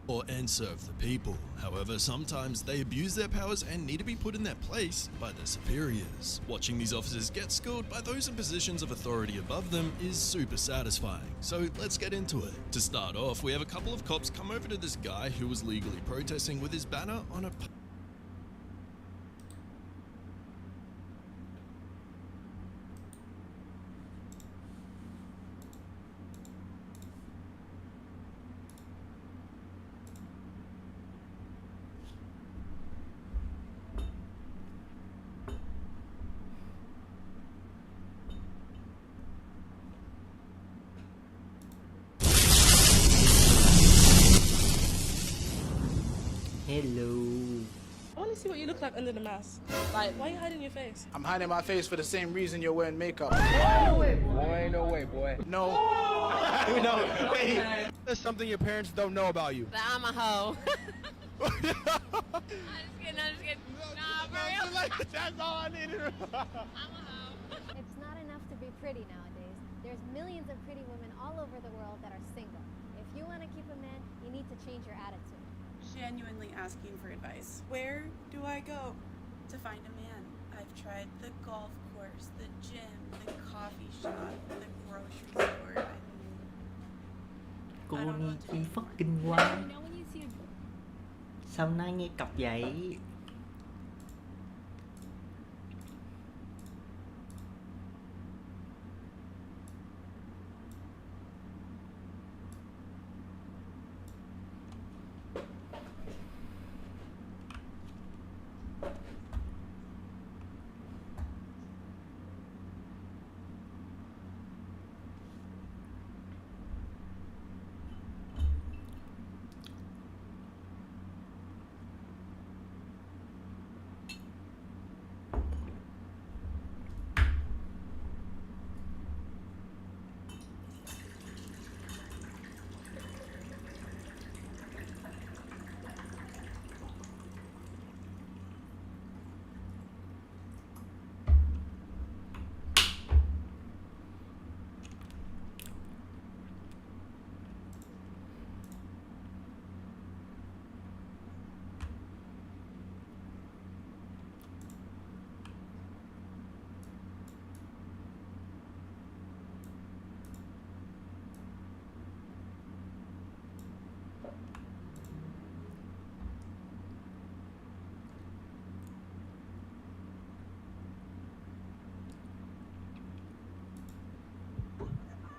and serve the people. However, sometimes they abuse their powers and need to be put in their place by their superiors. Watching these officers get schooled by those in positions of authority above them is super satisfying. So let's get into it. To start off, we have a couple of cops come over to this guy who was legally protesting with his banner on a Hello. I want to see what you look like under the mask. Like, why are you hiding your face? I'm hiding my face for the same reason you're wearing makeup. No way, boy. No way, boy. No. No. Wait. There's something your parents don't know about you. That I'm a hoe. I'm just kidding. Nah, for real. That's all I needed. I'm a hoe. It's not enough to be pretty nowadays. There's millions of pretty women all over the world that are single. If you want to keep a man, you need to change your attitude. Genuinely asking for advice. Where do I go to find a man? I've tried the golf course, the gym, the coffee shop, the grocery store. Cô I don't know này what to chi do. fucking quá. Sao nay nghe cọc vậy?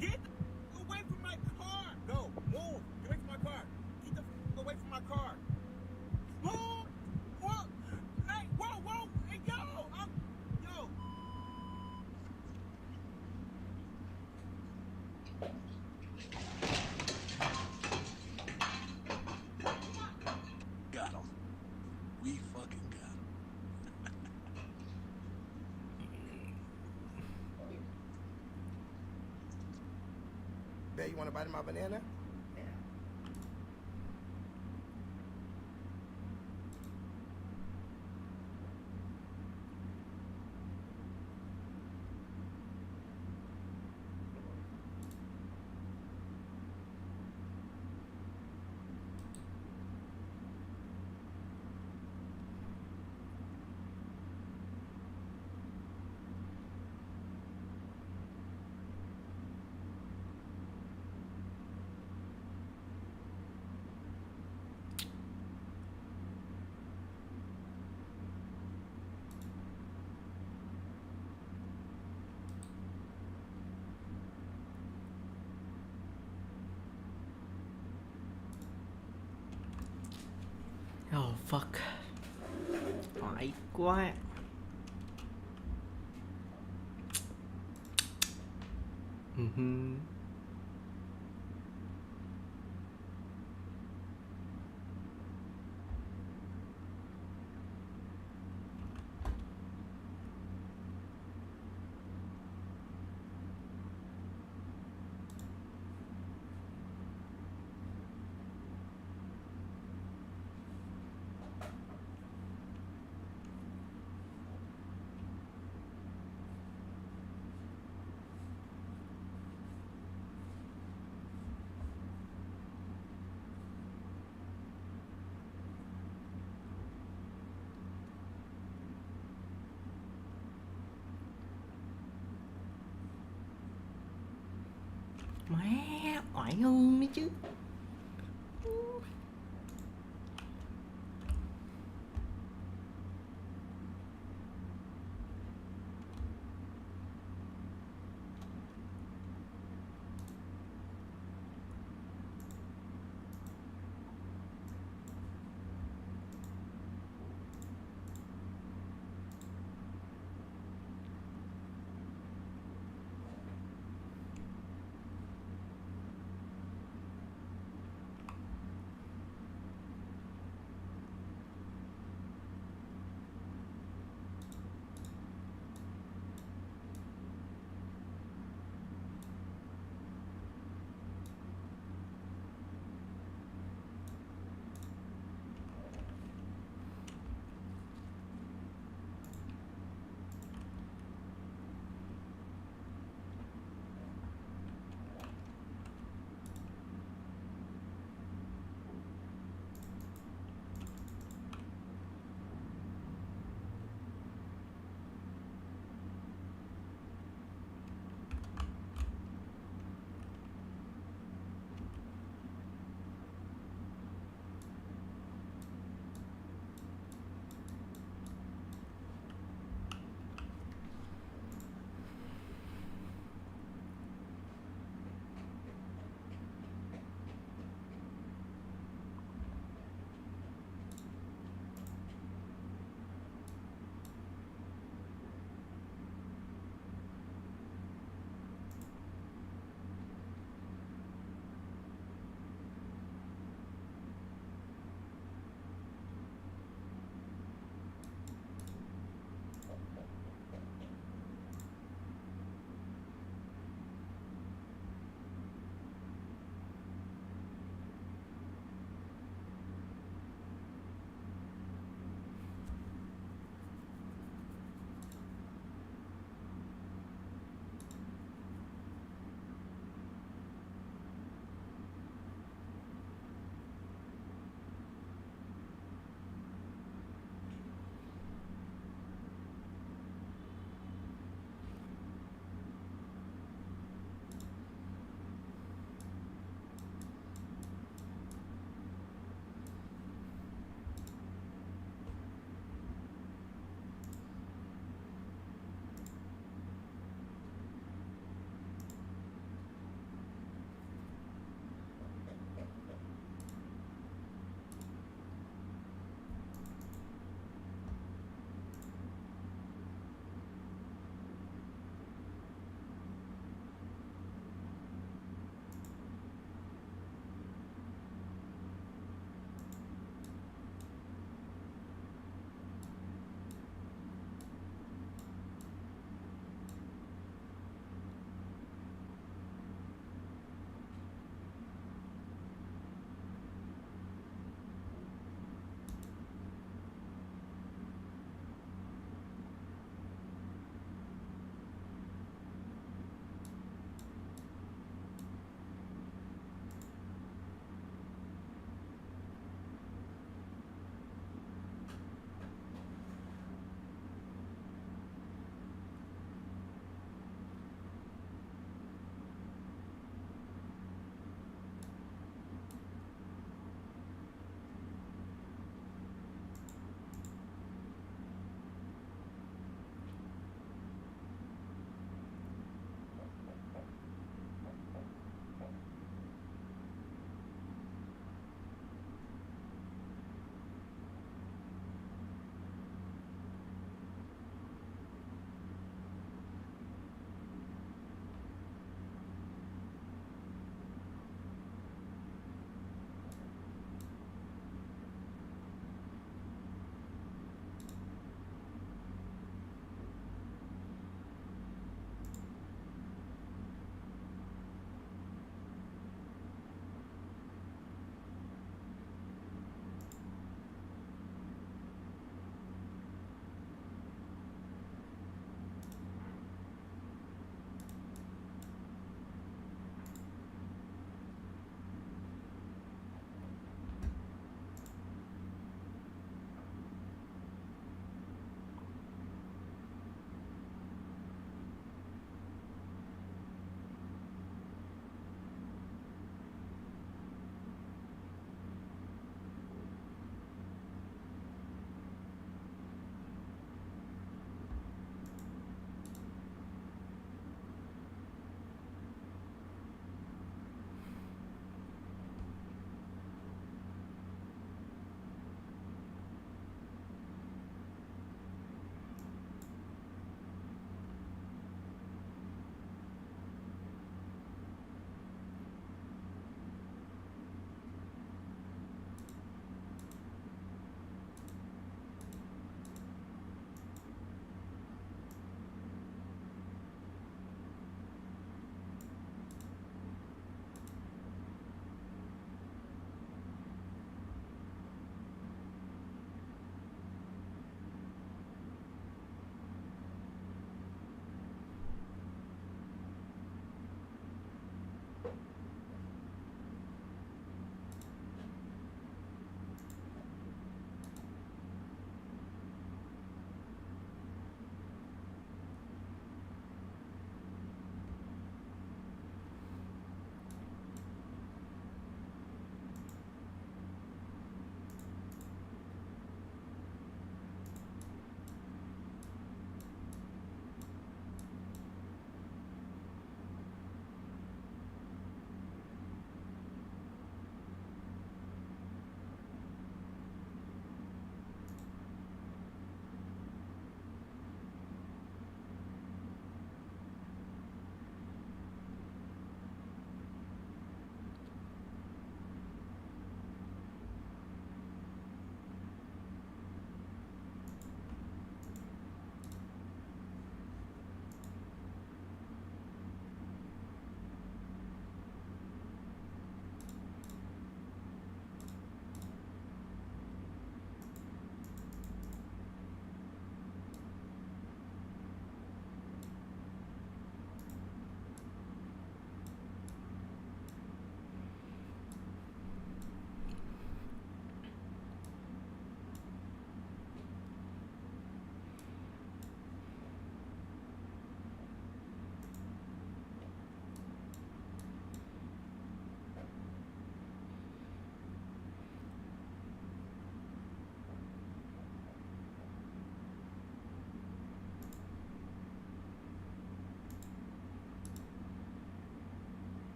Get away from my car! No, move! Get away from my car! Get the f away from my car! Move! Whoa! Hey, whoa! Hey, yo! Yo! Got him. We fucking got him. Hey, you want to bite of my banana? Oh fuck. Oải quá. Mhm. Má oải hơn đấy chứ.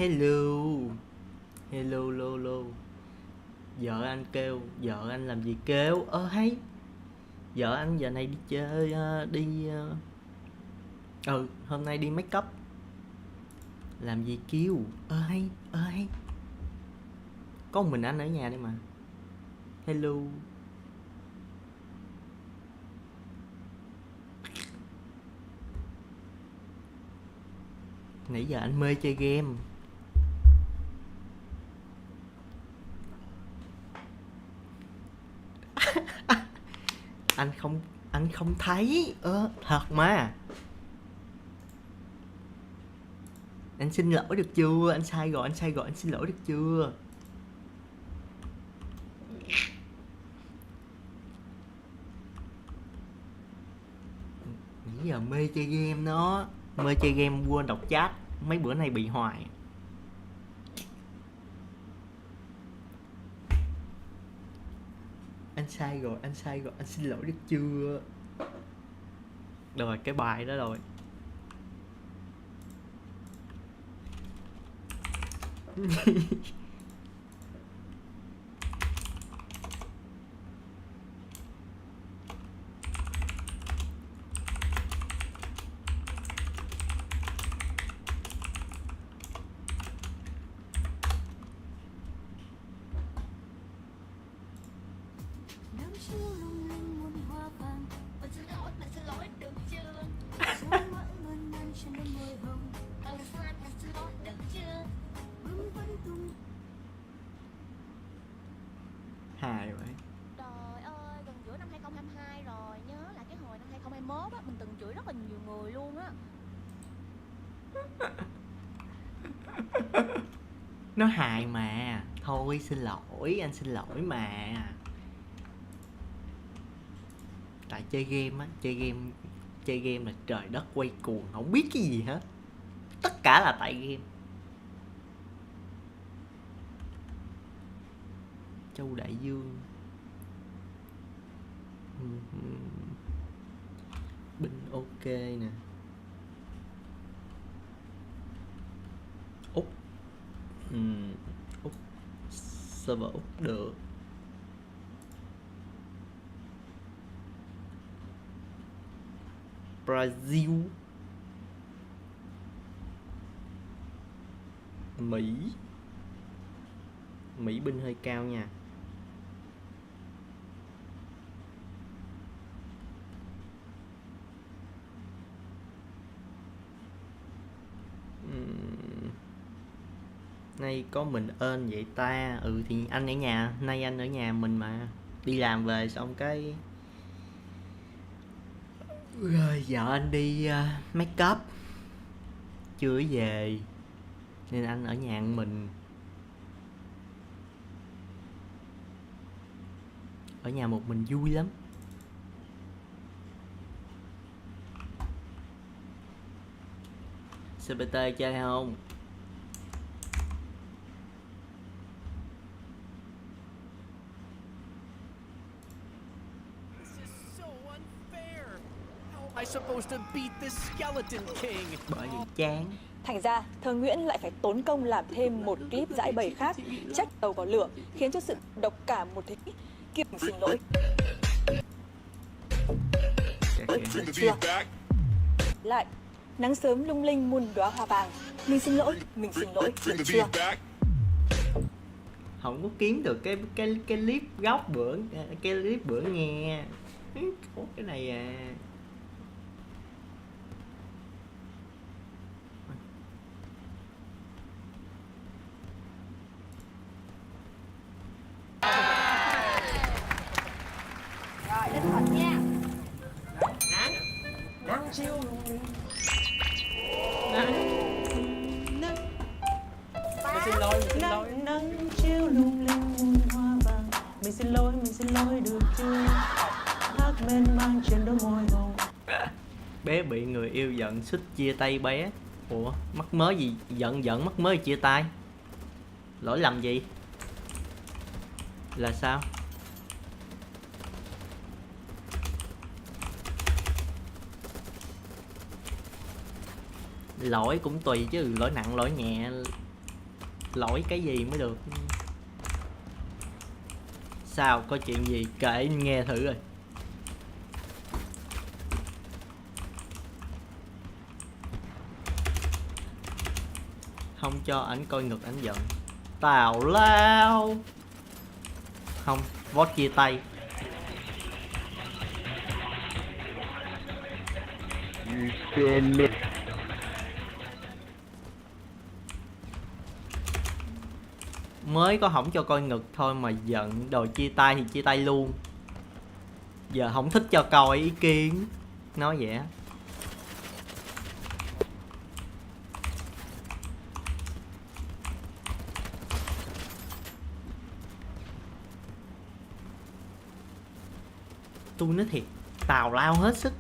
Hello. Hello lô lô. Vợ anh kêu, vợ anh làm gì kêu? Hay. Vợ anh giờ này đi chơi hôm nay đi make up. Làm gì kêu? Hay. Có một mình anh ở nhà đây mà. Hello. Nãy giờ anh mê chơi game. anh không thấy. Thật mà. Anh xin lỗi được chưa? Anh sai rồi, anh xin lỗi được chưa? Nãy giờ mê chơi game đó. Mê chơi game quên đọc chat. Mấy bữa nay bị hoài. Anh sai rồi, anh xin lỗi được chưa? Rồi cái bài đó rồi. Hài vậy. Trời ơi, gần giữa năm 2022 rồi. Nhớ là cái hồi năm 2021 á, mình từng chửi rất là nhiều người luôn á. Nó hài mà. Thôi xin lỗi, anh xin lỗi mà. Tại chơi game á, chơi game là trời đất quay cuồng, không biết cái gì hết. Tất cả là tại game. Châu Đại Dương. Binh ok nè. Úc. Úc. Server Úc được. Brazil. Mỹ. Mỹ binh hơi cao nha. Nay có mình ơn vậy ta. Thì anh ở nhà. Nay anh ở nhà mình mà. Đi làm về xong cái rồi vợ anh đi make up chưa về nên anh ở nhà mình. Ở nhà một mình vui lắm. CPT chơi không? Bởi vì chán. Thành ra, thơ Nguyễn lại phải tốn công làm thêm một clip giải bày khác, trách đầu vào lửa, khiến cho sự độc cả một thế kỷ. Kiều mình xin lỗi. Được chưa? Lại, nắng sớm lung linh muôn đóa hoa vàng. Mình xin lỗi, được chưa? Không có kiếm được cái clip gốc bữa, cái clip bữa nghe. Có cái này à. Rồi, đến thật nha. Mình xin lỗi. Nắng chiếu lung linh muôn hoa vàng. Mình xin lỗi được chưa? Hát mênh mang trên đôi môi hồng. Bé bị người yêu giận suýt chia tay bé. Ủa mắc mớ gì? Giận mắc mớ gì chia tay? Lỗi lầm gì? Là sao? Lỗi cũng tùy chứ, lỗi nặng lỗi nhẹ lỗi cái gì mới được. Sao, có chuyện gì kể nghe thử rồi. Không cho ảnh coi ngực ảnh giận. Tào lao. Không, vote chia tay. Mới có không cho coi ngực thôi mà giận, đòi chia tay thì chia tay luôn. Giờ không thích cho coi ý kiến. Nói vậy á. Tôi nói thiệt, tào lao hết sức.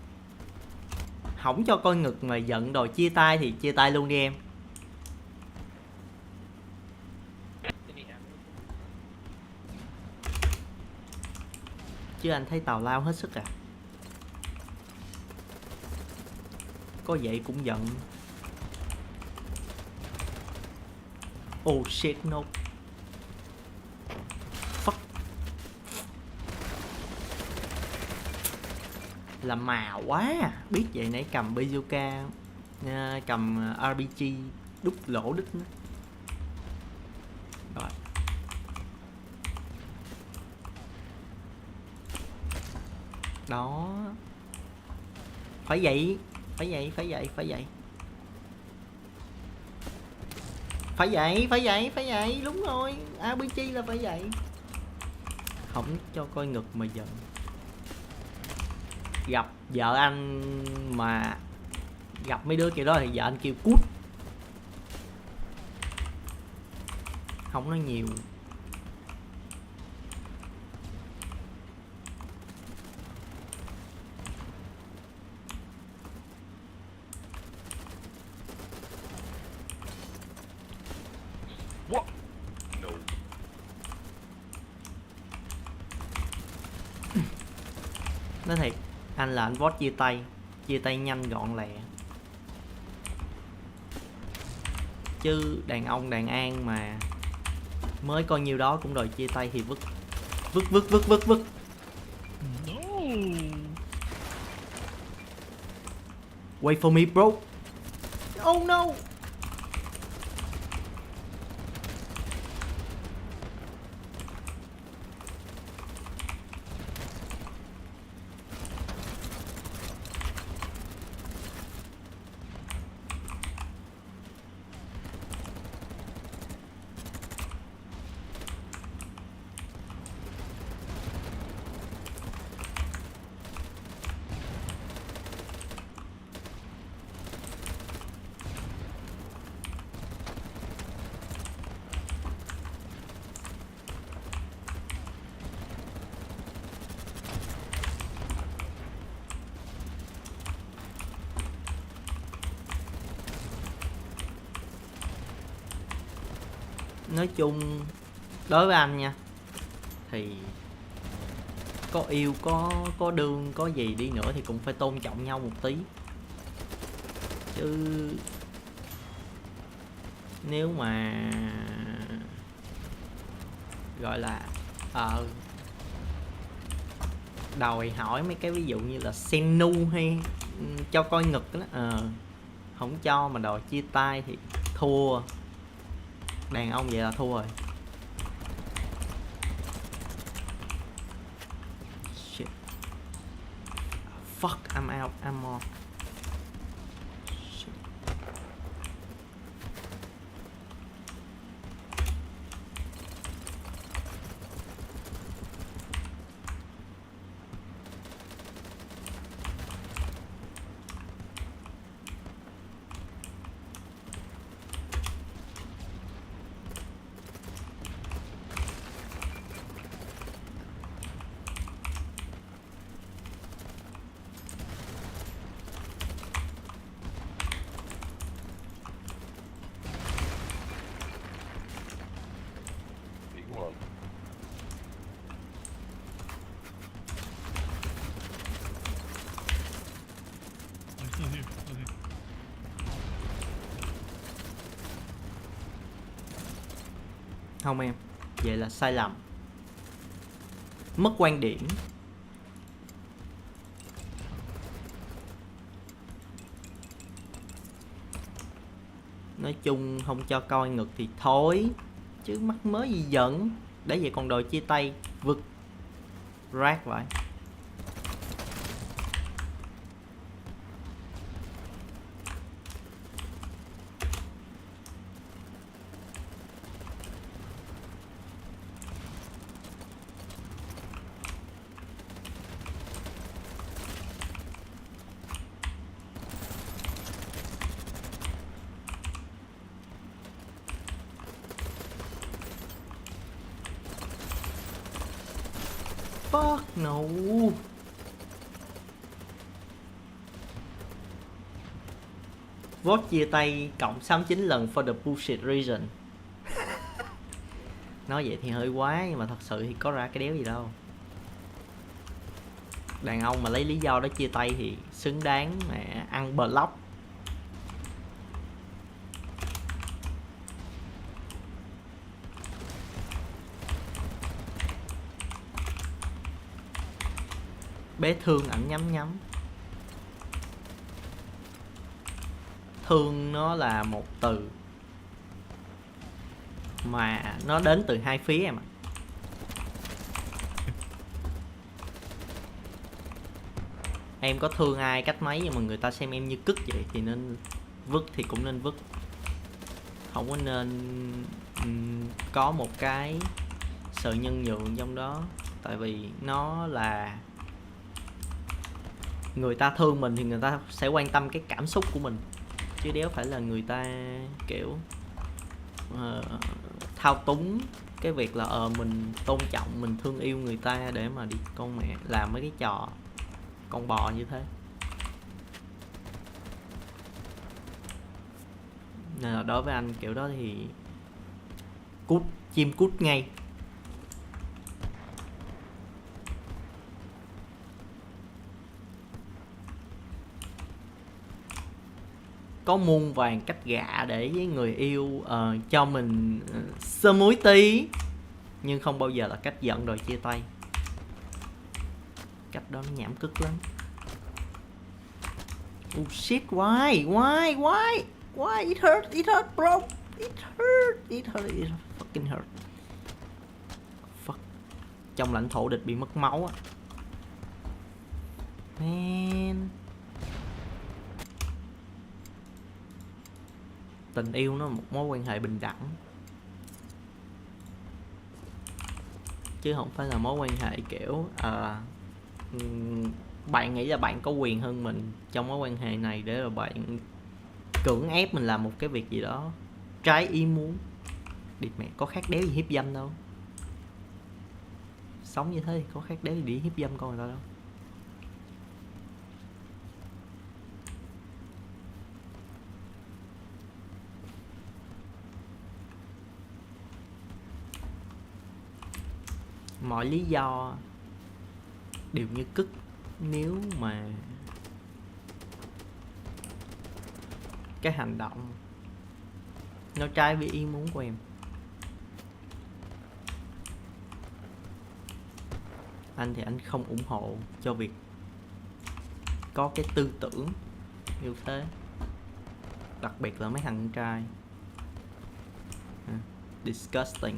Không cho coi ngực mà giận đòi chia tay thì chia tay luôn đi em. Chứ anh thấy tào lao hết sức à. Có vậy cũng giận. Oh shit no. Fuck. Là màu quá à. Biết vậy nãy cầm bazooka, cầm RPG đút lỗ đít nó. Rồi. Đó. Phải vậy. Phải vậy, phải vậy, phải vậy. Phải vậy, phải vậy, phải vậy. Đúng rồi, RPG là phải vậy. Không cho coi ngực mà giận. Gặp vợ anh mà gặp mấy đứa kiểu đó thì vợ anh kêu cút. Không nói nhiều. What? No. Nói thiệt, anh là anh vote chia tay. Chia tay nhanh gọn lẹ. Chứ đàn ông đàn an mà mới coi nhiêu đó cũng đòi chia tay thì vứt. Vứt. No. Wait for me bro. Oh no. Nói chung đối với anh nha, thì có yêu có đương có gì đi nữa thì cũng phải tôn trọng nhau một tí. Chứ nếu mà gọi là đòi hỏi mấy cái ví dụ như là sen nu hay cho coi ngực đó, không cho mà đòi chia tay thì thua. Đàn ông vậy là thua rồi. Shit. Fuck, I'm out, I'm off. Shit. Không em, vậy là sai lầm, mất quan điểm. Nói chung không cho coi ngực thì thôi, chứ mắc mớ gì giận. Để vậy còn đòi chia tay, vực rác vậy. Fuck no. Vote chia tay cộng 69 lần for the bullshit reason. Nói vậy thì hơi quá, nhưng mà thật sự thì có ra cái đéo gì đâu. Đàn ông mà lấy lý do đó chia tay thì xứng đáng mà ăn block. Bé thương ảnh nhắm nhắm. Thương nó là một từ mà nó đến từ hai phía em ạ. Em có thương ai cách mấy nhưng mà người ta xem em như cứt vậy thì nên vứt thì cũng nên vứt. Không có nên có một cái sự nhân nhượng trong đó. Tại vì nó là người ta thương mình thì người ta sẽ quan tâm cái cảm xúc của mình, chứ đéo phải là người ta kiểu thao túng cái việc là mình tôn trọng, mình thương yêu người ta để mà đi con mẹ làm mấy cái trò con bò như thế. Nên là đối với anh kiểu đó thì cút, chim cút ngay. Có muôn vàn cách gạ để với người yêu cho mình sơ muối tí, nhưng không bao giờ là cách giận rồi chia tay. Cách đó nó nhảm cức lắm. Oh shit, why it hurt bro, it hurt, fucking hurt. Fuck. Trong lãnh thổ địch bị mất máu á. Man. Tình yêu nó là một mối quan hệ bình đẳng, chứ không phải là mối quan hệ kiểu bạn nghĩ là bạn có quyền hơn mình trong mối quan hệ này để rồi bạn cưỡng ép mình làm một cái việc gì đó trái ý muốn. Địt mẹ, có khác đéo gì hiếp dâm đâu. Sống như thế thì có khác đéo gì đi hiếp dâm con người ta đâu. Mọi lý do đều như cứt nếu mà cái hành động nó trái với ý muốn của em. Anh thì anh không ủng hộ cho việc có cái tư tưởng như thế, đặc biệt là mấy thằng con trai. Disgusting.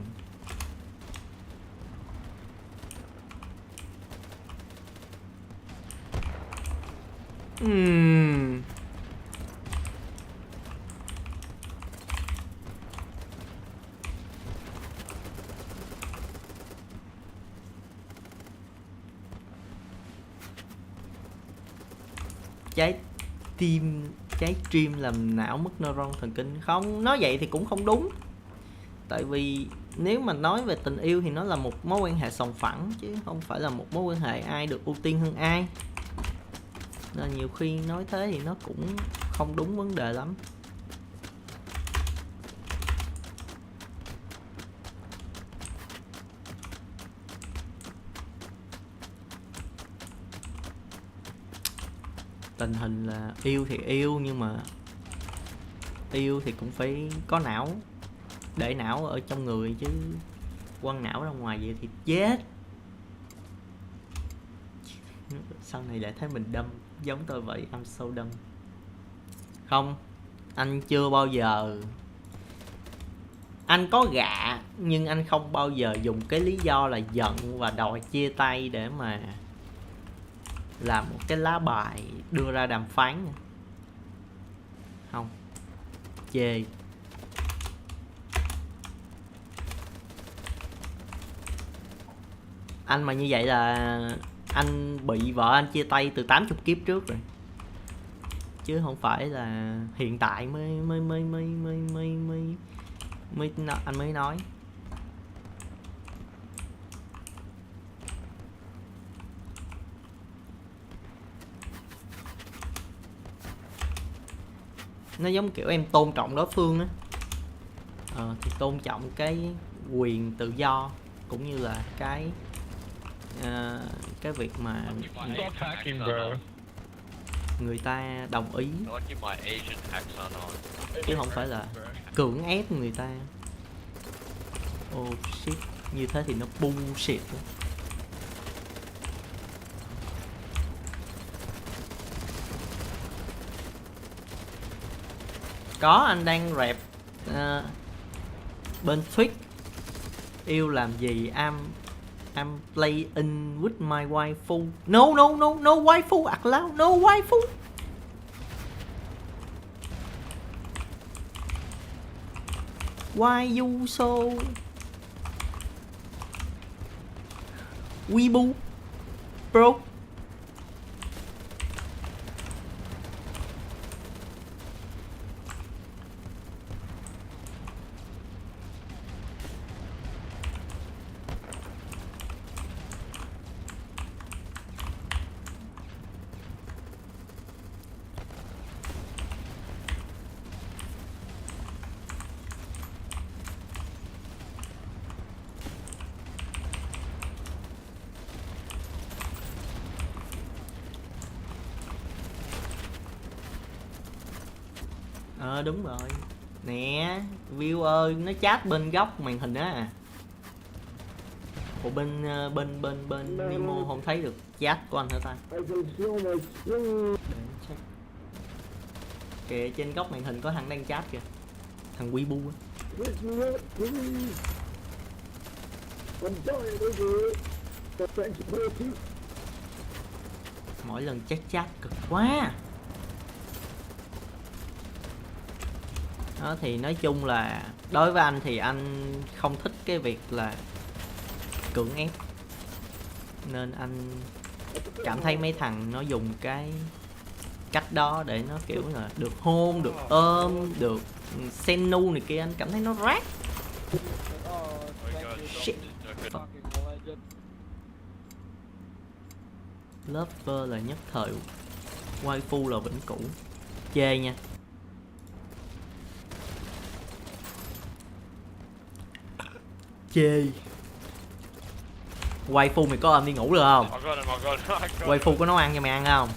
Trái tim làm não mất neuron thần kinh. Không, nói vậy thì cũng không đúng. Tại vì nếu mà nói về tình yêu thì nó là một mối quan hệ sòng phẳng, chứ không phải là một mối quan hệ ai được ưu tiên hơn ai. Nên nhiều khi nói thế thì nó cũng không đúng vấn đề lắm. Tình hình là yêu thì yêu, nhưng mà yêu thì cũng phải có não. để não ở trong người chứ quăng não ra ngoài vậy thì chết. Sau này lại thấy mình đâm giống tôi vậy. I'm so dumb. Không, anh chưa bao giờ, anh có gạ nhưng anh không bao giờ dùng cái lý do là giận và đòi chia tay để mà làm một cái lá bài đưa ra đàm phán. Không, chê. Anh mà như vậy là anh bị vợ anh chia tay từ 80 kiếp trước rồi, chứ không phải là hiện tại anh mới nói. Nó giống kiểu em tôn trọng đối phương á, thì tôn trọng cái quyền tự do cũng như là cái việc mà người ta đồng ý, chứ không phải là cưỡng ép người ta. Oh shit, như thế thì nó bullshit. Có, anh đang rap bên Twitch. Yêu làm gì? I'm playing with my waifu. No waifu ạc lao, no waifu. Why you so weeaboo bro? Đúng rồi nè, view ơi, nó chat bên góc màn hình á. Ủa bên Nemo không thấy được chat của anh hả ta? Để check. Kìa, trên góc màn hình có thằng đang chat kìa, thằng Weibo á. Mỗi lần chat cực quá. Đó, thì nói chung là đối với anh thì anh không thích cái việc là cưỡng ép, nên anh cảm thấy mấy thằng nó dùng cái cách đó để nó kiểu là được hôn, được ôm, được sen nu này kia, anh cảm thấy nó rác. Shit. Lover là nhất thời, waifu là vĩnh cửu. Chê nha. Chê. Waifu mày có ôm đi ngủ được không? Waifu có nấu ăn cho mày ăn không?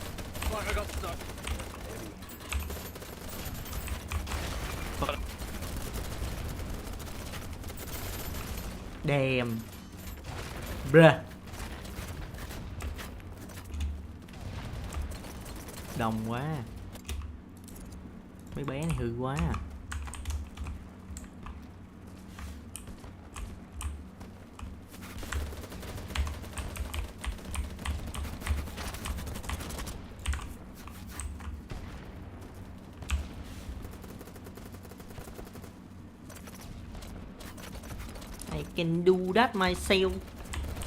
Damn. Bruh. Đồng quá. Mấy bé này hư quá à. I can do that myself.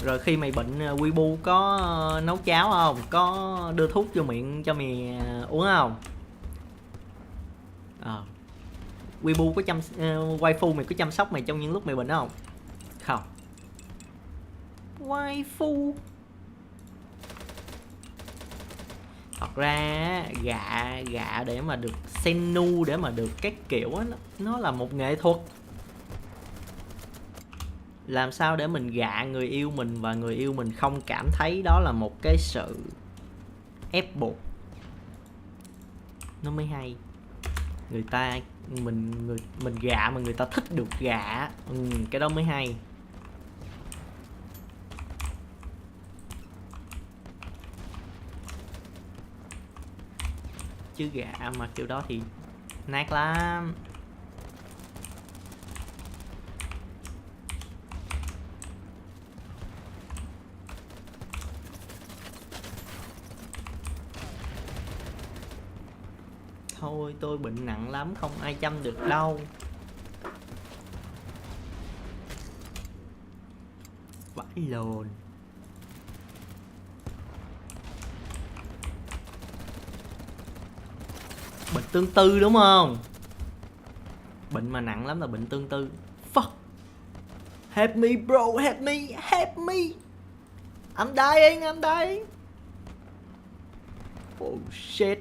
Rồi khi mày bệnh Weibo có nấu cháo không? Có đưa thuốc vô miệng cho mày uống không? Weibo có waifu mày có chăm sóc mày trong những lúc mày bệnh không? Không. Waifu. Thật ra gạ để mà được senu, để mà được các kiểu á, nó là một nghệ thuật. Làm sao để mình gạ người yêu mình và người yêu mình không cảm thấy đó là một cái sự ép buộc, nó mới hay. Người ta mình gạ mà người ta thích được gạ, cái đó mới hay. Chứ gạ mà kiểu đó thì nát lắm. Thôi tôi bệnh nặng lắm, không ai chăm được đâu. Vãi lồn. Bệnh tương tư đúng không? Bệnh mà nặng lắm là bệnh tương tư. Fuck. Help me bro, help me, help me. I'm dying, I'm dying. Oh shit.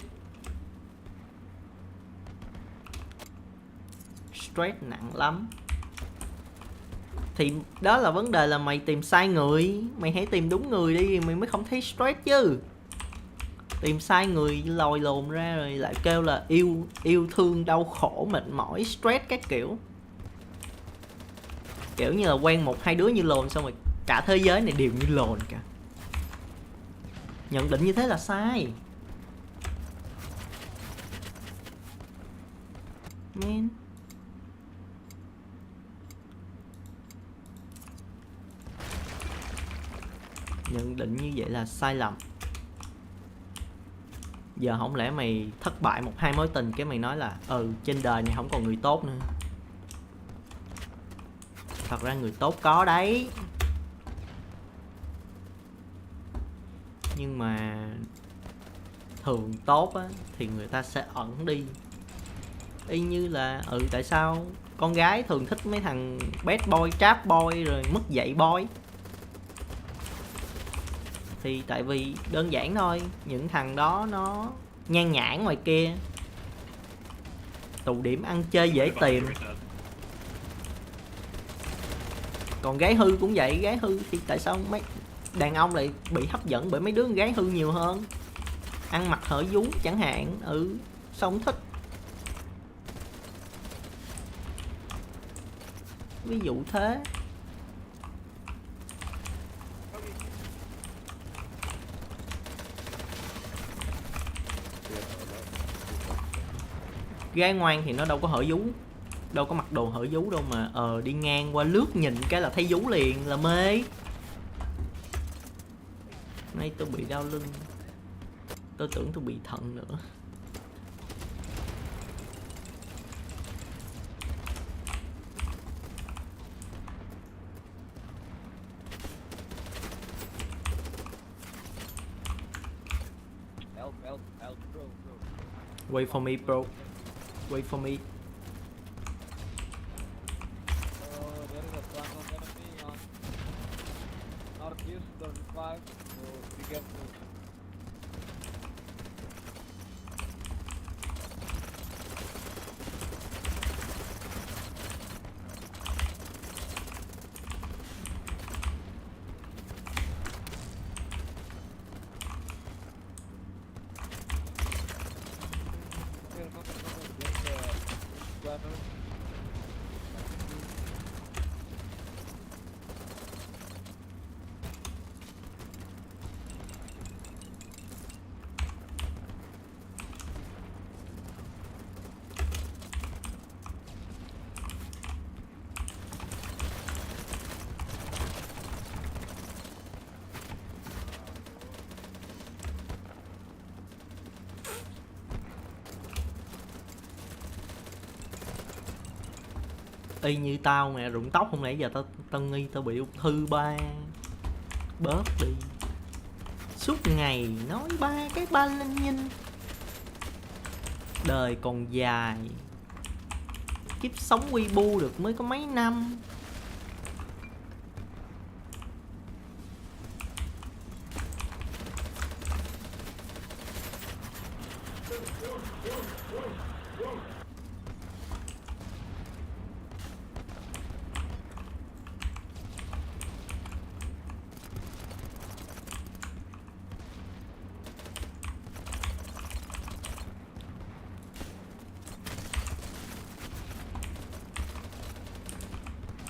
Stress nặng lắm. Thì đó là vấn đề là mày tìm sai người. Mày hãy tìm đúng người đi, mày mới không thấy stress chứ. Tìm sai người lòi lồn ra rồi lại kêu là yêu thương đau khổ mệt mỏi stress các kiểu. Kiểu như là quen 1-2 đứa như lồn xong rồi cả thế giới này đều như lồn cả. Nhận định như thế là sai. Man. Nhận định như vậy là sai lầm. Giờ không lẽ mày thất bại 1-2 mối tình cái mày nói là trên đời này không còn người tốt nữa. Thật ra người tốt có đấy. Nhưng mà thường tốt á thì người ta sẽ ẩn đi. Y như là tại sao con gái thường thích mấy thằng bad boy, trap boy rồi mất dạy boy. Thì tại vì đơn giản thôi, những thằng đó nó nhan nhản ngoài kia, tụ điểm ăn chơi dễ tìm. Còn gái hư cũng vậy, gái hư thì tại sao mấy đàn ông lại bị hấp dẫn bởi mấy đứa con gái hư nhiều hơn? Ăn mặc hở vú chẳng hạn, sao không thích. Ví dụ thế. Gái ngoan thì nó đâu có hở vú, đâu có mặc đồ hở vú đâu mà đi ngang qua lướt nhìn cái là thấy vú liền là mê. Nay tôi bị đau lưng, tôi tưởng tôi bị thận nữa. Help, bro. Wait for me bro, wait for me. There is a plan of enemy on northeast 35, so be careful. Y như tao mẹ, rụng tóc không lẽ giờ tao nghi tao bị ung thư ba. Bớt đi. Suốt ngày nói ba cái ba linh tinh. Đời còn dài, kiếp sống quy bu được mới có mấy năm.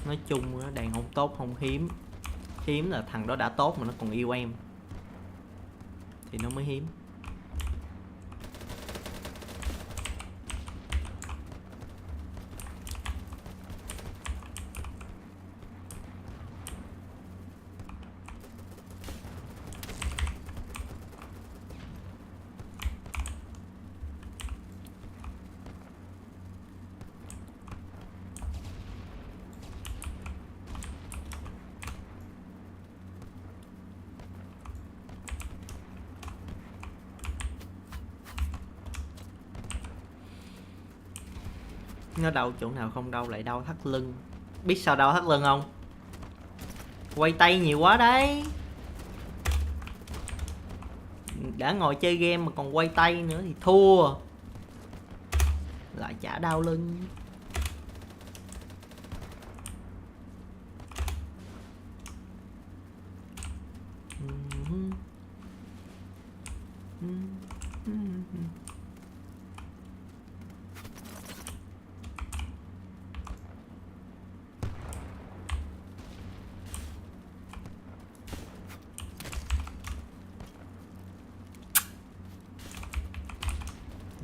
Nói chung á, đàn ông tốt không hiếm. Hiếm là thằng đó đã tốt mà nó còn yêu em thì nó mới hiếm. Nó đau chỗ nào không đau lại đau thắt lưng. Biết sao đau thắt lưng không? Quay tay nhiều quá đấy. Đã ngồi chơi game mà còn quay tay nữa thì thua. Lại chả đau lưng.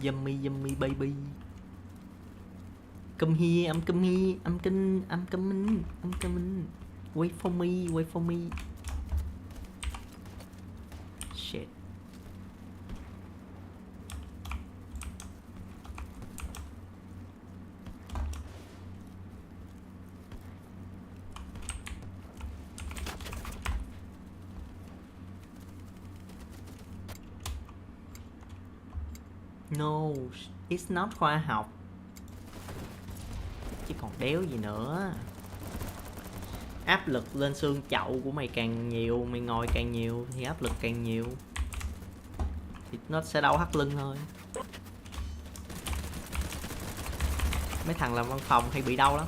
Yummy yummy baby. Come here, I'm come here, I'm coming, I'm coming. Wait for me, wait for me. Shit. No, it's not khoa học. Chứ còn đéo gì nữa. Áp lực lên xương chậu của mày càng nhiều, mày ngồi càng nhiều thì áp lực càng nhiều, thì nó sẽ đau thắt lưng thôi. Mấy thằng làm văn phòng hay bị đau lắm.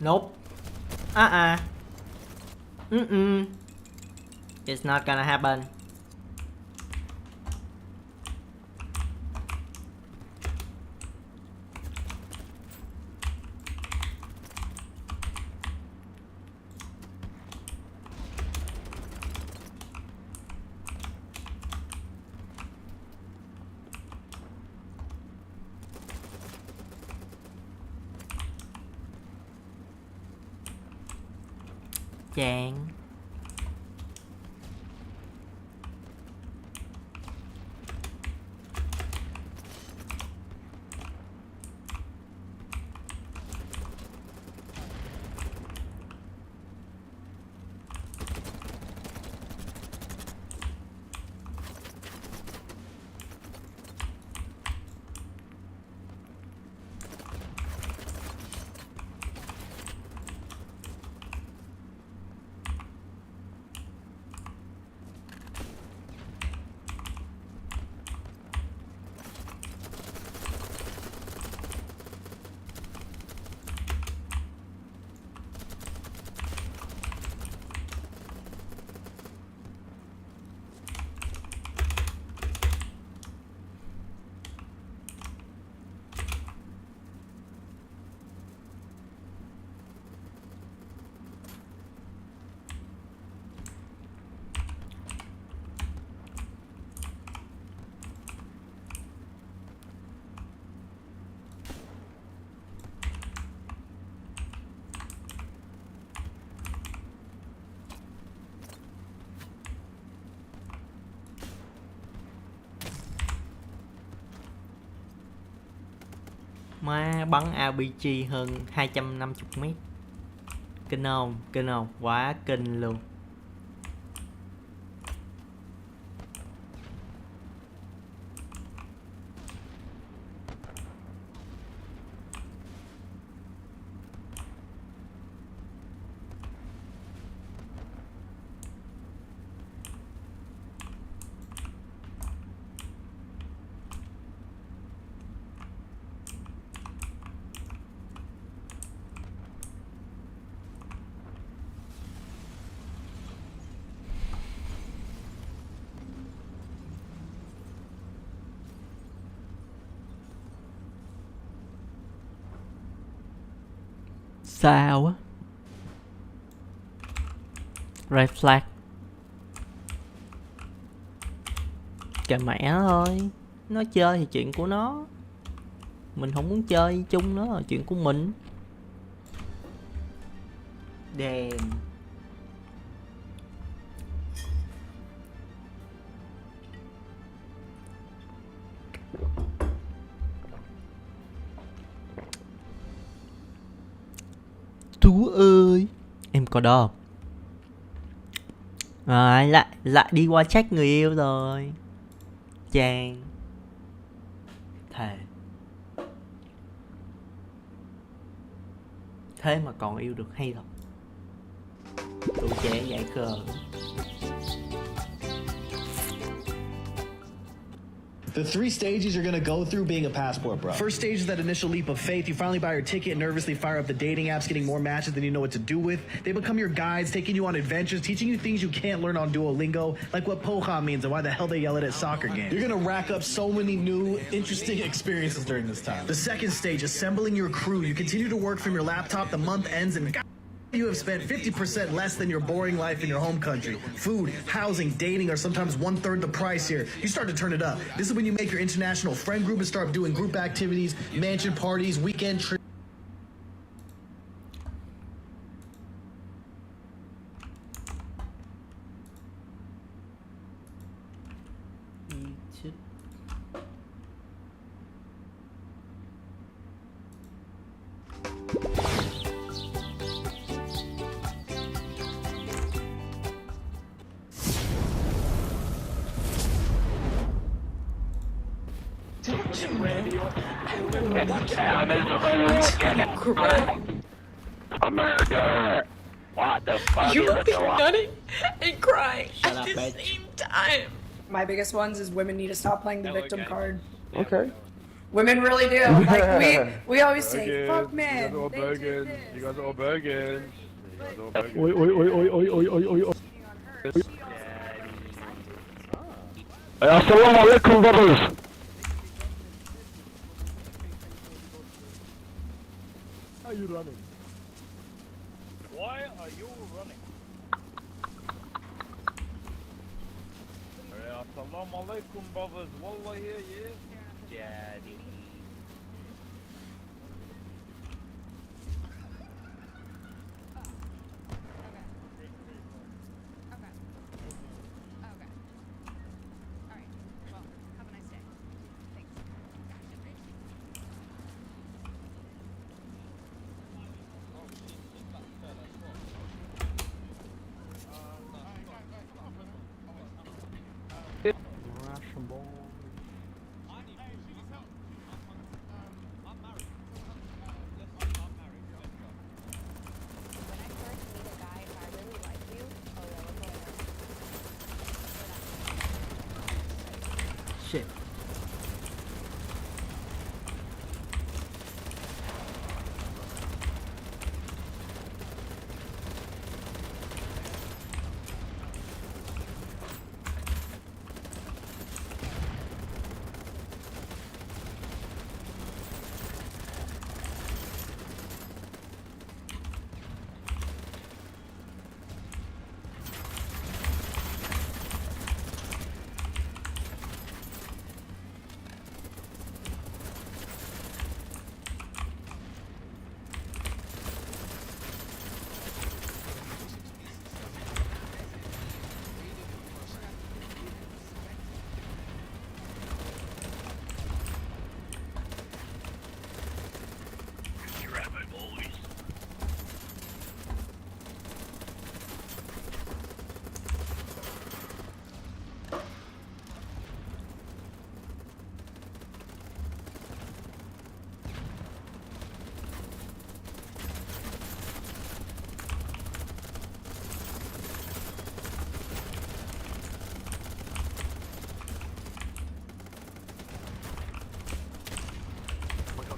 Nốt. It's not gonna happen. Chán. Má bắn RPG hơn 250 m. Kinh không? Kinh không? Quá kinh luôn. Sao á? Red flag. Kệ mẹ nó thôi. Nó chơi thì chuyện của nó. Mình không muốn chơi chung nó là chuyện của mình. Damn. Tú ơi, em có đó không? À, lại đi qua check người yêu rồi. Chàng. Thề. Thế mà còn yêu được hay thật. Tụi trẻ dạy cờ. The 3 stages you're gonna go through being a passport, bro. First stage is that initial leap of faith. You finally buy your ticket, nervously fire up the dating apps, getting more matches than you know what to do with. They become your guides, taking you on adventures, teaching you things you can't learn on Duolingo, like what Poha means and why the hell they yell it at soccer games. You're gonna rack up so many new, interesting experiences during this time. The second stage, assembling your crew. You continue to work from your laptop, the month ends, and you have spent 50% less than your boring life in your home country. Food, housing, dating are sometimes 1/3 the price here. You start to turn it up. This is when you make your international friend group and start doing group activities, mansion parties, weekend trips. America! What the fuck? You will be nutting and crying Shut at up, the bitch. same time. My biggest ones is women need to stop playing the victim card. Okay. Women really do. Like we always say, Bogus. fuck You men. guys are all They do bogus. this. You guys are all bogus. Oi, oi, oi, oi, oi, oi, oi, oi, oi. Assalamu alaikum, brothers. Why are you running? Why are you running? Assalamu alaikum, brothers. Wallah here, yeah. Daddy. Russian boy. Shit.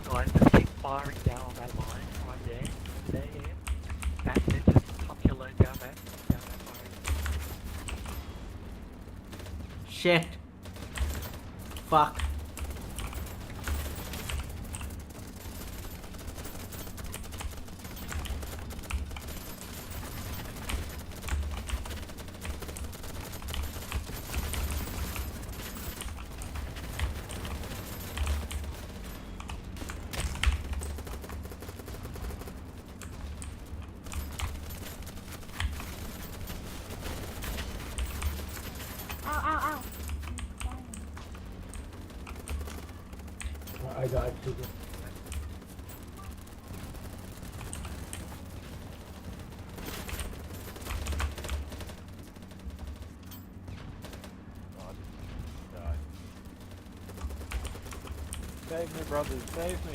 Guys, just keep firing down that line right there. There, yeah. That's it, just pump your load down that fire. Shit. Fuck. I got to. Save me, brothers, save me.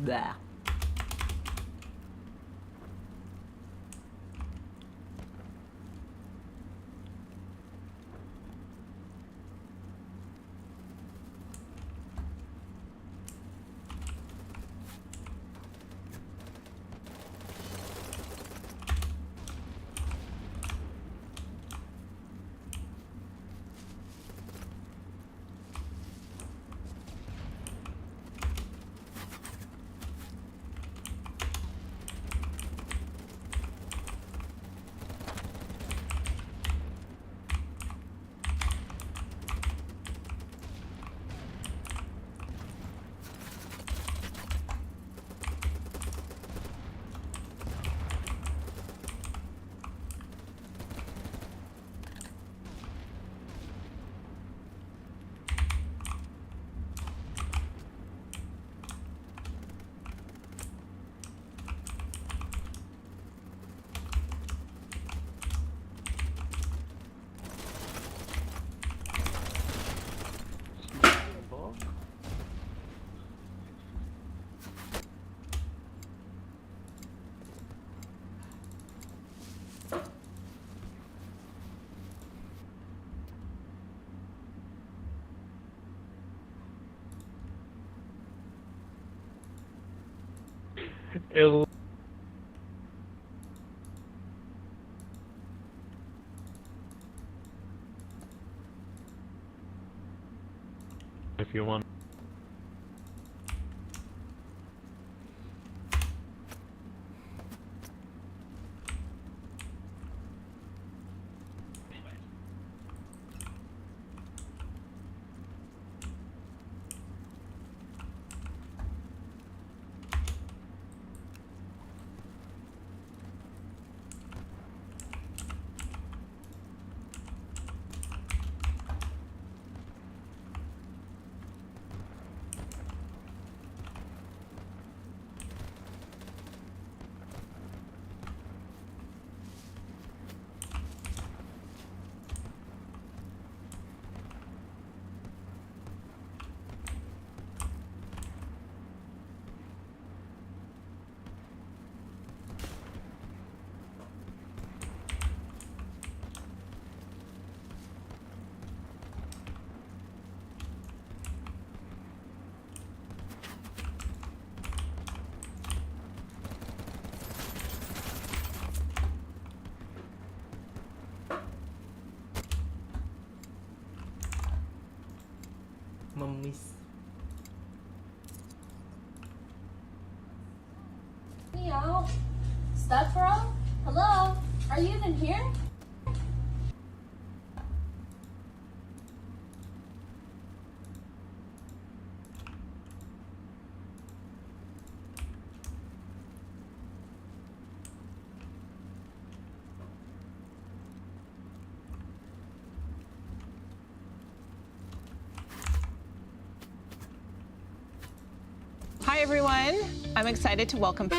Dạ. It'll if you want. Mummies. Meow. Stuffro? Hello? Are you even here? Hi everyone, I'm excited to welcome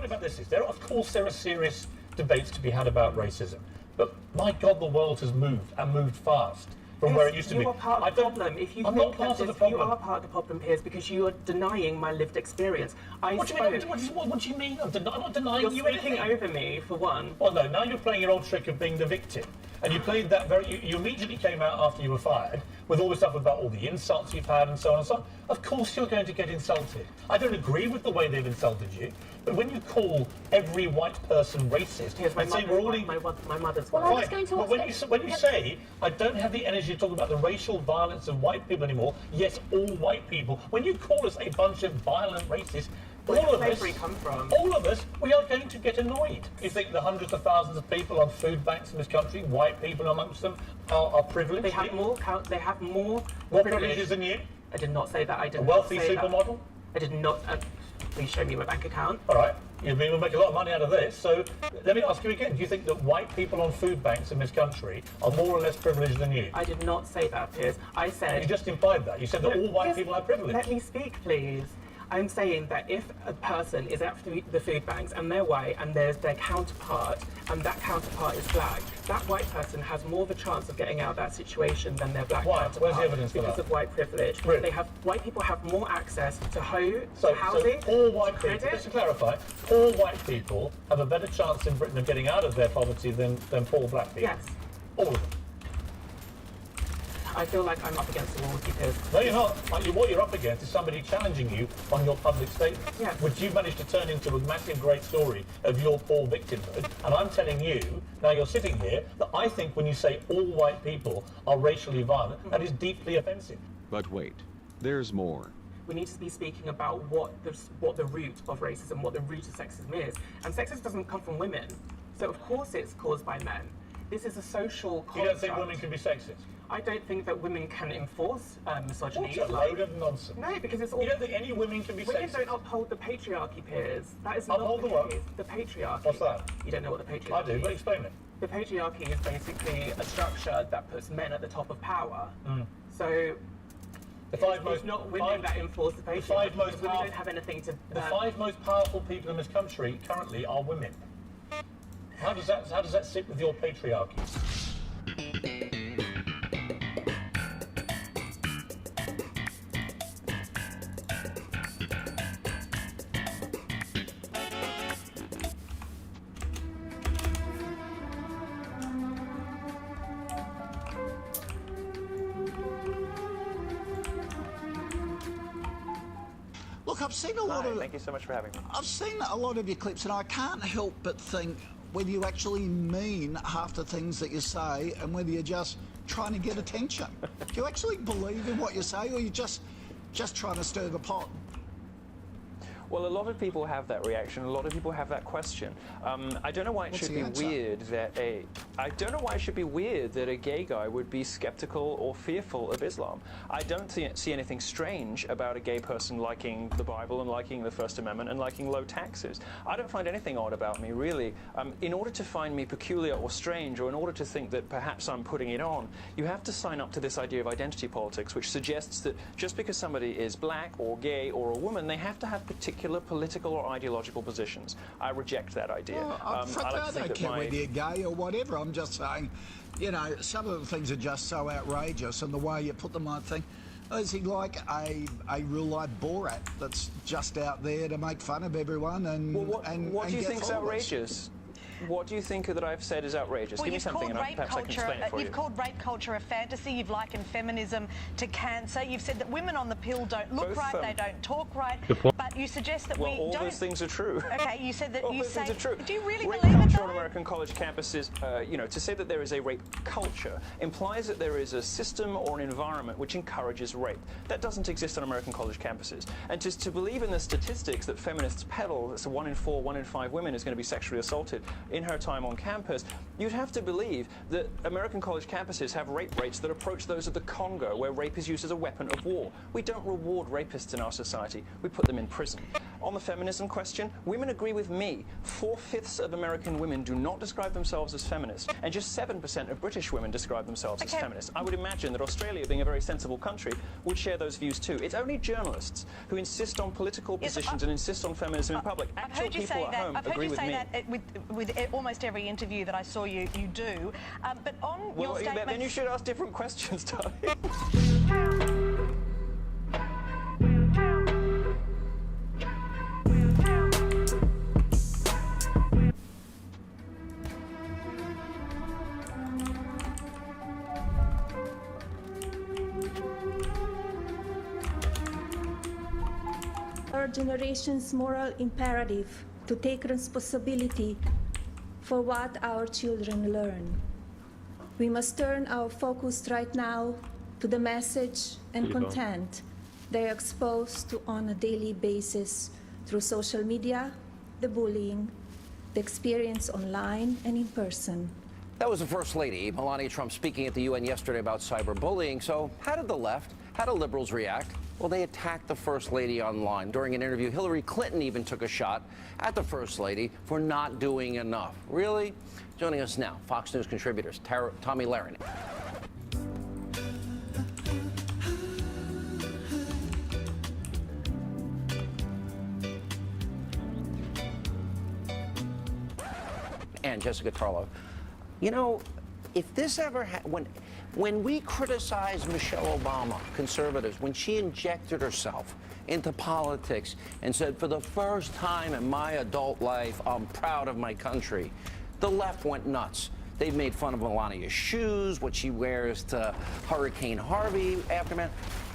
about this is of course there are serious debates to be had about racism, but my God, the world has moved and moved fast from where it used to be. You are part of the problem. If you I'm think not part that of the this, problem. you are part of the problem, Piers, because you are denying my lived experience. What do you mean? I'm not denying You're you speaking anything. over me, for one. Well, no, now you're playing your old trick of being the victim. And you played that you immediately came out after you were fired with all the stuff about all the insults you've had and so on and so on. Of course you're going to get insulted. I don't agree with the way they've insulted you, but when you call every white person racist, Yes, my mother's well, white. when you say, I don't have the energy to talk about the racial violence of white people anymore, yes, all white people, when you call us a bunch of violent racists, all of us, we are going to get annoyed. You think the hundreds of thousands of people on food banks in this country, white people amongst them, are privileged? They have more. What privileges than you? I did not say that. I did a wealthy not say supermodel? I did not. Please show me my bank account. All right. You mean we'll make a lot of money out of this? So let me ask you again, do you think that white people on food banks in this country are more or less privileged than you? I did not say that, Piers. I said... You just implied that. You said that all white people have privilege. Let me speak, please. I'm saying that if a person is at the food banks and they're white and there's their counterpart and that counterpart is black, that white person has more of a chance of getting out of that situation than their black counterpart. Where's the evidence for that? Because of white privilege. Really? White people have more access to housing, So poor white people, just to clarify, poor white people have a better chance in Britain of getting out of their poverty than poor black people? Yes. All of them? I feel like I'm up against the wall because... No, you're not. What you're up against is somebody challenging you on your public statements, which you managed to turn into a massive great story of your poor victimhood. And I'm telling you, now you're sitting here, that I think when you say all white people are racially violent, that is deeply offensive. But wait, there's more. We need to be speaking about what the root of racism, what the root of sexism is. And sexism doesn't come from women. So of course it's caused by men. This is a social construct. You don't think women can be sexist? I don't think that women can enforce misogyny. What a load of nonsense. No, because it's all... You don't think any women can be sexist? Women don't uphold the patriarchy, Piers. That is not Uphold the the what? case. The patriarchy. What's that? You don't know what the patriarchy I do, is. but explain it. The patriarchy is basically a structure that puts men at the top of power. So... It's not women that enforce the patriarchy. Women don't have anything to... The 5 most powerful people in this country currently are women. How does that sit with your patriarchy? Look, I've seen a lot of... Thank you so much for having me. I've seen a lot of your clips and I can't help but think whether you actually mean half the things that you say and whether you're just trying to get attention. Do you actually believe in what you say or are you just trying to stir the pot? Well, a lot of people have that reaction. A lot of people have that question. I don't know why it should be weird that a gay guy would be skeptical or fearful of Islam. I don't see anything strange about a gay person liking the Bible and liking the First Amendment and liking low taxes. I don't find anything odd about me, really. In order to find me peculiar or strange, or in order to think that perhaps I'm putting it on, you have to sign up to this idea of identity politics, which suggests that just because somebody is black or gay or a woman, they have to have particular political or ideological positions. I reject that idea. Well, I like to think I don't care whether you're gay or whatever. I'm just saying, you know, some of the things are just so outrageous, and the way you put them, I think, is he like a real-life Borat that's just out there to make fun of everyone and what do you think is outrageous? What do you think that I've said is outrageous? Well, Give me something and perhaps I can explain it for you. You've called rape culture a fantasy. You've likened feminism to cancer. You've said that women on the pill don't look right, they don't talk right. But you suggest that we don't... Well, all those things are true. Okay, you said that all you those say... things are true. Do you really rape believe it, culture though? on American college campuses, you know, to say that there is a rape culture implies that there is a system or an environment which encourages rape. That doesn't exist on American college campuses. And to believe in the statistics that feminists peddle, so 1 in 4, 1 in 5 women is going to be sexually assaulted in her time on campus, you'd have to believe that American college campuses have rape rates that approach those of the Congo, where rape is used as a weapon of war. We don't reward rapists in our society. We put them in prison. On the feminism question, women agree with me. 4/5 of American women do not describe themselves as feminists, and just 7% of British women describe themselves as feminists. I would imagine that Australia, being a very sensible country, would share those views too. It's only journalists who insist on political positions and insist on feminism in public. Actual people at home agree with me. I've heard you say that with almost every interview that I saw you do. But on your statement... Then you should ask different questions, darling. Our generation's moral imperative to take responsibility for what our children learn. We must turn our focus right now to the message and content they are exposed to on a daily basis through social media, the bullying, the experience online and in person. That was the First Lady, Melania Trump, speaking at the UN yesterday about cyberbullying. So how did the left, how do liberals react? Well, they attacked the First Lady online. During an interview, Hillary Clinton even took a shot at the First Lady for not doing enough. Really? Joining us now, Fox News contributors Tommy Lahren. And Jessica Tarlow. You know, if this ever when we criticize Michelle Obama, conservatives, when she injected herself into politics and said, for the first time in my adult life, I'm proud of my country, the left went nuts. They made fun of Melania's shoes, what she wears to Hurricane Harvey aftermath.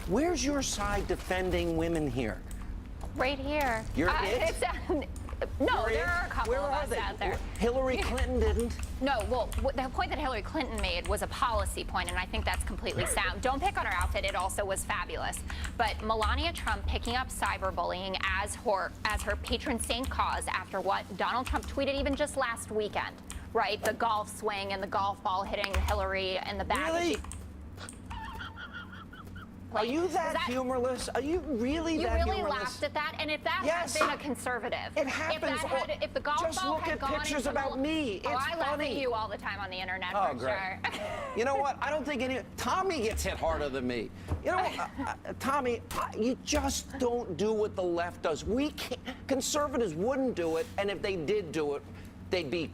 Where's your side defending women here? Right here. You're it? No, there are a couple of us out there. Hillary Clinton didn't. No, well, the point that Hillary Clinton made was a policy point, and I think that's completely sound. Don't pick on her outfit. It also was fabulous. But Melania Trump picking up cyberbullying as her patron saint cause after what Donald Trump tweeted even just last weekend, right? The golf swing and the golf ball hitting Hillary in the back. Really? Are you that humorless? Are you really that humorless? You really laughed at that, and if that had been a conservative, it happens. If the golf just ball look had at gone pictures into about me. It's I laugh funny. at you all the time on the internet. Oh, for great. Sure. You know what? I don't think Tommy gets hit harder than me. You know, Tommy, you just don't do what the left does. Conservatives wouldn't do it, and if they did do it, they'd be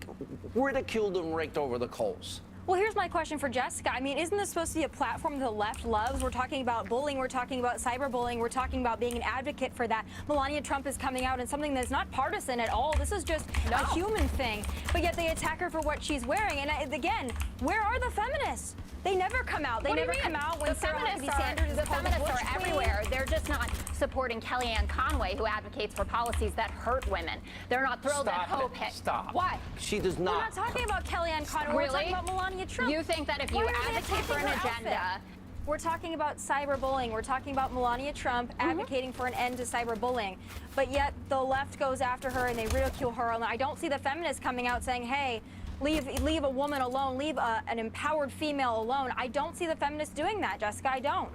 ridiculed and raked over the coals. Well, here's my question for Jessica. I mean, isn't this supposed to be a platform the left loves? We're talking about bullying. We're talking about cyberbullying. We're talking about being an advocate for that. Melania Trump is coming out in something that's not partisan at all. This is just a human thing. But yet they attack her for what she's wearing. And again, where are the feminists? They never come out. They never come out when the feminists are everywhere. They're just not supporting Kellyanne Conway, who advocates for policies that hurt women. They're not thrilled that Hope hit. Stop. What? She does not. We're not talking about Kellyanne Conway. Really? We're talking about Melania Trump. You think that if you advocate for an agenda... We're talking about cyberbullying. We're talking about Melania Trump advocating for an end to cyberbullying. But yet the left goes after her and they ridicule her. And I don't see the feminists coming out saying, hey, leave a woman alone, leave an empowered female alone. I don't see the feminists doing that, Jessica. I don't.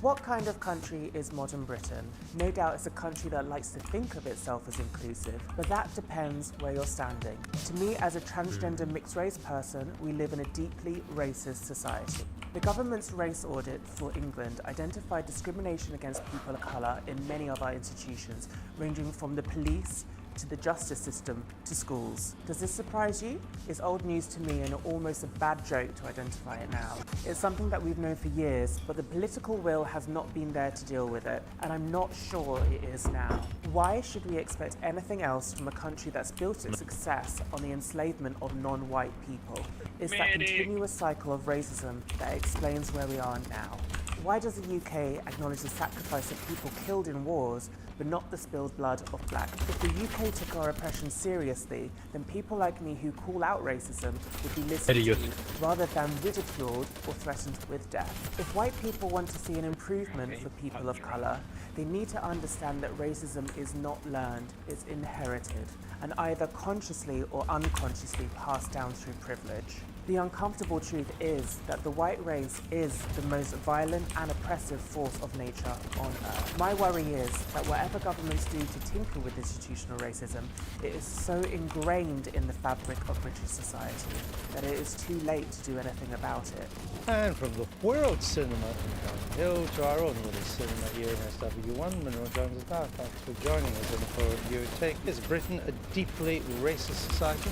What kind of country is modern Britain? No doubt it's a country that likes to think of itself as inclusive, but that depends where you're standing. To me, as a transgender mixed-race person, we live in a deeply racist society. The government's race audit for England identified discrimination against people of colour in many of our institutions, ranging from the police to the justice system to schools. Does this surprise you? It's old news to me and almost a bad joke to identify it now. It's something that we've known for years, but the political will has not been there to deal with it, and I'm not sure it is now. Why should we expect anything else from a country that's built its success on the enslavement of non-white people? It's that continuous cycle of racism that explains where we are now. Why does the UK acknowledge the sacrifice of people killed in wars, but not the spilled blood of black? If the UK took our oppression seriously, then people like me who call out racism would be listened to rather than ridiculed or threatened with death. If white people want to see an improvement for people of colour, they need to understand that racism is not learned, it's inherited, and either consciously or unconsciously passed down through privilege. The uncomfortable truth is that the white race is the most violent and oppressive force of nature on Earth. My worry is that whatever governments do to tinker with institutional racism, it is so ingrained in the fabric of British society that it is too late to do anything about it. And from the world cinema from Hill to our own little cinema here in SW1, Monroe Jones and Dark, thanks for joining us and for your take. Is Britain a deeply racist society?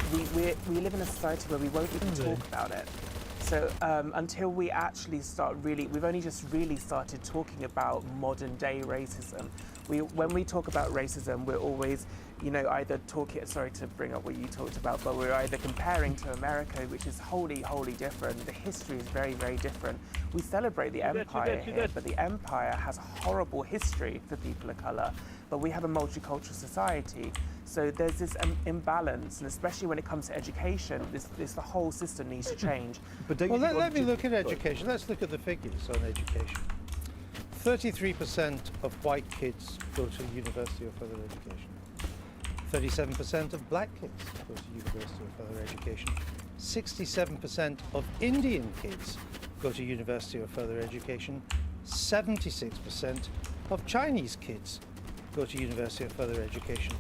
We live in a society where we won't even talk about it. So until we actually start we've only just really started talking about modern day racism. When we talk about racism, we're always, either sorry to bring up what you talked about, but we're either comparing to America, which is wholly different. The history is very, very different. We celebrate the empire here, but the empire has a horrible history for people of color, but we have a multicultural society. So there's this imbalance, and especially when it comes to education, the whole system needs to change. Well, let me look at education. Let's look at the figures on education. 33% of white kids go to university or further education. 37% of black kids go to university or further education. 67% of Indian kids go to university or further education. 76% of Chinese kids go to university or further education.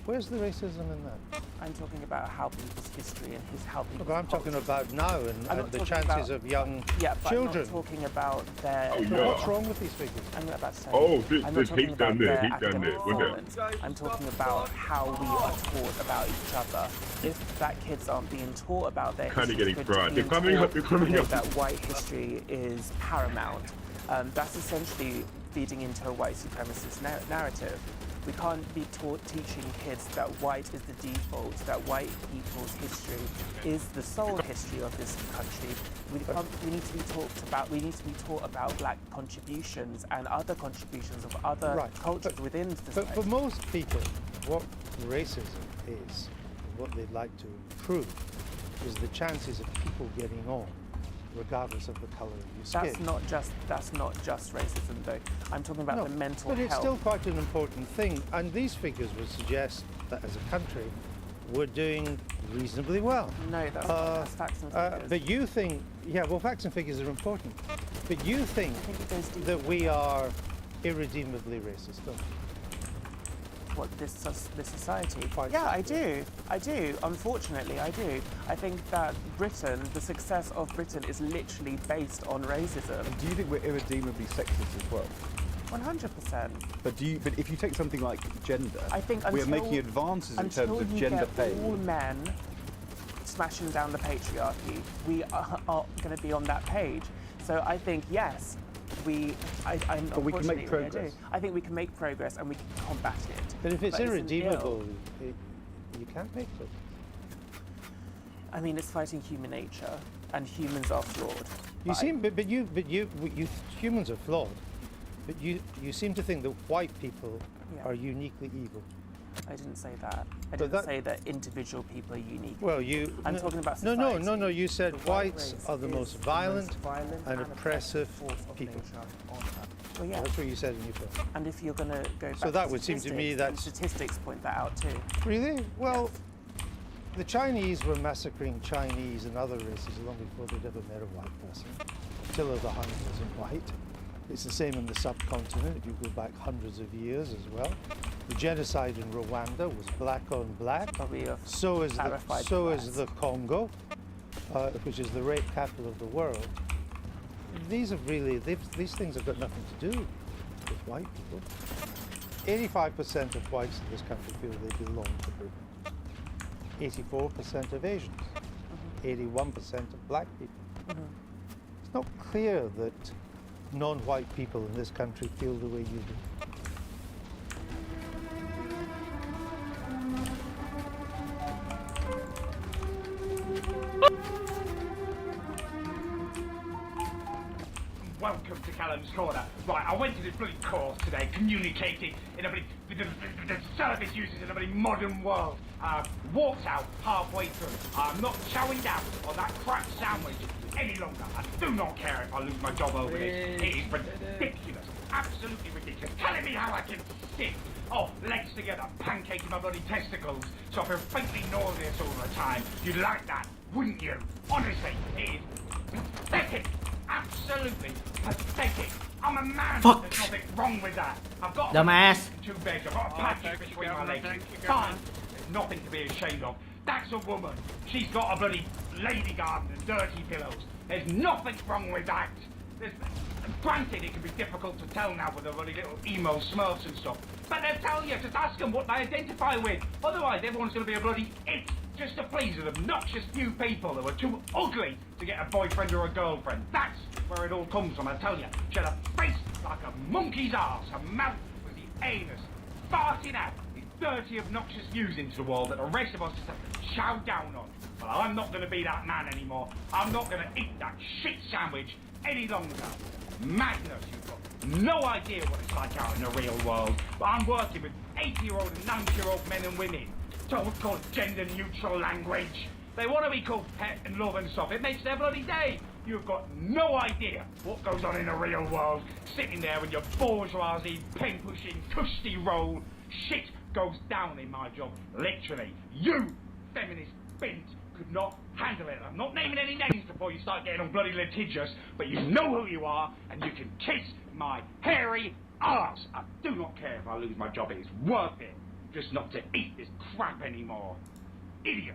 Where's the racism in that? I'm talking about how people's history and how people's But I'm talking about now and the chances of young children. I'm not talking about their... What's wrong with these figures? I'm about to say... I'm not talking about their academic performance. I'm talking about how we are taught about each other. If black kids aren't being taught about their history, getting fried. They're coming up. That white history is paramount. That's essentially feeding into a white supremacist narrative. We can't be teaching kids that white is the default, that white people's history is the sole history of this country. We need to be taught about black contributions and other contributions of other cultures within society. But for most people, what racism is, what they'd like to improve, is the chances of people getting on, regardless of the colour of your skin. That's not just racism, though. I'm talking about the mental but health. it's still quite an important thing, and these figures would suggest that as a country, we're doing reasonably well. No, that's facts and figures. But you think, facts and figures are important, but you think that we are irredeemably racist, don't you? What, this society? Yeah, I do. Unfortunately, I do. I think that Britain, the success of Britain is literally based on racism. And do you think we're irredeemably sexist as well? 100%. But if you take something like gender, I think we're making advances in terms of gender pay. All men smashing down the patriarchy, we are going to be on that page. So I think yes. But we can make progress. I think we can make progress and we can combat it. But if it's irredeemable, you can't make progress. I mean, it's fighting human nature, and humans are flawed. Humans are flawed. But you seem to think that white people are uniquely evil. I didn't say that. I didn't say that individual people are unique. Well, I'm talking about society. No. You said whites are the most violent and oppressive people. Well, yeah. That's what you said in your film. And if you're going to go back so that would seem to me that statistics point that out too. Really? Well, the Chinese were massacring Chinese and other races long before they'd ever met a white person. Attila the Hun wasn't white. It's the same in the subcontinent if you go back hundreds of years as well. The genocide in Rwanda was black on black. So is the Congo, which is the rape capital of the world. These things have got nothing to do with white people. 85% of whites in this country feel they belong to Britain. 84% of Asians. 81% of black people. It's not clear that non-white people in this country feel the way you do. Welcome to Callum's Corner. Right, I went to this bloody course today, communicating in a bloody, with the service users in a bloody modern world. Walked out halfway through. I'm not chowing down on that crap sandwich any longer. I do not care if I lose my job over this. It is ridiculous. Absolutely ridiculous. Telling me how I can sit. Oh, legs together, pancaking my bloody testicles, so I feel faintly nauseous all the time. You'd like that, wouldn't you? Honestly, it is pathetic. Absolutely pathetic. I'm a man. Fuck. There's nothing wrong with that. I've got Dumbass. 2 beds. I've got a package between my legs. Fine. There's nothing to be ashamed of. That's a woman. She's got a bloody lady garden and dirty pillows. There's nothing wrong with that. Granted, it can be difficult to tell now with the bloody little emo smurfs and stuff. But they'll tell you, just ask them what they identify with. Otherwise, everyone's going to be a bloody it. Just to please an obnoxious few people who are too ugly to get a boyfriend or a girlfriend. That's where it all comes from, I tell you. She had a face like a monkey's arse. Her mouth was the anus. Farting out these dirty, obnoxious views into the world that the rest of us just have to chow down on. Well, I'm not going to be that man anymore. I'm not going to eat that shit sandwich any longer. Madness, you've got no idea what it's like out in the real world. But I'm working with 80-year-old and 90-year-old men and women. Don't call gender-neutral language. They want to be called pet and love and stuff. It makes their bloody day. You've got no idea what goes on in the real world. Sitting there with your bourgeoisie, pen-pushing, cushy roll, shit goes down in my job. Literally. You, feminist bint, could not handle it. I'm not naming any names before you start getting all bloody litigious, but you know who you are, and you can kiss my hairy arse. I do not care if I lose my job. It is worth it. Just not to eat this crap anymore. Idiot.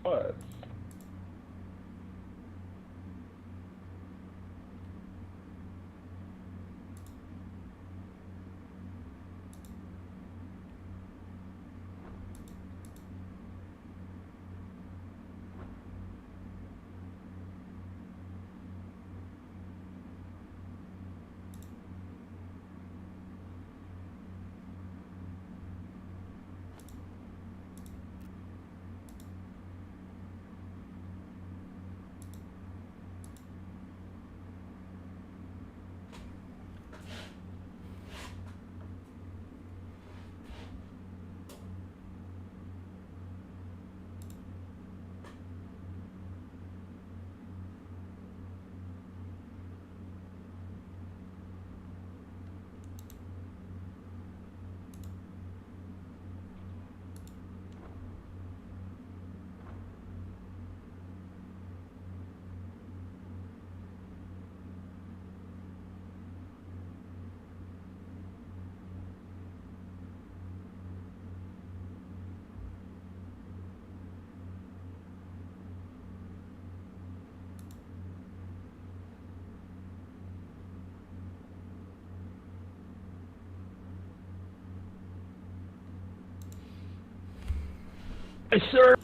What? Yes, sir.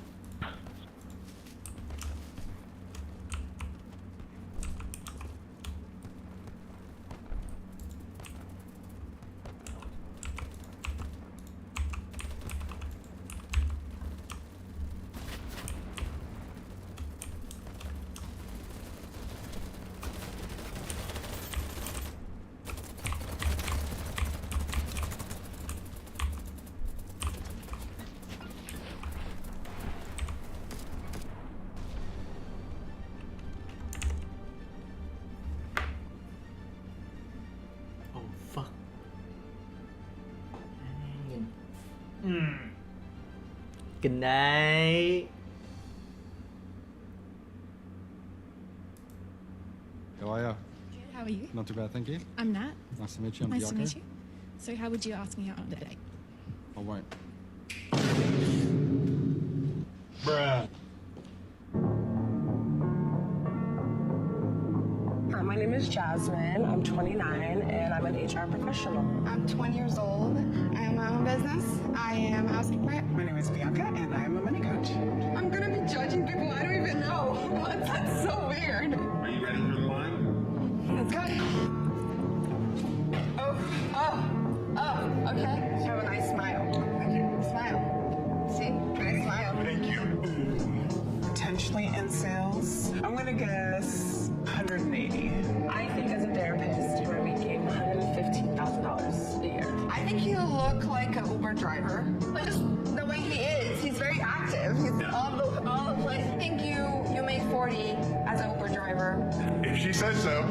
Good night. How are you? How are you? Not too bad, thank you. I'm Nat. Nice to meet you. I'm Nice Bianca. to meet you. So how would you ask me out on a date? I won't. Bruh. Hi, my name is Jasmine. I'm 29 and I'm an HR professional. I'm 20 years old. I own my own business. I am a housekeeper. My name is Bianca and I am a money coach. I'm gonna be judging people I don't even know. That's so weird. Are you ready for the line? Let's go. Oh, okay. Have a nice smile. Thank you. Smile. See? Nice smile. Thank you. Potentially in sales, I'm gonna guess 180. I think as a therapist, you are making $115,000 a year. I think he'll look like an Uber driver. Like just the way he is. He's very active. He's all the place. I think you make 40 as an Uber driver. If she says so.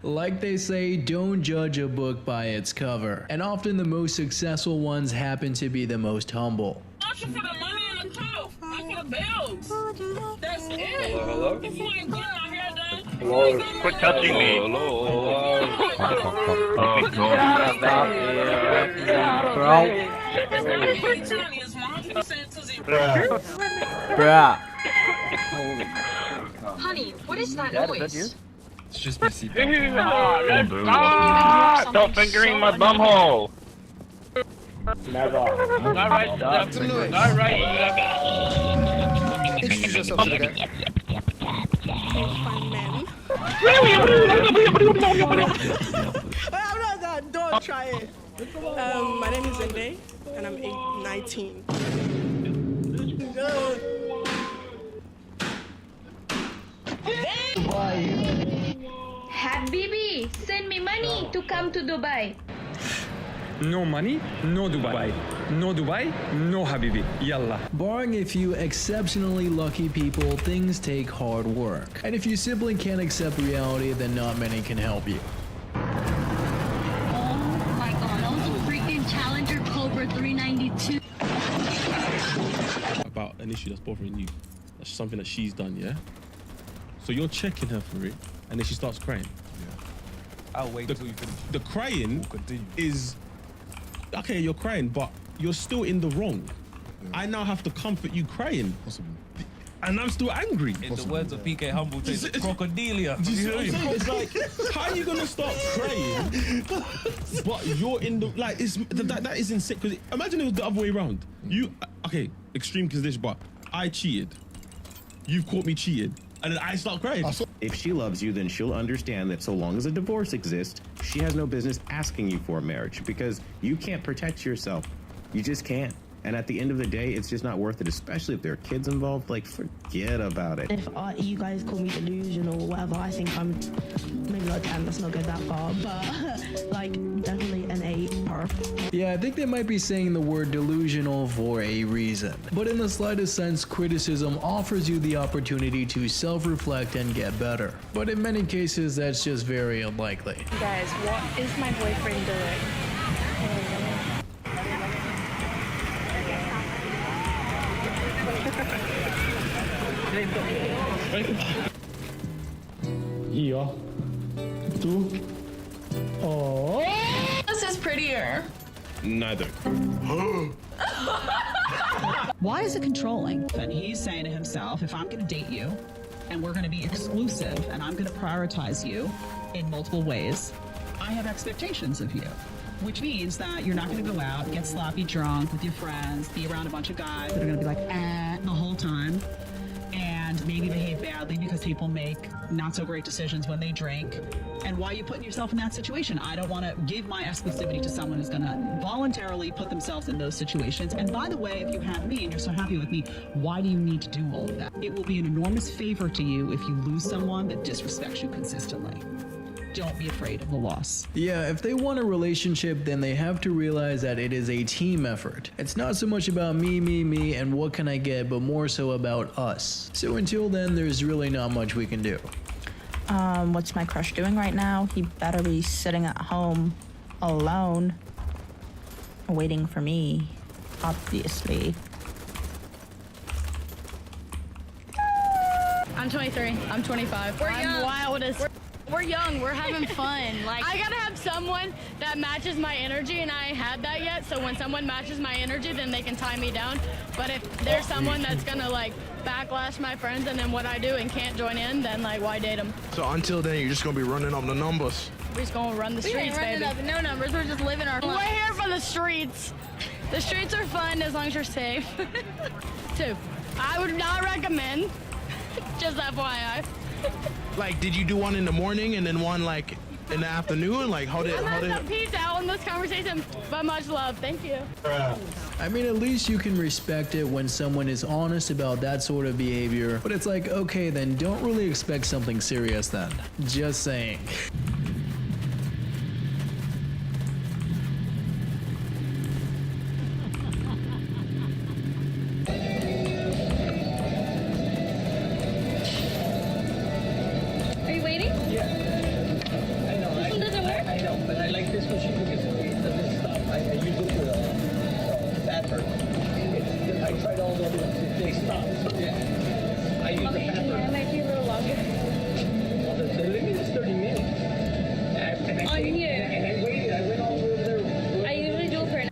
Like they say, don't judge a book by its cover. And often the most successful ones happen to be the most humble. For the money in the car, for the bills. That's it. Hello? If you ain't getting my hair done, Hello? Quit touching me. Hello? Bruh. Honey, what is that Dad, noise? is that you? It's just my seatbelt. Stop fingering my bumhole! Never. Alright, alright. Introduce yourself to the guy. I'm not that. Don't try it. My name is Zende, and I'm 19. Habibi, send me money to come to Dubai. No money, no Dubai. No Dubai, no Habibi. Yalla. Barring a few exceptionally lucky people, things take hard work. And if you simply can't accept reality, then not many can help you. Oh my god, that was a freaking Challenger Cobra 392. About an issue that's bothering you. That's something that she's done, yeah? So you're checking her for it, and then she starts crying. I'll wait until you finish. The crying is... Okay, you're crying, but you're still in the wrong. I now have to comfort you crying. Possible. And I'm still angry. In the words of PK Humble, it's crocodilia. Do you see what I'm saying? It's like, how are you gonna start crying? But you're in the like. It's that is insane. Because imagine it was the other way around. You okay? Extreme condition, but I cheated. You've caught me cheating, and then I start crying. If she loves you, then she'll understand that so long as a divorce exists, she has no business asking you for a marriage because you can't protect yourself. You just can't. And at the end of the day, it's just not worth it, especially if there are kids involved. Like, forget about it. If you guys call me delusional or whatever, I think I'm maybe like 10, let's not go that far, but like definitely an 8 perf. Yeah, I think they might be saying the word delusional for a reason. But in the slightest sense, criticism offers you the opportunity to self-reflect and get better. But in many cases, that's just very unlikely. Guys, what is my boyfriend doing? Io. Tu. Oh. This is prettier. Neither. Why is it controlling? And he's saying to himself, if I'm going to date you and we're going to be exclusive and I'm going to prioritize you in multiple ways, I have expectations of you. Which means that you're not going to go out, get sloppy drunk with your friends, be around a bunch of guys that are going to be like, the whole time, and maybe behave badly because people make not so great decisions when they drink. And why are you putting yourself in that situation? I don't want to give my exclusivity to someone who's going to voluntarily put themselves in those situations. And by the way, if you have me and you're so happy with me, why do you need to do all of that? It will be an enormous favor to you if you lose someone that disrespects you consistently. Don't be afraid of the loss. Yeah, if they want a relationship, then they have to realize that it is a team effort. It's not so much about me, and what can I get, but more so about us. So until then, there's really not much we can do. What's my crush doing right now? He better be sitting at home alone, waiting for me, obviously. I'm 23. I'm 25. We're I'm young. wild as. We're young. We're having fun. Like I gotta have someone that matches my energy, and I ain't had that yet. So when someone matches my energy, then they can tie me down. But if there's someone that's gonna like backlash my friends and then what I do and can't join in, then like why date them? So until then, you're just gonna be running up the numbers. We're just gonna run the we ain't streets, running baby. up no numbers. We're just living our We're life. here for the streets. The streets are fun as long as you're safe. Two, I would not recommend. Just FYI. Like, did you do one in the morning and then one like in the afternoon? Like, how did? Peace out in this conversation, but much love. Thank you. I mean, at least you can respect it when someone is honest about that sort of behavior. But it's like, okay, then don't really expect something serious then. Just saying. Are you waiting? Yeah. I know. This one doesn't work? I know, but I like this machine because it doesn't stop. I use it for fat burn. I tried all the other ones. They stop. Yeah. I use the fat burn. Yeah, it might be a little longer. Well, the limit is 30 minutes. On here. And I waited. I went all the way over there. I usually do it for an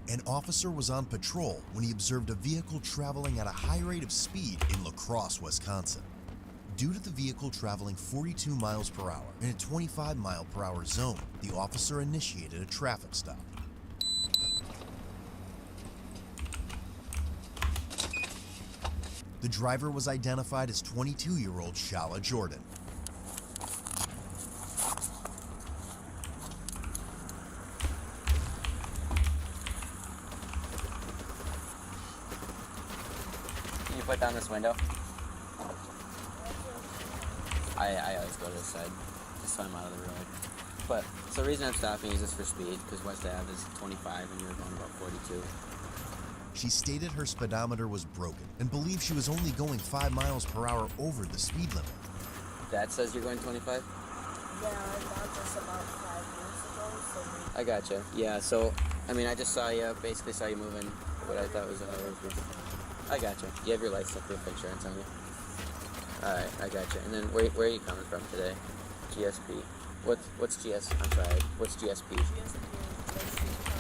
An officer was on patrol when he observed a vehicle traveling at a high rate of speed in La Crosse, Wisconsin. Due to the vehicle traveling 42 miles per hour in a 25 mile per hour zone, the officer initiated a traffic stop. The driver was identified as 22-year-old Shala Jordan. Can you put down this window? I always go to this side, just so I'm out of the road. But, so the reason I'm stopping is just for speed, because West Ave is 25 and you're going about 42. She stated her speedometer was broken and believed she was only going 5 miles per hour over the speed limit. That says you're going 25? Yeah, I bought this about 5 years ago, so I gotcha. Yeah, so, I mean, I just saw you, basically saw you moving what I thought was I gotcha. You have your license and proof insurance on you? Alright, I gotcha. And then where are you coming from today? GSP. What's GS? I'm sorry. What's GSP?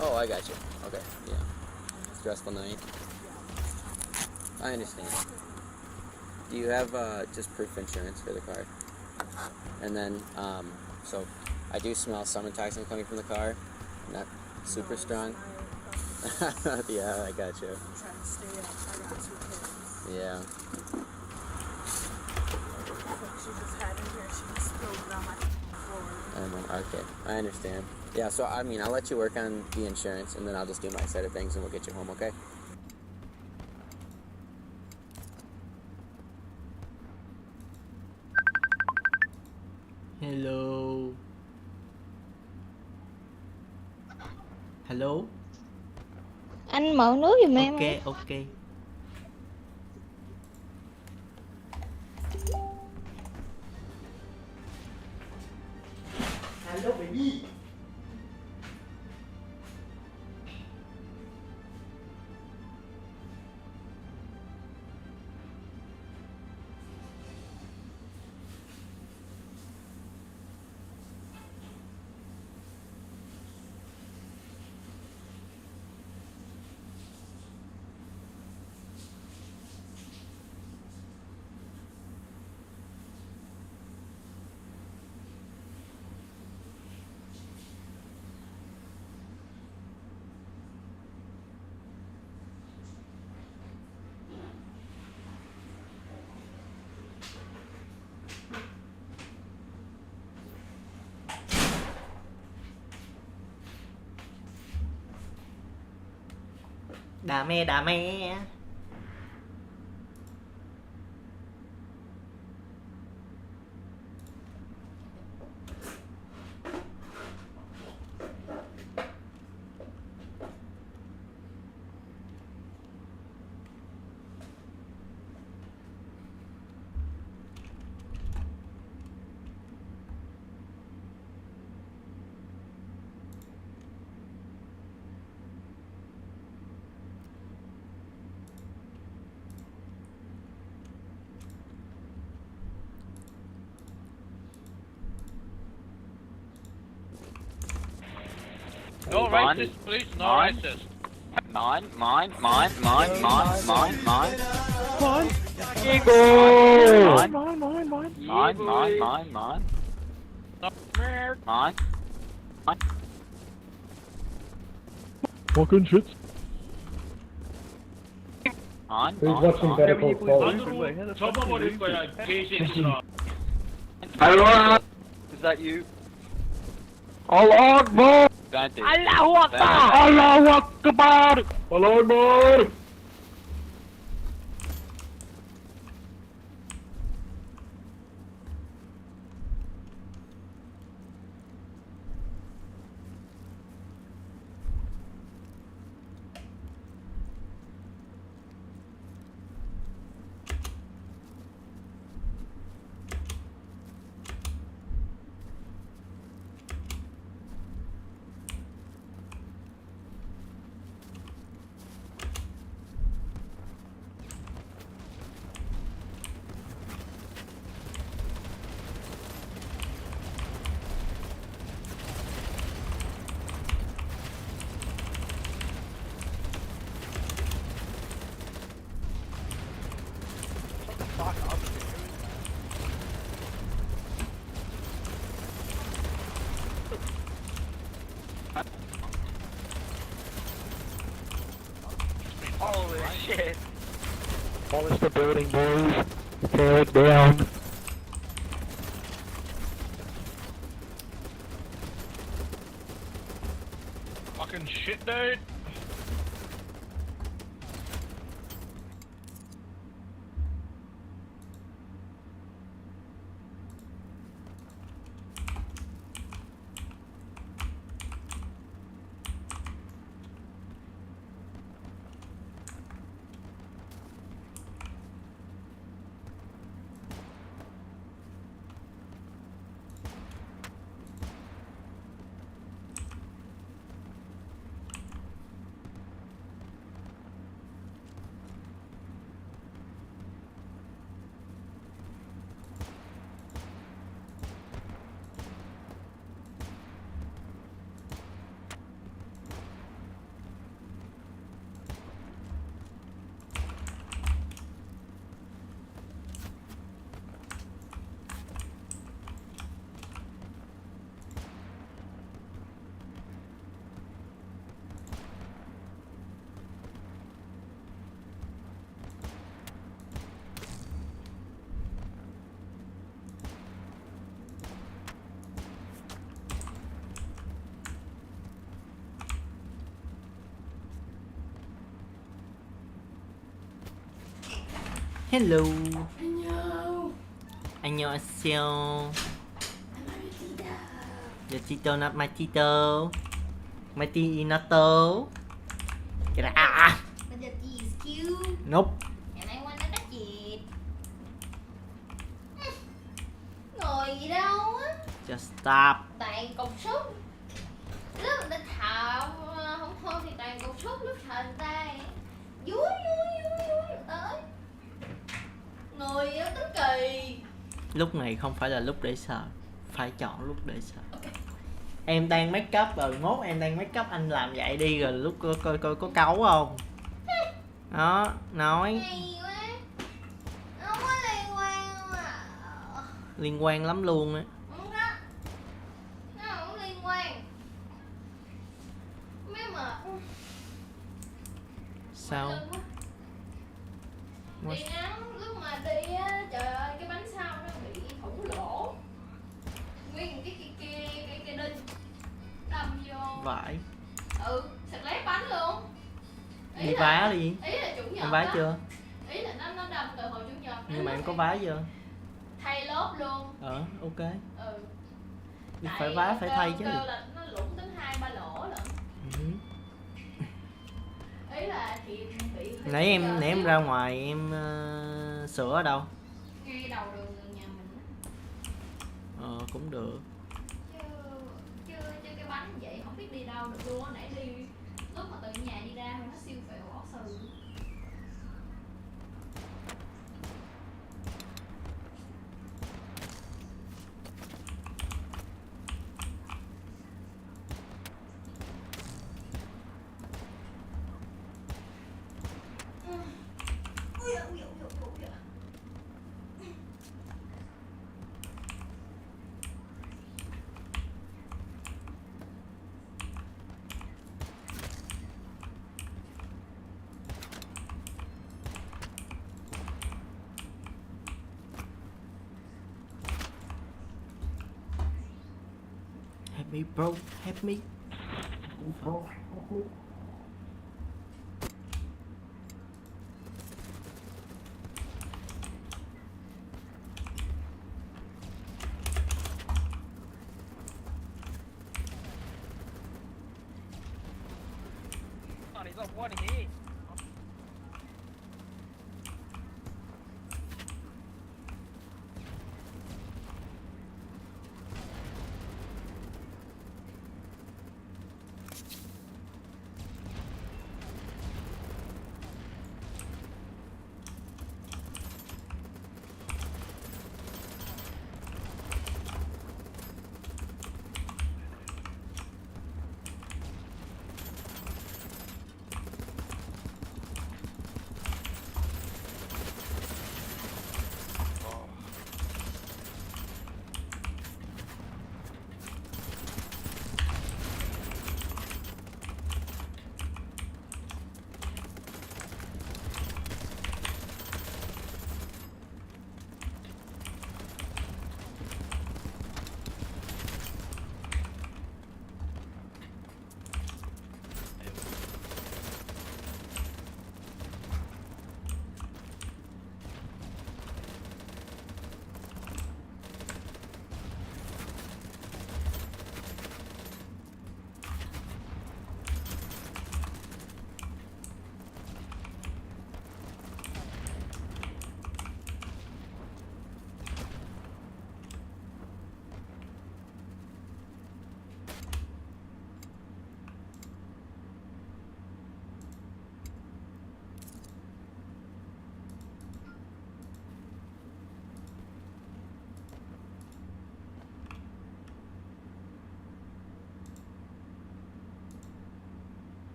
Oh, I gotcha. Okay, yeah. Stressful night. I understand. Do you have just proof insurance for the car? And then, so I do smell some toxin coming from the car. Not super strong. Yeah, I gotcha. I'm trying to stay up. I got 2 kids. Yeah. She just had in here, she just spilled it on my floor. Okay, I understand. Yeah, so I mean, I'll let you work on the insurance, and then I'll just do my side of things, and we'll get you home, okay? Hello. Hello. Anh mở nước giùm em. Ok, ok. Hello baby. Đà mê. racist, please. No racist. Mine. Mine. Fucking shit. Who's watching Better Call Saul? 접어버릴 거야, 개새끼들아. Is that you? Allah Akbar! Santi. Allahu Akbar! Allahu Akbar! Allahu Akbar! Holy shit. Polish the building, boys. Tear it down. Fucking shit, dude. Hello. 안녕하세요. Your Tito, not my Tito. My Tito. Get out. Bây giờ chị is cute. Nope. Ngày nay qua nó đắt chị. Ngồi gì đâu á. Just stop. Toàn cục sút. Lúc người ta thả không thôi thì toàn cục sút, lúc thả người ta vui tới. Người tính kỳ. Lúc này không phải là lúc để sợ, phải chọn lúc để sợ. Okay. Em đang make up rồi, mốt em đang make up anh làm vậy đi rồi lúc coi có cáu không? Đó, nói. Hay quá. Không có liên quan không à. Liên quan lắm luôn á. Không có. Nó không liên quan. Mấy mà. Sao? Đi nắng lúc mà đi á, trời ơi cái bánh sau nó bị thủng lỗ. Nguyên cái đinh đâm vô. Vãi. Sạc lép bánh luôn. Đi vá đi. Ý là chủ nhật. Em vá chưa? Ý là nó đâm từ hồi chủ nhật. Nhưng mà em có vá chưa? Thay lốp luôn. Ok. Phải vá phải thay chứ. Là nó lủng đến 2-3 lỗ lận. Ý là chị bị. Nãy em ra ngoài em sửa ở đâu? Ngay đầu đường nhà mình á. Cũng được. Chứ cái bánh vậy không biết đi đâu được luôn á. Nãy đi lúc mà từ nhà đi ra nó siêu phèo bỏ sừ. me, bro. Help me.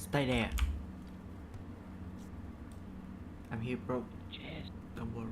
Stay there. I'm here, bro. Don't worry.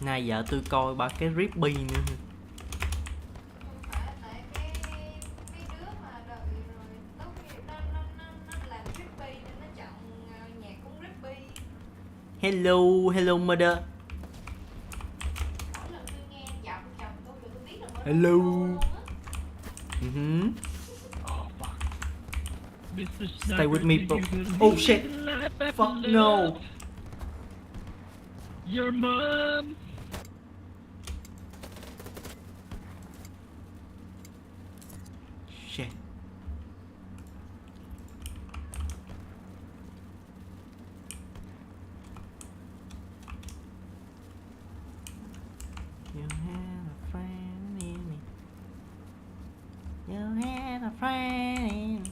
Nay vợ tôi coi ba cái Rippy nữa. Hello, hello mother. Hello. Stay with me, bro. Oh shit. Fuck no. Your mom. Shit. You had a friend in me. You had a friend in me.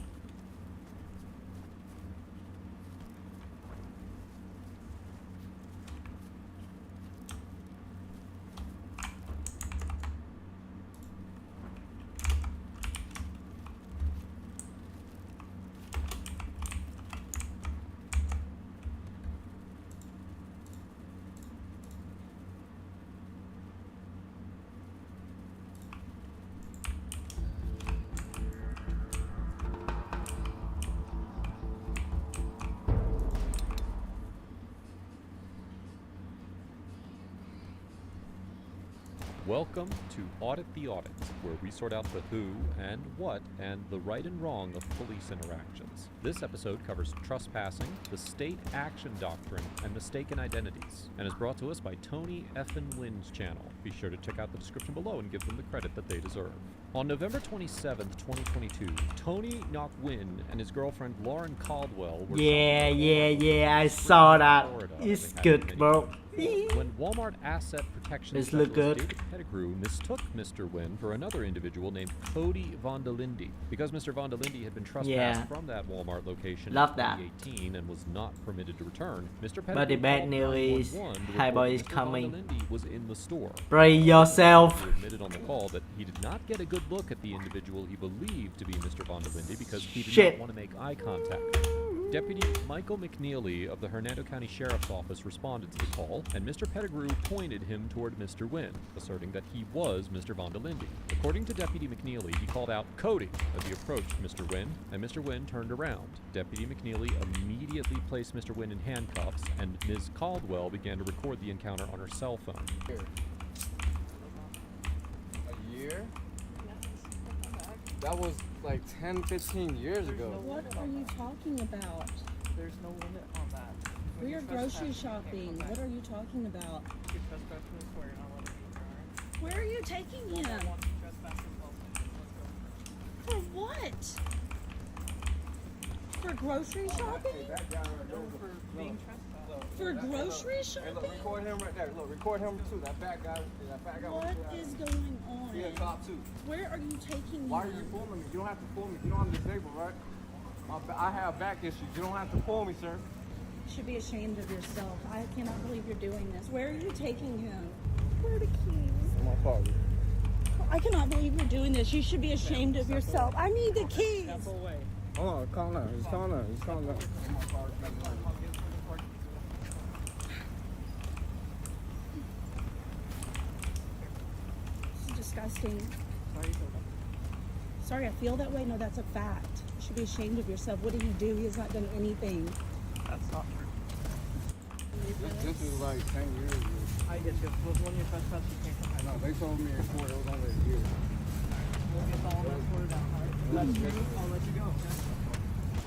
Welcome to Audit the Audit, where we sort out the who and what and the right and wrong of police interactions. This episode covers trespassing, the state action doctrine, and mistaken identities, and is brought to us by Tony Effin Wynn's channel. Be sure to check out the description below and give them the credit that they deserve. On November 27th, 2022, Tony Knock Wynn and his girlfriend Lauren Caldwell were I saw that. It's good, bro. When Walmart Asset Protection Specialist David Pettigrew mistook Mr. Wynn for another individual named Cody Vondelinde. Because Mr. Vondelinde had been trespassed from that Walmart location in 2018 and was not permitted to return, Mr. Pettigrew But the bad news is High Boy is coming. Vondelinde was in the store. Brace yourself. He admitted on the call that he did not get a good look at the individual he believed to be Mr. Vondelinde because he did not want to make eye contact. Deputy Michael McNeely of the Hernando County Sheriff's Office responded to the call, and Mr. Pettigrew pointed him toward Mr. Wynn, asserting that he was Mr. Vondelinde. According to Deputy McNeely, he called out Cody as he approached Mr. Wynn, and Mr. Wynn turned around. Deputy McNeely immediately placed Mr. Wynn in handcuffs, and Ms. Caldwell began to record the encounter on her cell phone. A year? That was like 10, 15 years ago. What are you talking about? There's no limit on that. We are grocery shopping. What are you talking about? Where are you taking him? For what? For grocery shopping? For grocery shopping? Look, record him right there. Look, record him too. That bad guy. What is going on? He a cop too. Where are you taking him? Why are you filming me? You don't have to film me. You know I'm disabled, right? I have back issues. You don't have to pull me, sir. You should be ashamed of yourself. I cannot believe you're doing this. Where are you taking him? Where are the keys? My car. I cannot believe you're doing this. You should be ashamed of yourself. I need the keys. Hold on, calm down. Just calm down. Just calm down. This is disgusting. Sorry, I feel that way. No, that's a fact. You should be ashamed of yourself. What did he do? He has not done anything. That's not true. This is like 10 years ago. I get you. Was one of your trespass you came from? No, they told me in court it was only a year. We'll get all that sorted out, all right? I'll let you go.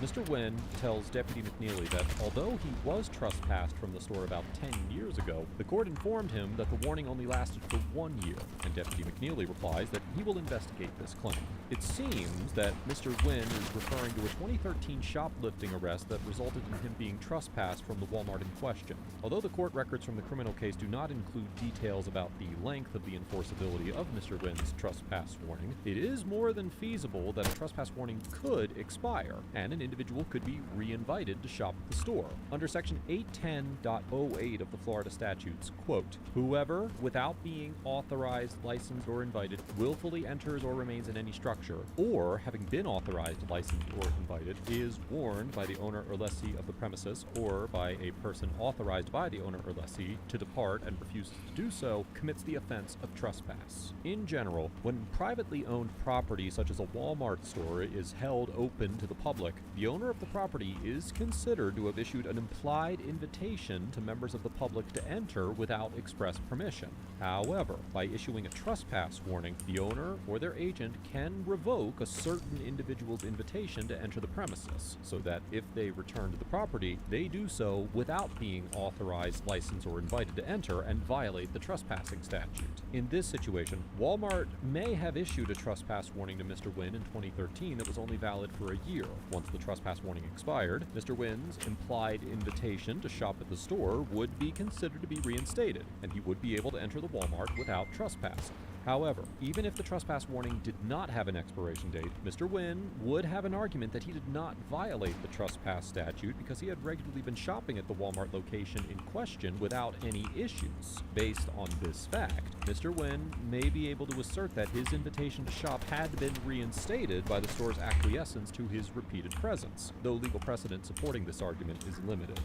Mr. Wynn tells Deputy McNeely that although he was trespassed from the store about 10 years ago, the court informed him that the warning only lasted for 1 year, and Deputy McNeely replies that he will investigate this claim. It seems that Mr. Wynn is referring to a 2013 shoplifting arrest that resulted in him being trespassed from the Walmart in question. Although the court records from the criminal case do not include details about the length of the enforceability of Mr. Wynn's trespass warning, it is more than feasible that a trespass warning could expire, and an individual could be re-invited to shop at the store. Under Section 810.08 of the Florida statutes, quote, whoever, without being authorized, licensed, or invited, willfully enters or remains in any structure, or having been authorized, licensed, or invited, is warned by the owner or lessee of the premises, or by a person authorized by the owner or lessee to depart and refuses to do so, commits the offense of trespass. In general, when privately owned property such as a Walmart store is held open to the public, the owner of the property is considered to have issued an implied invitation to members of the public to enter without express permission. However, by issuing a trespass warning, the owner or their agent can revoke a certain individual's invitation to enter the premises, so that if they return to the property, they do so without being authorized, licensed, or invited to enter and violate the trespassing statute. In this situation, Walmart may have issued a trespass warning to Mr. Wynn in 2013 that was only valid for a year. Once the trespass warning expired, Mr. Wynn's implied invitation to shop at the store would be considered to be reinstated, and he would be able to enter the Walmart without trespassing. However, even if the trespass warning did not have an expiration date, Mr. Wynn would have an argument that he did not violate the trespass statute because he had regularly been shopping at the Walmart location in question without any issues. Based on this fact, Mr. Wynn may be able to assert that his invitation to shop had been reinstated by the store's acquiescence to his repeated presence, though legal precedent supporting this argument is limited.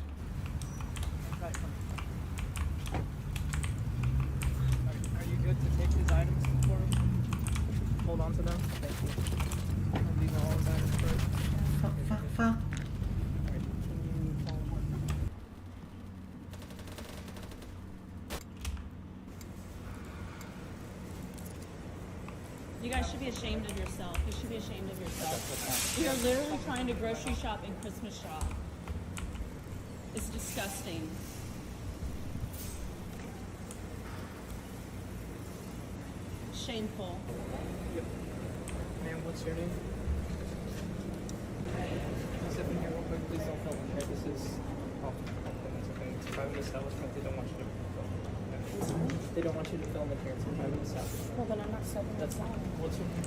Are you good to take these items for him? Hold on to them. Thank you. And these are all his items for Fuck. You guys should be ashamed of yourself. You should be ashamed of yourself. You're literally trying to grocery shop and Christmas shop. It's disgusting. Shameful. Yep. Ma'am, what's your name? Step in here real quick. Please don't film in here. This is it's okay. It's private establishment. They don't want you to film. Okay. They don't want you to film in here. It's a private establishment. Well, then I'm not stepping outside. What's your name?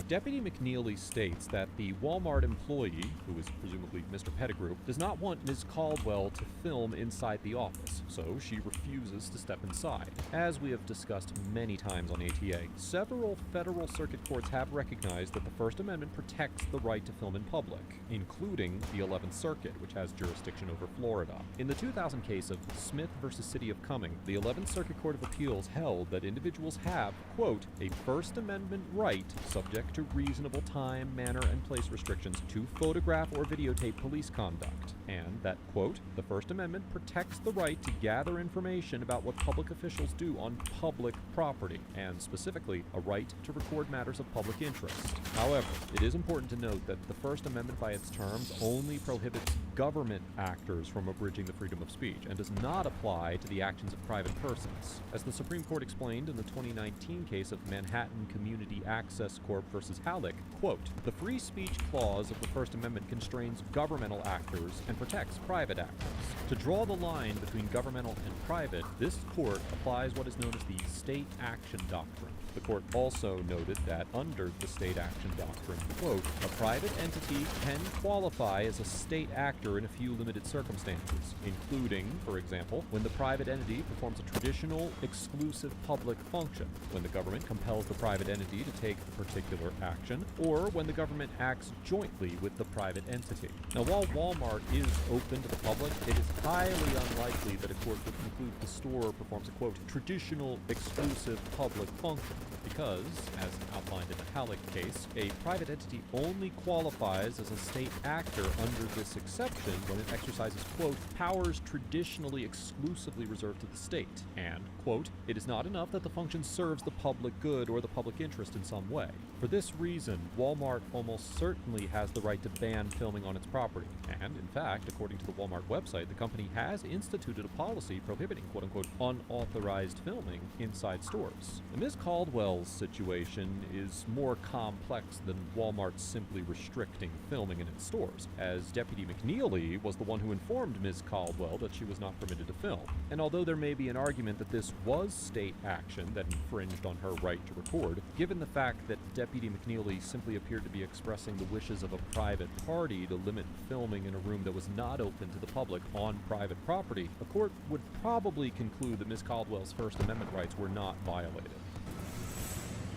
Deputy McNeely states that the Walmart employee, who is presumably Mr. Pettigrew, does not want Ms. Caldwell to film inside the office, so she refuses to step inside. As we have discussed many times on ATA, several federal circuit courts have recognized that the First Amendment protects the right to film in public, including the 11th Circuit, which has jurisdiction over Florida. In the 2000 case of Smith versus City of Cumming, the 11th Circuit Court of Appeals held that individuals have, quote, a First Amendment right subject to reasonable time, manner, and place restrictions to photograph or videotape police conduct, and that, quote, the First Amendment protects the right to gather information about what public officials do on public property, and specifically, a right to record matters of public interest. However, it is important to note that the First Amendment by its terms only prohibits government actors from abridging the freedom of speech and does not apply to the actions of private persons. As the Supreme Court explained in the 2019 case of Manhattan Community Access Corp. Versus Halleck, quote, the free speech clause of the First Amendment constrains governmental actors and protects private actors. To draw the line between governmental and private, this court applies what is known as the state action doctrine. The court also noted that under the state action doctrine, quote, a private entity can qualify as a state actor in a few limited circumstances, including, for example, when the private entity performs a traditional, exclusive public function, when the government compels the private entity to take a particular action, or when the government acts jointly with the private entity. Now, while Walmart is open to the public, it is highly unlikely that a court would conclude the store performs a, quote, traditional, exclusive public function, because, as outlined in the Halleck case, a private entity only qualifies as a state actor under this exception when it exercises, quote, powers traditionally exclusively reserved to the state, and, quote, it is not enough that the function serves the public good or the public interest in some way. For this reason, Walmart almost certainly has the right to ban filming on its property, and, in fact, according to the Walmart website, the company has instituted a policy prohibiting, quote-unquote, unauthorized filming inside stores. And Ms. Caldwell's situation is more complex than Walmart simply restricting filming in its stores, as Deputy McNeely was the one who informed Ms. Caldwell that she was not permitted to film. And although there may be an argument that this was state action that infringed on her right to record, given the fact that Deputy McNeely simply appeared to be expressing the wishes of a private party to limit filming in a room that was not open to the public on private property, a court would probably conclude that Ms. Caldwell's First Amendment rights were not violated.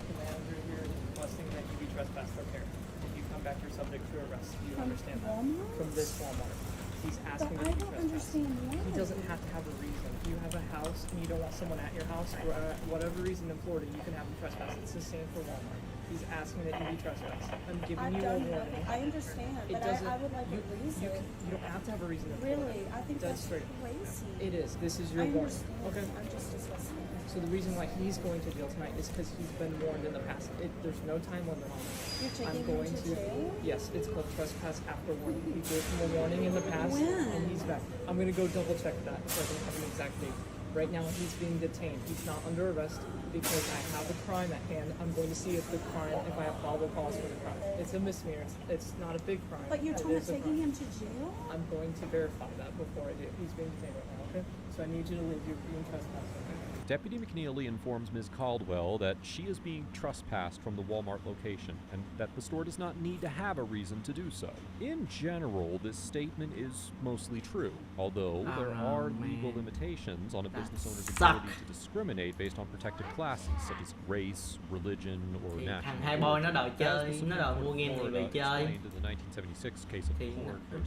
The manager here is requesting that you be trespassed from here. If you come back, you're subject to arrest. Do you understand that? From this Walmart. He's asking that you be trespassed. He doesn't have to have a reason. If you have a house and you don't want someone at your house, or whatever reason in Florida, you can have them trespass. It's the same for Walmart. He's asking that you be trespassed. I'm giving you a warning. I understand, but I would like a reason. You don't have to have a reason. Really? I think that's straight. crazy. It is. This is your warning. Okay. I'm just disgusted. So the reason why he's going to jail tonight is because he's been warned in the past. There's no time limit on it. You're taking him to jail? Yes, it's called trespass after warning. We gave him a warning in the past, and he's back. I'm going to go double check that so I don't have an exact date. Right now, he's being detained. He's not under arrest because I have a crime at hand. I'm going to see if the crime, if I have probable cause for the crime. It's a misdemeanor. It's not a big crime. But you're taking him to jail? I'm going to verify that before I do. He's being detained right now, okay? So I need you to leave. You're being trespassed, okay? Deputy McNeely informs Ms. Caldwell that she is being trespassed from the Walmart location and that the store does not need to have a reason to do so. In general, this statement is mostly true, although there are legal limitations on a business owner's ability to discriminate based on protected classes such as race, religion, or national Hai boy nó đòi chơi, nó đòi mua game thì về chơi.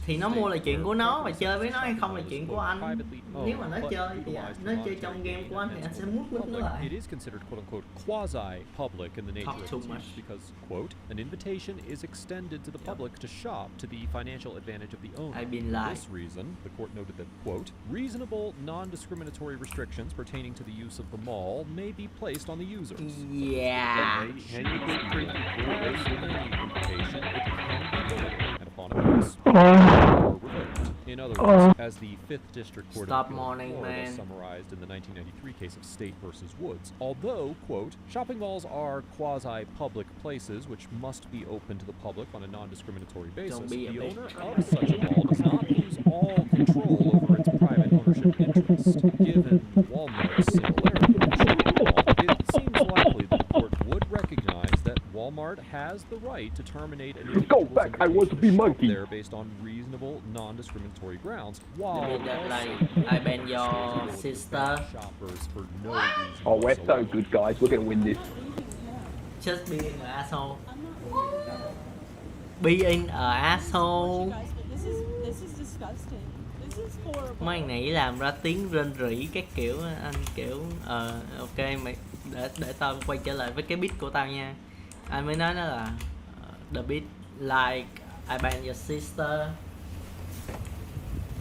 Thì nó mua là chuyện của nó, mà chơi với nó hay không là chuyện của anh. Nếu mà nó chơi thì nó chơi trong game của anh thì anh sẽ mút lúc nó lại. It is considered quote-unquote quasi-public in the nature of its use because, quote, an invitation is extended to the public to shop to the financial advantage of the owner. For this reason, the court noted that, quote, reasonable, non-discriminatory restrictions pertaining to the use of the mall may be placed on the users. Yeah. And upon abuse or revoked. In other words, as the 5th District Court Stop of Appeal mourning, in Florida man. summarized in the 1993 case of State versus Woods, although, quote, shopping malls are quasi-public places which must be open to the public on a non-discriminatory basis, be a the bitch. owner of such a mall does not lose all control over its private ownership interest. Given Walmart's similarity with a shopping mall, it seems likely that the court would recognize that Walmart has the right to terminate an individual's I want to be shop monkey. there based on reasonable, non-discriminatory grounds, while Maybe that, like, I ban your sister. shoppers for no reason Oh, we're so whatsoever. good, guys. We're gonna win this. Just being an asshole. Being an asshole. Guys, but this is disgusting. This is horrible. Mấy anh này làm ra tiếng rên rỉ các kiểu, anh kiểu ok mày để tao quay trở lại với cái beat của tao nha. Anh mới nói nó là the beat like I ban your sister.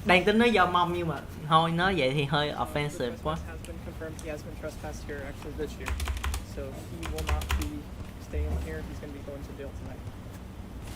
Đang tính nói do mông nhưng mà thôi nói vậy thì hơi offensive quá. Has been confirmed he has been trespassed here actually this year. So he will not be staying here. He's going to be going to jail tonight.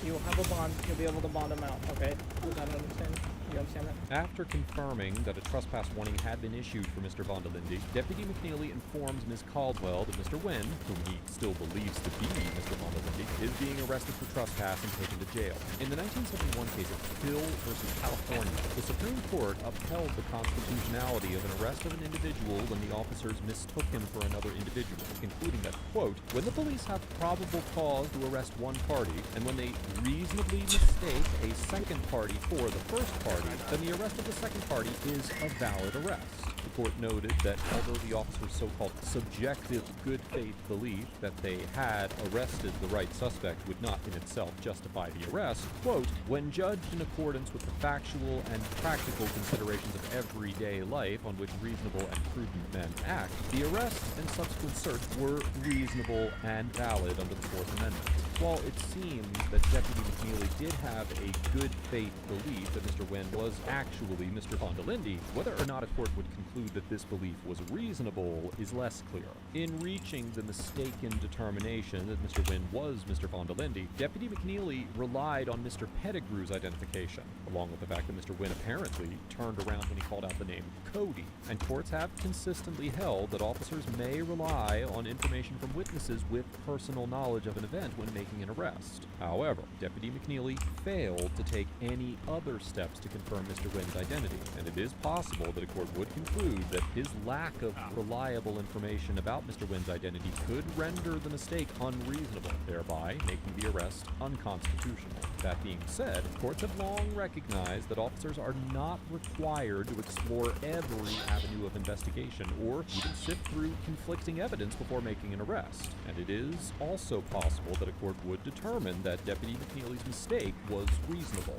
You will have a bond. You'll be able to bond him out, okay? I don't understand. You understand that? After confirming that a trespass warning had been issued for Mr. Bondolindi, Deputy McNeely informs Ms. Caldwell that Mr. Wynn, whom he still believes to be Mr. Bondolindi, is being arrested for trespass and taken to jail. In the 1971 case of Hill versus California, the Supreme Court upheld the constitutionality of an arrest of an individual when the officers mistook him for another individual, concluding that, quote, when the police have probable cause to arrest one party, and when they reasonably mistake a second party for the first party, then the arrest of the second party is a valid arrest. The court noted that although the officer's so-called subjective good faith belief that they had arrested the right suspect would not in itself justify the arrest, quote, when judged in accordance with the factual and practical considerations of everyday life on which reasonable and prudent men act, the arrest and subsequent search were reasonable and valid under the Fourth Amendment. While it seems that Deputy McNeely did have a good faith belief that Mr. Wynn was actually Mr. Bondolindi, whether or not a court would conclude that this belief was reasonable is less clear. In reaching the mistaken determination that Mr. Wynn was Mr. Bondolindi, Deputy McNeely relied on Mr. Pettigrew's identification, along with the fact that Mr. Wynn apparently turned around when he called out the name Cody. And courts have consistently held that officers may rely on information from witnesses with personal knowledge of an event when making an arrest. However, Deputy McNeely failed to take any other steps to confirm Mr. Wynn's identity, and it is possible that a court would conclude that his lack of reliable information about Mr. Wynn's identity could render the mistake unreasonable, thereby making the arrest unconstitutional. That being said, courts have long recognized that officers are not required to explore every avenue of investigation or even sift through conflicting evidence before making an arrest, and it is also possible that a court would determine that Deputy McNeely's mistake was reasonable.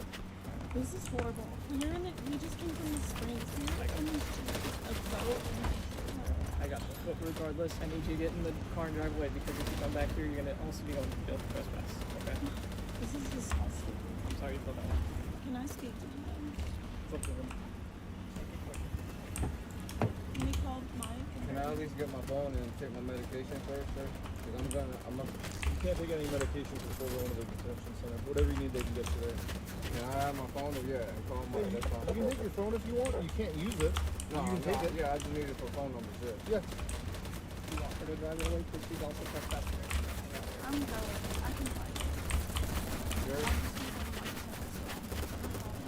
This is horrible. We just came from the Springs. We were in a boat. I got this. But regardless, I need you to get in the car and drive away because if you come back here, you're going to also be going to jail for trespass. Okay? This is disgusting. I'm sorry you feel that way. Can I speak to him? Flip the room. Can we call Mike? Can I at least get my phone and take my medication first, sir? Because you can't take any medication before going to the detention center. Whatever you need, they can get you there. Can I have my phone? Yeah, and call Mike. That's fine. You can take your phone if you want. You can't use it. No, you can take it. Yeah, I just need it for phone numbers. Yeah. You want her to drive away because she's also trespassing. I'm going. I can fight.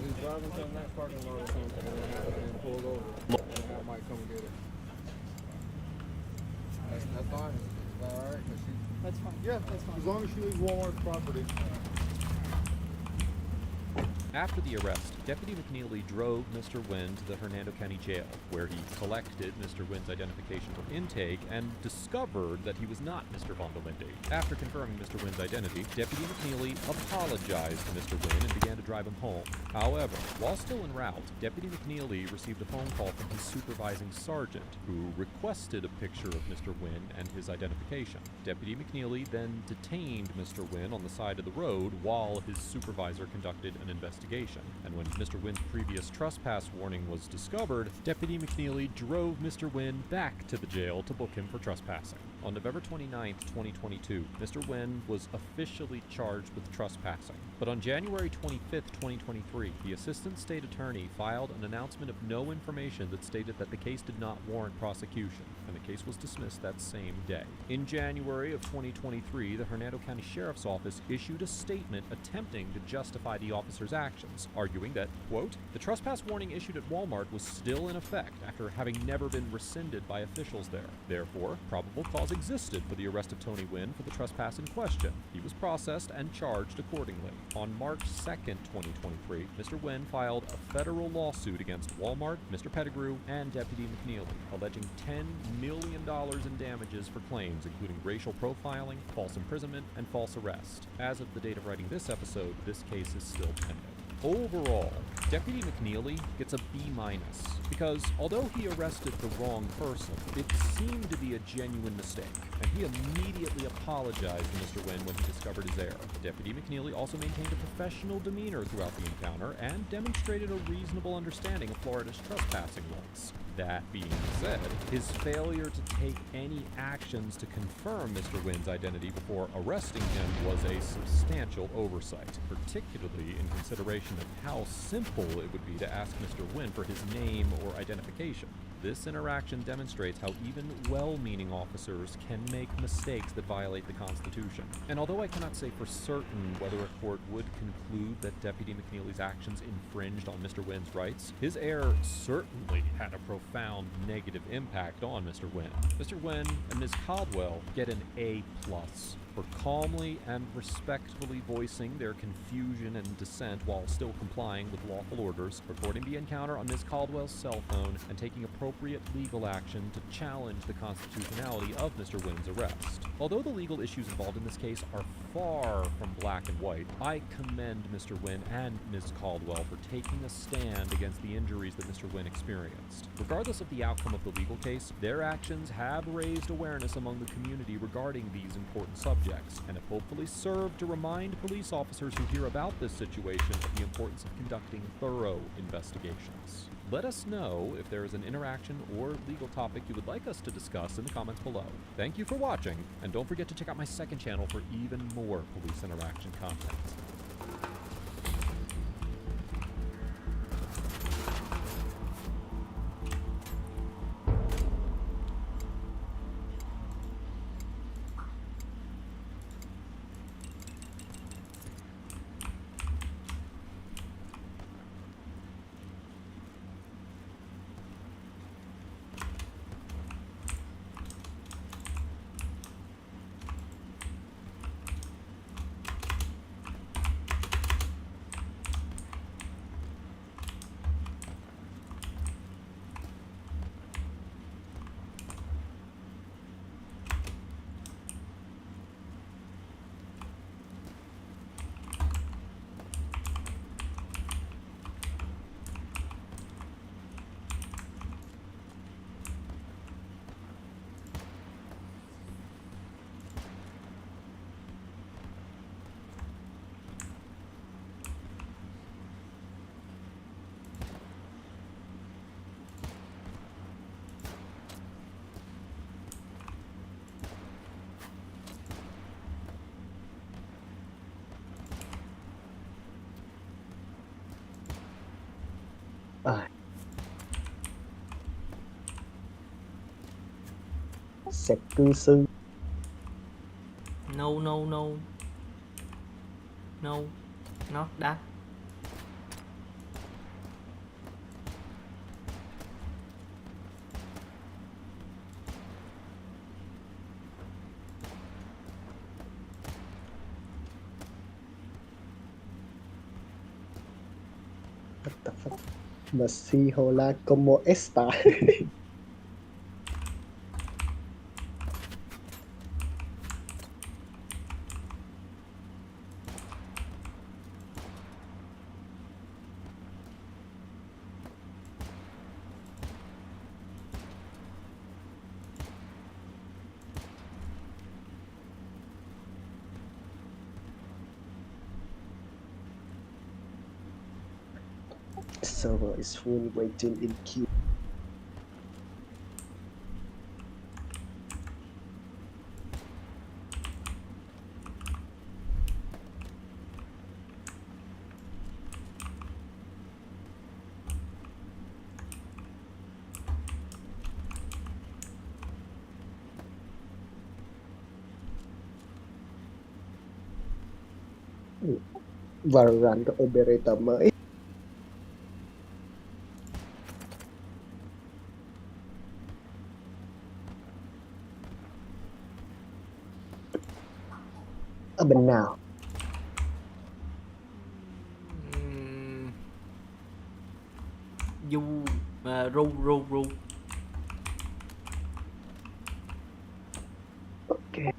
He's driving to that parking lot or something and pulled over. And I might come get it. That's fine. Is that alright? That's fine. Yeah, that's fine. As long as she leaves Walmart's property. After the arrest, Deputy McNeely drove Mr. Wynn to the Hernando County Jail, where he collected Mr. Wynn's identification for intake and discovered that he was not Mr. Bondolindi. After confirming Mr. Wynn's identity, Deputy McNeely apologized to Mr. Wynn and began to drive him home. However, while still en route, Deputy McNeely received a phone call from his supervising sergeant, who requested a picture of Mr. Wynn and his identification. Deputy McNeely then detained Mr. Wynn on the side of the road while his supervisor conducted an investigation. investigation. And when Mr. Wynn's previous trespass warning was discovered, Deputy McNeely drove Mr. Wynn back to the jail to book him for trespassing. On November 29, 2022, Mr. Wynn was officially charged with trespassing. But on January 25, 2023, the Assistant State Attorney filed an announcement of no information that stated that the case did not warrant prosecution, and the case was dismissed that same day. In January of 2023, the Hernando County Sheriff's Office issued a statement attempting to justify the officer's actions, arguing that, quote, the trespass warning issued at Walmart was still in effect after having never been rescinded by officials there. Therefore, probable cause existed for the arrest of Tony Wynn for the trespass in question. He was processed and charged accordingly. On March 2nd, 2023, Mr. Wynn filed a federal lawsuit against Walmart, Mr. Pettigrew, and Deputy McNeely, alleging $10 million in damages for claims including racial profiling, false imprisonment, and false arrest. As of the date of writing this episode, this case is still pending. Overall, Deputy McNeely gets a B- because although he arrested the wrong person, it seemed to be a genuine mistake, and he immediately apologized to Mr. Wynn when he discovered his error. Deputy McNeely also maintained a professional demeanor throughout the encounter and demonstrated a reasonable understanding of Florida's trespassing laws. That being said, his failure to take any actions to confirm Mr. Wynn's identity before arresting him was a substantial oversight, particularly in consideration of how simple it would be to ask Mr. Wynn for his name or identification. This interaction demonstrates how even well-meaning officers can make mistakes that violate the Constitution. And although I cannot say for certain whether a court would conclude that Deputy McNeely's actions infringed on Mr. Wynn's rights, his error certainly had a profound negative impact on Mr. Wynn. Mr. Wynn and Ms. Caldwell get an A+ for calmly and respectfully voicing their confusion and dissent while still complying with lawful orders, recording the encounter on Ms. Caldwell's cell phone, and taking appropriate legal action to challenge the constitutionality of Mr. Wynn's arrest. Although the legal issues involved in this case are far from black and white, I commend Mr. Wynn and Ms. Caldwell for taking a stand against the injuries that Mr. Wynn experienced. Regardless of the outcome of the legal case, their actions have raised awareness among the community regarding these important subjects, and have hopefully served to remind police officers who hear about this situation of the importance of conducting thorough investigations. Let us know if there is an interaction or legal topic you would like us to discuss in the comments below. Thank you for watching, and don't forget to check out my second channel for even more police interaction content. Sạch cư sư. No, no, no. No, not that. What the fuck? Messi, hola, ¿cómo está? server is full waiting in queue. Valorant có operator mới. Ở bên nào? Ru. Ok.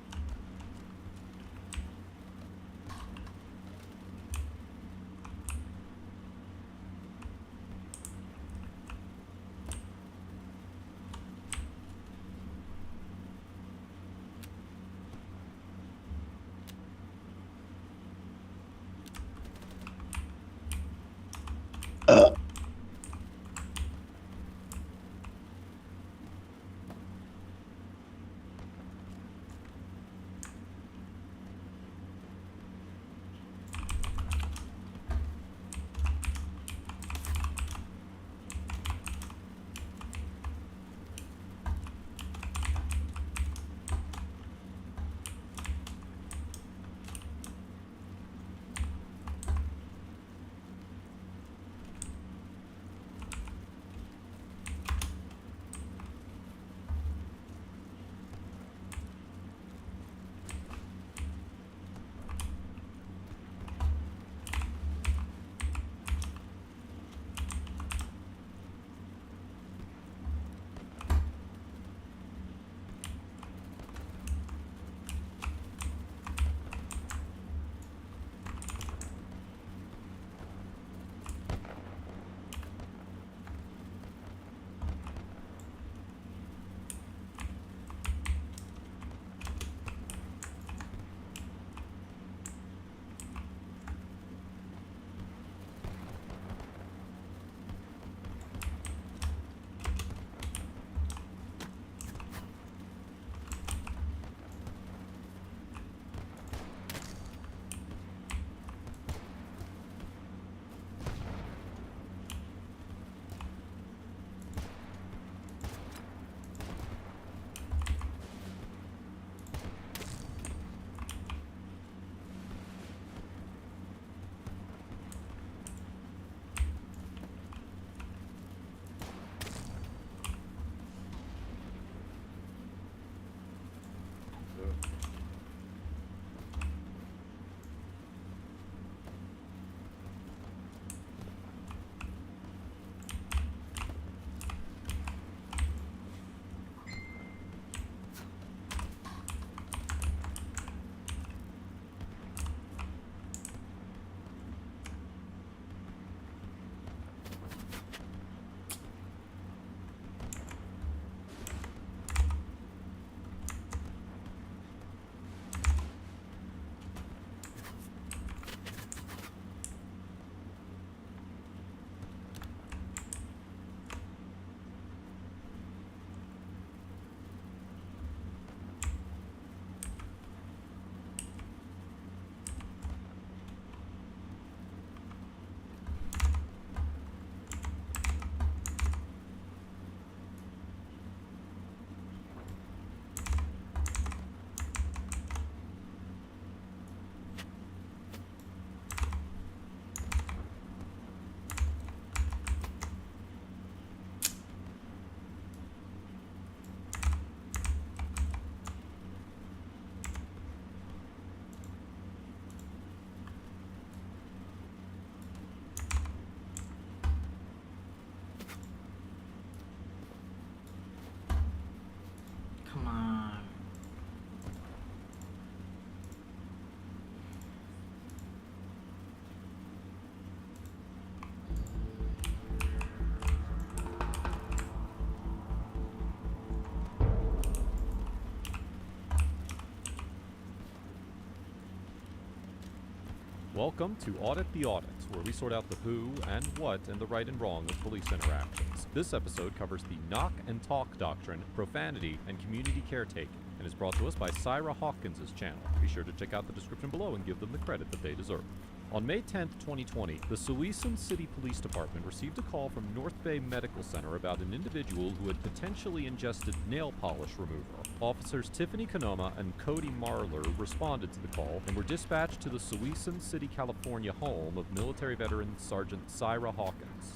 Welcome to Audit the Audit, where we sort out the who and what and the right and wrong of police interactions. This episode covers the knock and talk doctrine, profanity, and community caretaking, and is brought to us by Syra Hawkins' channel. Be sure to check out the description below and give them the credit that they deserve. On May 10th, 2020, the Suisun City Police Department received a call from North Bay Medical Center about an individual who had potentially ingested nail polish remover. Officers Tiffany Kanoma and Cody Marler responded to the call and were dispatched to the Suisun City, California home of military veteran Sergeant Syra Hawkins.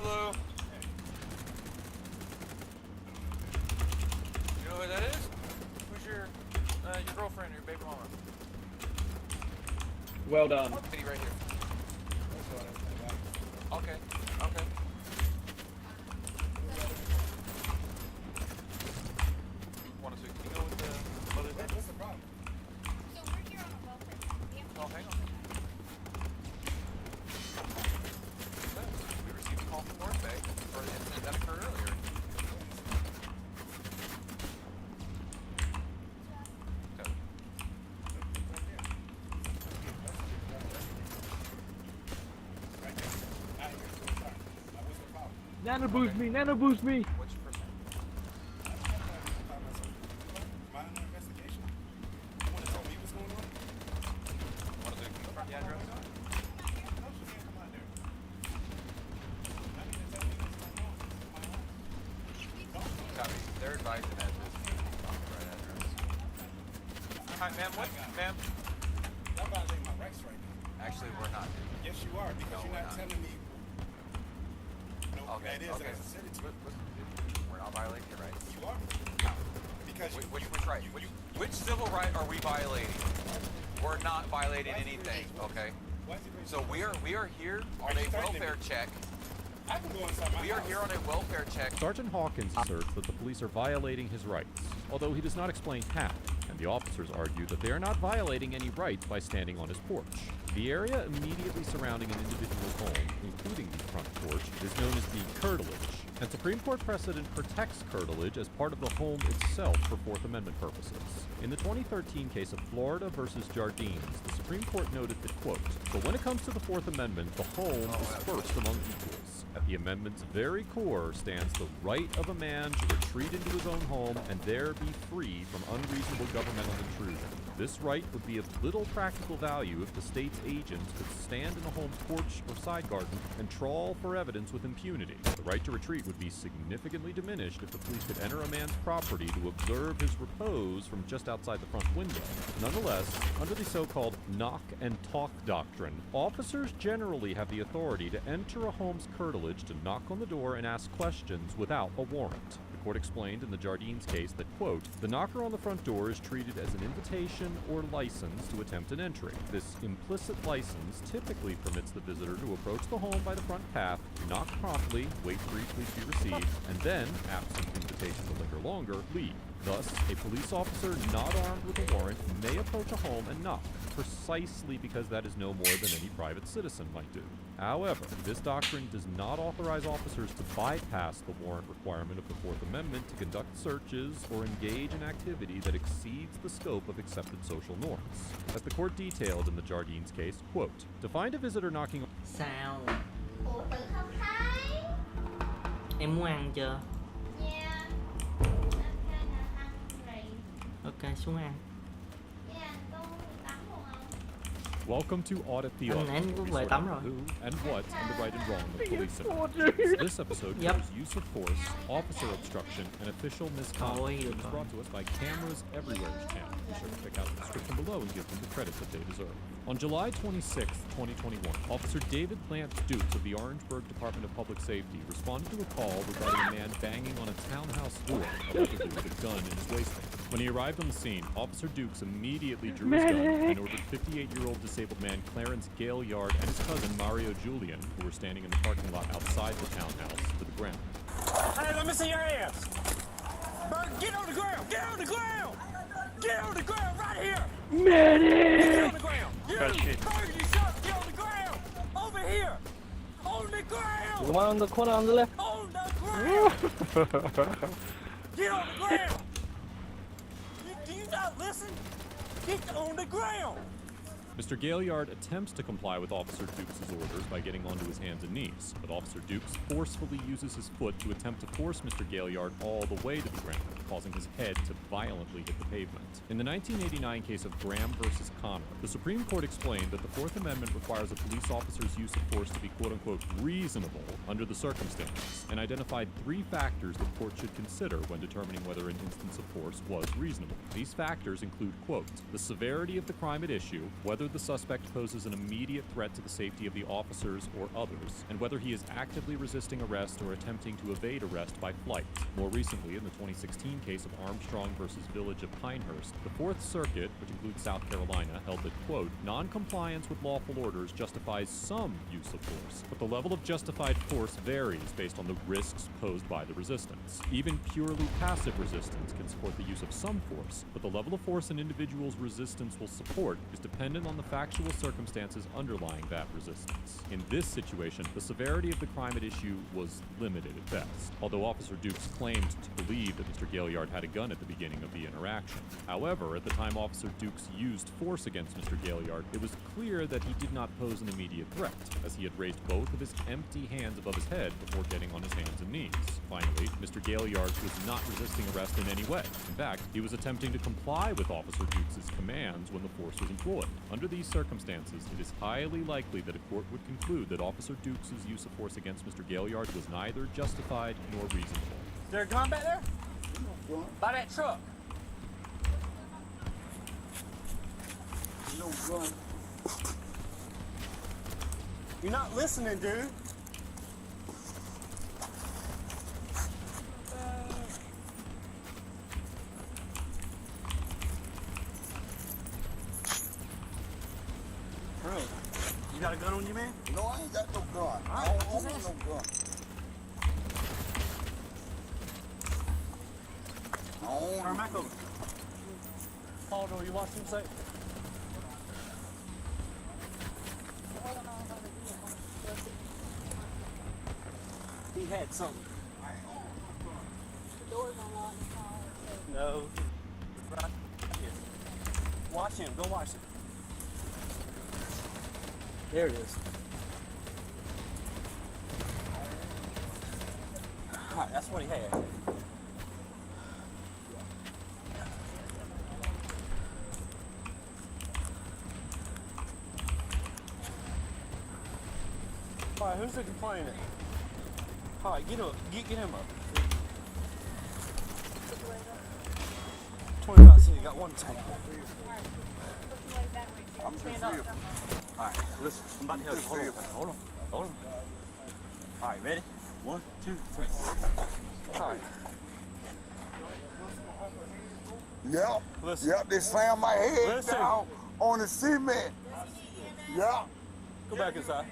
Hello. You know who that is? Who's your girlfriend or your baby mama? Well done. Lady right here. Okay. Okay. Want to see? Can you go with the mother's name? What's the problem? So we're here on a welfare. Oh, hang on. We received a call from North Bay for the incident that occurred earlier. Okay. Nano boost me! Nano boost me! What's your first name? Minor investigation. You want to tell me what's going on? Want to confirm the address? No, she can't come out there. I need to tell me what's going on. Copy. They're advising that this is not the right address. Hi, ma'am. What? Ma'am? Y'all violating my rights right now. Actually, we're not. Yes, you are, because you're not telling me. Okay, it is. Okay. We're not violating your rights. You are. Because which right? Which civil right are we violating? We're not violating anything. Okay. So we are here on a welfare check. I can go inside my house. We are here on a welfare check. Sergeant Hawkins asserts that the police are violating his rights, although he does not explain how, and the officers argue that they are not violating any rights by standing on his porch. The area immediately surrounding an individual's home, including the front porch, is known as the curtilage, and Supreme Court precedent protects curtilage as part of the home itself for Fourth Amendment purposes. In the 2013 case of Florida versus Jardines, the Supreme Court noted that, quote, "But when it comes to the Fourth Amendment, the home is first among equals. At the amendment's very core stands the right of a man to retreat into his own home and there be free from unreasonable governmental intrusion. This right would be of little practical value if the state's agents could stand in a home's porch or side garden and trawl for evidence with impunity. The right to retreat would be significantly diminished if the police could enter a man's property to observe his repose from just outside the front window. Nonetheless, under the so-called knock and talk doctrine, officers generally have the authority to enter a home's curtilage to knock on the door and ask questions without a warrant. The court explained in the Jardines case that, quote, "The knocker on the front door is treated as an invitation or license to attempt an entry. This implicit license typically permits the visitor to approach the home by the front path, knock promptly, wait briefly to be received, and then, absent invitation to linger longer, leave. Thus, a police officer not armed with a warrant may approach a home and knock, precisely because that is no more than any private citizen might do. However, this doctrine does not authorize officers to bypass the warrant requirement of the Fourth Amendment to conduct searches or engage in activity that exceeds the scope of accepted social norms. As the court detailed in the Jardines case, quote, "To find a visitor knocking..." Sao? Ủa tự không thấy. Em muốn ăn chưa? Dạ. Anh khai là ăn rì. Ok, xuống ăn. Dạ, tôi tắm luôn không? Welcome to Audit the Audit, Anh cũng where we về sort tắm out rồi. who and what and the right and wrong of police interactions. This episode covers use of force, officer obstruction, and official misconduct. It was brought to us by Cameras Everywhere's channel. Be sure to check out the description below and give them the credit that they deserve. On July 26, 2021, Officer David Lance Dukes of the Orangeburg Department of Public Safety responded to a call regarding a man banging on a townhouse door, allegedly with a gun in his waistband. When he arrived on the scene, Officer Dukes immediately drew his gun and ordered 58-year-old disabled man Clarence Gaillard and his cousin Mario Julian, who were standing in the parking lot outside the townhouse, to the ground. Hey, let me see your ass. Bird, get on the ground. Get on the ground. Get on the ground right here. Medic! Get on the ground. You, Bird, you shot. Get on the ground. Over here. On the ground! The one on the corner on the left. On the ground! Get on the ground! Do you not listen? Get on the ground! Mr. Gaillard attempts to comply with Officer Dukes' orders by getting onto his hands and knees, but Officer Dukes forcefully uses his foot to attempt to force Mr. Gaillard all the way to the ground, causing his head to violently hit the pavement. In the 1989 case of Graham versus Connor, the Supreme Court explained that the Fourth Amendment requires a police officer's use of force to be quote-unquote reasonable under the circumstances, and identified 3 factors the court should consider when determining whether an instance of force was reasonable. These factors include, quote, the severity of the crime at issue, whether the suspect poses an immediate threat to the safety of the officers or others, and whether he is actively resisting arrest or attempting to evade arrest by flight. More recently, in the 2016 case of Armstrong versus Village of Pinehurst, the Fourth Circuit, which includes South Carolina, held that, quote, non-compliance with lawful orders justifies some use of force, but the level of justified force varies based on the risks posed by the resistance. Even purely passive resistance can support the use of some force, but the level of force an individual's resistance will support is dependent on the factual circumstances underlying that resistance. In this situation, the severity of the crime at issue was limited at best, although Officer Dukes claimed to believe that Mr. Gaillard had a gun at the beginning of the interaction. However, at the time Officer Dukes used force against Mr. Gaillard, it was clear that he did not pose an immediate threat, as he had raised both of his empty hands above his head before getting on his hands and knees. Finally, Mr. Gaillard was not resisting arrest in any way. In fact, he was attempting to comply with Officer Dukes' commands when the force was employed. Under these circumstances, it is highly likely that a court would conclude that Officer Dukes' use of force against Mr. Gaillard was neither justified nor reasonable. Is there a gun back there? By that truck. No gun. You're not listening, dude. Bro, you got a gun on you, man? No, I ain't got no gun. All I right, don't own no gun. I own Turn back over. Paul, do you watch him say? He had something. The door's unlocked. No. Right here. Watch him. Go watch him. There it is. Alright, that's what he had. Alright, who's the complainant? Alright, get up. Get him up. 25 cents, you got one tank. I'm Stand up. Alright, listen, I'm about to help you. Hold on. Hold on. Alright, ready? 1, 2, 3. Alright. Yep. Listen. Yep, they slammed my head Listen. down on the cement. Yep. Go back inside.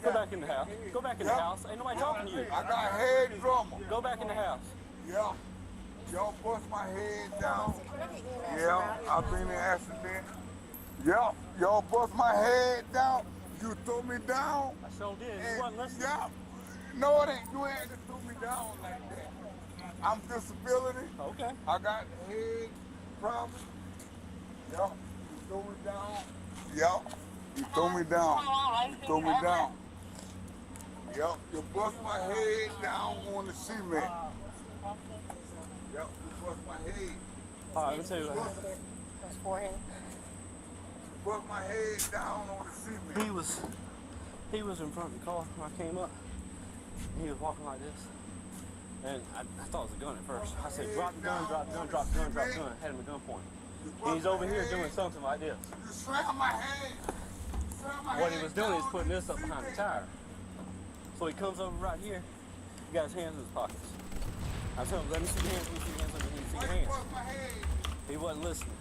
Go back in the house. Go back in the house. Ain't nobody talking to you. I got head trauma. Go back in the house. Yeah. Y'all bust my head down. Yeah, I've been in an accident. Yeah, y'all bust my head down. You threw me down. I sure did. And You wasn't listening. yeah. No, it ain't. You ain't to throw me down like that. I'm disability. Okay. I got head problems. Yeah. You threw me down. Yeah. You threw me down. You threw me down. Yep. You bust my head down on the cement. Yep. You bust my head. All right, let me tell you what happened. His forehead. You bust my head down on the cement. He was in front of the car when I came up. He was walking like this. And I thought it was a gun at first. I said, drop the gun, drop the gun, drop the gun, drop the gun. Had him at gunpoint. And he's over here doing something like this. You slammed my head. What he was doing is putting this up behind the tire. So he comes over right here. He got his hands in his pockets. I told him, let me see your hands, let me see your hands, let me see your hands. He wasn't listening.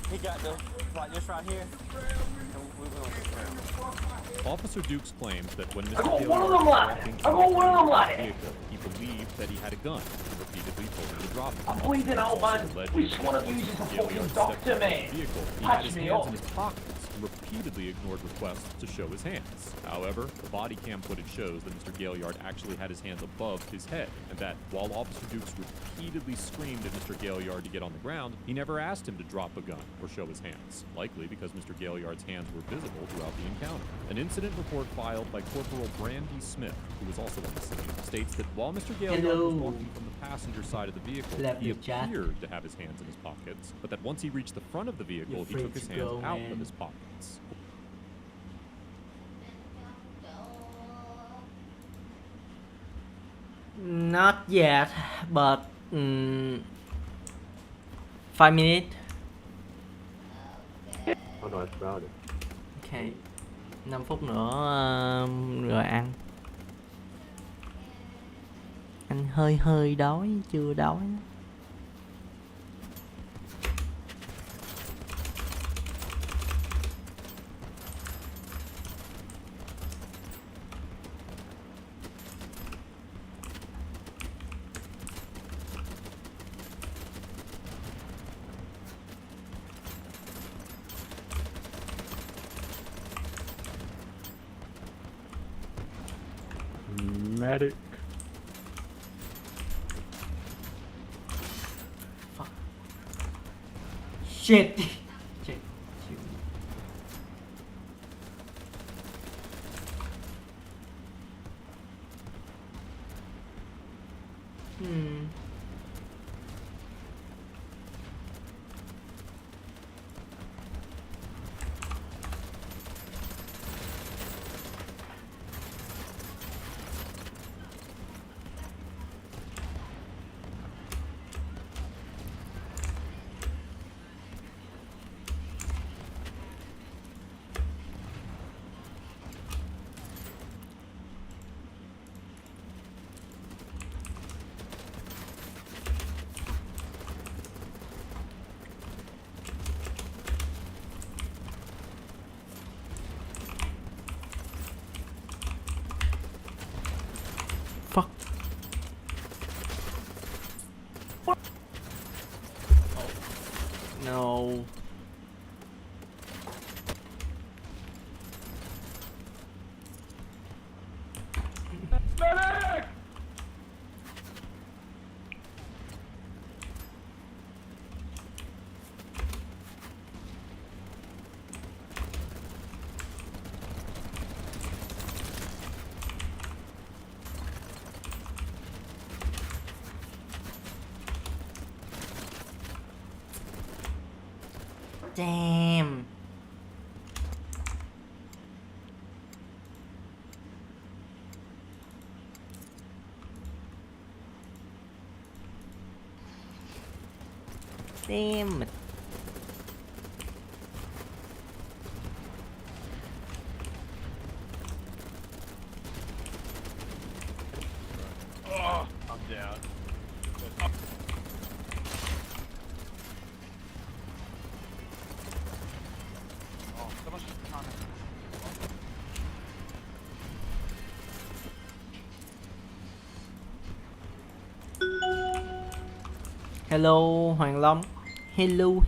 He got the, like this right here. And we went on the ground. Officer Dukes claims that when Mr. I got Gaillard one of them was left. walking I got one of them up to the left. vehicle, he believed that he had a gun and repeatedly repeatedly told him to drop it. I'm bleeding out, man. Alleged Which one of you is a Gaillard fucking stepped doctor, out of the mate? vehicle. He Patch had his me hands up. in his pockets and repeatedly ignored requests to show his hands. However, the body cam footage shows that Mr. Gaillard actually had his hands above his head, and that while Officer Dukes repeatedly screamed at Mr. Gaillard to get on the ground, he never asked him to drop a gun or show his hands, likely because Mr. Gaillard's hands were visible throughout the encounter. An incident report filed by Corporal Brandy Smith, who was also on the scene, states that while Mr. Gaillard was walking from the passenger side of the vehicle, he appeared to have his hands in his pockets, but that once he reached the front of the vehicle, he took his hands out of his pockets. Not yet, but 5 minutes. Ok, 5 phút nữa rồi ăn. Anh hơi đói, chưa đói. Medic. Fuck. Shit. Shit. Fuck. Oh, no. Medic! Damn. Damn it. Oh, I'm down. Hello Hoàng Long. Hello.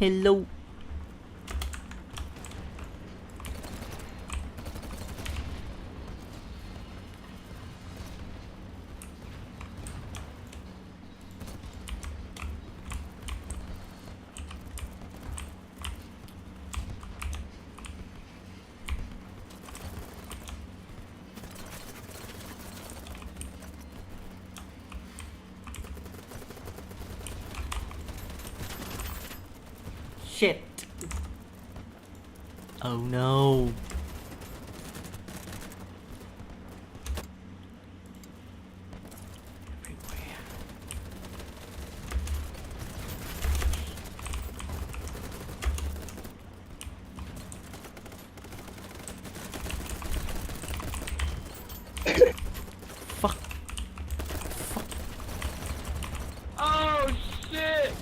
Shit. Oh no. Fuck. Oh shit!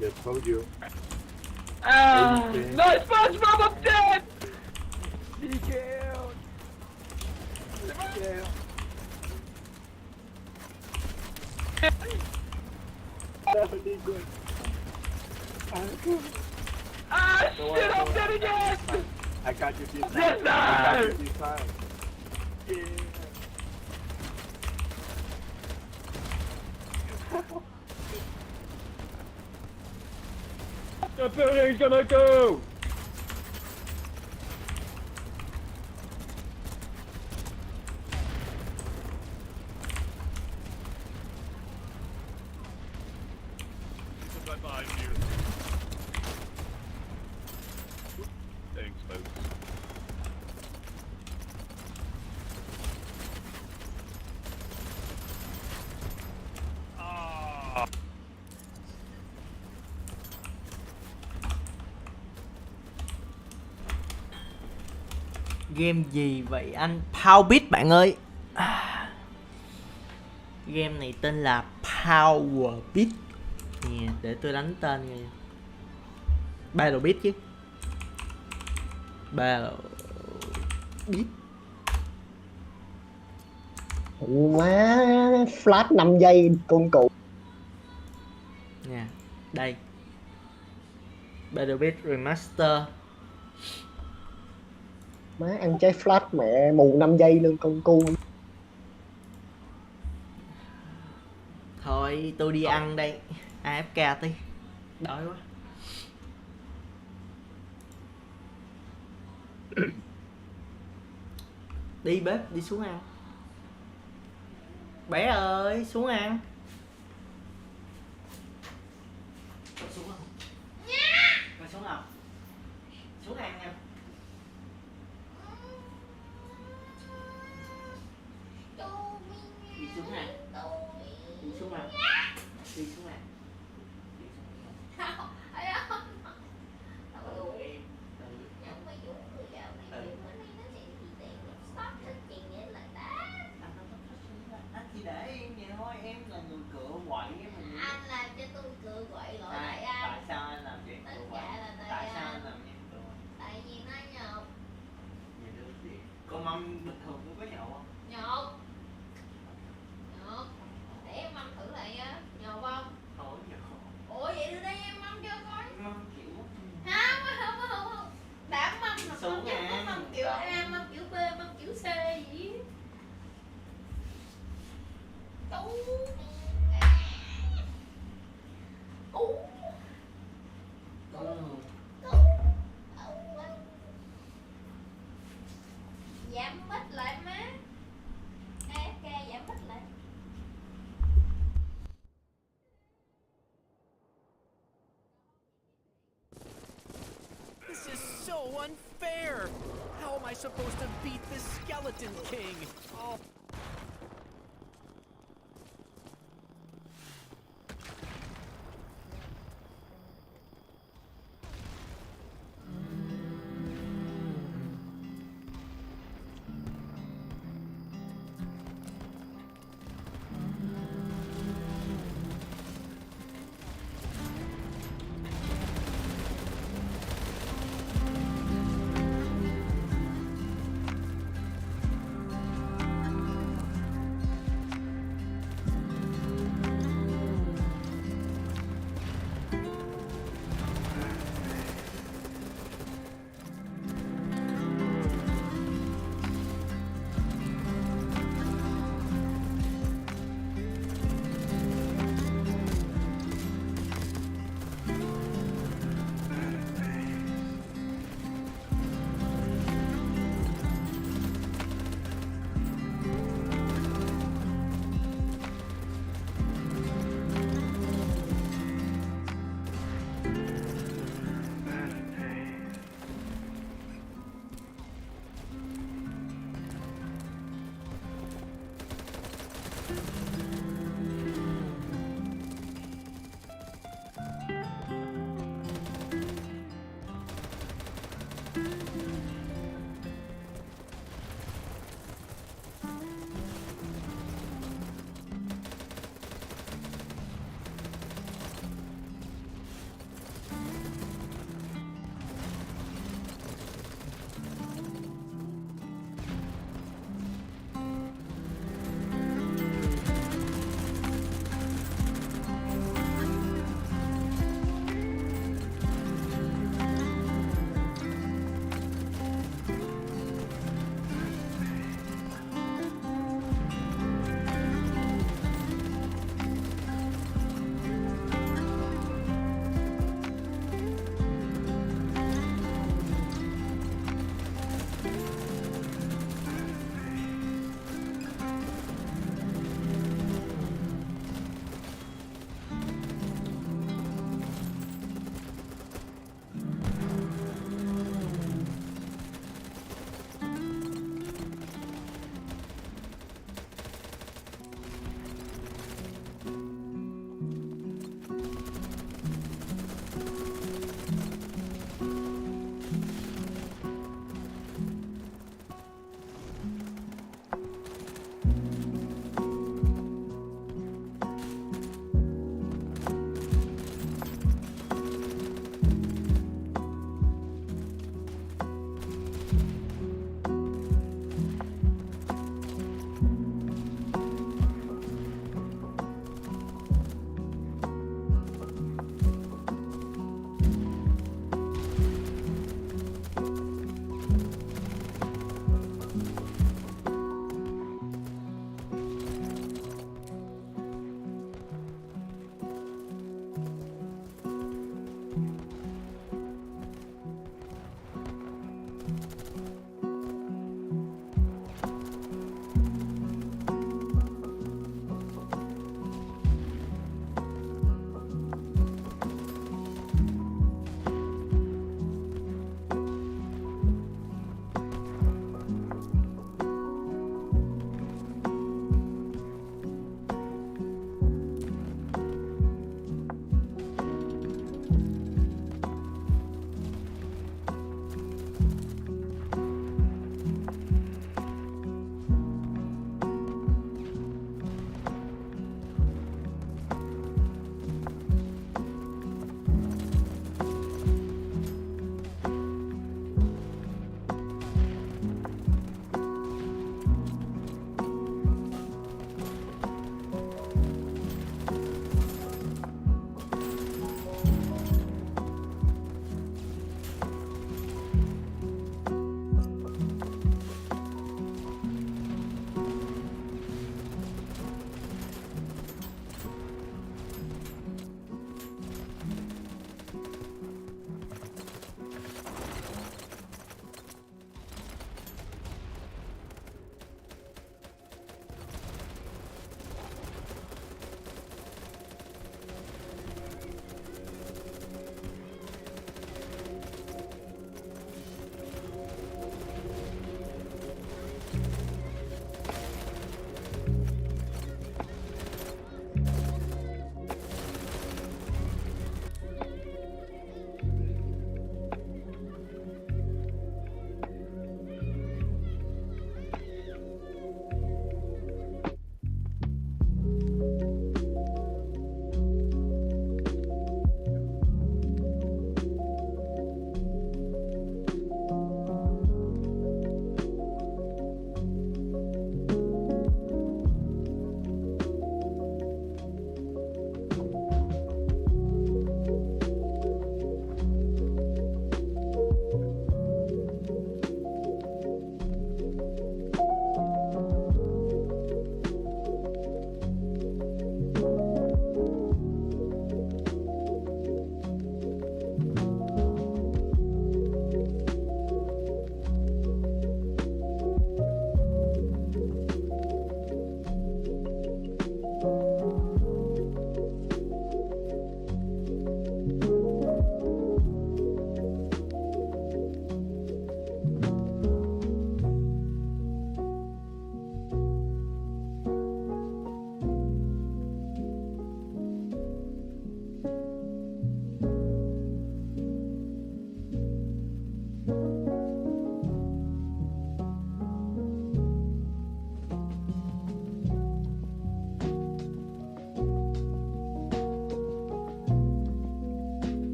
Just told you. Ah! No, SpongeBob, I'm dead! Miguel! Miguel! Definitely good. Ah, shit, I'm dead again! I got you this time. Yes, I got sir! you this time. Yeah. The building's gonna go! Right behind you. Thanks, folks. Ah. Game gì vậy anh? Power bạn ơi. Game này tên là Power Beat. Nè, để tôi đánh tên nghe. Battle Beat chứ. Battle Beat. Má flash 5 giây công cụ. Nè, đây. Battle Beat Remaster. Má ăn trái flash mẹ mù 5 giây luôn con cu. Thôi tôi đi ăn đây. AFK tí. Đói quá. Đi bếp, đi xuống ăn. Bé ơi, xuống ăn. Con xuống không? Con xuống không? Xuống ăn nha. Đi xuống ăn. Đi xuống ăn. Đi xuống ăn. Thì để em vậy thôi, em là người cựa quậy mà. Anh làm cho tôi cựa quậy lỗi lại Tại anh. sao anh làm vậy? Tất cả là Tại sao anh làm vậy? Tại vì nó nhột. Vậy được gì? Con mâm bình thường cũng có nhậu không? Nhột. Nhột. Để em mâm thử lại á. Nhột không? Thôi nhậu. Ủa vậy đưa đây em mâm cho coi. Mâm kiểu Không. Đã mâm là xuống mâm chứ không có mâm kiểu A, mâm kiểu B, mâm kiểu C gì. Giảm mất lại má. AFK giảm mất lại. This is so unfair! How am I supposed to beat this skeleton king? Oh.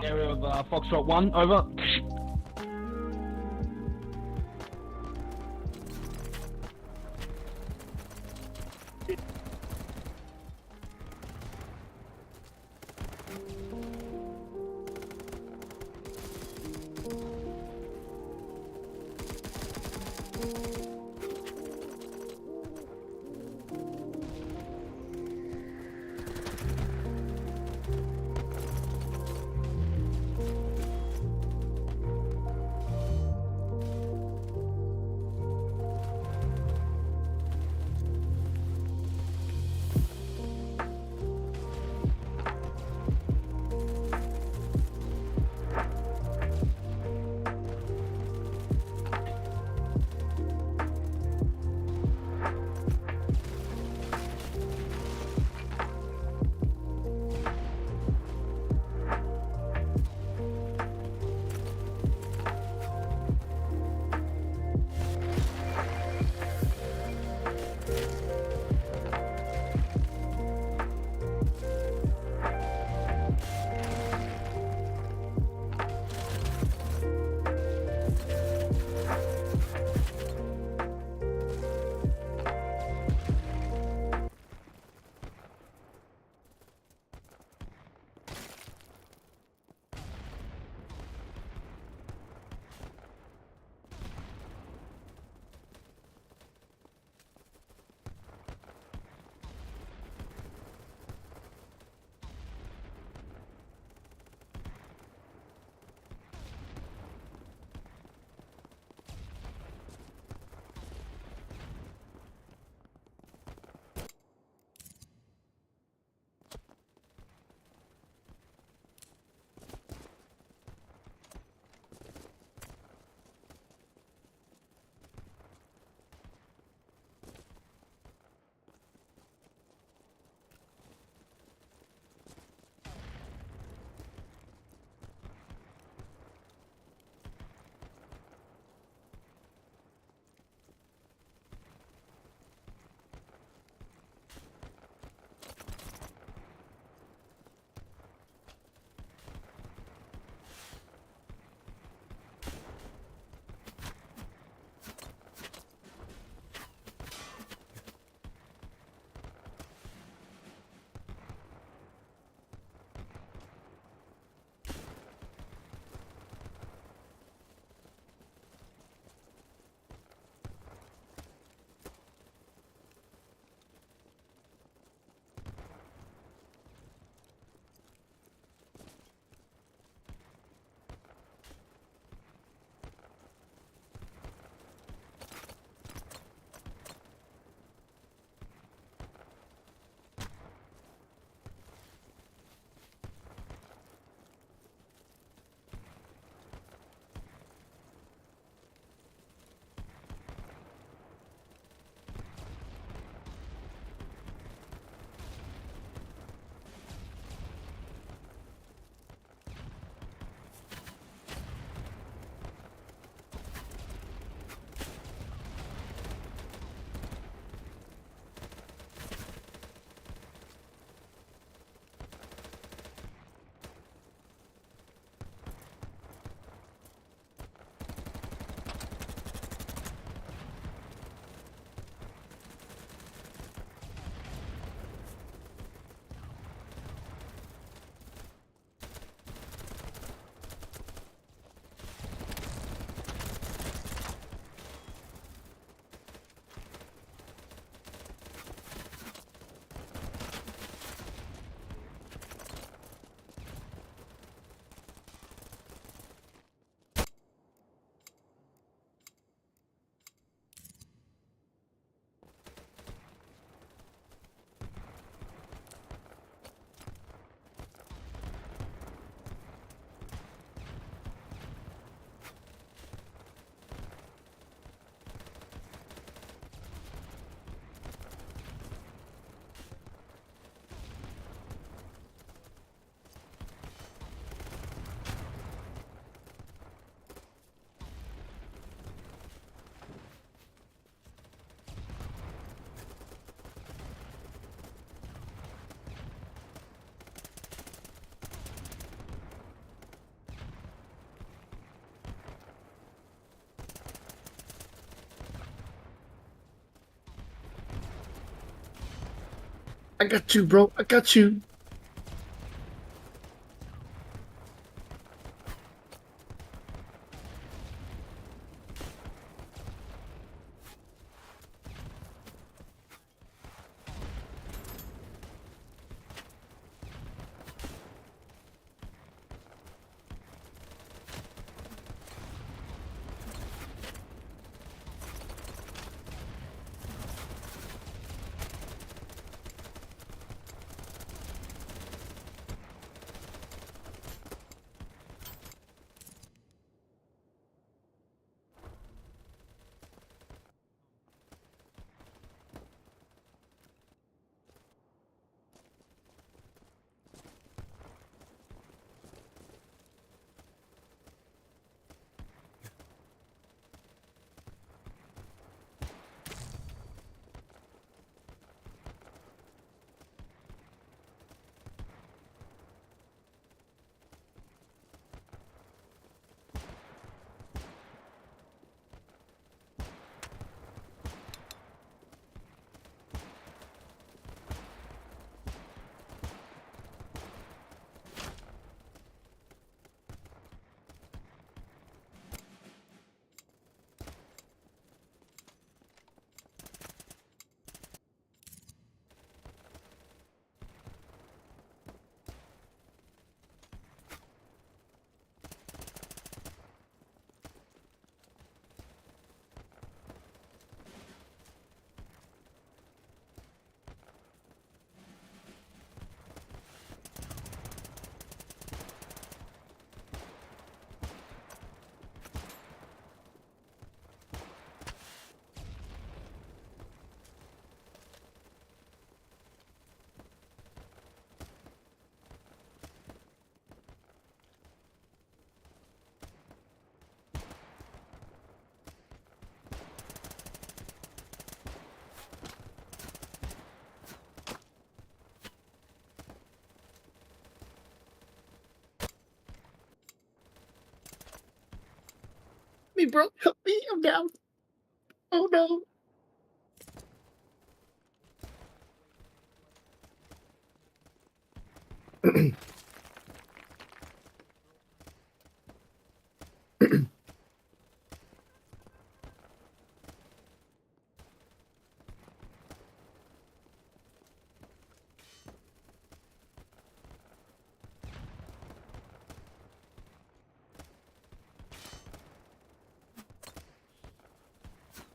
area of Foxtrot 1, over. I got you, bro. I got you. Me, bro. Help me. I'm down. Oh no.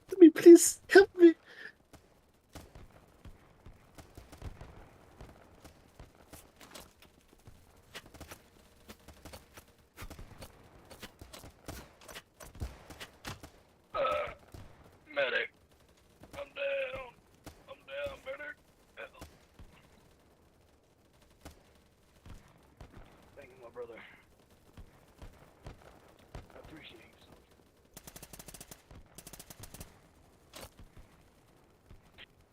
Help me, please. Help me. Medic. I'm down. I'm down, medic. Help. Thank you, my brother. I appreciate you, soldier.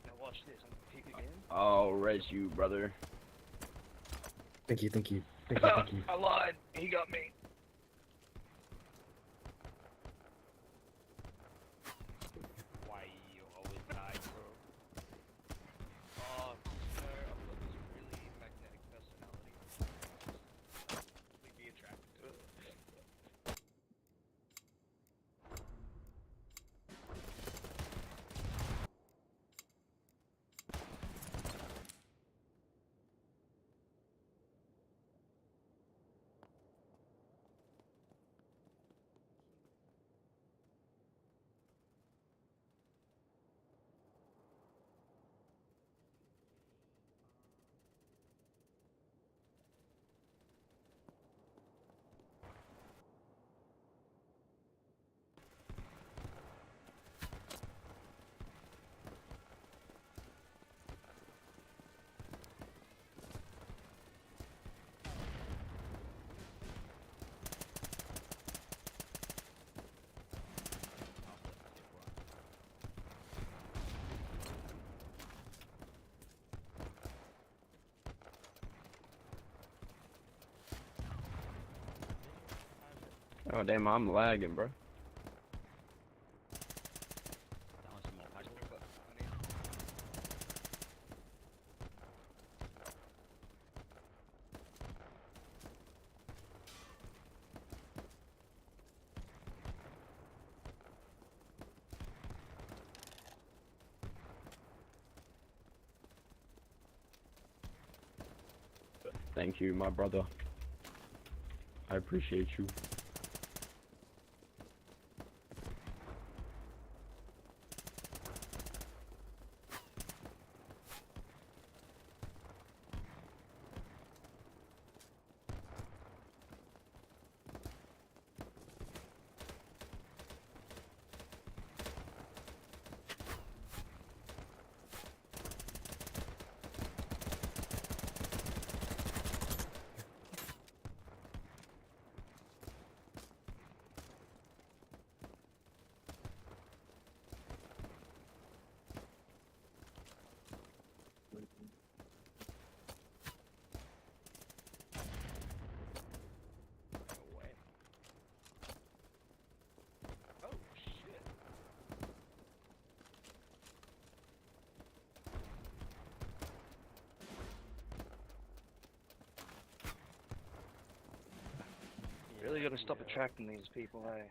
Now watch this. I'm gonna peek again. I'll res you, brother. Thank you, thank you. Thank you, thank you. I lied. He got me. Why you always die, bro? Oh, sir, I've got this really magnetic personality. Be attracted to it. Oh damn, I'm lagging, bro. Thank you, my brother. I appreciate you. Oh shit. Really gotta stop attracting these people, eh?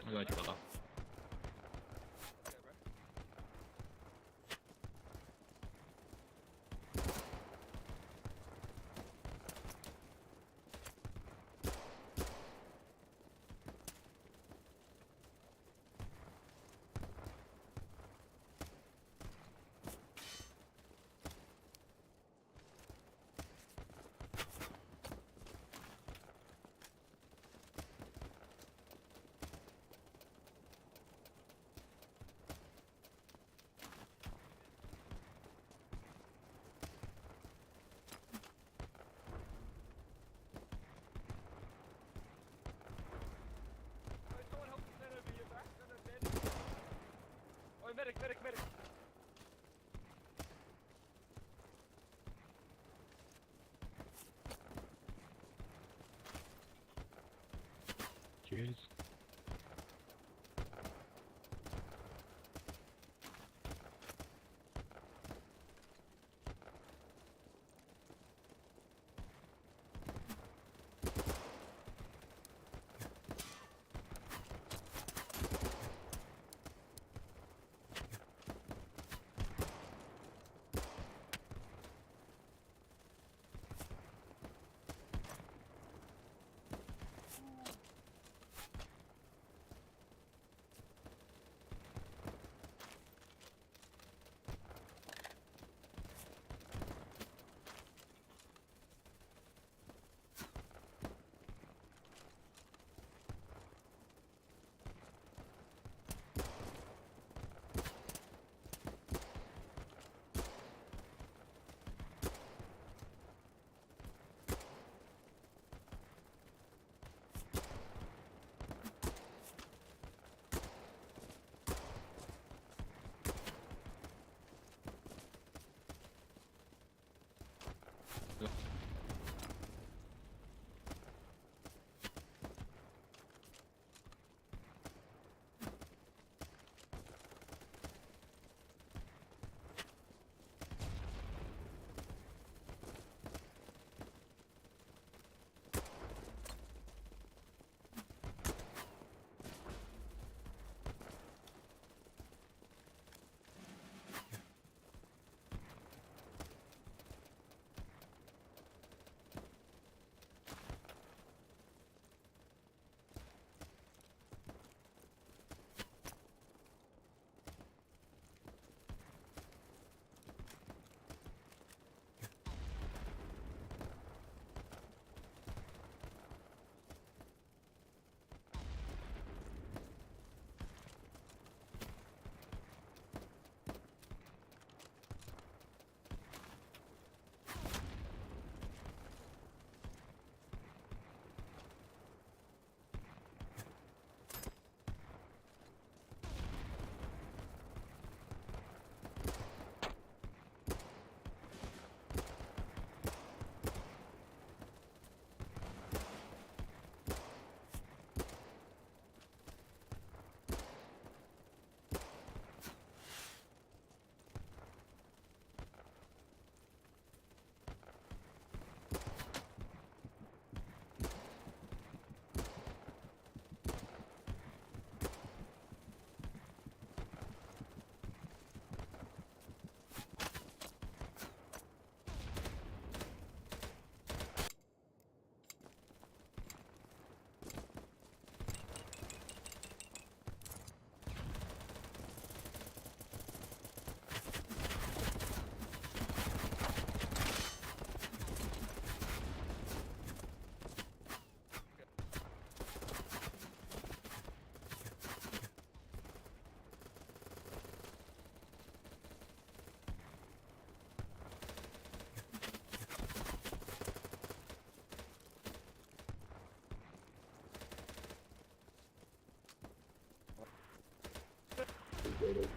I got you, brother. Oh, medic, medic, medic! Cheers. appreciated.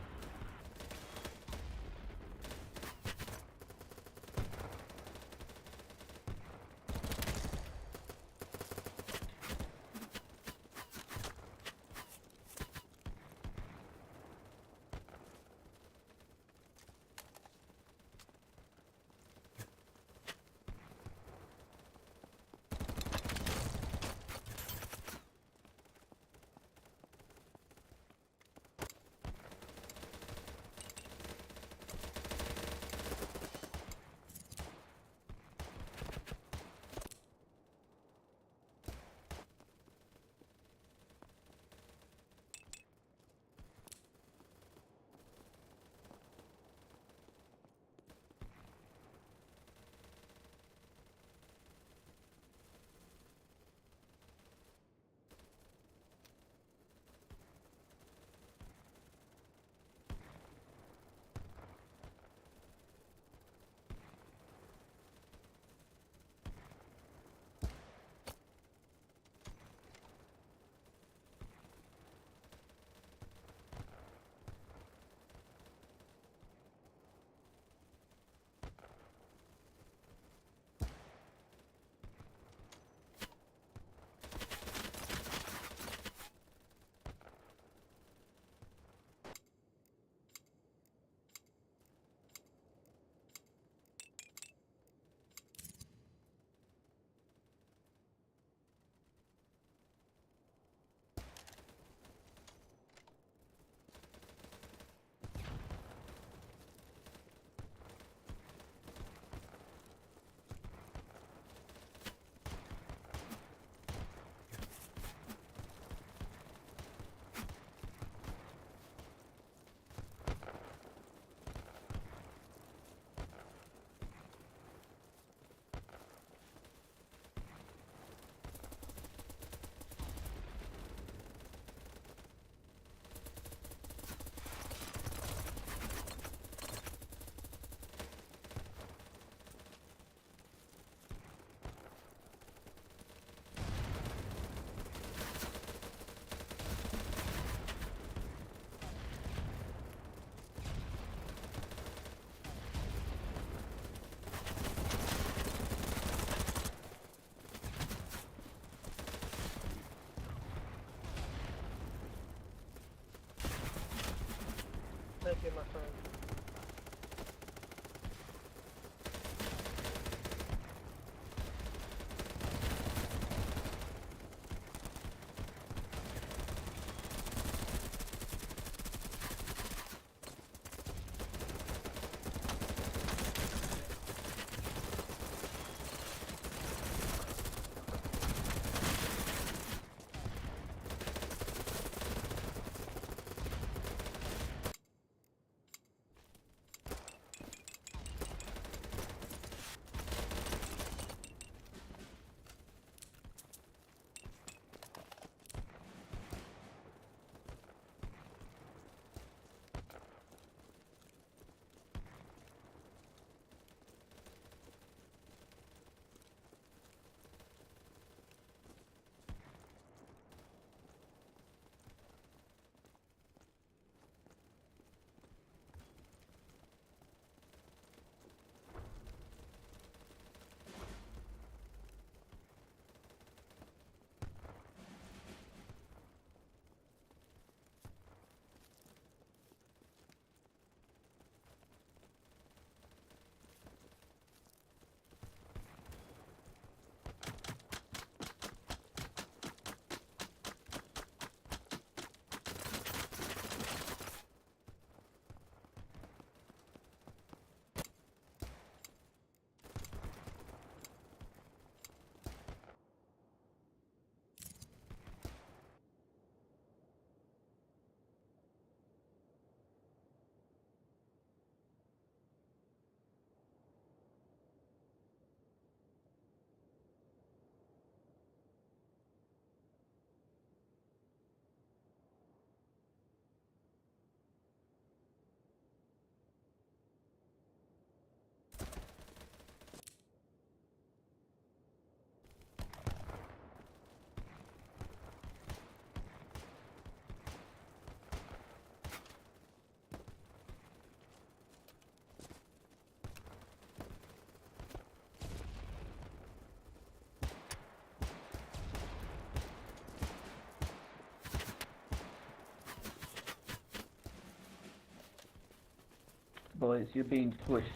Boys, you're being pushed.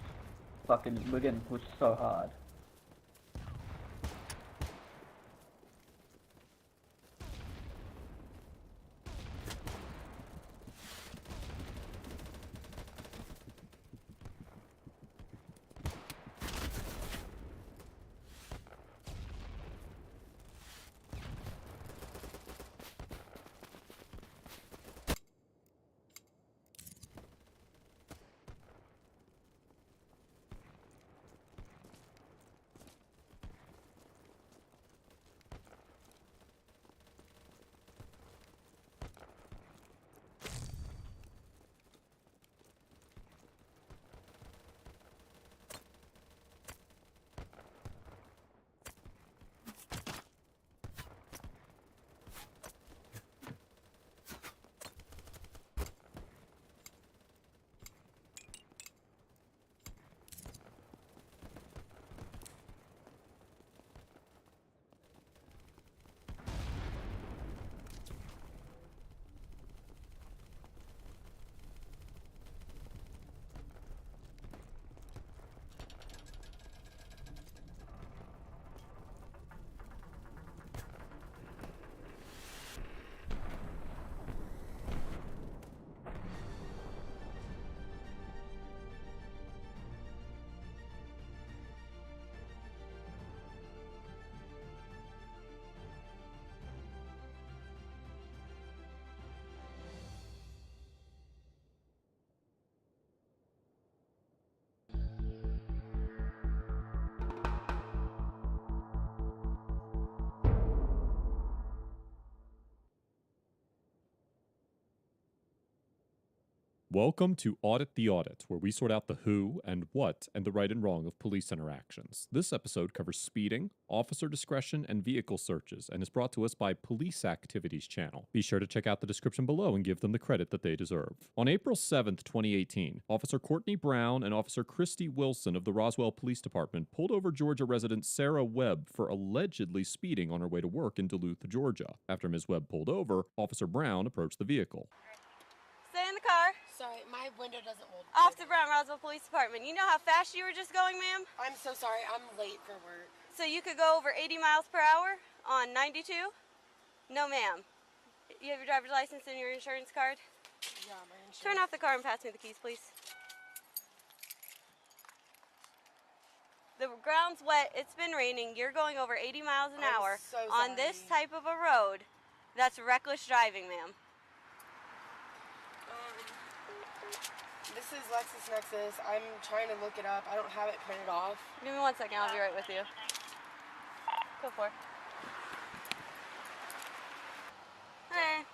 We're getting pushed so hard. Welcome to Audit the Audit, where we sort out the who and what and the right and wrong of police interactions. This episode covers speeding, officer discretion, and vehicle searches, and is brought to us by Police Activities channel. Be sure to check out the description below and give them the credit that they deserve. On April 7th, 2018, Officer Courtney Brown and Officer Christy Wilson of the Roswell Police Department pulled over Georgia resident Sarah Webb for allegedly speeding on her way to work in Duluth, Georgia. After Ms. Webb pulled over, Officer Brown approached the vehicle. Stay in the car. Sorry, my window doesn't hold. Officer Brown, Roswell Police Department. You know how fast you were just going, ma'am? I'm so sorry, I'm late for work. So you could go over 80 miles per hour on 92? No, ma'am. You have your driver's license and your insurance card? Yeah, my insurance. Turn off the car and pass me the keys, please. The ground's wet. It's been raining. You're going over 80 miles an hour so on this type of a road. That's reckless driving, ma'am. This is LexisNexis. I'm trying to look it up. I don't have it printed off. Give me 1 second. I'll be right with you. Go for it. Hey.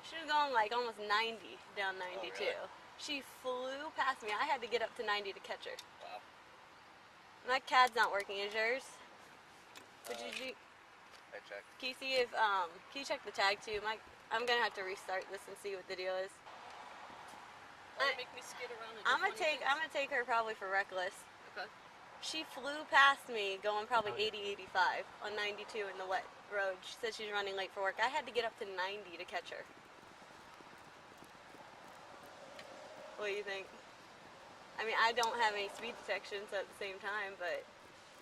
She was going like almost 90 down 92. Oh, really? She flew past me. I had to get up to 90 to catch her. Wow. My CAD's not working. Is yours? I checked. Can you see if can you check the tag too? I'm gonna have to restart this and see what the deal is. Make me skid around and I'm gonna take her probably for reckless. Okay. She flew past me going probably 80, 85 on 92 in the wet road. She said she's running late for work. I had to get up to 90 to catch her. What do you think? I mean, I don't have any speed detection, so at the same time, but...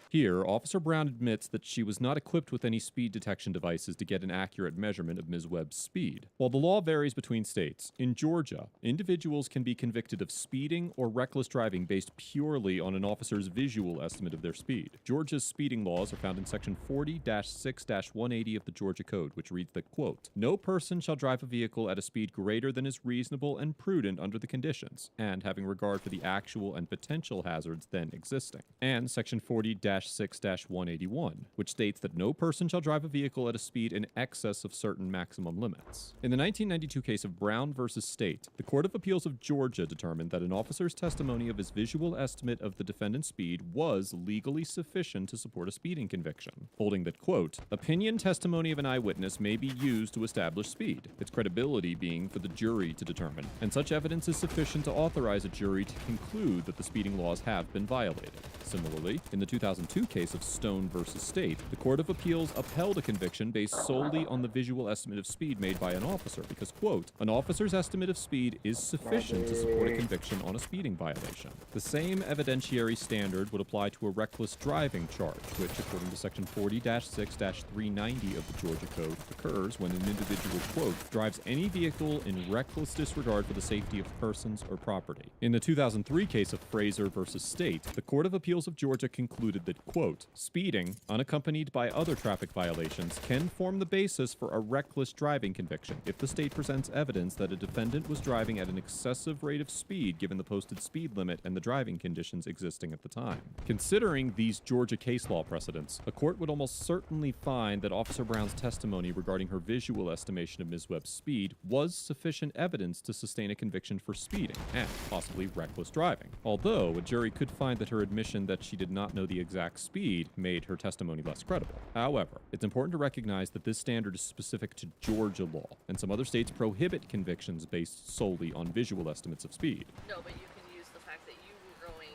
Here, Officer Brown admits that she was not equipped with any speed detection devices to get an accurate measurement of Ms. Webb's speed. While the law varies between states, in Georgia, individuals can be convicted of speeding or reckless driving based purely on an officer's visual estimate of their speed. Georgia's speeding laws are found in Section 40-6-180 of the Georgia Code, which reads that, quote, "No person shall drive a vehicle at a speed greater than is reasonable and prudent under the conditions, and having regard for the actual and potential hazards then existing." And Section 40-6-181, which states that no person shall drive a vehicle at a speed in excess of certain maximum limits. In the 1992 case of Brown versus State, the Court of Appeals of Georgia determined that an officer's testimony of his visual estimate of the defendant's speed was legally sufficient to support a speeding conviction, holding that, quote, "Opinion testimony of an eyewitness may be used to establish speed, its credibility being for the jury to determine, and such evidence is sufficient to authorize a jury to conclude that the speeding laws have been violated." Similarly, in the 2002 2002 case of Stone versus State, the Court of Appeals upheld a conviction based solely on the visual estimate of speed made by an officer because, quote, an officer's estimate of speed is sufficient to support a conviction on a speeding violation. The same evidentiary standard would apply to a reckless driving charge, which, according to Section 40-6-390 of the Georgia Code, occurs when an individual, quote, drives any vehicle in reckless disregard for the safety of persons or property. In the 2003 case of Fraser versus State, the Court of Appeals of Georgia concluded that, quote, speeding, unaccompanied by other traffic violations, can form the basis for a reckless driving conviction if the state presents evidence that a defendant was driving at an excessive rate of speed given the posted speed limit and the driving conditions existing at the time. Considering these Georgia case law precedents, a court would almost certainly find that Officer Brown's testimony regarding her visual estimation of Ms. Webb's speed was sufficient evidence to sustain a conviction for speeding and possibly reckless driving. Although a jury could find that her admission that she did not know the exact speed made her testimony less credible. However, it's important to recognize that this standard is specific to Georgia law, and some other states prohibit convictions based solely on visual estimates of speed. No, but you can use the fact that you were going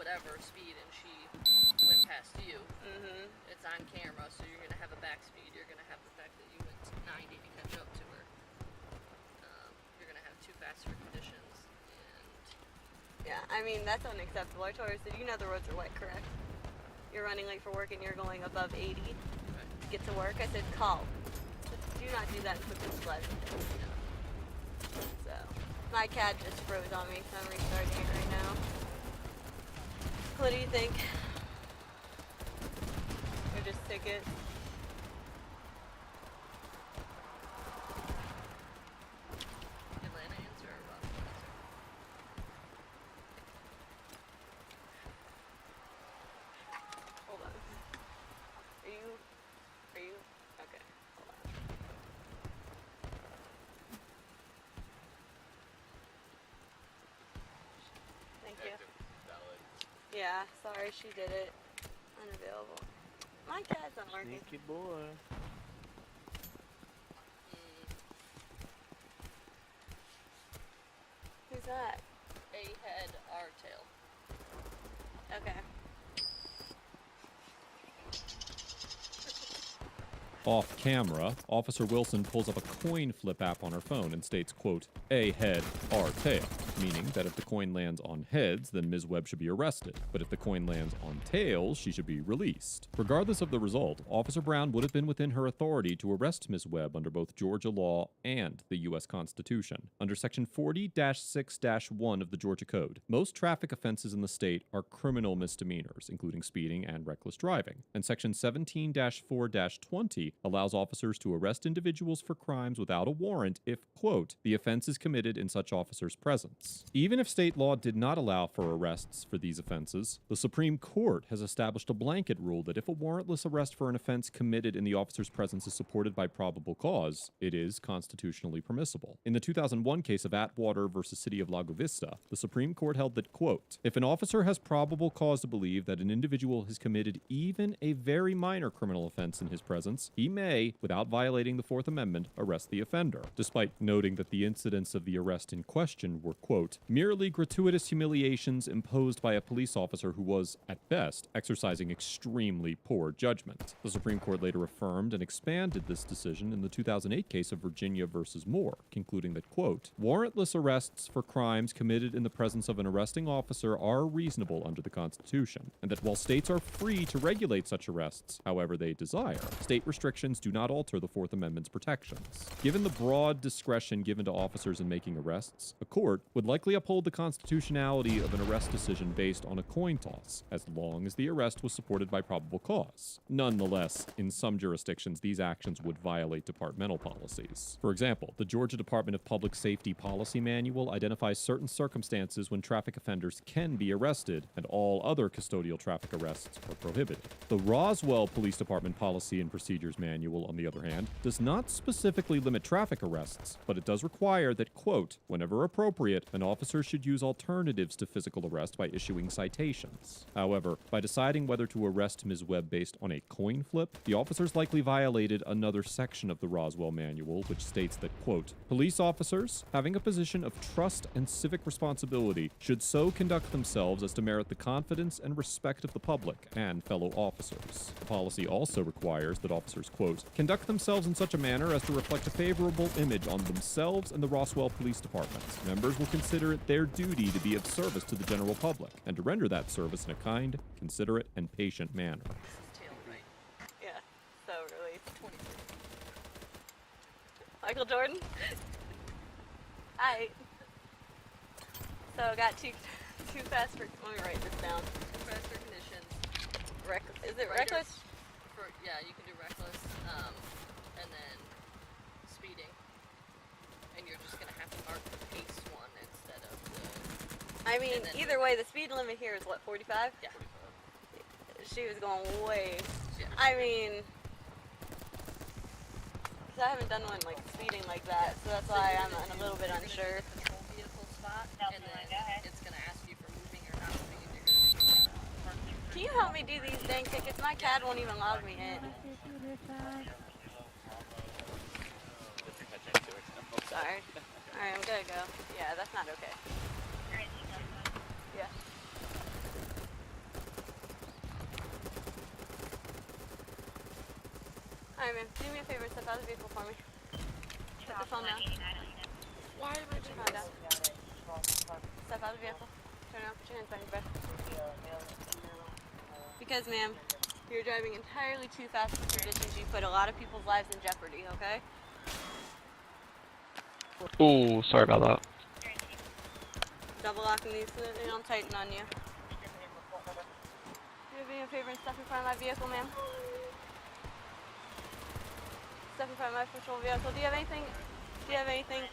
whatever speed and she went past you. Mm-hmm. It's on camera, so you're going to have a back speed. You're going to have the fact that you went 90 to catch up to her. You're going to have too fast for conditions. Yeah, I mean, that's unacceptable. I told her, I said, you know the roads are wet, correct? You're running late for work and you're going above 80 to get to work. I said, call. Do not do that and put this flag. So, my CAD just froze on me, so I'm restarting it right now. What do you think? Or just tickets? Atlanta answer or Rock answer? Hold on. Are you? Okay, hold on. Thank you. Yeah, sorry, she did it. Unavailable. My CAD's not working. Sneaky boy. Who's that? A head, R tail. Okay. Off camera, Officer Wilson pulls up a coin flip app on her phone and states, quote, A head, R tail, meaning that if the coin lands on heads, then Ms. Webb should be arrested, but if the coin lands on tails, she should be released. Regardless of the result, Officer Brown would have been within her authority to arrest Ms. Webb under both Georgia law and the U.S. Constitution. Under Section 40-6-1 of the Georgia Code, most traffic offenses in the state are criminal misdemeanors, including speeding and reckless driving, and Section 17-4-20 allows officers to arrest individuals for crimes without a warrant if, quote, the offense is committed in such officer's presence. Even if state law did not allow for arrests for these offenses, the Supreme Court has established a blanket rule that if a warrantless arrest for an offense committed in the officer's presence is supported by probable cause, it is constitutionally permissible. In the 2001 case of Atwater versus City of Lago Vista, the Supreme Court held that, quote, if an officer has probable cause to believe that an individual has committed even a very minor criminal offense in his presence, he may, without violating the Fourth Amendment, arrest the offender, despite noting that the incidents of the arrest in question were, quote, merely gratuitous humiliations imposed by a police officer who was, at best, exercising extremely poor judgment. The Supreme Court later affirmed and expanded this decision in the 2008 case of Virginia versus Moore, concluding that, quote, warrantless arrests for crimes committed in the presence of an arresting officer are reasonable under the Constitution, and that while states are free to regulate such arrests however they desire, state restrictions do not alter the Fourth Amendment's protections. Given the broad discretion given to officers in making arrests, a court would likely uphold the constitutionality of an arrest decision based on a coin toss, as long as the arrest was supported by probable cause. Nonetheless, in some jurisdictions, these actions would violate departmental policies. For example, the Georgia Department of Public Safety Policy Manual identifies certain circumstances when traffic offenders can be arrested, and all other custodial traffic arrests are prohibited. The Roswell Police Department Policy and Procedures Manual, on the other hand, does not specifically limit traffic arrests, but it does require that, quote, whenever appropriate, an officer should use alternatives to physical arrest by issuing citations. However, by deciding whether to arrest Ms. Webb based on a coin flip, the officers likely violated another section of the Roswell Manual, which states that, quote, police officers, having a position of trust and civic responsibility, should so conduct themselves as to merit the confidence and respect of the public and fellow officers. The policy also requires that officers, quote, conduct themselves in such a manner as to reflect a favorable image on themselves and the Roswell Police Department. Members will consider it their duty to be of service to the general public, and to render that service in a kind, considerate, and patient manner. Yeah, so really. 23. Michael Jordan? Hi. So I got two fast for. Let me write this down. Too fast for conditions. Is it reckless? Yeah, you can do reckless, and then speeding. And you're just gonna have to mark the pace one instead of the. I mean, either way, the speed limit here is what, 45? Yeah. She was going way. Yeah. I mean, because I haven't done one like speeding like that, so that's why I'm a little bit unsure. Control vehicle spot, and then it's gonna ask you for moving or not moving, and you're gonna do that. Can you help me do these dang tickets? My CAD won't even log me in. Sorry. Alright, I'm gonna go. Yeah, that's not okay. Yeah. Alright, man. Do me a favor, step out of the vehicle for me. Put the phone down. Why am I doing that? Step out of the vehicle. Turn around, put your hands behind your back. Because, ma'am, you're driving entirely too fast for conditions. You put a lot of people's lives in jeopardy, okay? Oh, sorry about that. Double locking these so that they don't tighten on you. Do me a favor and step in front of my vehicle, ma'am. Step in front of my patrol vehicle. Do you have anything? Do you have anything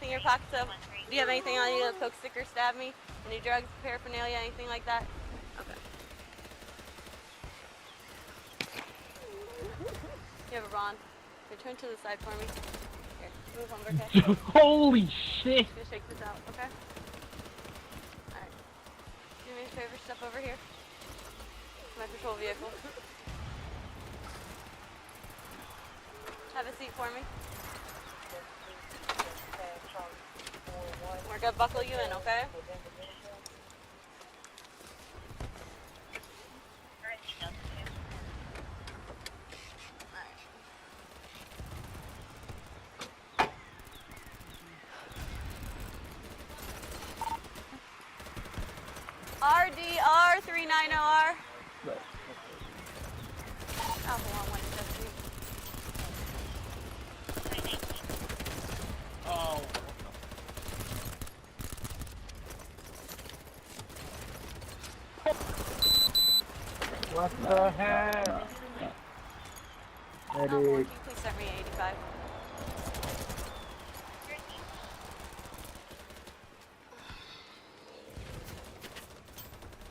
in your pockets? Do you have anything on you? Poke, stick, or stab me? Any drugs, paraphernalia, anything like that? Okay. You have a bond. Here, turn to the side for me. Here, move over, okay? Holy shit! Just shake this out, okay? Alright. Do me a favor, step over here. My patrol vehicle. Have a seat for me. We're gonna buckle you in, okay? RDR 390R. Right. Alpha 1173. Oh. What the heck? Please send me 85.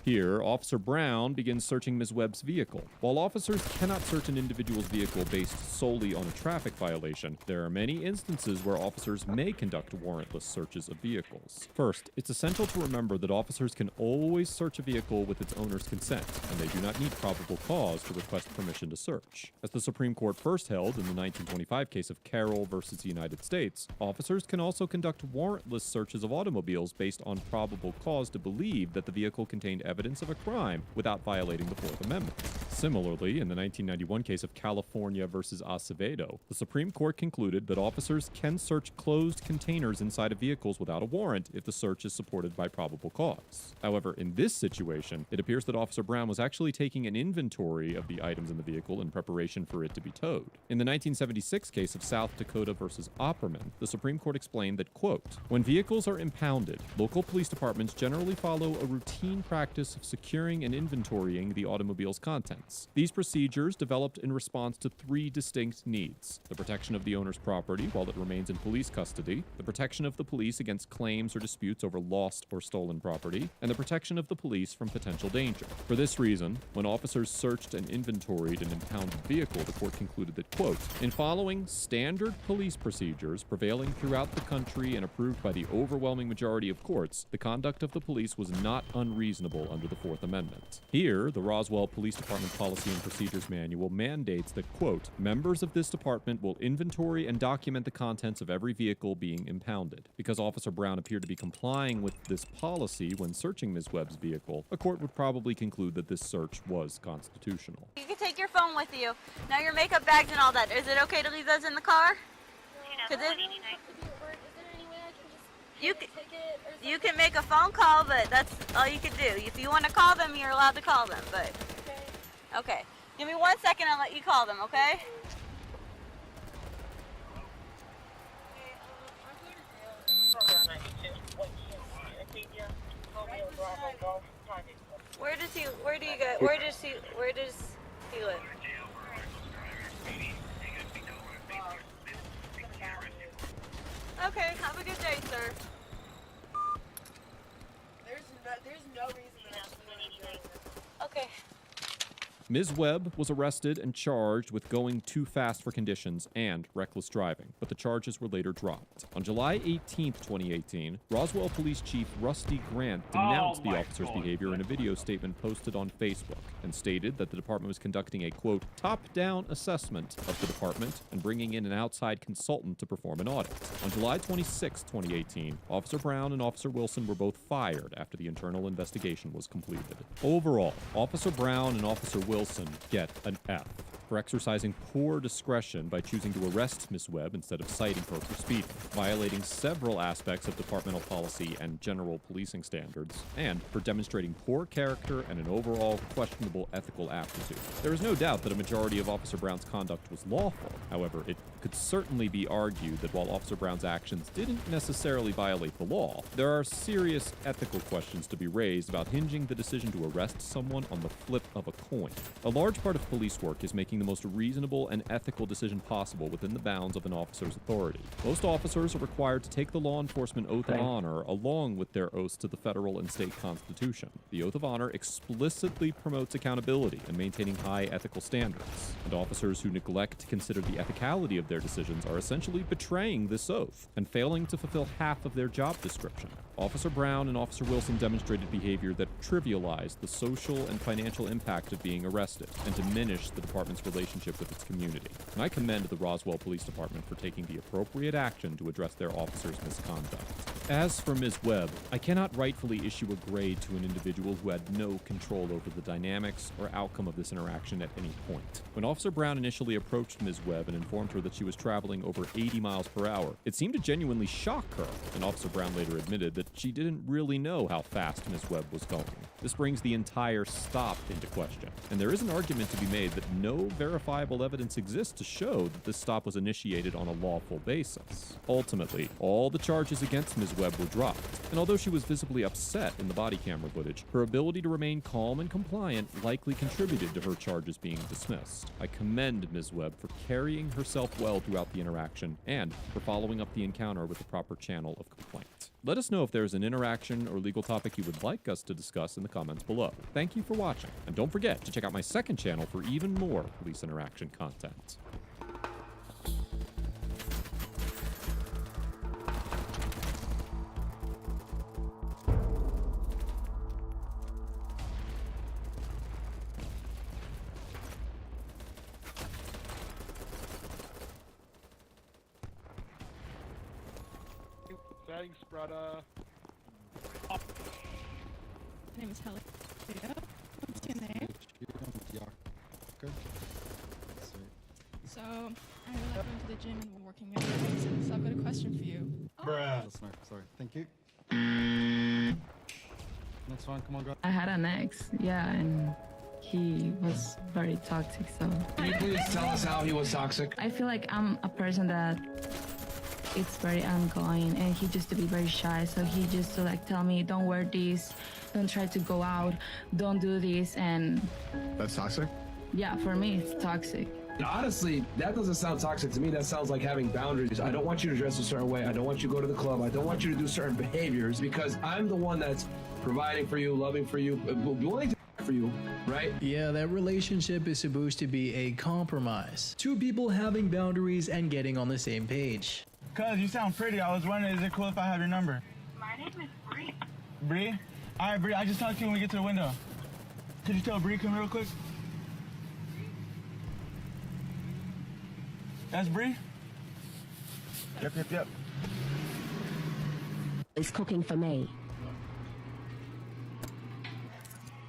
Here, Officer Brown begins searching Ms. Webb's vehicle. While officers cannot search an individual's vehicle based solely on a traffic violation, there are many instances where officers may conduct warrantless searches of vehicles. First, it's essential to remember that officers can always search a vehicle with its owner's consent, and they do not need probable cause to request permission to search. As the Supreme Court first held in the 1925 case of Carroll versus United States, officers can also conduct warrantless searches of automobiles based on probable cause to believe that the vehicle contained evidence of a crime without violating the Fourth Amendment. Similarly, in the 1991 case of California versus Acevedo, the Supreme Court concluded that officers can search closed containers inside of vehicles without a warrant if the search is supported by probable cause. However, in this situation, it appears that Officer Brown was actually taking an inventory of the items in the vehicle in preparation for it to be towed. In the 1976 case of South Dakota versus Opperman, the Supreme Court explained that, quote, when vehicles are impounded, local police departments generally follow a routine practice practice of securing and inventorying the automobile's contents. These procedures developed in response to three distinct needs: the protection of the owner's property while it remains in police custody, the protection of the police against claims or disputes over lost or stolen property, and the protection of the police from potential danger. For this reason, when officers searched and inventoried an impounded vehicle, the court concluded that, quote, in following standard police procedures prevailing throughout the country and approved by the overwhelming majority of courts, the conduct of the police was not unreasonable under the Fourth Amendment. Here, the Roswell Police Department Policy and Procedures Manual mandates that, quote, members of this department will inventory and document the contents of every vehicle being impounded. Because Officer Brown appeared to be complying with this policy when searching Ms. Webb's vehicle, a court would probably conclude that this search was constitutional. You can take your phone with you. Now your makeup bags and all that. Is it okay to leave those in the car? You can make a phone call, but that's all you can do. If you want to call them, you're allowed to call them, but... Okay. Give me 1 second, I'll let you call them, okay? Where does he live? Okay, have a good day, sir. There's no reason that I shouldn't be doing this. Okay. Ms. Webb was arrested and charged with going too fast for conditions and reckless driving, but the charges were later dropped. On July 18, 2018, Roswell Police Chief Rusty Grant denounced the officer's behavior in a video statement posted on Facebook and stated that the department was conducting a, quote, top-down assessment of the department and bringing in an outside consultant to perform an audit. On July 26, 2018, Officer Brown and Officer Wilson were both fired after the internal investigation was completed. Overall, Officer Brown and Officer Wilson get an F for exercising poor discretion by choosing to arrest Ms. Webb instead of citing her for speeding, violating several aspects of departmental policy and general policing standards, and for demonstrating poor character and an overall questionable ethical aptitude. There is no doubt that a majority of Officer Brown's conduct was lawful. However, it could certainly be argued that while Officer Brown's actions didn't necessarily violate the law, there are serious ethical questions to be raised about hinging the decision to arrest someone on the flip of a coin. A large part of police work is making the most reasonable and ethical decision possible within the bounds of an officer's authority. Most officers are required to take the law enforcement oath of honor along with their oaths to the federal and state constitution. The oath of honor explicitly promotes accountability and maintaining high ethical standards, and officers who neglect to consider the ethicality of their decisions are essentially betraying this oath and failing to fulfill half of their job description. Officer Brown and Officer Wilson demonstrated behavior that trivialized the social and financial impact of being arrested and diminished the department's relationship with its community. And I commend the Roswell Police Department for taking the appropriate action to address their officers' misconduct. As for Ms. Webb, I cannot rightfully issue a grade to an individual who had no control over the dynamics or outcome of this interaction at any point. When Officer Brown initially approached Ms. Webb and informed her that she was traveling over 80 miles per hour, it seemed to genuinely shock her, and Officer Brown later admitted that she didn't really know how fast Ms. Webb was going. This brings the entire stop into question, and there is an argument to be made that no verifiable evidence exists to show that this stop was initiated on a lawful basis. Ultimately, all the charges against Ms. Webb were dropped, and although she was visibly upset in the body camera footage, her ability to remain calm and compliant likely contributed to her charges being dismissed. I commend Ms. Webb for carrying herself well throughout the interaction and for following up the encounter with the proper channel of complaint. Let us know if there is an interaction or legal topic you would like us to discuss in the comments below. Thank you for watching, and don't forget to check out my second channel for even more police interaction content. Thanks, brother. My name is Helen. What's your name? So, I really like going to the gym and working out. So I've got a question for you. Bruh. Sorry. Thank you. Next one, come on, go. I had an ex, yeah, and he was very toxic, so... Can you please tell us how he was toxic? I feel like I'm a person that it's very ongoing, and he just to be very shy. So he just to like tell me, don't wear this, don't try to go out, don't do this, and That's toxic? yeah, for me it's toxic. Honestly, that doesn't sound toxic to me. That sounds like having boundaries. I don't want you to dress a certain way. I don't want you to go to the club. I don't want you to do certain behaviors because I'm the one that's providing for you, loving for you, willing to for you, right? Yeah, that relationship is supposed to be a compromise. Two people having boundaries and getting on the same page. Cuz, you sound pretty. I was wondering, is it cool if I have your number? My name is Bree. Bree? Alright, Bree, I just talked to you when we get to the window. Could you tell Bree come real quick? That's Bree? Yep. Is cooking for me.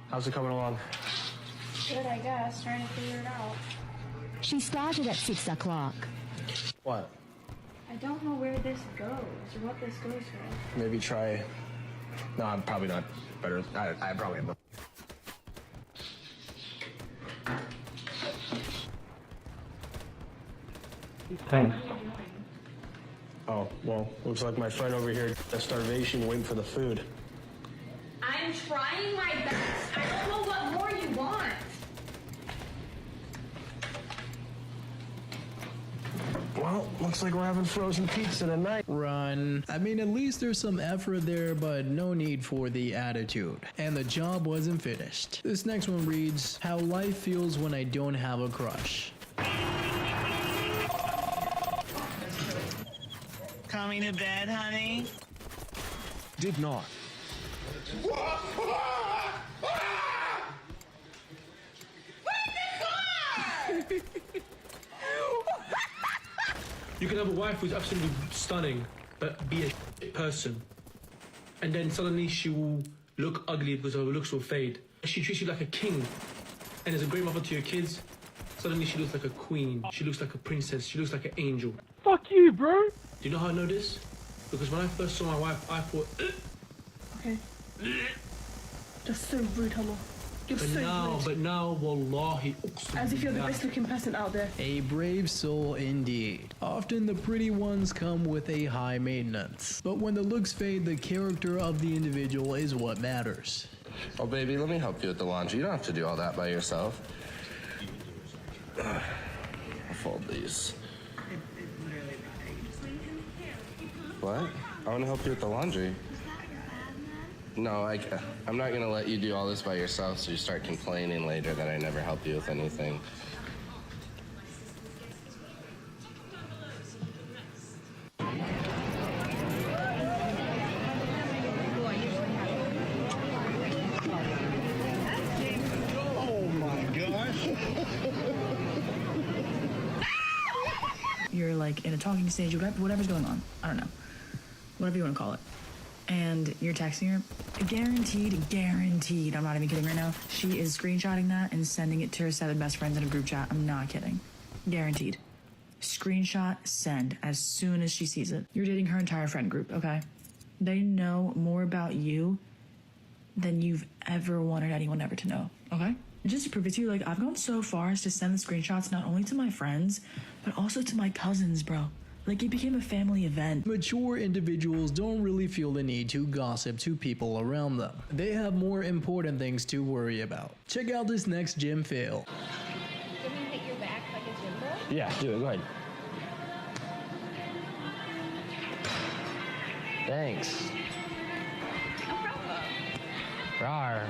How's it coming along? Good, I guess. Trying to figure it out. She started at 6 o'clock. What? I don't know where this goes or what this goes for. Maybe try... No, I'm probably not better. I probably am. Thanks. Oh, well, looks like my friend over here got starvation waiting for the food. I'm trying my best. I don't know what more you want. Well, looks like we're having frozen pizza tonight. Run. I mean, at least there's some effort there, but no need for the attitude. And the job wasn't finished. This next one reads, how life feels when I don't have a crush. Coming to bed, honey? Did not. You can have a wife who's absolutely stunning, but be a shit person. And then suddenly she will look ugly because her looks will fade. She treats you like a king and is a great mother to your kids. Suddenly she looks like a queen. She looks like a princess. She looks like an angel. Fuck you, bro. Do you know how I know this? Because when I first saw my wife, I thought, Okay. That's so rude, Hummer. You're so rude. but now, wallahi, As if you're the best looking person out there. A brave soul indeed. Often the pretty ones come with a high maintenance. But when the looks fade, the character of the individual is what matters. Oh, baby, let me help you with the laundry. You don't have to do all that by yourself. I'll fold these. What? I want to help you with the laundry. No, I'm not going to let you do all this by yourself so you start complaining later that I never help you with anything. Oh my gosh. You're like in a talking stage, whatever's going on. I don't know. Whatever you want to call it. And you're texting her, guaranteed, I'm not even kidding right now, she is screenshotting that and sending it to her 7 best friends in a group chat. I'm not kidding. Guaranteed. Screenshot, send, as soon as she sees it. You're dating her entire friend group, okay? They know more about you than you've ever wanted anyone ever to know, okay? Just to prove it to you, like, I've gone so far as to send the screenshots not only to my friends, but also to my cousins, bro. Like, it became a family event. Mature individuals don't really feel the need to gossip to people around them. They have more important things to worry about. Check out this next gym fail. Can we hit your back like a gym ball? Yeah, do it. Go ahead. Thanks. Rawr.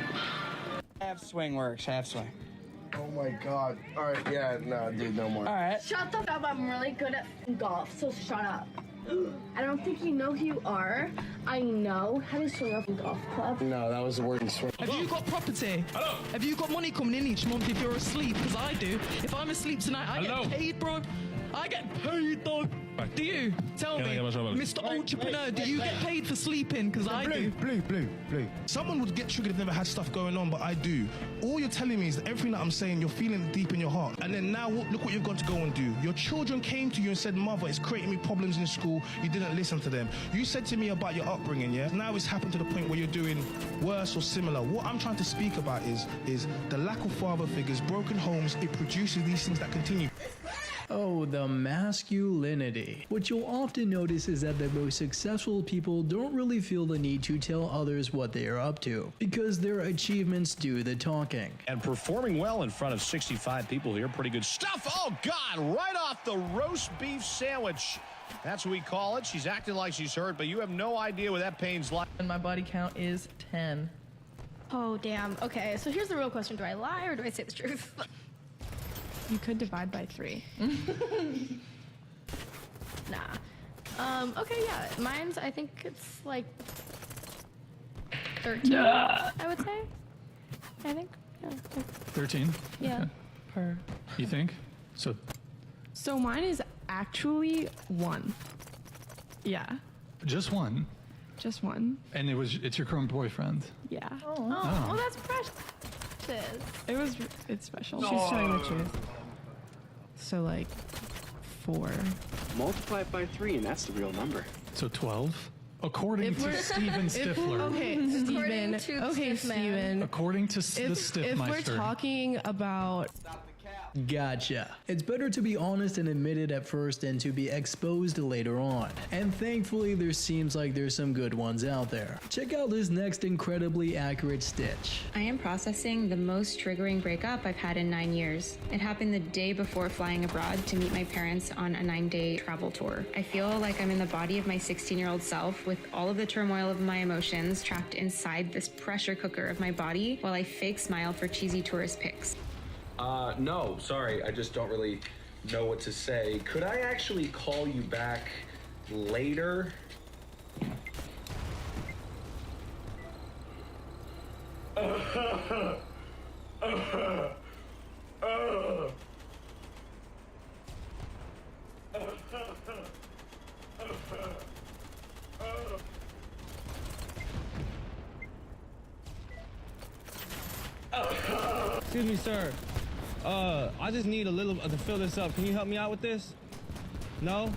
Half swing works, half swing. Oh my god. Alright, yeah, no, dude, no more. Alright. Shut the fuck up. I'm really good at golf, so shut up. I don't think you know who you are. I know how to swing off a golf club. No, that was the word swing. Have you got property? Hello? Have you got money coming in each month if you're asleep? Because I do. If I'm asleep tonight, I get paid, bro. I get paid, dog. Do you? Tell me, Mr. Entrepreneur, do you get paid for sleeping? Because I do. Blue. Someone would get triggered if they've never had stuff going on, but I do. All you're telling me is that everything that I'm saying, you're feeling it deep in your heart. And then now, look what you've got to go and do. Your children came to you and said, Mother, it's creating me problems in school. You didn't listen to them. You said to me about your upbringing, yeah? Now it's happened to the point where you're doing worse or similar. What I'm trying to speak about is the lack of father figures, broken homes. It produces these things that continue. Oh, the masculinity. What you'll often notice is that the most successful people don't really feel the need to tell others what they are up to, because their achievements do the talking. And performing well in front of 65 people here. Pretty good stuff. Oh, God, right off the roast beef sandwich. That's what we call it. She's acting like she's hurt, but you have no idea what that pain's like. And my body count is 10. Oh, damn. Okay, so here's the real question. Do I lie or do I say the truth? You could divide by 3. Nah. Okay, yeah. Mine's, I think it's like 13, Yeah. I would say. I think. Yeah. 13? Yeah. Per. You think? So mine is actually 1. Yeah. Just 1? Just 1. And it's your current boyfriend? Yeah. Oh, well, that's precious. It's special. No. She's telling the truth. So like 4. Multiply it by 3 and that's the real number. So 12? According to Steven Stifler. Okay, Steven. Okay, Steven. According to the Stiffmeister. If we're talking about... Gotcha. It's better to be honest and admit it at first than to be exposed later on. And thankfully, there seems like there's some good ones out there. Check out this next incredibly accurate stitch. I am processing the most triggering breakup I've had in 9 years. It happened the day before flying abroad to meet my parents on a 9-day travel tour. I feel like I'm in the body of my 16-year-old self with all of the turmoil of my emotions trapped inside this pressure cooker of my body while I fake smile for cheesy tourist pics. No, sorry, I just don't really know what to say. Could I actually call you back later? Excuse me, sir. I just need a little to fill this up. Can you help me out with this? No?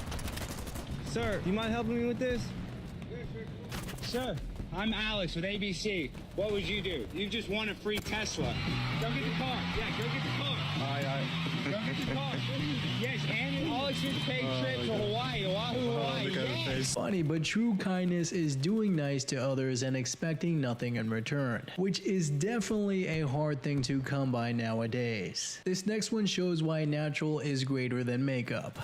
Sir, do you mind helping me with this? Sir, I'm Alex with ABC. What would you do? You just won a free Tesla. Go get the car. Yeah, go get the car. Go get the car. Yes, and an all-expense-paid trip to Hawaii. Oahu, Hawaii. Yes. Funny, but true kindness is doing nice to others and expecting nothing in return, which is definitely a hard thing to come by nowadays. This next one shows why natural is greater than makeup.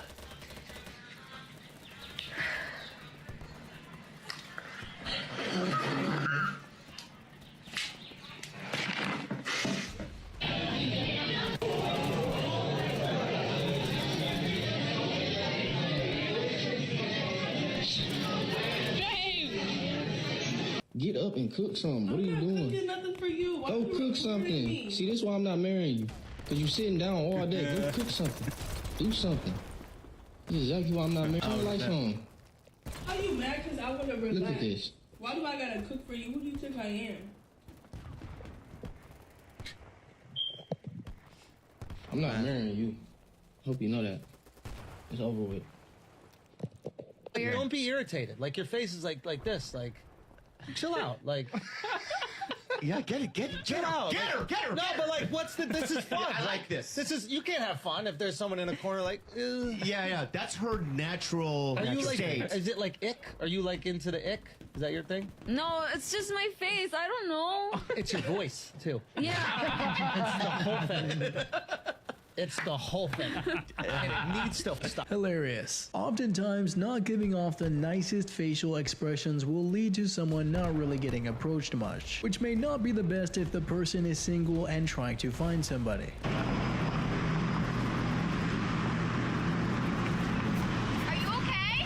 Get up and cook something. What are you doing? Cooking nothing for you. Why Go you cook something. See, this is why I'm not marrying you. Because you sitting down all day. Go cook something. Do something. This is exactly why I'm not marrying you. Turn the lights on. Are you mad because I want to relax? Look at this. Why do I gotta cook for you? Who do you think I am? I'm not marrying you. Hope you know that. It's over with. Don't be irritated. Like your face is like this. Like, chill out. Like, yeah, get out. Get her. No, but like, this is fun. Yeah, I like this. This is, you can't have fun if there's someone in a corner like. Yeah. That's her natural state. Is it like ick? Are you like into the ick? Is that your thing? No, it's just my face. I don't know. It's your voice too. Yeah. It's the whole thing. It's the whole thing. And it needs to stop. Hilarious. Oftentimes, not giving off the nicest facial expressions will lead to someone not really getting approached much, which may not be the best if the person is single and trying to find somebody. Are you okay?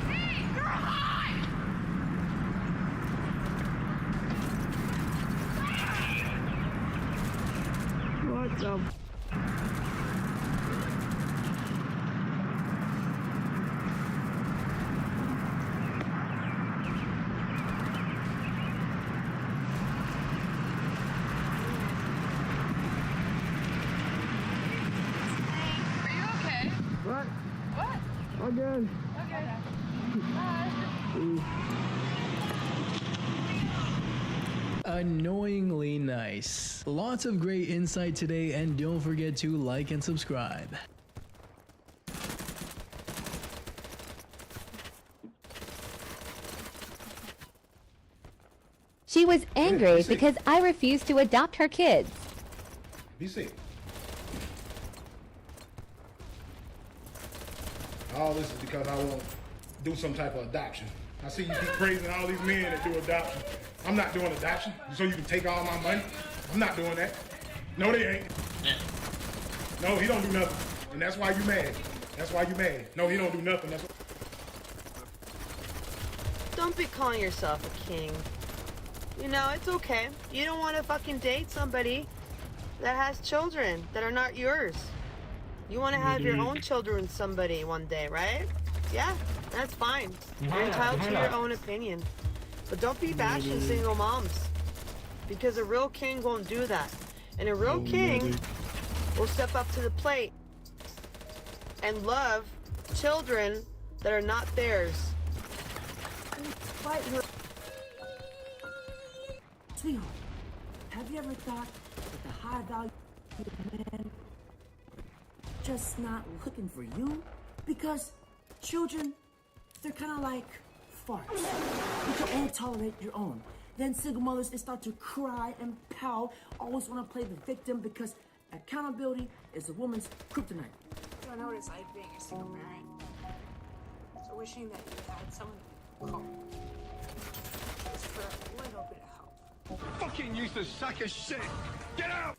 Hey, you're hot! What the? Are you okay? What? What? Again. Okay. annoyingly nice. Lots of great insight today, and don't forget to like and subscribe. She was angry because I refused to adopt her kids. Be safe. All this is because I won't do some type of adoption. I see you keep praising all these men that do adoption. I'm not doing adoption, so you can take all my money. I'm not doing that. No, they ain't. No, he don't do nothing. And that's why you mad. That's why you mad. No, he don't do nothing. That's why. Don't be calling yourself a king. You know, it's okay. You don't want to fucking date somebody that has children that are not yours. You want to have your own children with somebody one day, right? Yeah, that's fine. You're entitled to your own opinion. But don't be bashing single moms. Because a real king won't do that. And a real king will step up to the plate and love children that are not theirs. Fight her. Sweetheart, have you ever thought that the high value men just not looking for you? Because children, they're kind of like farts. You can only tolerate your own. Then single mothers, they start to cry and pout, always want to play the victim because accountability is a woman's kryptonite. I know what it's like being a single parent. So wishing that you had someone to call just for a little bit of help. Fucking useless sack of shit! Get out!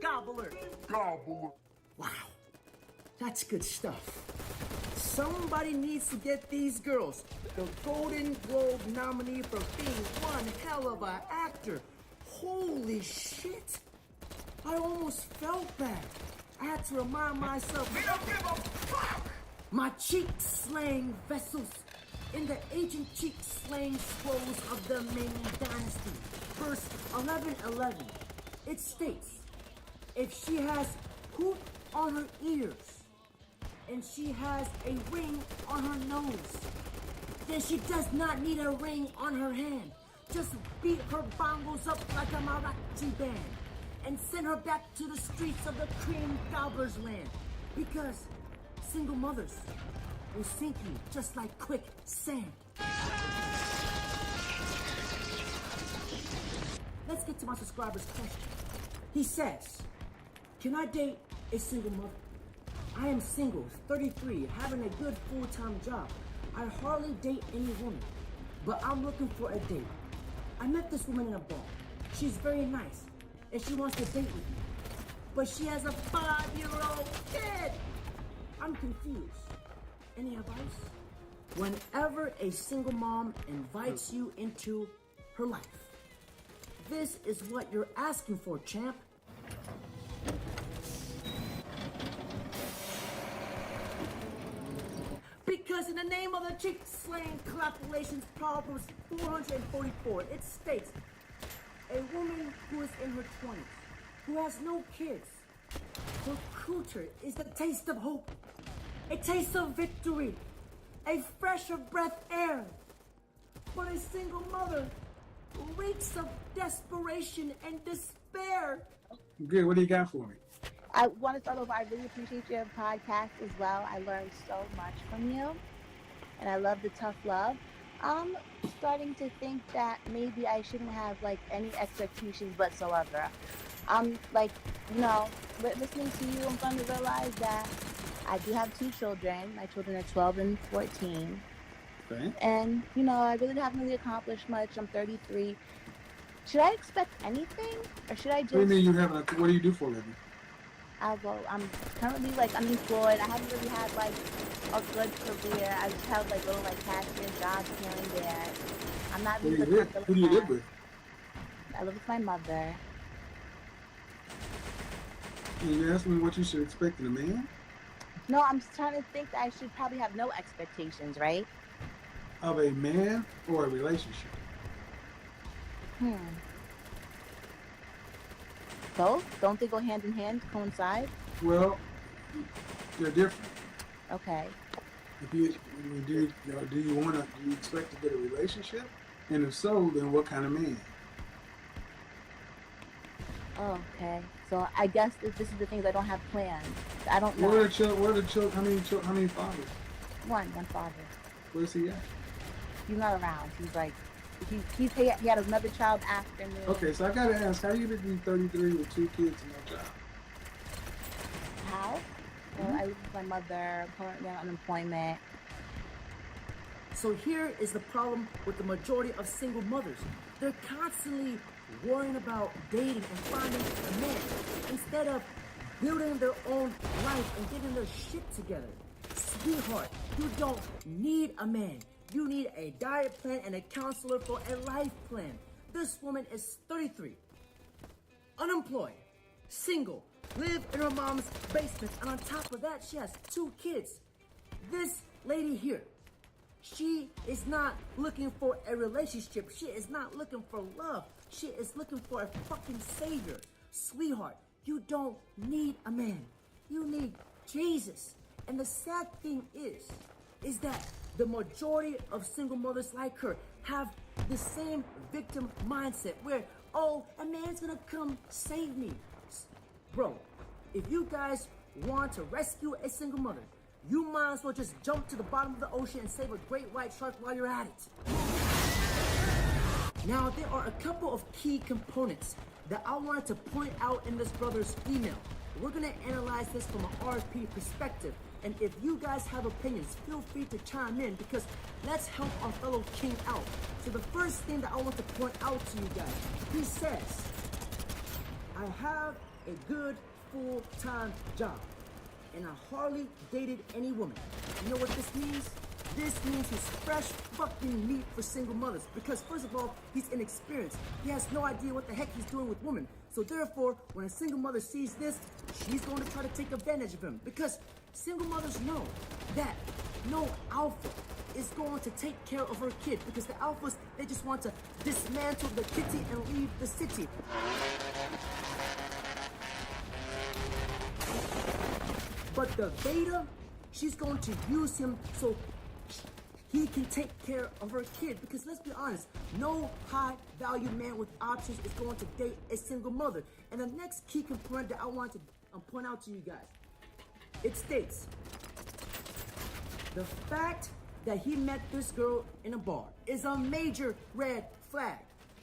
Gobbler. Gobbler. Wow, that's good stuff. Somebody needs to get these girls the Golden Globe nominee for being one hell of an actor. Holy shit. I almost felt bad. I had to remind myself. We don't give a fuck! My cheek-slaying vessels in the ancient cheek-slaying scrolls of the Ming Dynasty. Verse 11:11. It states, if she has hoop on her ears and she has a ring on her nose, then she does not need a ring on her hand. Just beat her bongos up like a mariachi band and send her back to the streets of the cream gobbler's land. Because single mothers will sink you just like quicksand. Let's get to my subscriber's question. He says, can I date a single mother? I am single, 33, having a good full-time job. I hardly date any woman, but I'm looking for a date. I met this woman in a bar. She's very nice, and she wants to date with me. But she has a 5-year-old kid. I'm confused. Any advice? Whenever a single mom invites you into her life, this is what you're asking for, champ. Because in the name of the cheek-slaying calculations, Proverbs 444, it states, a woman who is in her 20s, who has no kids, her culture is the taste of hope, a taste of victory, a fresher breath air. But a single mother reeks of desperation and despair. Good, what do you got for me? I want to start off, I really appreciate your podcast as well. I learned so much from you, and I love the tough love. I'm starting to think that maybe I shouldn't have like any expectations whatsoever. I'm like, you know, listening to you, I'm starting to realize that I do have 2 children. My children are 12 and 14. Okay. And, you know, I really haven't really accomplished much. I'm 33. Should I expect anything, or should I just... What do you mean you haven't? What do you do for a living? I'm currently like unemployed. I haven't really had like a good career. I just have like little like cashier jobs here and there. I'm not really Who do you live with? I live with my mother. Can you ask me what you should expect in a man? No, I'm just trying to think that I should probably have no expectations, right? Of a man or a relationship? Both? Don't they go hand in hand, coincide? Well, they're different. Okay. If you, I mean, do you expect to get a relationship? And if so, then what kind of man? Oh, okay. So I guess this is the things I don't have planned. I don't know. What are the children? How many fathers? One father. Where's he at? He's not around. He's like, he had another child after me. Okay, so I gotta ask, how you get to be 33 with 2 kids and no job? How? So I live with my mother, currently on unemployment. So here is the problem with the majority of single mothers. They're constantly worrying about dating and finding a man instead of building their own life and getting their shit together. Sweetheart, you don't need a man. You need a diet plan and a counselor for a life plan. This woman is 33, unemployed, single, live in her mom's basement, and on top of that, she has 2 kids. This lady here, she is not looking for a relationship. She is not looking for love. She is looking for a fucking savior. Sweetheart, you don't need a man. You need Jesus. And the sad thing is that the majority of single mothers like her have the same victim mindset where, oh, a man's gonna come save me. Bro, if you guys want to rescue a single mother, you might as well just jump to the bottom of the ocean and save a great white shark while you're at it. Now, there are a couple of key components that I wanted to point out in this brother's email. We're gonna analyze this from an RP perspective. And if you guys have opinions, feel free to chime in because let's help our fellow king out. So the first thing that I want to point out to you guys, he says, I have a good full-time job and I hardly dated any woman. You know what this means? This means he's fresh fucking meat for single mothers because first of all, he's inexperienced. He has no idea what the heck he's doing with women. So therefore, when a single mother sees this, she's going to try to take advantage of him because single mothers know that no alpha is going to take care of her kid because the alphas, they just want to dismantle the kitty and leave the city. But the beta, she's going to use him so he can take care of her kid. Because let's be honest, no high-value man with options is going to date a single mother. And the next key component that I want to point out to you guys, it states, the fact that he met this girl in a bar is a major red flag.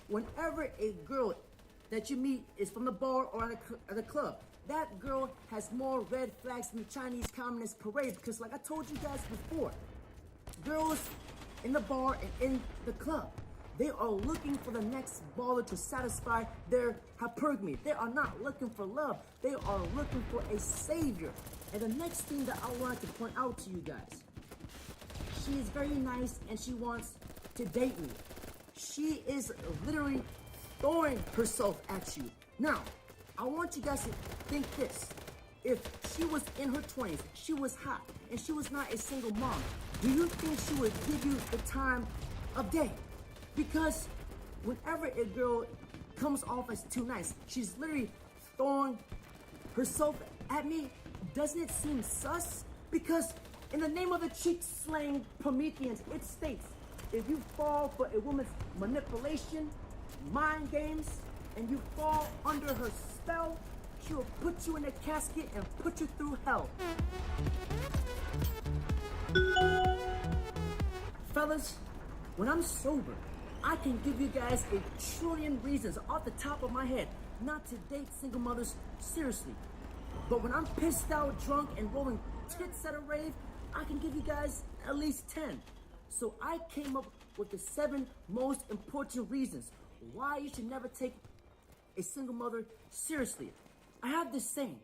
Whenever a girl that you meet is from the bar or at a club, that girl has more red flags than the Chinese Communist parade because like I told you guys before, girls in the bar and in the club, they are looking for the next baller to satisfy their hypergamy. They are not looking for love. They are looking for a savior. And the next thing that I wanted to point out to you guys, she is very nice and she wants to date me. She is literally throwing herself at you. Now, I want you guys to think this. If she was in her 20s, she was hot, and she was not a single mom, do you think she would give you the time of day? Because whenever a girl comes off as too nice, she's literally throwing herself at me. Doesn't it seem sus? Because in the name of the cheek-slaying Prometheans, it states, if you fall for a woman's manipulation, mind games, and you fall under her spell, she will put you in a casket and put you through hell. Fellas, when I'm sober, I can give you guys a trillion reasons off the top of my head not to date single mothers seriously. But when I'm pissed out, drunk, and rolling tits at a rave, I can give you guys at least 10. So I came up with the 7 most important reasons why you should never take a single mother seriously. I have this saying,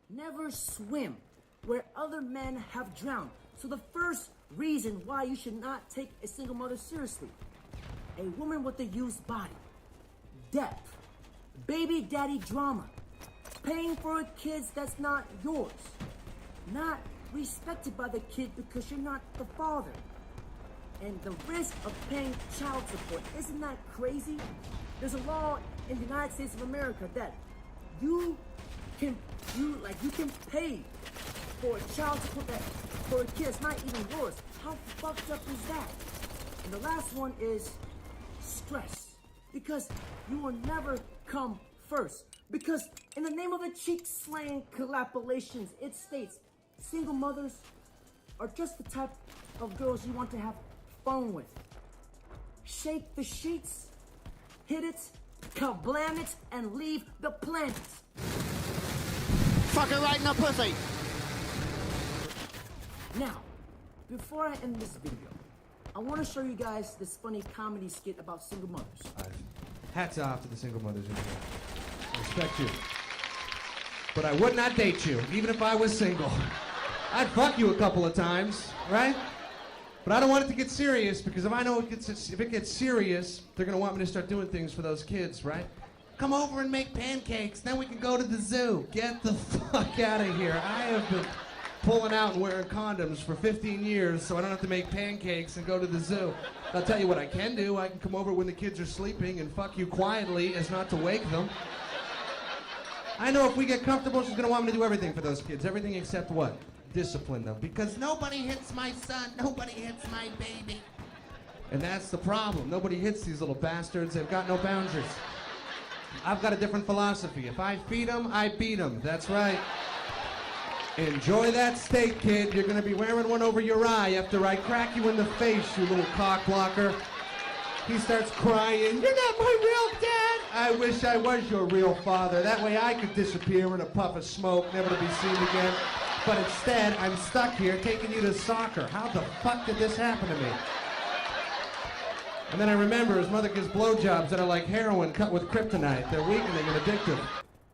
never swim where other men have drowned. So the first reason why you should not take a single mother seriously, a woman with a used body, debt, baby daddy drama, paying for kids that's not yours, not respected by the kid because you're not the father, and the risk of paying child support. Isn't that crazy? There's a law in the United States of America that You can pay for a child to put that for a kid. It's not even yours. How fucked up is that? And the last one is stress, because you will never come first. Because in the name of the cheek slaying collaborations, it states single mothers are just the type of girls you want to have fun with. Shake the sheets, hit it, kablam it, and leave the planet. Fuck her right in the pussy. Now, before I end this video, I want to show you guys this funny comedy skit about single mothers. Hats off to the single mothers in here. I respect you. But I would not date you, even if I was single. I'd fuck you a couple of times, right? But I don't want it to get serious, because if I know if it gets serious, they're gonna want me to start doing things for those kids, right? Come over and make pancakes, then we can go to the zoo. Get the fuck out of here. I have been pulling out and wearing condoms for 15 years so I don't have to make pancakes and go to the zoo. I'll tell you what I can do. I can come over when the kids are sleeping and fuck you quietly as not to wake them. I know if we get comfortable, she's gonna want me to do everything for those kids. Everything except what? Discipline them. Because nobody hits my son, nobody hits my baby. And that's the problem. Nobody hits these little bastards. They've got no boundaries. I've got a different philosophy. If I feed them, I beat them. That's right. Enjoy that steak, kid. You're gonna be wearing one over your eye after I crack you in the face, you little cock blocker. He starts crying, you're not my real dad. I wish I was your real father. That way I could disappear in a puff of smoke, never to be seen again. But instead, I'm stuck here taking you to soccer. How the fuck did this happen to me? And then I remember his mother gives blowjobs that are like heroin cut with kryptonite. They're weakening and addictive.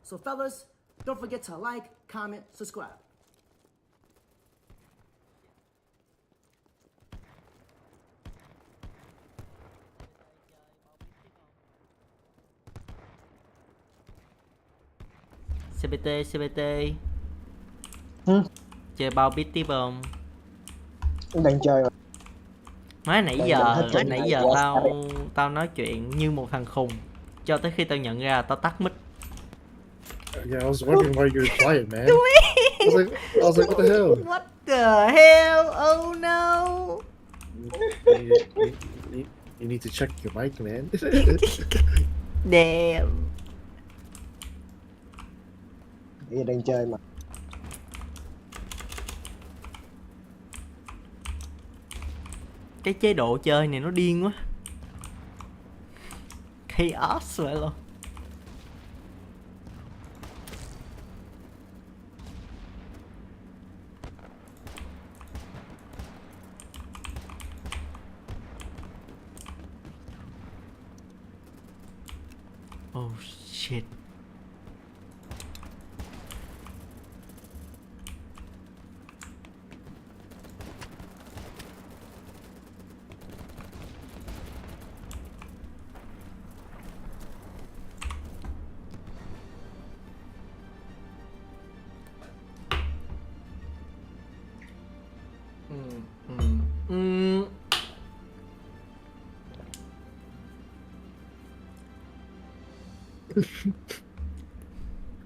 So fellas, don't forget to like, comment, subscribe. CBT chơi bao biết tiếp không? Đang chơi mà. Má nãy giờ tao nói chuyện như một thằng khùng cho tới khi tao nhận ra tao tắt mic. Yeah, I was wondering why you were quiet, man. I was like, what the hell? What the hell? Oh no! You need to check your mic, man. Damn. Bây giờ đang chơi mà. Cái chế độ chơi này nó điên quá. Chaos vậy luôn. Oh shit.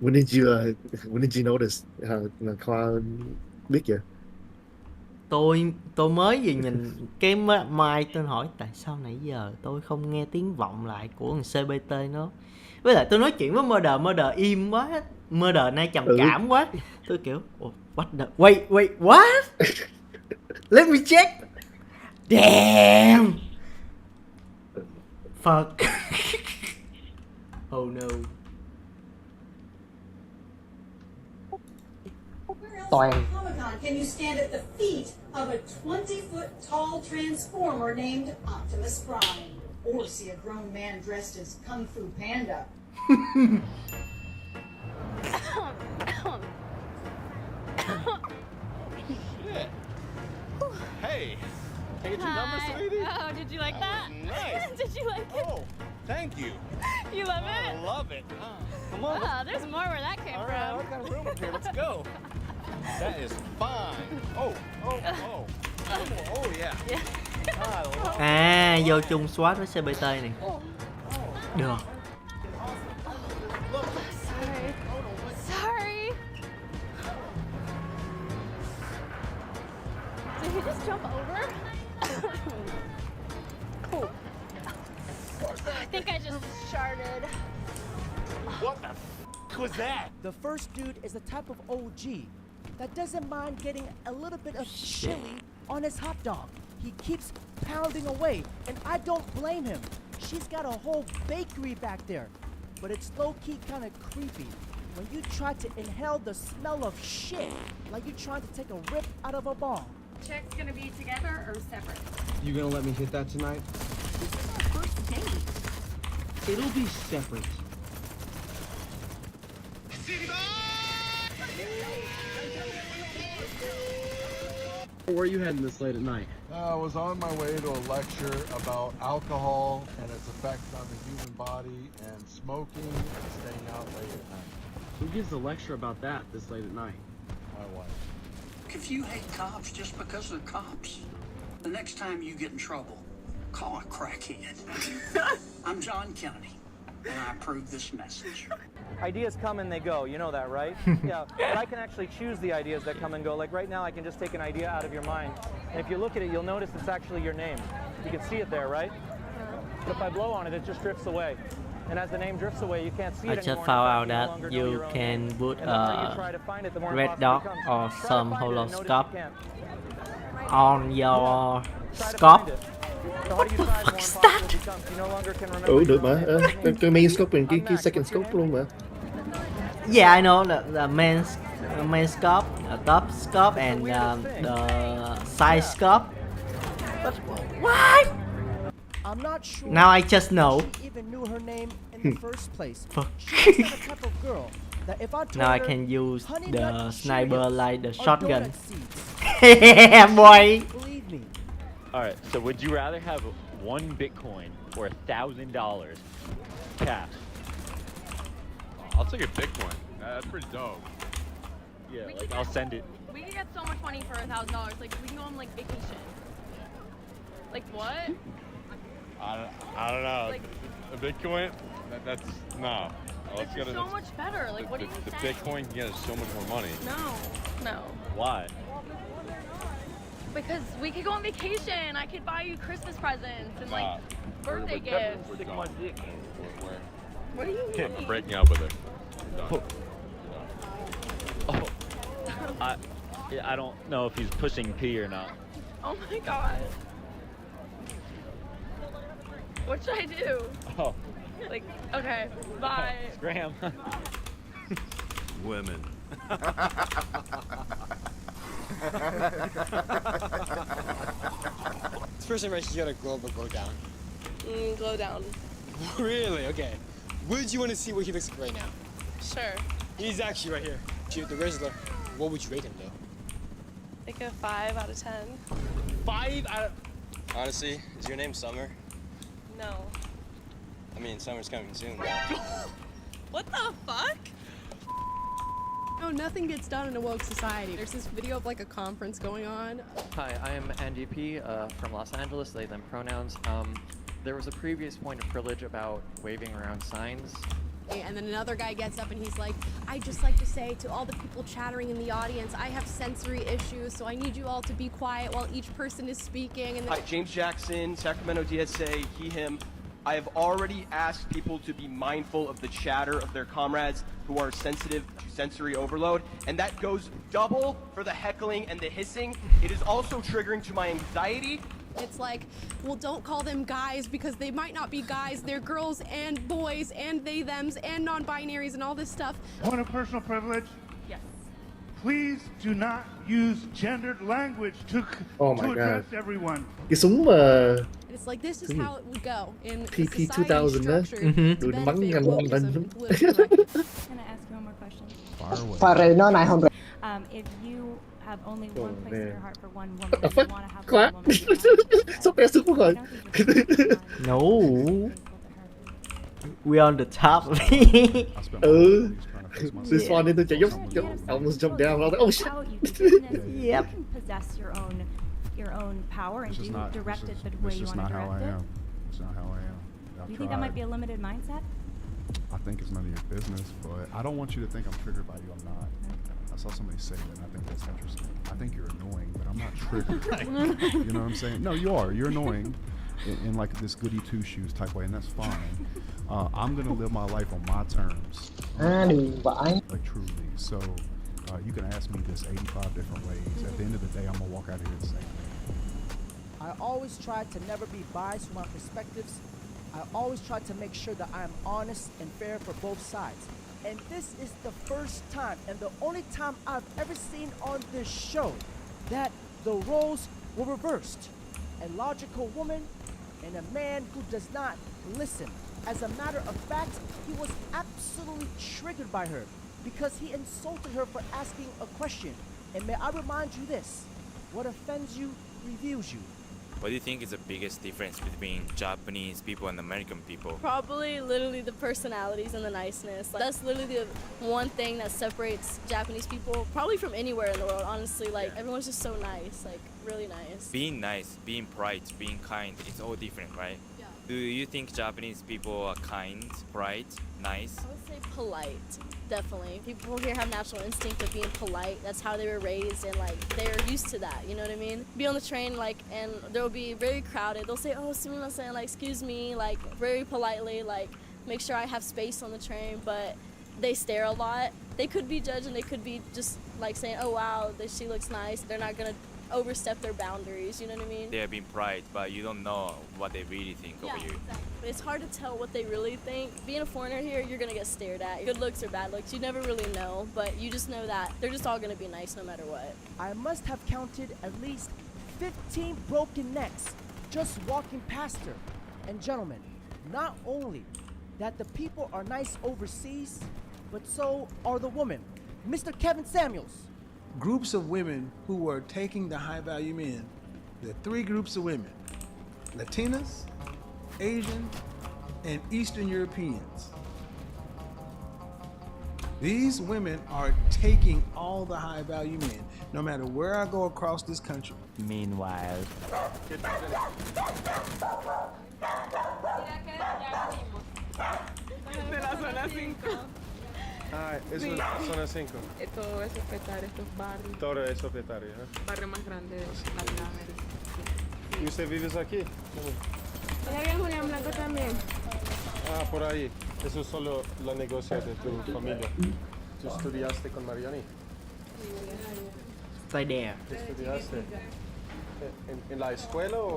When did you notice Khoa biết vậy? Tôi mới vừa nhìn cái mic, tôi hỏi tại sao nãy giờ tôi không nghe tiếng vọng lại của thằng CBT nó. Với lại tôi nói chuyện với Murder im quá, Murder nay trầm cảm quá. Tôi kiểu what the wait what? Let me check. Damn. Fuck. Oh no. Comic-Con, can you stand at the feet of a 20-foot tall transformer named Optimus Prime? Or see a grown man dressed as Kung Fu Panda? Shit. Hey. Can I get your number, sweetie? Oh, did you like that? Nice. Did you like it? Oh, thank you. You love it? I love it. Come on. Oh, there's more where that came All from. right, I got room up here. Let's go. That is fine. Oh yeah. À, vô chung SWAT với CBT này. Được. Sorry. What the f was that? The first dude is the type of OG that doesn't mind getting a little bit of chili on his hot dog. He keeps pounding away, and I don't blame him. She's got a whole bakery back there, but it's low-key kind of creepy when you try to inhale the smell of shit like you're trying to take a rip out of a ball. Chicks gonna be together or separate? You gonna let me hit that tonight? This is our first date. It'll be separate. Where are you heading this late at night? I was on my way to a lecture about alcohol and its effects on the human body and smoking and staying out late at night. Who gives a lecture about that this late at night? My wife. If you hate cops just because they're cops, the next time you get in trouble, call a crackhead. I'm John Kennedy, and I approve this message. Ideas come and they go, you know that, right? Yeah, but I can actually choose the ideas that come and go. Like right now, I can just take an idea out of your mind, and if you look at it, you'll notice it's actually your name. You can see it there, right? But if I blow on it, it just drifts away. And as the name drifts away, you can't see I it just anymore. found In out fact, you no that longer know you your own can name. put And the more you a try to find it, the more red impossible dot it becomes. or Try to some find it and notice you horoscope can't. on your Try to scope. find it. The harder you try, the more impossible it becomes. You no longer can remember Ừ, được your mà. own name. Cái main scope and cái second scope luôn mà. Yeah, I know the main scope, the top scope, and the side scope. But what? I'm not sure Now I just know. she even knew her name in the first place. Fuck. She's the type of girl that if I told Now I her can use Honey the Nut sniper Cheerios like the or shotgun. donut seeds, Yeah, boy. believe me. Alright, so would you rather have 1 Bitcoin or $1,000 cash? I'll take a Bitcoin. That's pretty dope. Yeah, like I'll send it. We could get so much money for $1,000. Like we can go on like vacation. Like what? I don't know. Like- a Bitcoin? That's no. Let's This go is to so much better. Like what are you the saying? Bitcoin can get us so much more money. No. Why? Because we could go on vacation. I could buy you Christmas presents and like birthday gifts. We're done. We're What do you mean? I'm breaking up with her. Done. Oh. I don't know if he's pushing P or not. Oh my god. What should I do? Oh. Like, okay, bye. Scram. Women. This person mentioned you got a glow up or glow down. Glow down. Really? Okay. Would you want to see what he looks like right now? Sure. He's actually right here. The Rizzler. What would you rate him though? Like a 5 out of 10. 5 out of... Honestly, is your name Summer? No. I mean, summer's coming soon. What the fuck? No, nothing gets done in a woke society. There's this video of like a conference going on. Hi, I am Andy P. From Los Angeles, they, them pronouns. There was a previous point of privilege about waving around signs. And then another guy gets up and he's like, I'd just like to say to all the people chattering in the audience, I have sensory issues, so I need you all to be quiet while each person is speaking. And Hi, James Jackson, Sacramento DSA, he, him. I have already asked people to be mindful of the chatter of their comrades who are sensitive to sensory overload, and that goes double for the heckling and the hissing. It is also triggering to my anxiety. It's like, well, don't call them guys because they might not be guys. They're girls and boys and they, thems and non-binaries and all this stuff. Point of personal privilege. Yes. Please do not use gendered language to Oh my address God. everyone. Cái súng mà And it's like, this is Cái gì? how it would go in PP society 2000 đó. structured to Tụi nó bắn benefit nhanh ngon wokeism lên. and political correctness. Can I ask you one more question? Phải nói này không được. If you have only Oh, one place in man. your heart for one woman, What the and you fuck? want to have Quá. one woman, Sắp bé súng rồi. No. We on the top. Ừ. This one into chạy dốc. Almost jumped down. I was like, oh shit. without you to goodness, Yep. you can possess your own power and It's just do not. direct it the It's way you just want not to how I direct it. am. It's not how I am. I've Do you think that might be a limited mindset? I think it's none of your business, but I don't want you to think I'm triggered by you. I'm not. I saw somebody say that, and I think that's interesting. I think you're annoying, but I'm not triggered. You know what I'm saying? No, you are. You're annoying in like this goody two shoes type way, and that's fine. I'm gonna live my life on my terms. Đường vãi. Like truly. So you can ask me this 85 different ways. At the end of the day, I'm gonna walk out of here the same way. I always try to never be biased with my perspectives. I always try to make sure that I am honest and fair for both sides. And this is the first time and the only time I've ever seen on this show that the roles were reversed. A logical woman and a man who does not listen. As a matter of fact, he was absolutely triggered by her because he insulted her for asking a question. And may I remind you this, what offends you reveals you. What do you think is the biggest difference between Japanese people and American people? Probably literally the personalities and the niceness. That's literally the one thing that separates Japanese people probably from anywhere in the world, honestly. Like, everyone's just so nice, like, really nice. Being nice, being polite, being kind, it's all different, right? Yeah. Do you think Japanese people are kind, polite, nice? I would say polite, definitely. People here have natural instinct of being polite. That's how they were raised, and like they're used to that. You know what I mean? Be on the train, like, and they'll be very crowded. They'll say, "Oh, sumimasen," like, "Excuse me," like, very politely, like, make sure I have space on the train. But they stare a lot. They could be judged, and they could be just like saying, "Oh wow, she looks nice." They're not gonna overstep their boundaries. You know what I mean? They're being polite, but you don't know what they really think over you. Exactly. It's hard to tell what they really think. Being a foreigner here, you're gonna get stared at. Good looks or bad looks, you never really know, but you just know that they're just all gonna be nice no matter what. I must have counted at least 15 broken necks just walking past her. And gentlemen, not only that the people are nice overseas, but so are the women. Mr. Kevin Samuels. Groups of women who were taking the high value men. There are three groups of women: Latinas, Asian, and Eastern Europeans. These women are taking all the high value men, no matter where I go across this country. Meanwhile. Ah, eso es zona 5. Todo es propietario, estos barrios. Todo es propietario, ¿eh? Barrio más grande de Latinoamérica. ¿Y usted vive aquí? ¿Ya había Julián Blanco también? Ah, por ahí. Eso es solo la negocia de tu familia. ¿Tú estudiaste con Mariani? Stay there. ¿Qué estudiaste? ¿En la escuela o...?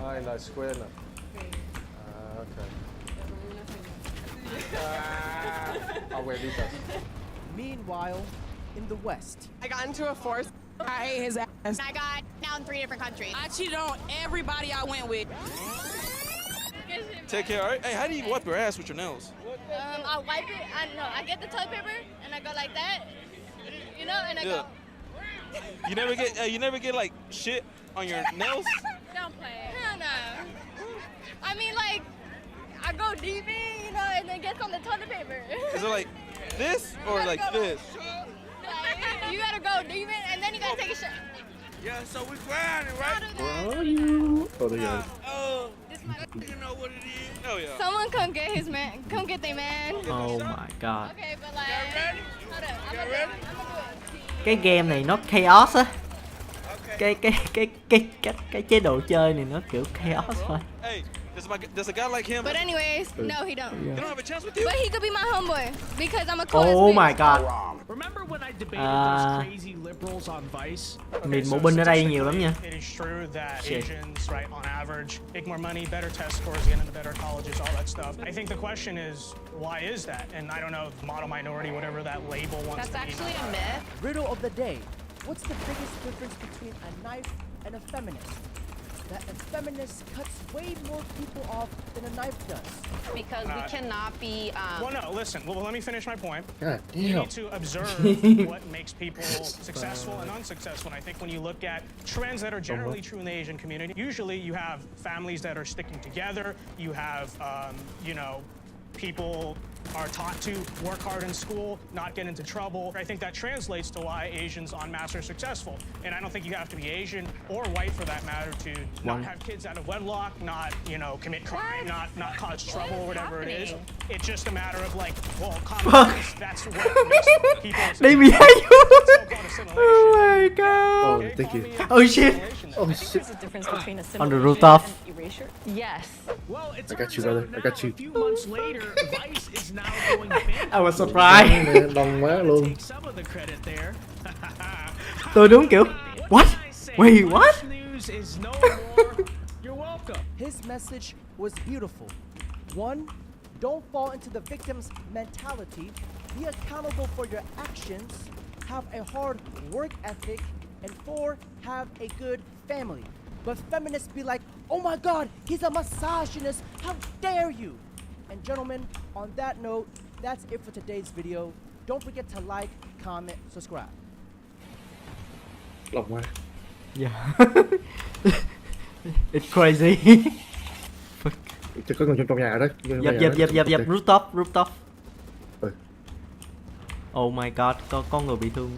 Ah, en la escuela. Ah, ok. Abuelitas. Meanwhile, in the West. I got into a force. I hate his ass. I got now in 3 different countries. I cheated on everybody I went with. Take care, all right? Hey, how do you wipe your ass with your nails? I wipe it, I get the toilet paper, and I go like that, you know, and I go. You never get like shit on your nails? Don't play. Hell no. I mean, like, I go deep in, you know, and then get on the toilet paper. Is it like this or like this? Like, you gotta go deep in, and then you gotta take a shot. Yeah, so we grinding, right? Where are you? Oh, there you go. Oh, you know what it is? Oh, yeah. Someone come get his man. Come get their man. Oh my god. Okay, but like, hold up, I'm gonna do it. Cái game này nó chaos á. Cái chế độ chơi này nó kiểu chaos thôi. Hey, does a guy like him? But anyways, no, he don't. You don't have a chance with you? But he could be my homeboy because I'm a cool. Oh my god. Remember when I debated those crazy liberals on Vice? Nhìn bộ binh ở đây nhiều lắm nha. It is true that Asians, right, on average, make more money, better test scores, get into better colleges, all that stuff. I think the question is, why is that? And I don't know, model minority, whatever that label wants to be. That's actually a myth. Riddle of the day. What's the biggest difference between a knife and a feminist? That a feminist cuts way more people off than a knife does. Because we cannot be. Well, no, listen. Well, let me finish my point. God damn. You need to observe what makes people successful and unsuccessful. And I think when you look at trends that are generally true in the Asian community, usually you have families that are sticking together. You have, you know, people are taught to work hard in school, not get into trouble. I think that translates to why Asians en masse are successful. And I don't think you have to be Asian or white for that matter to not have kids out of wedlock, not, you know, commit crime, not cause trouble or whatever it is. It's just a matter of like, well, common sense, that's what makes people Đi bị hay called assimilation. Oh my god. Oh, thank you. Oh shit. Oh shit. There's a difference between On the assimilation rooftop. and erasure. Yes. Well, it I got turns you, brother. out I got now, you. a few months later, Vice is now going big. I was surprised. Đồng quá luôn. Take some of the credit there. Tôi đúng kiểu what? Wait, what? News is no more. You're welcome. His message was beautiful. 1, don't fall into the victim's mentality. Be accountable for your actions. Have a hard work ethic. And 4, have a good family. But feminists be like, oh my god, he's a misogynist. How dare you? And gentlemen, on that note, that's it for today's video. Don't forget to like, comment, subscribe. Lòng quá. Yeah. It's crazy. Chứ có người trong nhà đó. Dập rooftop. Ừ. Oh my god, có người bị thương.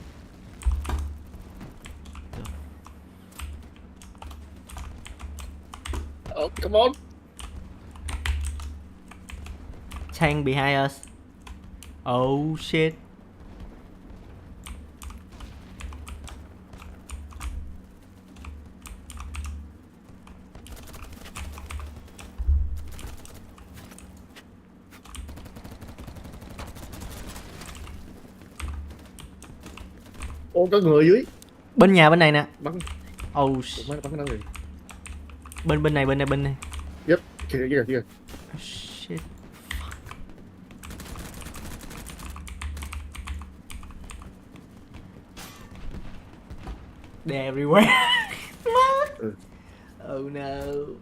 Oh, come on. Tank behind us. Oh shit. Ô, có người ở dưới. Bên nhà bên này nè. Bắn. Oh shit. Bắn cái đó rồi. Bên này. Yep. Kìa. Shit. They're everywhere. Oh no.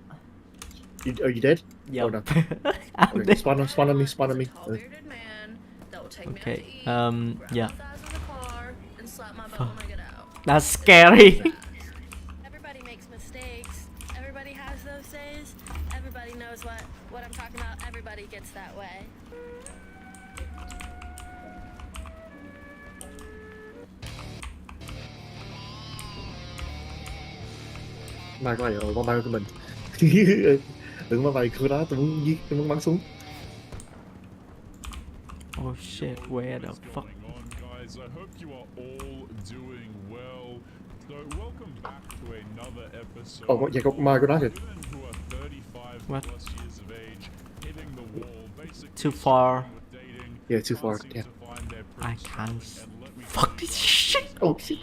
Are you dead? Yep. Oh, no. I'm Okay, dead. spawn on me. Okay. Yeah. That's scary. Everybody makes mistakes. Everybody has those days. Everybody knows what I'm talking about. Everybody gets that way. Mai có mày rồi, con mai của mình. Đừng có mày cứ đó, tôi muốn bắn xuống. Oh shit, where the fuck? Guys, I hope you are all doing well. So welcome back to another episode. Oh, vậy con mai của đó kìa. Who are 35 What? plus years of age, hitting the wall, basically Too far. Yeah, too far. Yeah. I can't. Fuck this shit. Oh shit.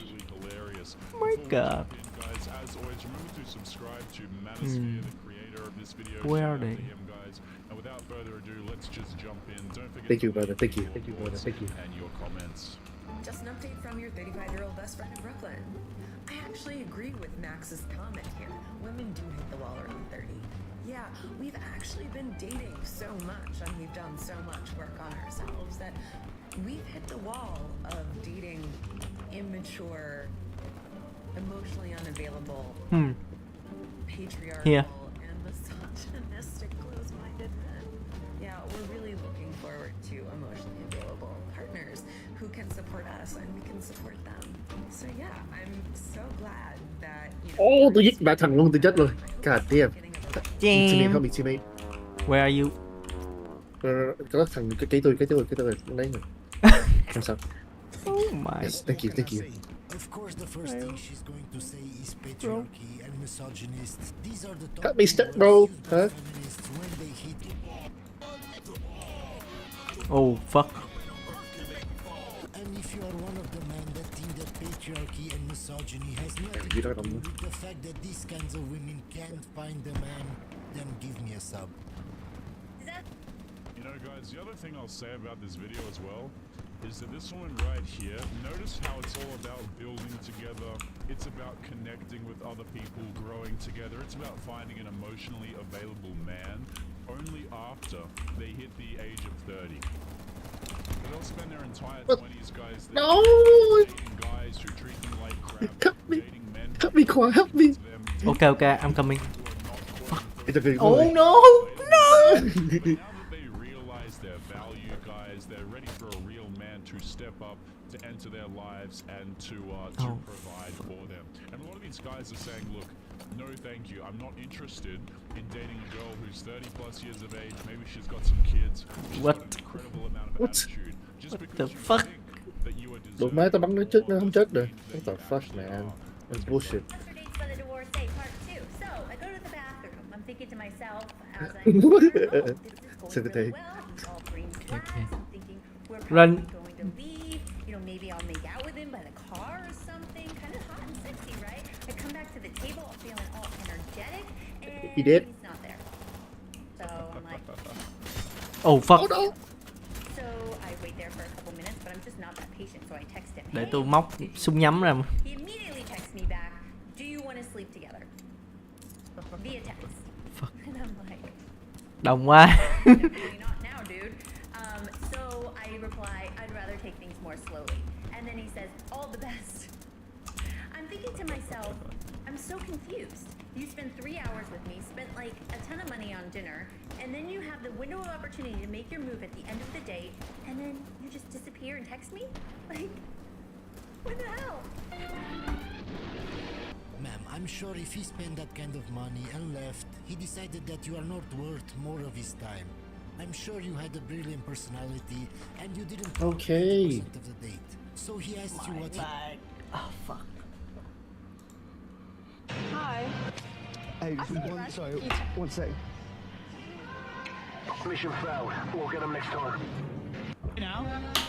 Oh my god. Guys, as always, remember to subscribe to Manosphere, the creator of this video. Where Shout are out they? to him, guys. And without further ado, let's just jump in. Don't forget Thank to you, brother. Thank you. your Thank you, brother. Thank you. and your comments. Just an update from your 35-year-old best friend in Brooklyn. I actually agree with Max's comment here. Women do hit the wall around 30. Yeah, we've actually been dating so much and we've done so much work on ourselves that we've hit the wall of dating immature, emotionally unavailable, patriarchal, Yeah. and misogynistic, close-minded men. Yeah, we're really looking forward to emotionally available partners who can support us and we can support them. So yeah, I'm so glad that, you know, Oh, tôi giết bạn thằng luôn, tôi chết luôn. God damn. Damn. Help me, teammate. Where are you? Có thằng cái tôi lấy rồi. Không sao. Oh my. Yes, thank you. Of course, the first thing she's going to say is patriarchy and misogynists. These are the top Help me, step words bro. used by feminists when they hit the wall. Oh fuck. And if you are one of the men that think that patriarchy and misogyny has nothing You to don't do know. with the fact that these kinds of women can't find a man, then give me a sub. You know, guys, the other thing I'll say about this video as well is that this woman right here, notice how it's all about building together. It's about connecting with other people, growing together. It's about finding an emotionally available man only after they hit the age of 30. But they'll spend their entire 20s, guys, dating guys who treat them like crap, dating men. Help me, Khoa, help me. Okay, I'm coming. Oh no! Now that they realize their value, guys, they're ready for a real man to step up, to enter their lives, and to provide for them. And a lot of these guys are saying, look, no thank you, I'm not interested in dating a girl who's 30 plus years of age, maybe she's got some kids, she's What? got an incredible amount of attitude. Just What because the you fuck? think that you are Đột máy tao bắn nó chết, nó không chết được. What the fuck, man? That's bullshit. So I go to the bathroom. I'm thinking to myself as I'm this is going really well. He's all green flags. I'm thinking we're Run. probably going to leave. You know, maybe I'll make out with him by the car or something. Kind of hot and sexy, right? I come back to the table, I'm feeling all energetic, and He did. he's not there. So I'm like, Oh fuck. Oh no. so I wait there for a couple minutes, but I'm just not that patient. So I text him. Để Hey, tôi móc súng nhắm ra mà. he immediately texts me back, do you want to sleep together? Via text. And I'm like, Đồng quá. definitely not now, dude. So I reply, I'd rather take things more slowly. And then he says, all the best. I'm thinking to myself, I'm so confused. You spend 3 hours with me, spent like a ton of money on dinner, and then you have the window of opportunity to make your move at the end of the date, and then you just disappear and text me? Like, what the hell? Ma'am, I'm sure if he spent that kind of money and left, he decided that you are not worth more of his time. I'm sure you had a brilliant personality and you didn't talk Okay. 80% of the date. So he asked you what Oh fuck. Hi. Hey, one sec. Mission failed. We'll get him next time.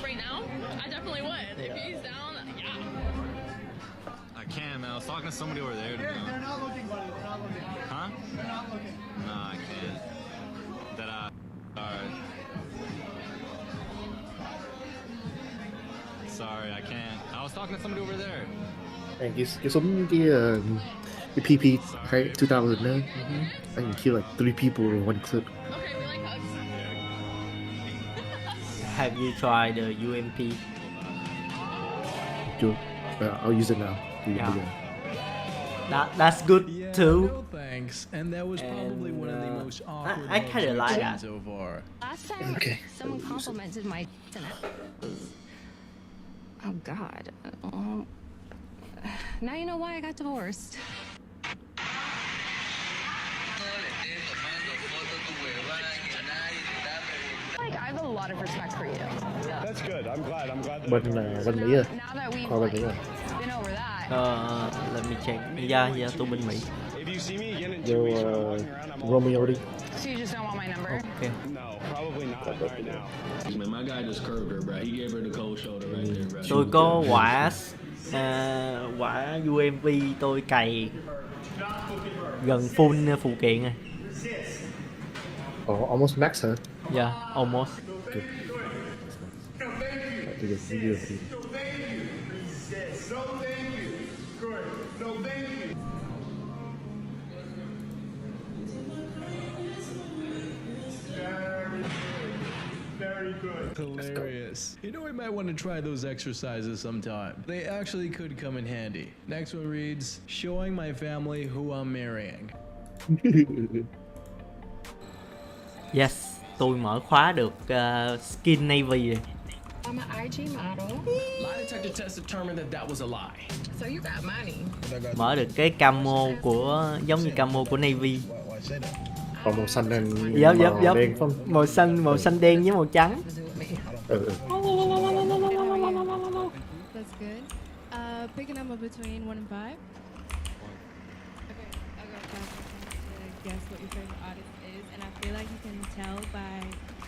Right now? I definitely would. If he's down, yeah. I can, man. I was talking to somebody over there. They're not looking, buddy. They're not looking. Huh? They're not looking. Nah, I can't. Alright. Sorry, I can't. I was talking to somebody over there. Cái súng cái PP 2000 đó. I can kill like 3 people in one clip. Have you tried the UMP? Sure. I'll use it now. Yeah. That's good too. No thanks. And that was probably one of the most awkward I kind of like that. so far. Last time someone complimented my oh god. Now you know why I got divorced. Like I have a lot of respect for you. That's good. I'm glad. Bên Mỹ à? Now that we've Khoa bên Mỹ à? been over that. Let me check. Yeah, tôi bên Mỹ. If you see me again in 2 Yo, weeks, I'm walking around. I'm Romeo đi. So you just don't want my number? Okay. No, probably not right now. Man, my guy just curved her, bro. He gave her the cold shoulder right there, bro. Tôi có quả UMP tôi cày gần full phụ kiện rồi. Oh, almost max hả? Yeah, almost. Okay. I did a video. Very good. Hilarious. You know, we might want to try those exercises sometime. They actually could come in handy. Next one reads, showing my family who I'm marrying. Yes, tôi mở khóa được skin Navy rồi. I'm an IG model. Lie detector test determined that was a lie. So you got money. Mở được cái camo của giống như camo của Navy. Còn màu xanh đen, Dấp. đen không? Màu xanh đen với màu trắng. That's good. Pick a number between 1 and 5. Okay, I got 5 seconds to guess what your favorite artist is, and I feel like you can tell by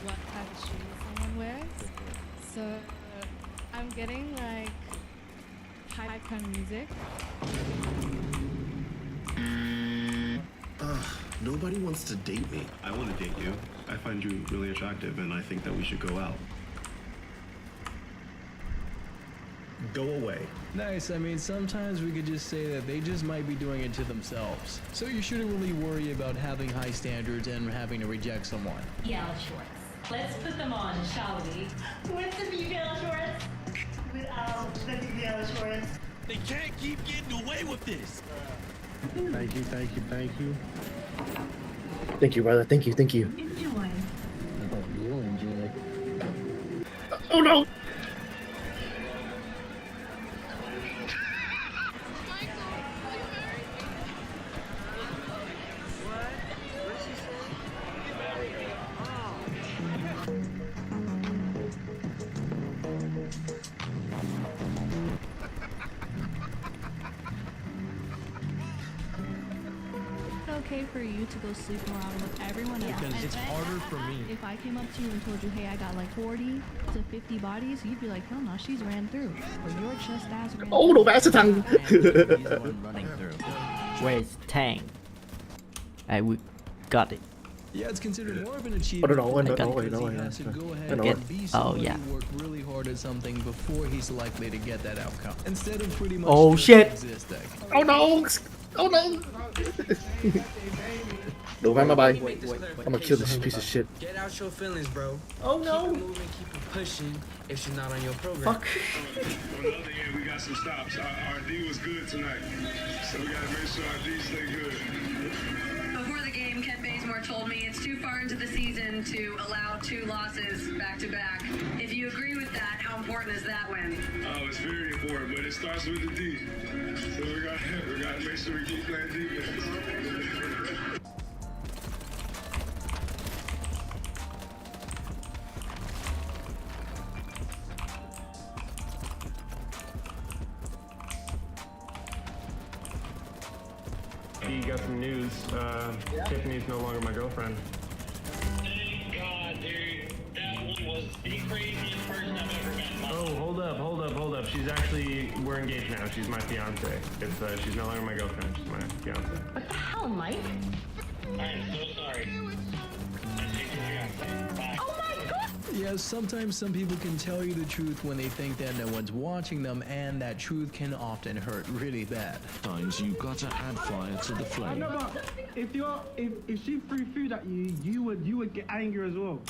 what type of shoes someone wears. So I'm getting like hype kind of music. Nobody wants to date me. I want to date you. I find you really attractive, and I think that we should go out. Go away. Nice. I mean, sometimes we could just say that they just might be doing it to themselves. So you shouldn't really worry about having high standards and having to reject someone. Yellow shorts. Let's put them on, shall we? With the yellow shorts. Without the yellow shorts. They can't keep getting away with this. Thank you. Thank you, brother. Thank you. Enjoy. You'll enjoy. Oh no! okay for you to go sleep around with everyone else? Because And it's then harder for me. If I came up to you and told you, hey, I got like 40 to 50 bodies, you'd be like, hell no, she's ran through. But your just ass ran Ô, đồ vẽ sẽ thằng. Where's Tang? We got it. Yeah, it's considered more of an achievement no, because no, he no, has to no, go ahead no, and no. be Oh, somebody yeah. who worked really hard at something before he's likely to get that outcome. Instead of pretty much Oh, just shit. existing. Oh no! Oh no! Đồ vẽ bye bye. I'm gonna kill this piece of shit. Get out your feelings, bro. Oh no! Keep it moving, keep it pushing. If she's not on your program. Fuck. On the other end, we got some stops. Our D was good tonight, so we gotta make sure our D stay good. Before the game, Ken Bazemore told me it's too far into the season to allow 2 losses back to back. If you agree with that, how important is that win? Oh, it's very important, but it starts with the D. So we gotta make sure we keep playing defense. You got some news. Tiffany's no longer my girlfriend. Thank God, dude. That was the craziest person I've ever met. Oh, hold up. We're engaged now. She's my fiance. She's no longer my girlfriend. She's my fiance. What the hell, Mike? I am so sorry. Oh my God! Yeah, sometimes some people can tell you the truth when they think that no one's watching them, and that truth can often hurt really bad. Times you've got to add fire to the flame. No, but if she threw food at you, you would get angry as well.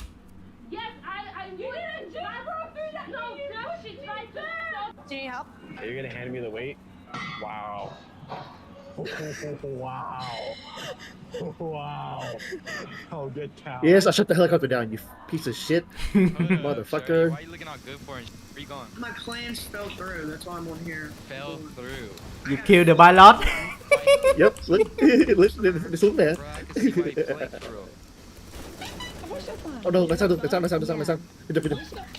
Yes, I didn't do it. No, she tried to. Do you need help? Are you gonna hand me the weight? Wow. Wow. Wow. Oh, good cow. Yes, I shut the helicopter down, you piece of shit. Motherfucker. Why are you looking all good for? Where are you going? My plans fell through. That's why I'm on here. Fell through. You killed the pilot. Yep, đi xuống nè. Oh no, tại sao?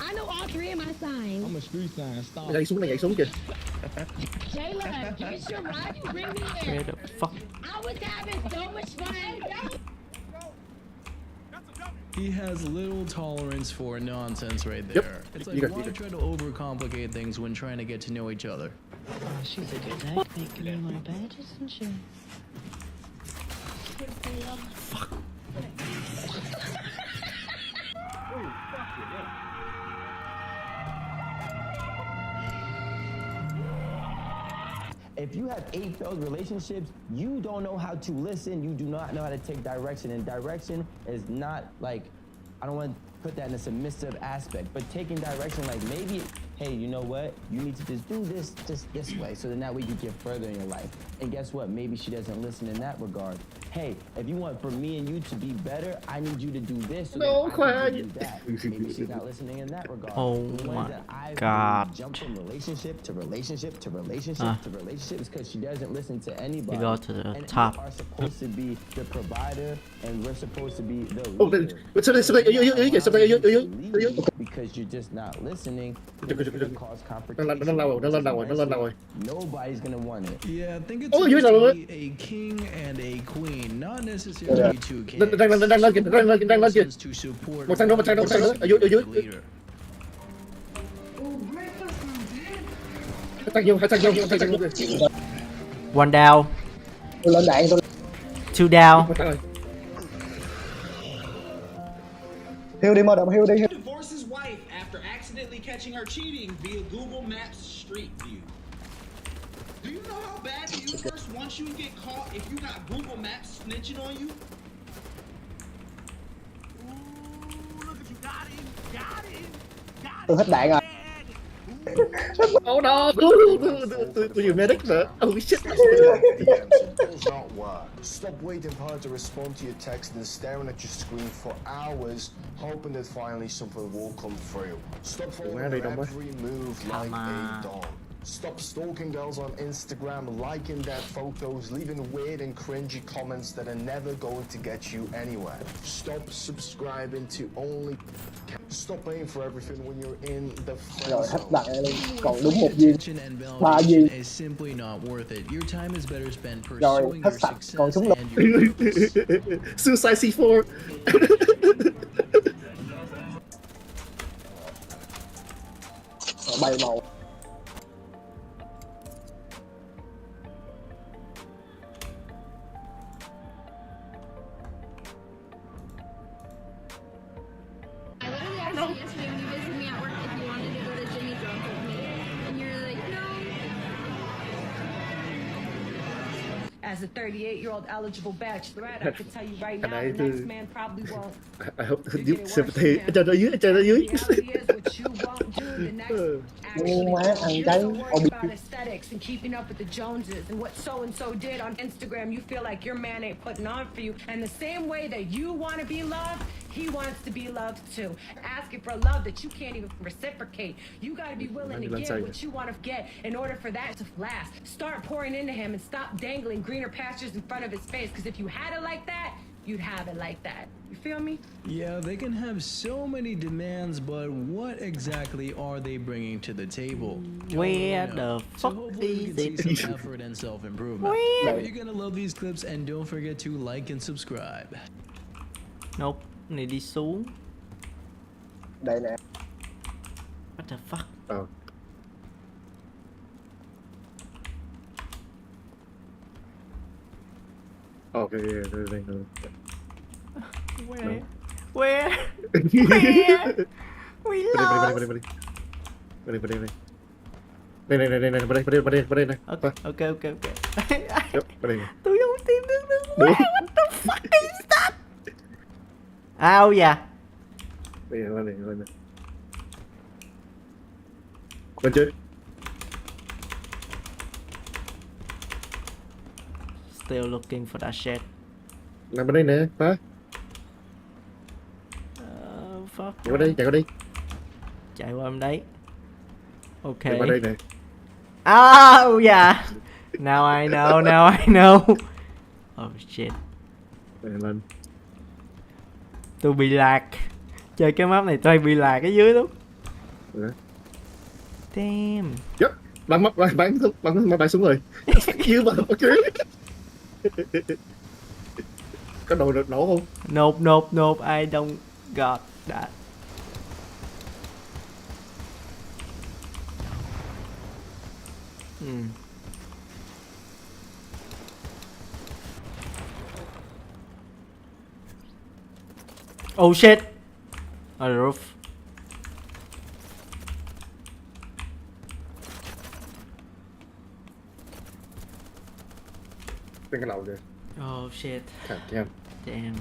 I know all 3 of my signs. I'm a street sign. Stop. Nhảy xuống kìa. Jayla, get your ride. You bring me Where here. the fuck? I was having so much fun. He has little tolerance for nonsense right Yep. there. It's You like, got why it. try to overcomplicate things when trying to get to know each other? She's a good night making me my bed, isn't she? Fuck. If you have 8 failed relationships, you don't know how to listen. You do not know how to take direction. And direction is not like, I don't want to put that in a submissive aspect, but taking direction, like maybe, hey, you know what? You need to just do this just this way so that we can get further in your life. And guess what? Maybe she doesn't listen in that regard. Hey, if you want for me and you to be better, I need you to do this so No, that I can do that. Maybe she's not listening in that regard. Oh The ones my that I've God. jump from relationship to relationship to relationship to relationship is because she doesn't listen to anybody. You go to the and top. We are supposed to be the provider, and we're supposed to be the Oh, leader. Because you're just not listening. Cause confrontation. Nobody's gonna want it. Yeah, I think it's Oh, you're supposed not- to be a king and a queen, not necessarily two kings. Đang lên kìa. To support Một thằng nữa. Ở dưới. leader. Hai thằng vô. One down. Two down. Hill đi, mở động Hill đi. Divorce his wife after accidentally catching her cheating via Google Maps Street View. Do you know how bad the universe wants you to get caught if you got Google Maps snitching on you? Tôi hết đạn rồi. Oh no, tôi dùng medic nữa. Oh shit. Calls not work. Stop waiting for her to respond to your text and staring at your screen for hours, hoping that finally something will come through. Stop following her every move like a dog. Stop stalking girls on Instagram, liking their photos, leaving weird and cringy comments that are never going to get you anywhere. Stop subscribing to only... Stop paying for everything when you're in the friend Rồi hết zone. đại luôn. Còn đúng Free một viên. attention and 3 validation viên. is simply not worth it. Your time is better spent Rồi pursuing hết your sạch. Còn success súng lục. and your purpose. Suicide C4. Bay màu. I literally asked you yesterday when you visited me at work if you wanted to go to Jimmy John's with me, and you were like, no. As a 38-year-old eligible bachelorette, I can tell you right now, Anh the ấy next man probably won't. I hope giúp sympathy. Cho nó dưới, cho nó dưới. Reality is what you won't do the next actually Má ăn you're cái so worried about aesthetics and keeping up with the Joneses and what so-and-so did on Instagram. You feel like your man ain't putting on for you. And the same way that you want to be loved, he wants to be loved too. Asking for love that you can't even reciprocate. You got to be willing to give what you want to get in order for that to last. Start pouring into him and stop dangling greener pastures in front of his face. Because if you had it like that, you'd have it like that. You feel me? Yeah, they can have so many demands, but what exactly are they bringing to the table? Where know. the So fuck hopefully we is can it? see some effort and self-improvement. Where? You're gonna love these clips, and don't forget to like and subscribe. Nope, này đi xuống. Đây nè. What the fuck? Ờ. Okay, đây. Where? No. Where? Where? We lost. Đây. Đây. Okay. Yep, đây. Tôi không tìm được nữa. What the fuck is that? Ao dạ. Đây, lên này. Lên chơi. Still looking for that shit. Nằm bên đây nè, phá. Fuck. Chạy qua đây. Chạy qua bên đấy. Ok. Chạy qua đây nè. Oh yeah. Now I know. Oh shit. Đây, lên. Tôi bị lạc. Chơi cái map này tôi bị lạc ở dưới luôn. Damn. Yep. Bắn súng rồi. Dưới bắn ok. Có đồ nổ không? Nope. I don't got that. Oh shit. On the roof. Trên cái lầu kìa. Oh shit. Damn.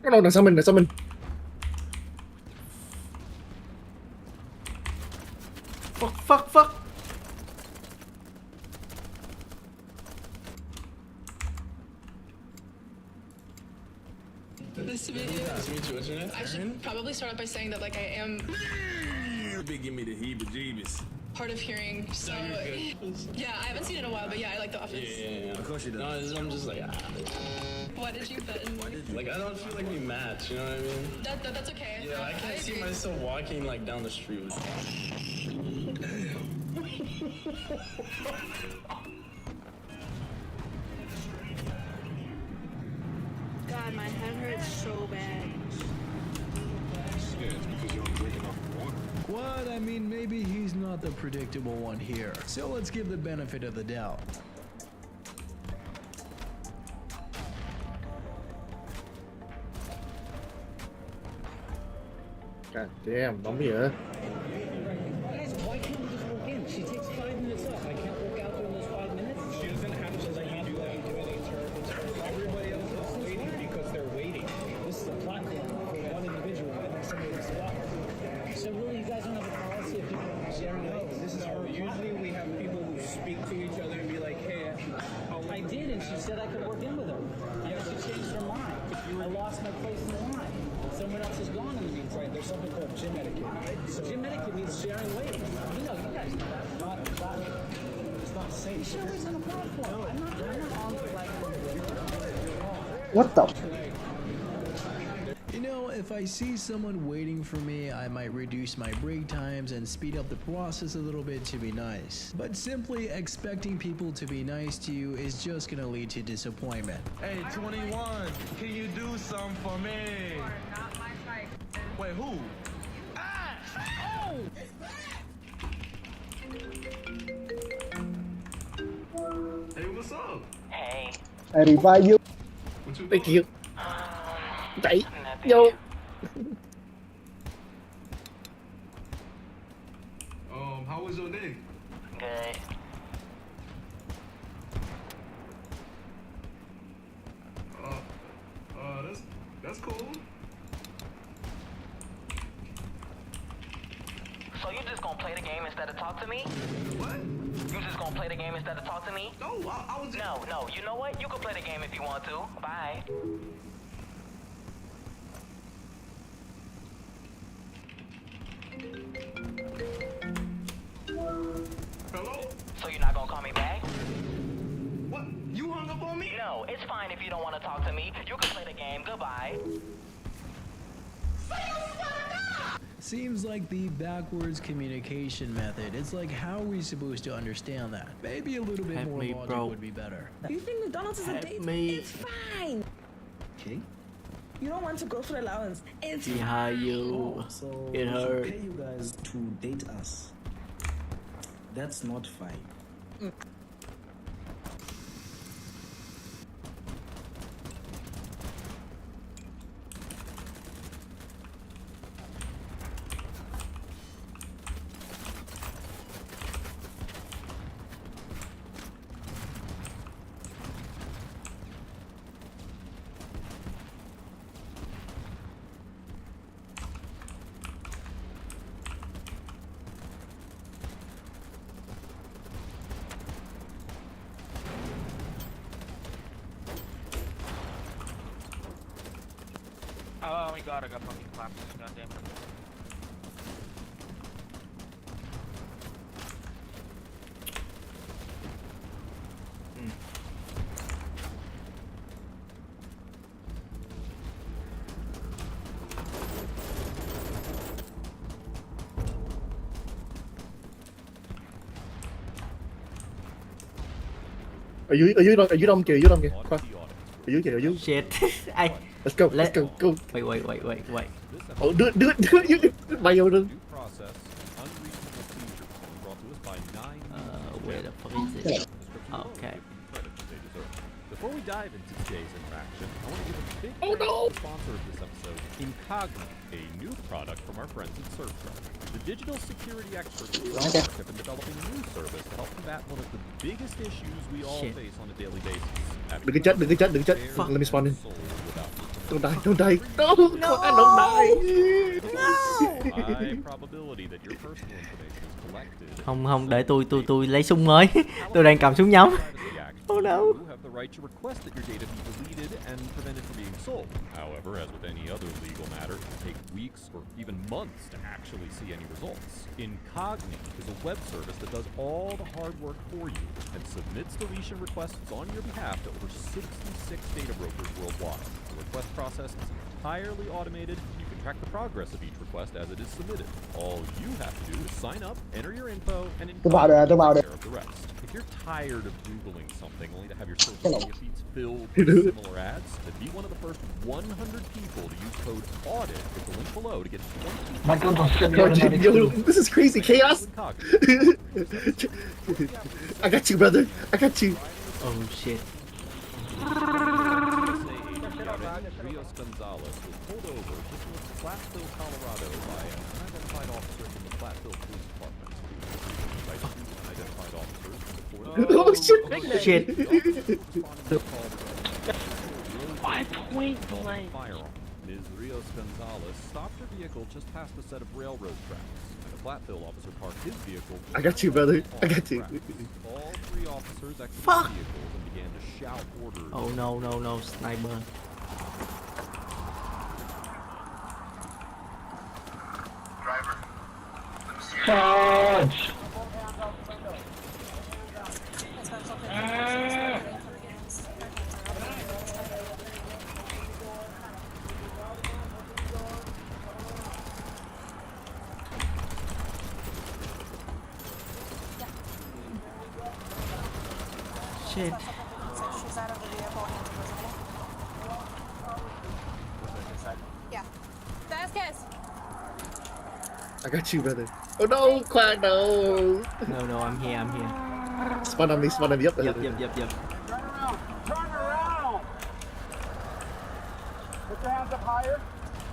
Cái đồ đằng sau mình. Fuck. Nice to meet you. Nice to meet you. What's your name? I should probably start off by saying that like I am Big give me the heebie-jeebies. hard of hearing, so yeah, I haven't seen it in a while, but yeah, I like The Office. Yeah. Of course you do. No, I'm just like, Why did you bet in me? like I don't feel like we match. You know what I mean? That's okay. Yeah, I can't see agree. myself walking like down the street. God, my head hurts so bad. Yeah, it's because you're only drinking off the water. What? I mean, maybe he's not the predictable one here. So let's give the benefit of the doubt. God damn, bóng gì vậy? Guys, why can't we just walk in? She takes 5 minutes off. I can't work out during those 5 minutes. She doesn't have to let you do anything to her. Everybody else is waiting because they're waiting. This is a platform for one individual. I think somebody needs to walk. So really, you guys don't have a policy of people sharing it. This is our. Usually, we have people who speak to each other and be like, "Hey, I did," and she said I could work in with her. Yeah, she changed her mind. I lost my place in the line. Someone else is gone in the meantime. There's something called gym etiquette, right? So gym etiquette means sharing weight. You know, you guys know that. Not a platform. It's not safe. Share weights on a platform. I'm not on the platform. What the? You know, if I see someone waiting for me, I might reduce my break times and speed up the process a little bit to be nice. But simply expecting people to be nice to you is just gonna lead to disappointment. Hey, 21, can you do something for me? You are not my type. Wait, who? Hey, what's up? Hey. I revive you. What you Thank doing? you. Đẩy vô. How was your day? Good. That's cool. So you just gonna play the game instead of talk to me? What? You just gonna play the game instead of talk to me? No, I was just... No, you know what? You can play the game if you want to. Bye. Hello? So you're not gonna call me back? What? You hung up on me? No, it's fine if you don't want to talk to me. You can play the game. Goodbye. Seems like the backwards communication method. It's like, how are we supposed to understand that? Maybe a little bit Help more me, logic bro. would be better. You think McDonald's is a Help date? me. It's fine. Okay. You don't want to go for allowance. It's Chị hai you. So It we should hurt. pay you guys to date us. That's not fine. Oh my god, I got fucking clapped. God damn it. Ở dưới đông kìa, Khoa. Ở dưới kìa, ở dưới. Shit. Ai? Let's go. Wait. Ồ, đưa bay vô rừng. Where the fuck is it? Okay. Before we dive into today's interaction, I want to give a big sponsor of this episode, Incognito, a new product from our friends at Surfshark. The digital security experts at Surfshark have been developing a new service to help combat one of the biggest issues we all face on a daily basis. Đừng có chết. Let me spawn in. Don't die. No. Don't die. High probability that your personal information is collected. Không, để tôi lấy súng mới. Tôi đang cầm súng nhắm. Oh no. You have the right to request that your data be deleted and prevented from being sold. However, as with any other legal matter, it can take weeks or even months to actually see any results. Incogni is a web service that does all the hard work for you and submits deletion requests on your behalf to over 66 data brokers worldwide. The request process is entirely automated. You can track the progress of each request as it is submitted. All you have to do is sign up, enter your info, and Incogni will take care of the rest. If you're tired of Googling something only to have your social media feeds filled with similar ads, then be one of the first 100 people to use code AUDIT with the link below to get 20%. Yo, this is crazy chaos. I got you, brother. I got you. Oh shit. Rios Gonzalez was pulled over just north of Platteville, Colorado by an unidentified officer from the Platteville Police Department. By two unidentified officers before Oh shit. Shit. Why point blank? Firearm. Ms. Rios Gonzalez stopped her vehicle just past a set of railroad tracks. And the Platteville officer parked his vehicle. I got you, brother. I got you. All three officers exited Fuck. the vehicles and began to shout orders. Oh no, sniper. Charge! Shit. She's out of the vehicle and invisible. Yeah. Vasquez! I got you, brother. Oh no, Khoa, no. No, I'm here. Spawn on me. Yep. Yep. Turn around! Put your hands up higher.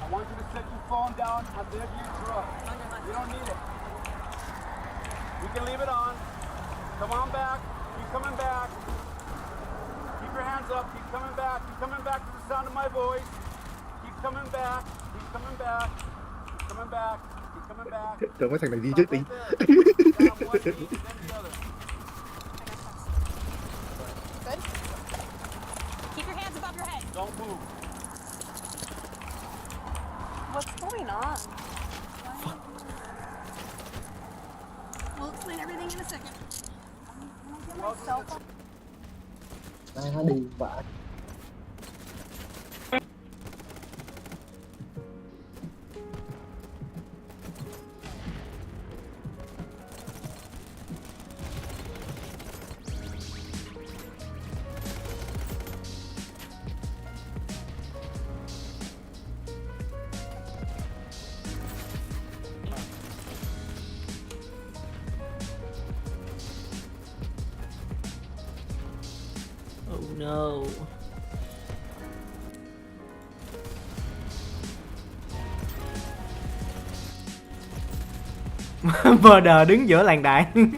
I want you to set your phone down at the edge of your truck. You don't need it. You can leave it on. Come on back. Keep coming back. Keep your hands up. Keep coming back. Keep coming back to the sound of my voice. Keep coming back. Keep coming back. Keep coming back. Keep coming back. Đợi mấy thằng này đi trước đi. Good? Keep your hands above your head. Don't move. What's going on? We'll explain everything in a second. Nó đi vãi. Oh no. Murder đứng giữa làng đạn.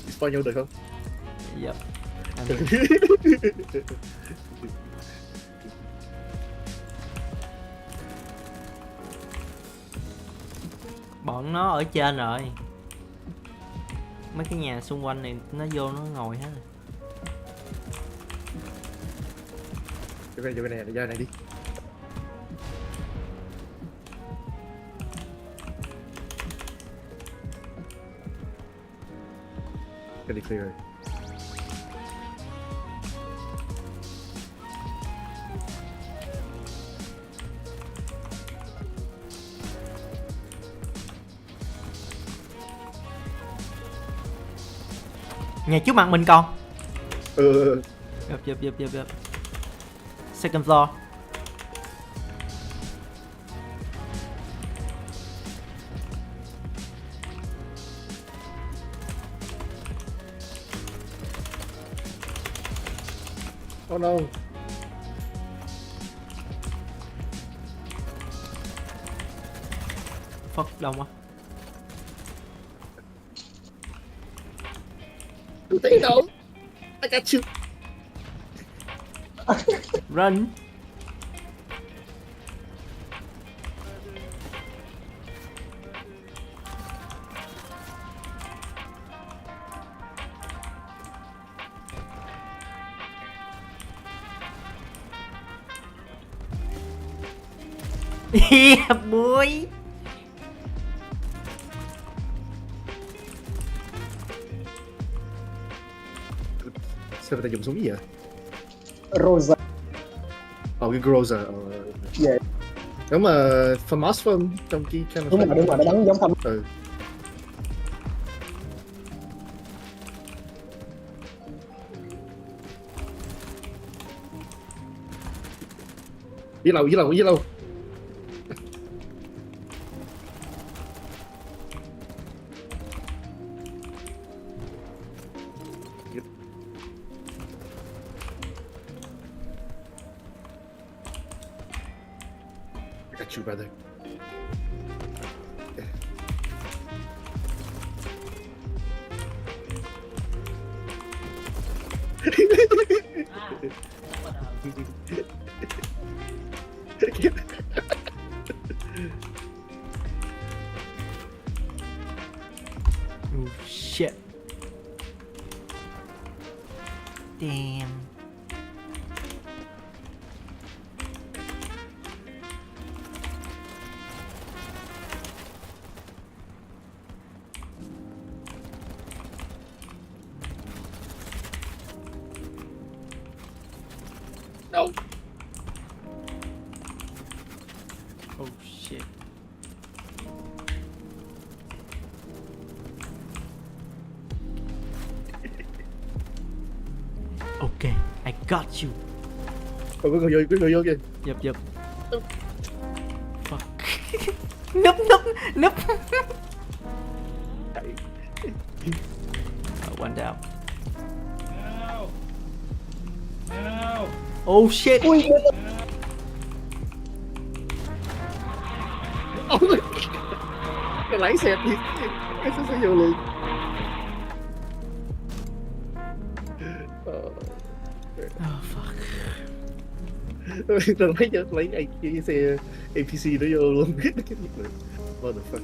Spawn nhau được không? Yep. Bọn nó ở trên rồi. Mấy cái nhà xung quanh này nó vô nó ngồi hết rồi. Vô cái này, ra này đi. Cái đi clear rồi. Nhà trước mặt mình còn. Yep. Second floor. Oh no. Fuck, đông quá. They know. I got you. Run. Yeah boy. Sao người ta dùng súng gì vậy? Rosa. Cái Groza. Yeah. Nếu mà FAMAS phải không? Trong cái channel. Đúng rồi, nó bắn giống FAMAS. Ừ. Dưới lâu. I got you, brother. Oh shit. Damn. No. Oh shit. Okay, I got you. Có người vô kìa. Yep. Fuck. Núp. One down. No. Oh shit. Ui. Cái lái xe đi. Cái xe vô liền. Oh fuck. Tao lấy cái xe APC nó vô luôn. Motherfucker.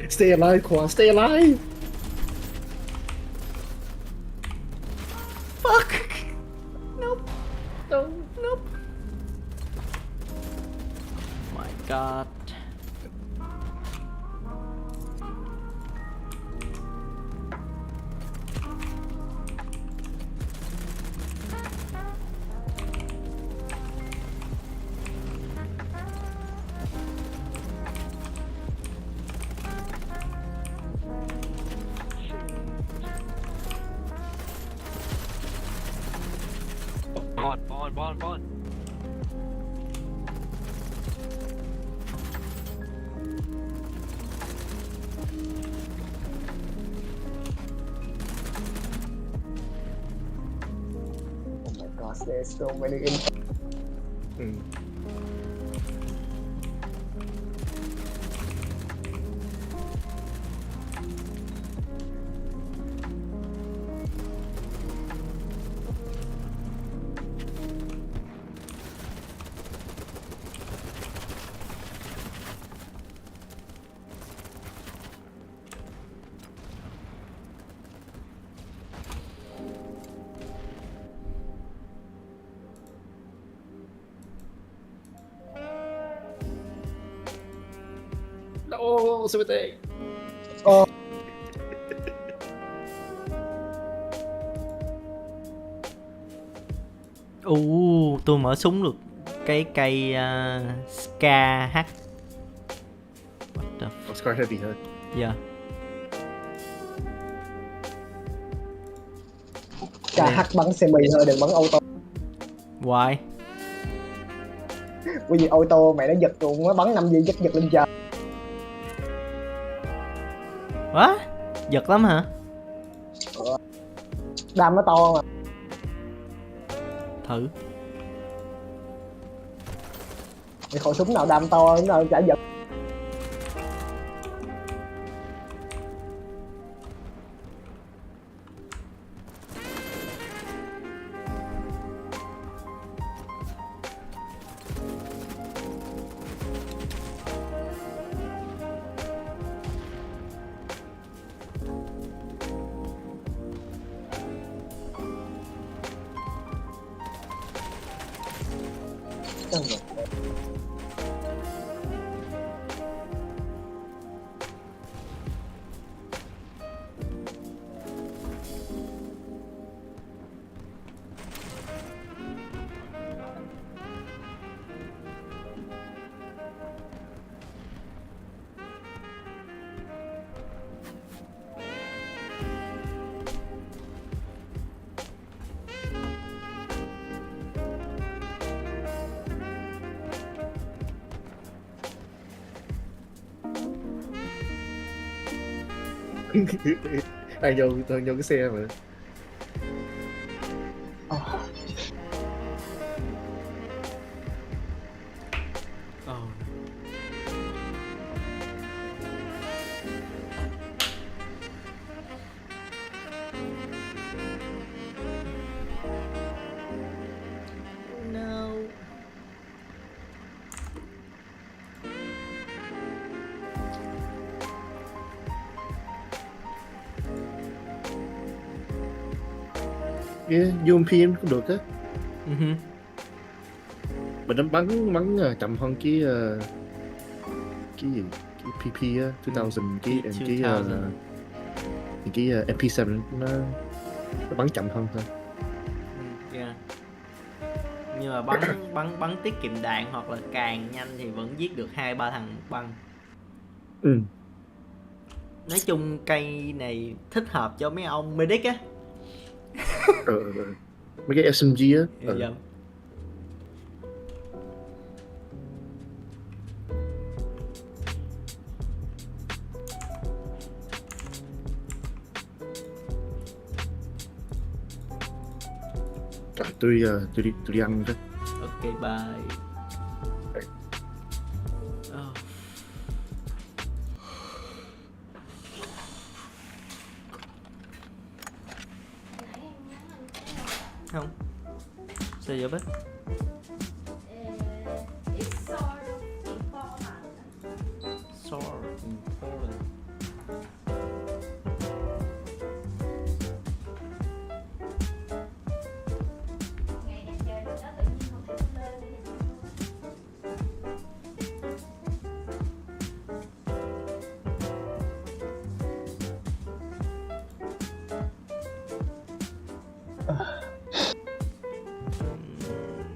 Stay alive, Khoa, stay alive! Fuck! Nope. Nope. My god. Bond. Oh my gosh, there's so many info. No, CBT. Tôi mở súng được cái cây Ska H. What the fuck? Scar heavy hả? Yeah. KH bắn semi thôi, đừng bắn auto. Why? Bởi vì auto mẹ nó giật luôn, nó bắn 5 giây giật lên trời. What? Giật lắm hả? Đam nó to mà. Thử. Thì khẩu súng nào đam to, nào chả giật. Chắc rồi. Ai vô cái xe mà. Yeah, UMP cũng được á. Mà nó bắn chậm hơn cái gì, cái PP á, 2000 cái MP7 nó bắn chậm hơn thôi. Yeah. Nhưng mà bắn tiết kiệm đạn hoặc là càng nhanh thì vẫn giết được 2-3 thằng một băng. Nói chung cây này thích hợp cho mấy ông medic á. Mấy cái SMG á. Dạ. Tôi đi ăn đó. Ok, bye. Không. Sao vậy bác? Sort of important.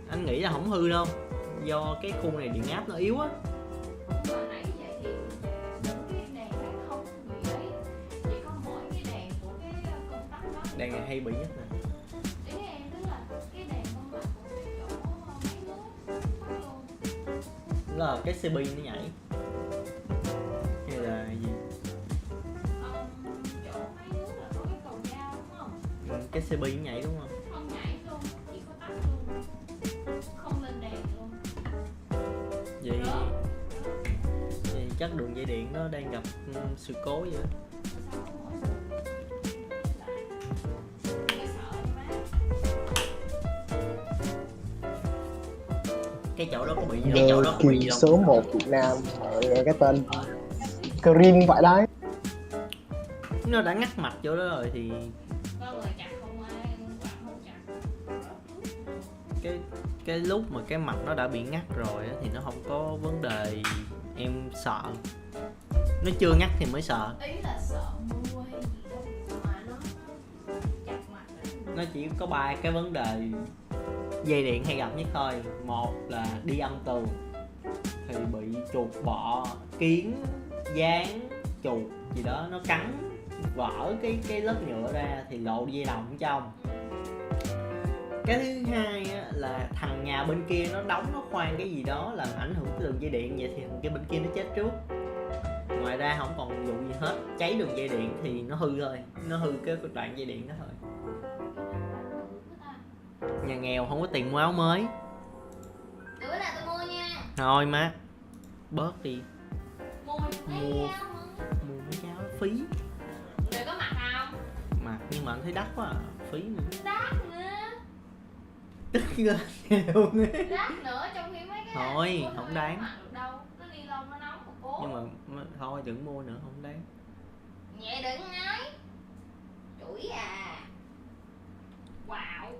Anh nghĩ là không hư đâu, do cái khung này điện áp nó yếu á. Đèn này hay bị nhất nè. Là cái CB nó nhảy hay là gì? Cái CB nó nhảy đúng không? Không nhảy luôn, chỉ có tắt luôn, không lên đèn luôn. Vậy chắc đường dây điện nó đang gặp sự cố vậy đó. Cái chỗ đó có bị cái chỗ đó có bị số 1 Việt Nam cái tên Green vậy đấy. Nó đã ngắt mạch chỗ đó rồi thì cái lúc mà cái mặt nó đã bị ngắt rồi thì nó không có vấn đề, em sợ nó chưa ngắt thì mới sợ. Ý là sợ mưa hay gì đâu mà nó chặt mặt. Nó chỉ có 3 cái vấn đề dây điện hay gặp nhất thôi. Một là đi âm tường thì bị chuột bọ, kiến, gián, chuột gì đó nó cắn vỡ cái lớp nhựa ra thì lộ dây đồng ở trong. Cái thứ hai á, là thằng nhà bên kia nó đóng, nó khoan cái gì đó làm ảnh hưởng tới đường dây điện, vậy thì thằng kia bên kia nó chết trước. Ngoài ra không còn vụ gì hết, cháy đường dây điện thì nó hư thôi, nó hư cái đoạn dây điện đó thôi. Nhà nghèo không có tiền mua áo mới. Bữa nào tôi mua nha. Thôi má, bớt đi. Mua mấy áo phí. Người có mặt không? Mặt nhưng mà anh thấy đắt quá à, phí nữa. Đắt nữa. Tức lên luôn. Đắt nữa trong khi mấy cái thôi không đáng. Mặc được đâu, cái ni lông nó nóng một cố. Nhưng mà thôi đừng mua nữa, không đáng. Vậy đừng nói. Chủi à. Wow.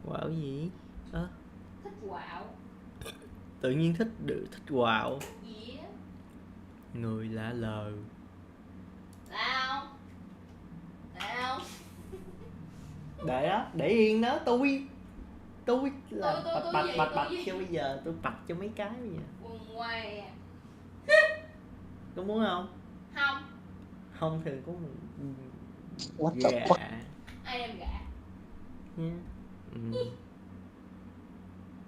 Wow gì? Thích quạo. Tự nhiên thích quạo. Gì á? Người lạ lờ. Sao? Sao? Để đó, để yên đó, tôi là Tôi bạch gì? cho bây giờ, tôi bạch cho mấy cái bây giờ. Quần què. Có muốn không? Không. Không thì có một What the gà. Ai đem gà? Nha.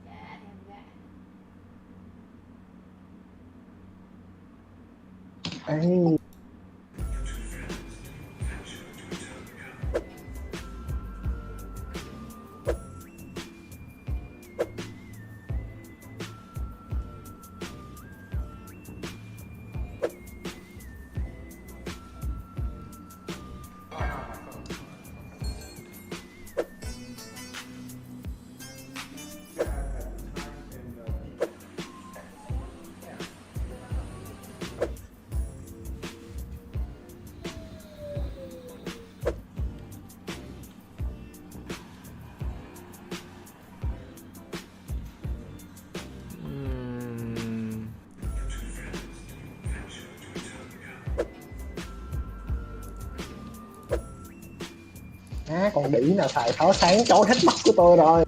Gà đem gà. Ấy. Con đĩ nào xài pháo sáng chói hết mắt của tôi rồi.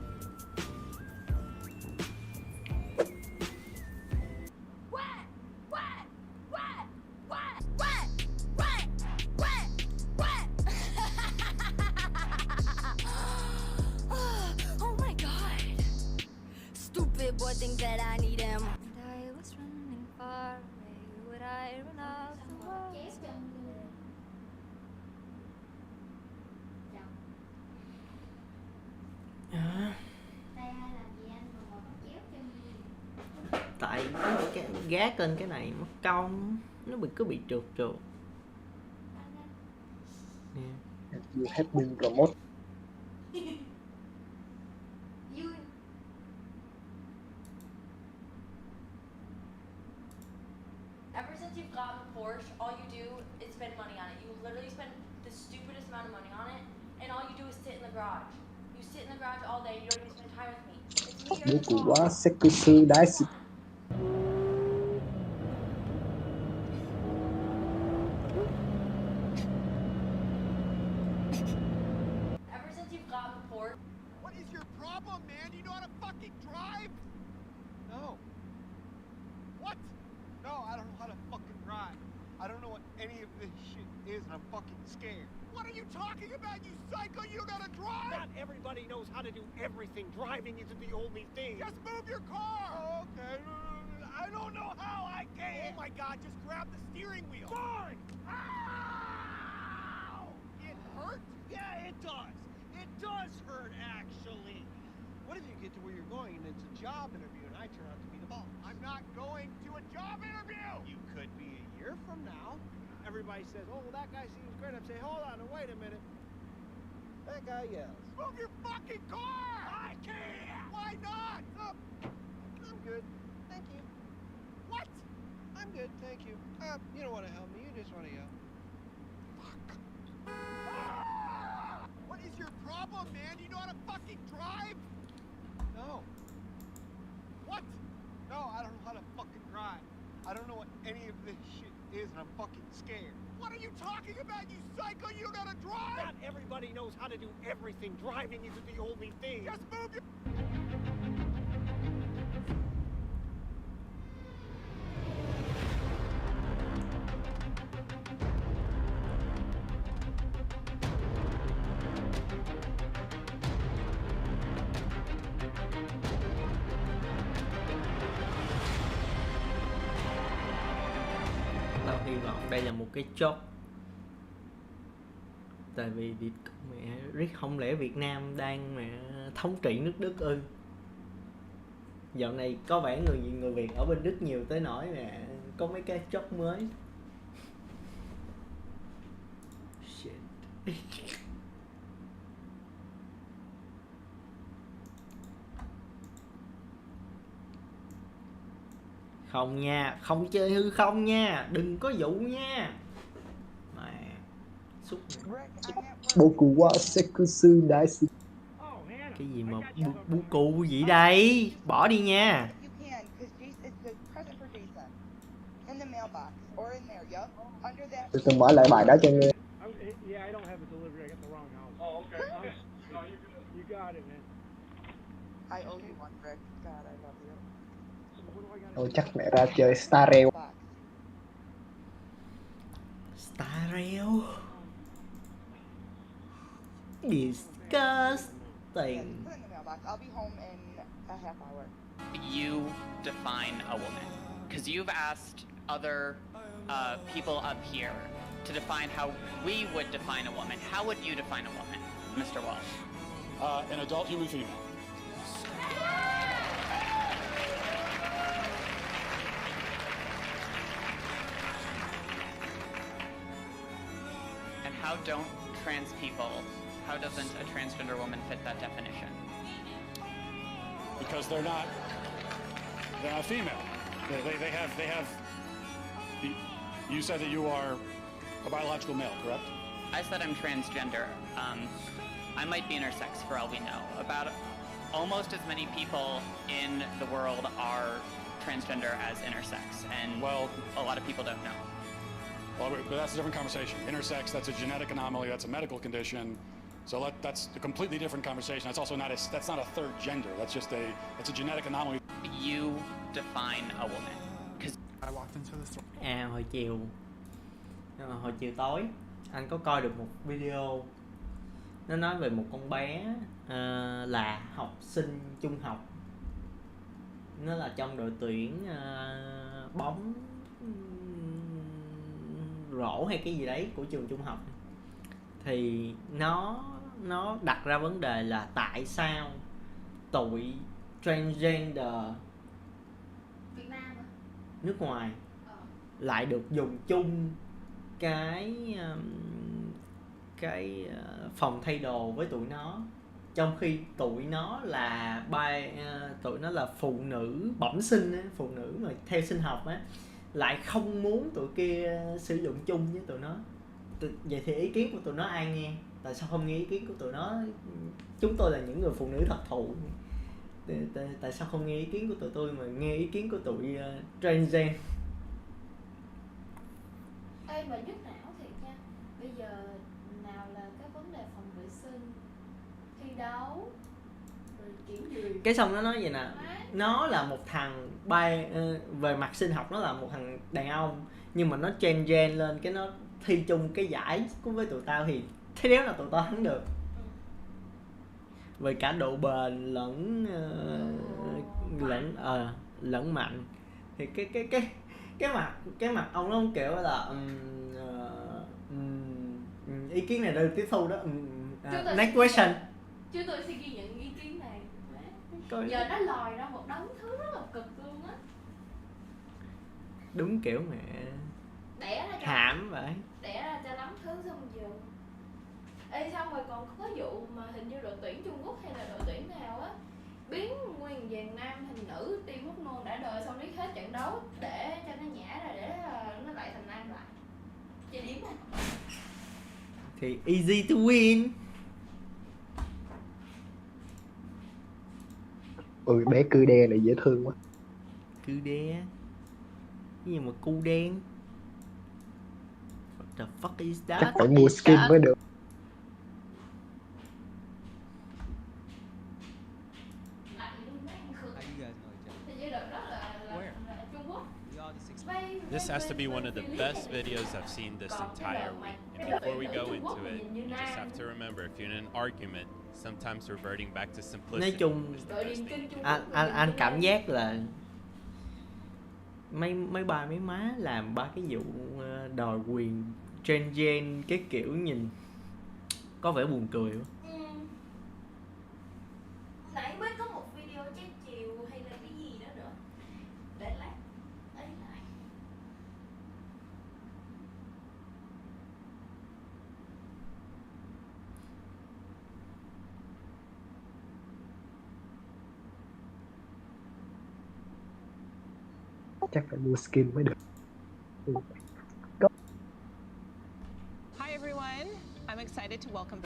Oh my god. Stupid boy think that I need him. And I was running far away. Would I run out the world? Tại cái gác lên cái này mất công, nó cứ bị trượt. You have been promoted. Ever since you've gotten a Porsche, all you do is spend money on it. You literally spend the stupidest amount of money on it, and all you do is sit in the garage. You sit in the garage all day, you don't even spend time with me. It's me or Bố the cụ car. quá sexy đái xịt. Ever since you've gotten a Porsche. What is your problem, man? Do you know how to fucking drive? No. What? No, I don't know how to fucking drive. I don't know what any of this shit is, and I'm fucking scared. What are you talking about, you psycho? You know how to drive? Not everybody knows how to do everything. Driving isn't the only thing. Just move your car! Oh, okay. I don't know how I can. Oh my god, just grab the steering wheel. Fine! Ow! It hurts? Yeah, it does. It does hurt, actually. What if you get to where you're going and it's a job interview and I turn out to be the boss? I'm not going to a job interview! You could be a year from now. Everybody says, oh, well, that guy seems great. I'm saying, hold on, wait a minute. That guy yells. Move your fucking car! I can't! Why not? I'm good. Thank you. What? I'm good, thank you. You don't want to help me, you just want to yell. Fuck. What is your problem, man? Do you know how to fucking drive? No. What? No, I don't know how to fucking drive. I don't know what any of this shit is, and I'm fucking scared. What are you talking about, you psycho? You don't know how to drive? Not everybody knows how to do everything. Driving isn't the only thing. Just move your... Tao hy vọng đây là một cái chốt. Tại vì mẹ riết không lẽ Việt Nam đang mẹ thống trị nước Đức ư? Dạo này có vẻ người Việt ở bên Đức nhiều tới nỗi mẹ có mấy cái chốt mới. Shit. Không nha, không chơi hư không nha, đừng có dụ nha. Mẹ xúc. Bố cụ quá sexy đái xịt. Oh, man, Cái gì mà bu cu gì đây? Bỏ đi nha. You can, because it's the present for Jason. In the mailbox, or in there, yup. Under that. Tôi mở lại bài đó cho nghe. Yeah, I don't have a delivery. I got the wrong house. Oh, okay. No, you're good. You got it, man. I owe you one, Rick. God, I love you. So what do I gotta Thôi chắc mẹ ra chơi Star Rail. Star Rail. Disgusting. Put it in the mailbox. I'll be home in a half hour. You define a woman, because you've asked other people up here to define how we would define a woman. How would you define a woman, Mr. Walsh? An adult human female. And how don't trans people, how doesn't a transgender woman fit that definition? Because they're not female. They have. You said that you are a biological male, correct? I said I'm transgender. I might be intersex for all we know. About almost as many people in the world are transgender as intersex, and well, a lot of people don't know. Well, but that's a different conversation. Intersex, that's a genetic anomaly. That's a medical condition. So that's a completely different conversation. That's also not a third gender. That's a genetic anomaly. You define a woman. Because I walked into the store. Hồi chiều tối anh có coi được một video, nó nói về một con bé là học sinh trung học, nó là trong đội tuyển bóng rổ hay cái gì đấy của trường trung học. Thì nó đặt ra vấn đề là tại sao tụi transgender Việt Nam à? nước ngoài lại được dùng chung cái phòng thay đồ với tụi nó, trong khi tụi nó là phụ nữ bẩm sinh á, phụ nữ mà theo sinh học á, lại không muốn tụi kia sử dụng chung với tụi nó. Vậy thì ý kiến của tụi nó ai nghe? Tại sao không nghe ý kiến của tụi nó? Chúng tôi là những người phụ nữ thật thụ. Tại sao không nghe ý kiến của tụi tôi mà nghe ý kiến của tụi transgen? Ê mà nhức não thiệt nha. Bây giờ nào là cái vấn đề phòng vệ sinh, thi đấu, rồi kiểm duyệt. Cái xong nó nói vậy nè, nó là một thằng về mặt sinh học nó là một thằng đàn ông, nhưng mà nó gen lên cái nó thi chung cái giải với tụi tao thì thế đéo là tụi tao thắng được. Về cả độ bền lẫn mạnh thì cái mặt ông nó không kiểu là ý kiến này được tiếp thu đó. Next question. Chứ tôi sẽ ghi nhận ý kiến này. Giờ nó lòi ra một đống thứ rất là cực luôn á. Đúng kiểu mẹ hãm vậy. Đẻ ra cho lắm thứ xong giờ. Ê xong rồi còn có vụ mà hình như đội tuyển Trung Quốc hay là đội tuyển nào á biến nguyên dàn nam thành nữ tiêm hormone đã đời xong riết hết trận đấu để cho nó nhả ra để nó lại thành nam lại. Chơi điếm không? Thì easy to win. Ôi bé cư đe này dễ thương quá. Cư đe? Cái gì mà cu đen? What the fuck is that? Chắc phải mua skin mới được. This has to be one of the best videos I've seen this entire week. And before we go into it, you just have to remember, if you're in an argument, sometimes reverting back to simplicity. Nói chung anh cảm giác là mấy ba mấy má làm ba cái vụ đòi quyền transgen cái kiểu nhìn có vẻ buồn cười quá. Nãy mới có một video trái chiều hay là cái gì đó nữa. Để lát ấy lại. Chắc phải mua skin mới được. Hi everyone. I'm excited to welcome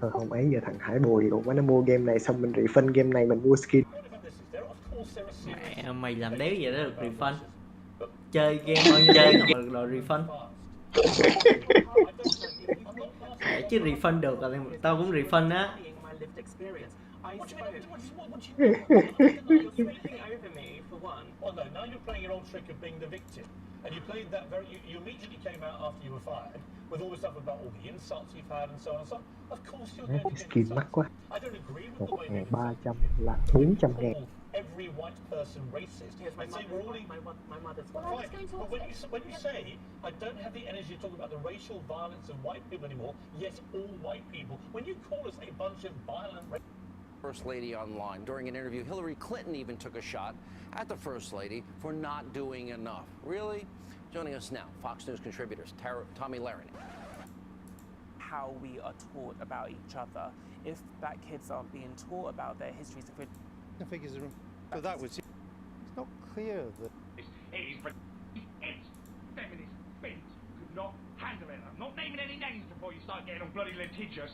Thôi không ấy, giờ thằng Hải bồ thì cũng nó mua game này xong mình refund game này mình mua skin. Mẹ mày làm đéo vậy đó được refund. Chơi game bao nhiêu tiếng mà đòi refund. Mẹ chứ refund được rồi tao cũng refund á. Well, no, now you're playing your old trick of being the victim. And you played that you immediately came out after you were fired with all the stuff about all the insults you've had and so on and so on. Of course you're going to get Skin mắc quá. I don't agree with the way that 1.300 là 400.000. every white person racist. Yes, my mother's fine. But when you say I don't have the energy to talk about the racial violence of white people anymore, yes, all white people. When you call us a bunch of violent First Lady online. During an interview, Hillary Clinton even took a shot at the First Lady for not doing enough. Really? Joining us now, Fox News contributors, Tommy Laramie. How we are taught about each other. If black kids aren't being taught about their histories, the figures are. But that was. It's not clear that. Feminist bent could not handle it. I'm not naming any names before you start getting all bloody litigious.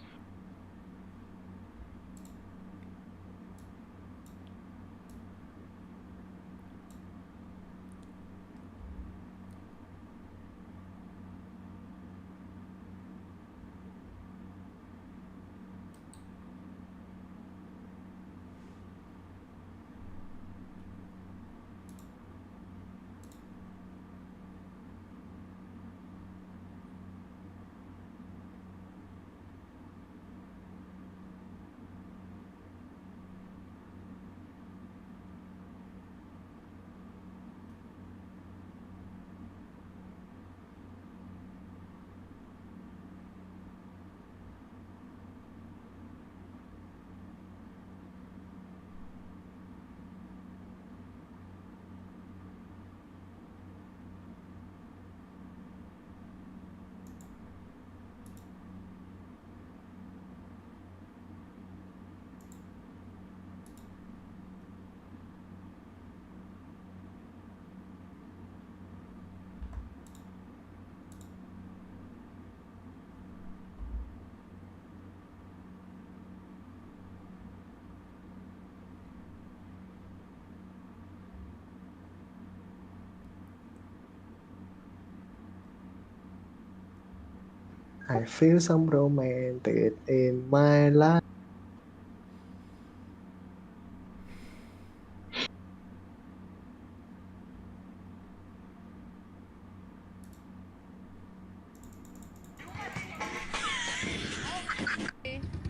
I feel some romantic in my life.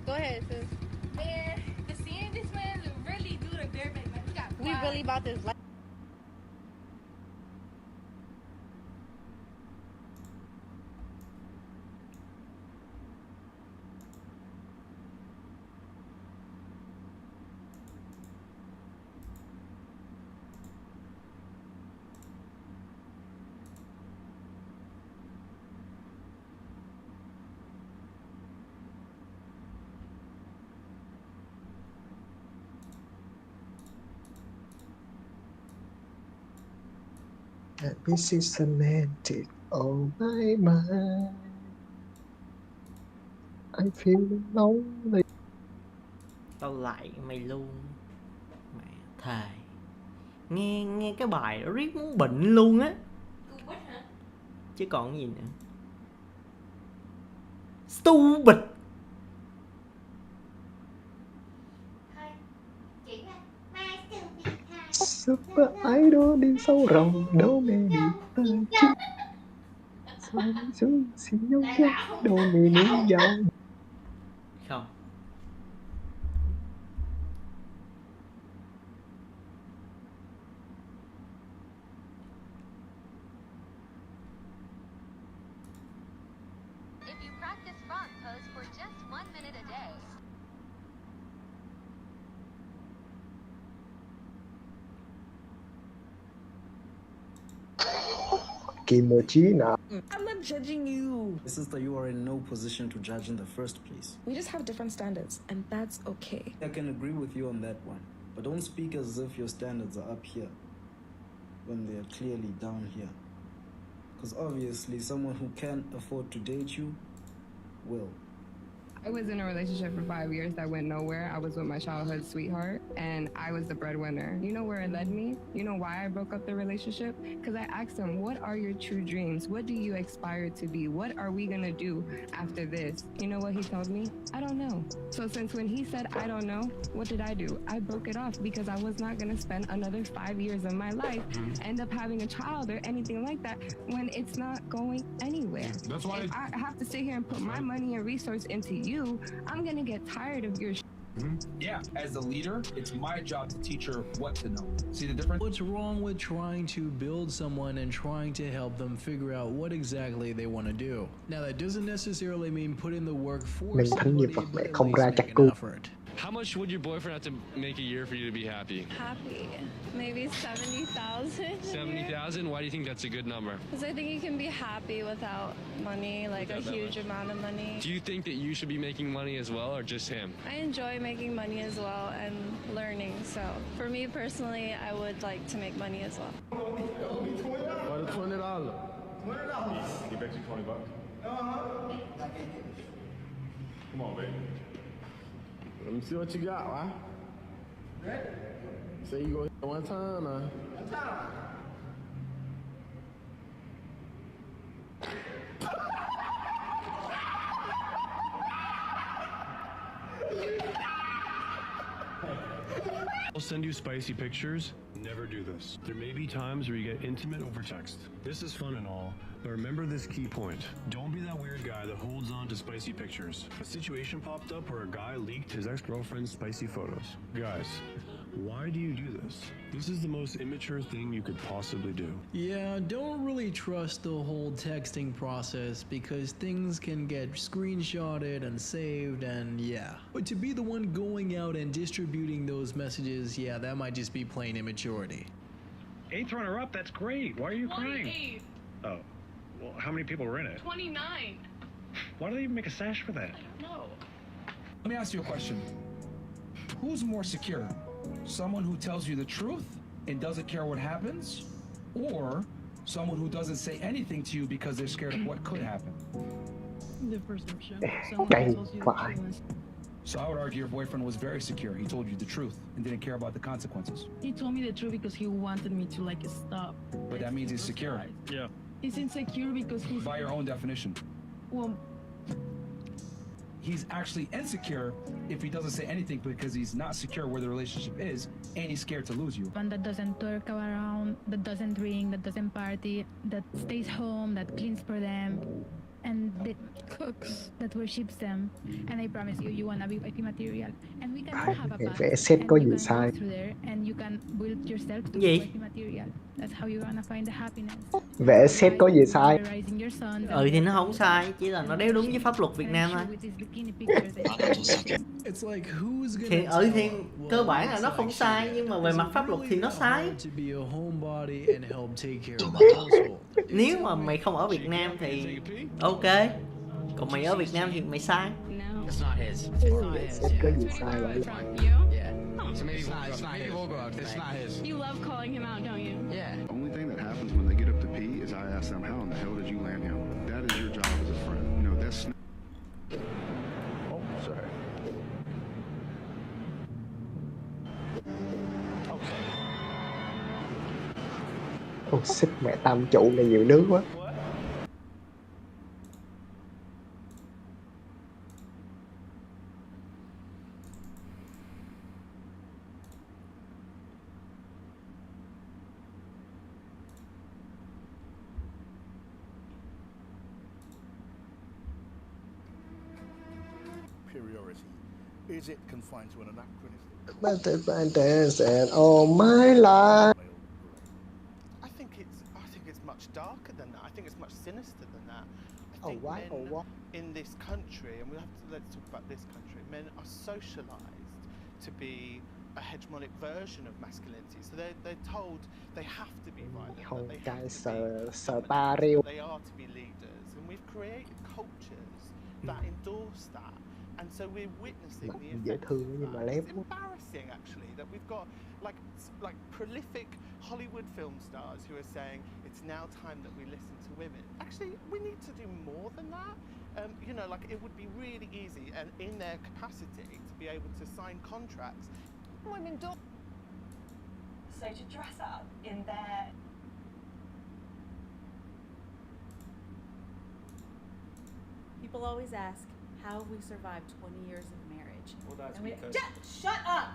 Go ahead, sis. Man, the seeing this man really do the bare minimum. He got We really about this life. This is romantic on my mind. I feel lonely. Tao lại mày luôn. Mẹ thề. Nghe cái bài đó riết muốn bệnh luôn á. Chứ còn cái gì nữa. Stupid. Super idol đi sâu rồng đố mẹ đi tới chứ. Xuống xuống xin nhau chứ đố mẹ đi dạo. Không. If you practice frog pose for just 1 minute a day. Kimochi now. I'm not judging you. Sister, you are in no position to judge in the first place. We just have different standards, and that's okay. I can agree with you on that one, but don't speak as if your standards are up here when they're clearly down here. Because obviously someone who can't afford to date you will. I was in a relationship for 5 years that went nowhere. I was with my childhood sweetheart, and I was the breadwinner. You know where it led me? You know why I broke up the relationship? Because I asked him, what are your true dreams? What do you aspire to be? What are we gonna do after this? You know what he told me? I don't know. So since when he said, I don't know, what did I do? I broke it off because I was not gonna spend another 5 years of my life, end up having a child or anything like that when it's not going anywhere. That's why if I have to sit here and put my money and resource into you, I'm gonna get tired of your Yeah, as the leader, it's my job to teach her what to know. See the difference? What's wrong with trying to build someone and trying to help them figure out what exactly they want to do? Now, that doesn't necessarily mean put in the work for Mình thắng nghiệp somebody, vật but mẹ at không least ra make chắc an cu. effort. How much would your boyfriend have to make a year for you to be happy? Happy. Maybe 70,000. 70,000? Why do you think that's a good number? Because I think you can be happy without money, like a huge amount of money. Do you think that you should be making money as well, or just him? I enjoy making money as well and learning. So for me personally, I would like to make money as well. Why the $20? $20. He bet you $20. Come on, baby. Let me see what you got, why? Say you go hit one time, I'll send you spicy pictures. Never do this. There may be times where you get intimate over text. This is fun and all, but remember this key point. Don't be that weird guy that holds on to spicy pictures. A situation popped up where a guy leaked his ex-girlfriend's spicy photos. Guys, why do you do this? This is the most immature thing you could possibly do. Yeah, don't really trust the whole texting process because things can get screenshotted and saved and yeah. But to be the one going out and distributing those messages, yeah, that might just be plain immaturity. 8th runner-up, that's great. Why are you crying? 28. Oh, well, how many people were in it? 29. Why do they even make a sash for that? No. Let me ask you a question. Who's more secure? Someone who tells you the truth and doesn't care what happens? Or someone who doesn't say anything to you because they're scared of what could happen? The perception. Cay vãi. So I would argue your boyfriend was very secure. He told you the truth and didn't care about the consequences. He told me the truth because he wanted me to like stop. But that means he's secure. Yeah. He's insecure because he's By your own definition. well. He's actually insecure if he doesn't say anything because he's not secure where the relationship is and he's scared to lose you. One that doesn't work around, that doesn't drink, that doesn't party, that stays home, that cleans for them, and that cooks, that worships them. And I promise you, you wanna be wifey material. And we can have a past, Vẽ set and có you gì can sai. go through there, and you can build yourself to Gì? be wifey material. That's how you're gonna find the happiness. Vẽ set có gì sai. Raising your son. Thì nó không sai, chỉ là nó đéo đúng với pháp luật Việt Nam thôi. It's like who's Thì gonna thì cơ bản là nó không sai, nhưng mà về mặt pháp luật thì nó sai. to be a homebody and help take care of the household. Nếu mà mày không ở Việt Nam thì ok, còn mày ở Việt Nam thì mày sai. It's not his. It's not his. Set có gì sai vậy? Yeah. So maybe we'll go out. It's not his. You love calling him out, don't you? Yeah. The only thing that happens when they get up to pee is I ask them, how in the hell did you land him? That is your job as a friend. You know, that's... Oh, sorry. Ồ, xích mẹ tam trụ này nhiều nước quá. Superiority. Is it confined to an anachronistic? And all my life. I think it's much darker than that. I think it's much sinister than that. I think why? men Oh, what? in this country, and let's talk about this country, men are socialized to be a hegemonic version of masculinity. So they're told they have to be violent, that Con they trai have to sờ be sờ ta dominant, rêu. that they are to be leaders, and we've created cultures that endorse that. And so we're witnessing the Bạn dễ effects thương of nhưng mà that. lép It's quá. embarrassing, actually, that we've got like prolific Hollywood film stars who are saying it's now time that we listen to women. Actually, we need to do more than that. You know, like it would be really easy and in their capacity to be able to sign contracts. Women do. So to dress up in their People always ask, how have we survived 20 years of marriage? Well, that's And we- because- Shut up!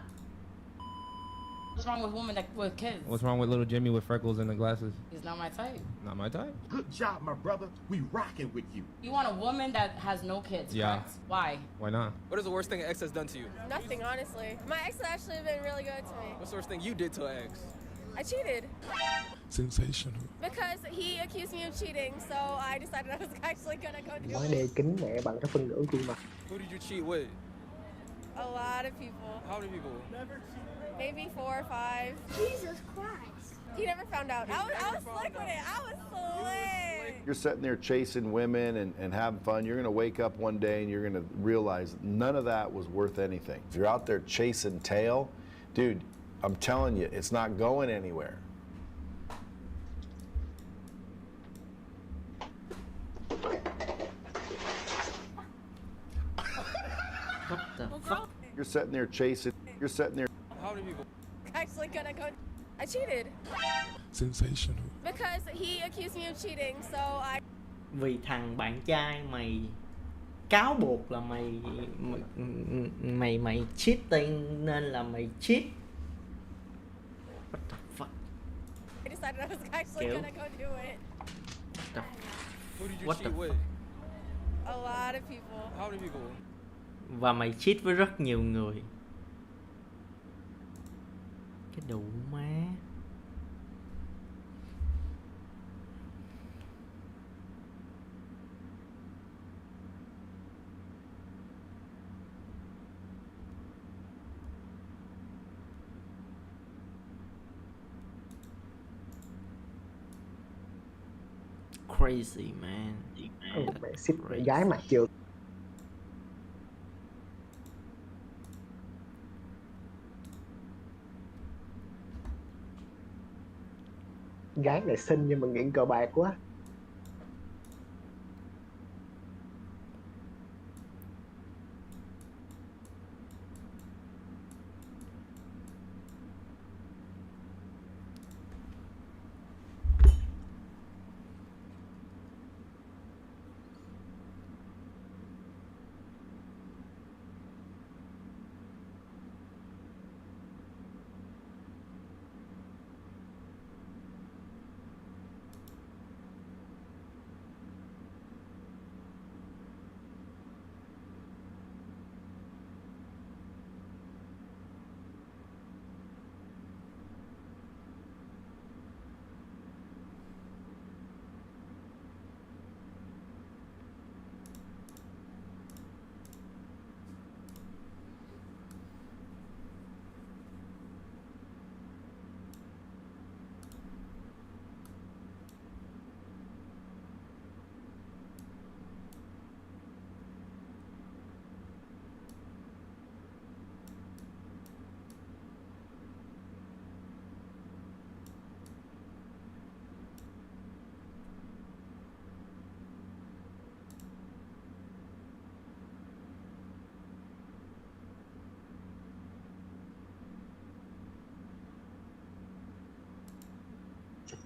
What's wrong with women with kids? What's wrong with little Jimmy with freckles and the glasses? He's not my type. Not my type. Good job, my brother. We rocking with you. You want a woman that has no kids, Yeah. correct? Why? Why not? What is the worst thing an ex has done to you? Nothing, honestly. My ex has actually been really good to me. What's the worst thing you did to an ex? I cheated Sensational. because he accused me of cheating, so I decided I was actually gonna go do Nói it. đê kính mẹ bằng cái phân nửa khuôn mặt. Who did you cheat with? A lot of people. How many people? Maybe 4 or 5. Jesus Christ. He never found out. I was slick with it. I was slick. You're sitting there chasing women and having fun. You're going to wake up one day and you're going to realize none of that was worth anything. If you're out there chasing tail, dude, I'm telling you, it's not going anywhere. What the fuck? You're sitting there chasing. You're sitting there. How many people? Actually gonna go. I cheated Sensational. because he accused me of cheating, so I. Vì thằng bạn trai mày cáo buộc là mày cheating nên là mày cheat. What the fuck? I decided I was actually Kiểu- gonna go do it. Who did you What cheat the with? A lot of people. How many people? Và mày cheat với rất nhiều người. Cái đủ má. Crazy man. Mẹ ship mẹ gái mặt trượt. Gái này xinh nhưng mà nghiện cờ bạc quá.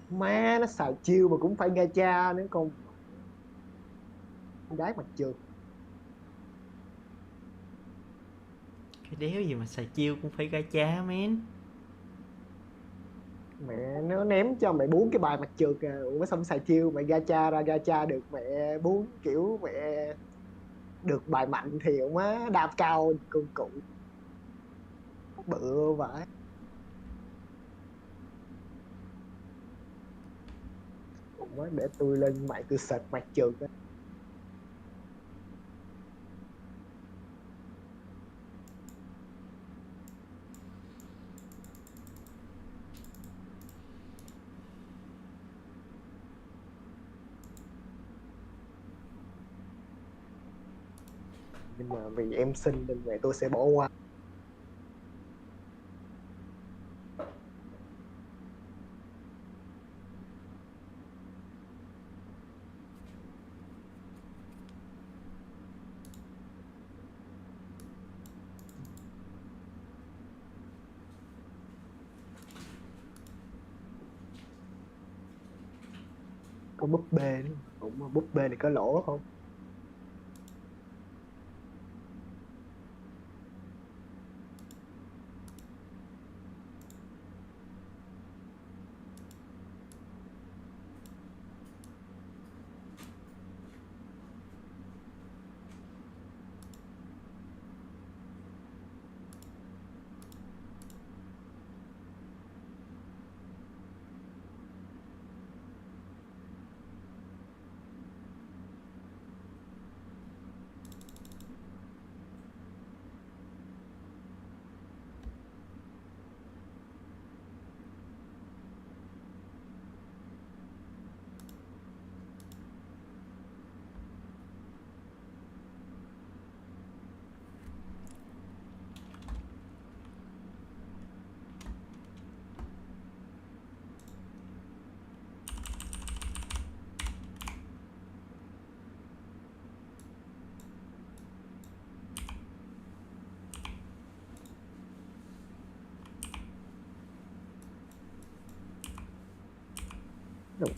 Má nó xài chiêu mà cũng phải gacha nữa con gái mặt trượt. Cái đéo gì mà xài chiêu cũng phải gacha man. Mẹ nó ném cho mẹ 4 cái bài mặt trượt à. Ủa xong xài chiêu mẹ gacha ra gacha được mẹ 4 kiểu mẹ được bài mạnh thì má đạp cao con cụ bự vãi. Má để tôi lên mạng tôi search mặt trượt á. nhưng mà vì em xinh nên mẹ tôi sẽ bỏ qua. Có búp bê nữa. Cũng búp bê này có lỗ không?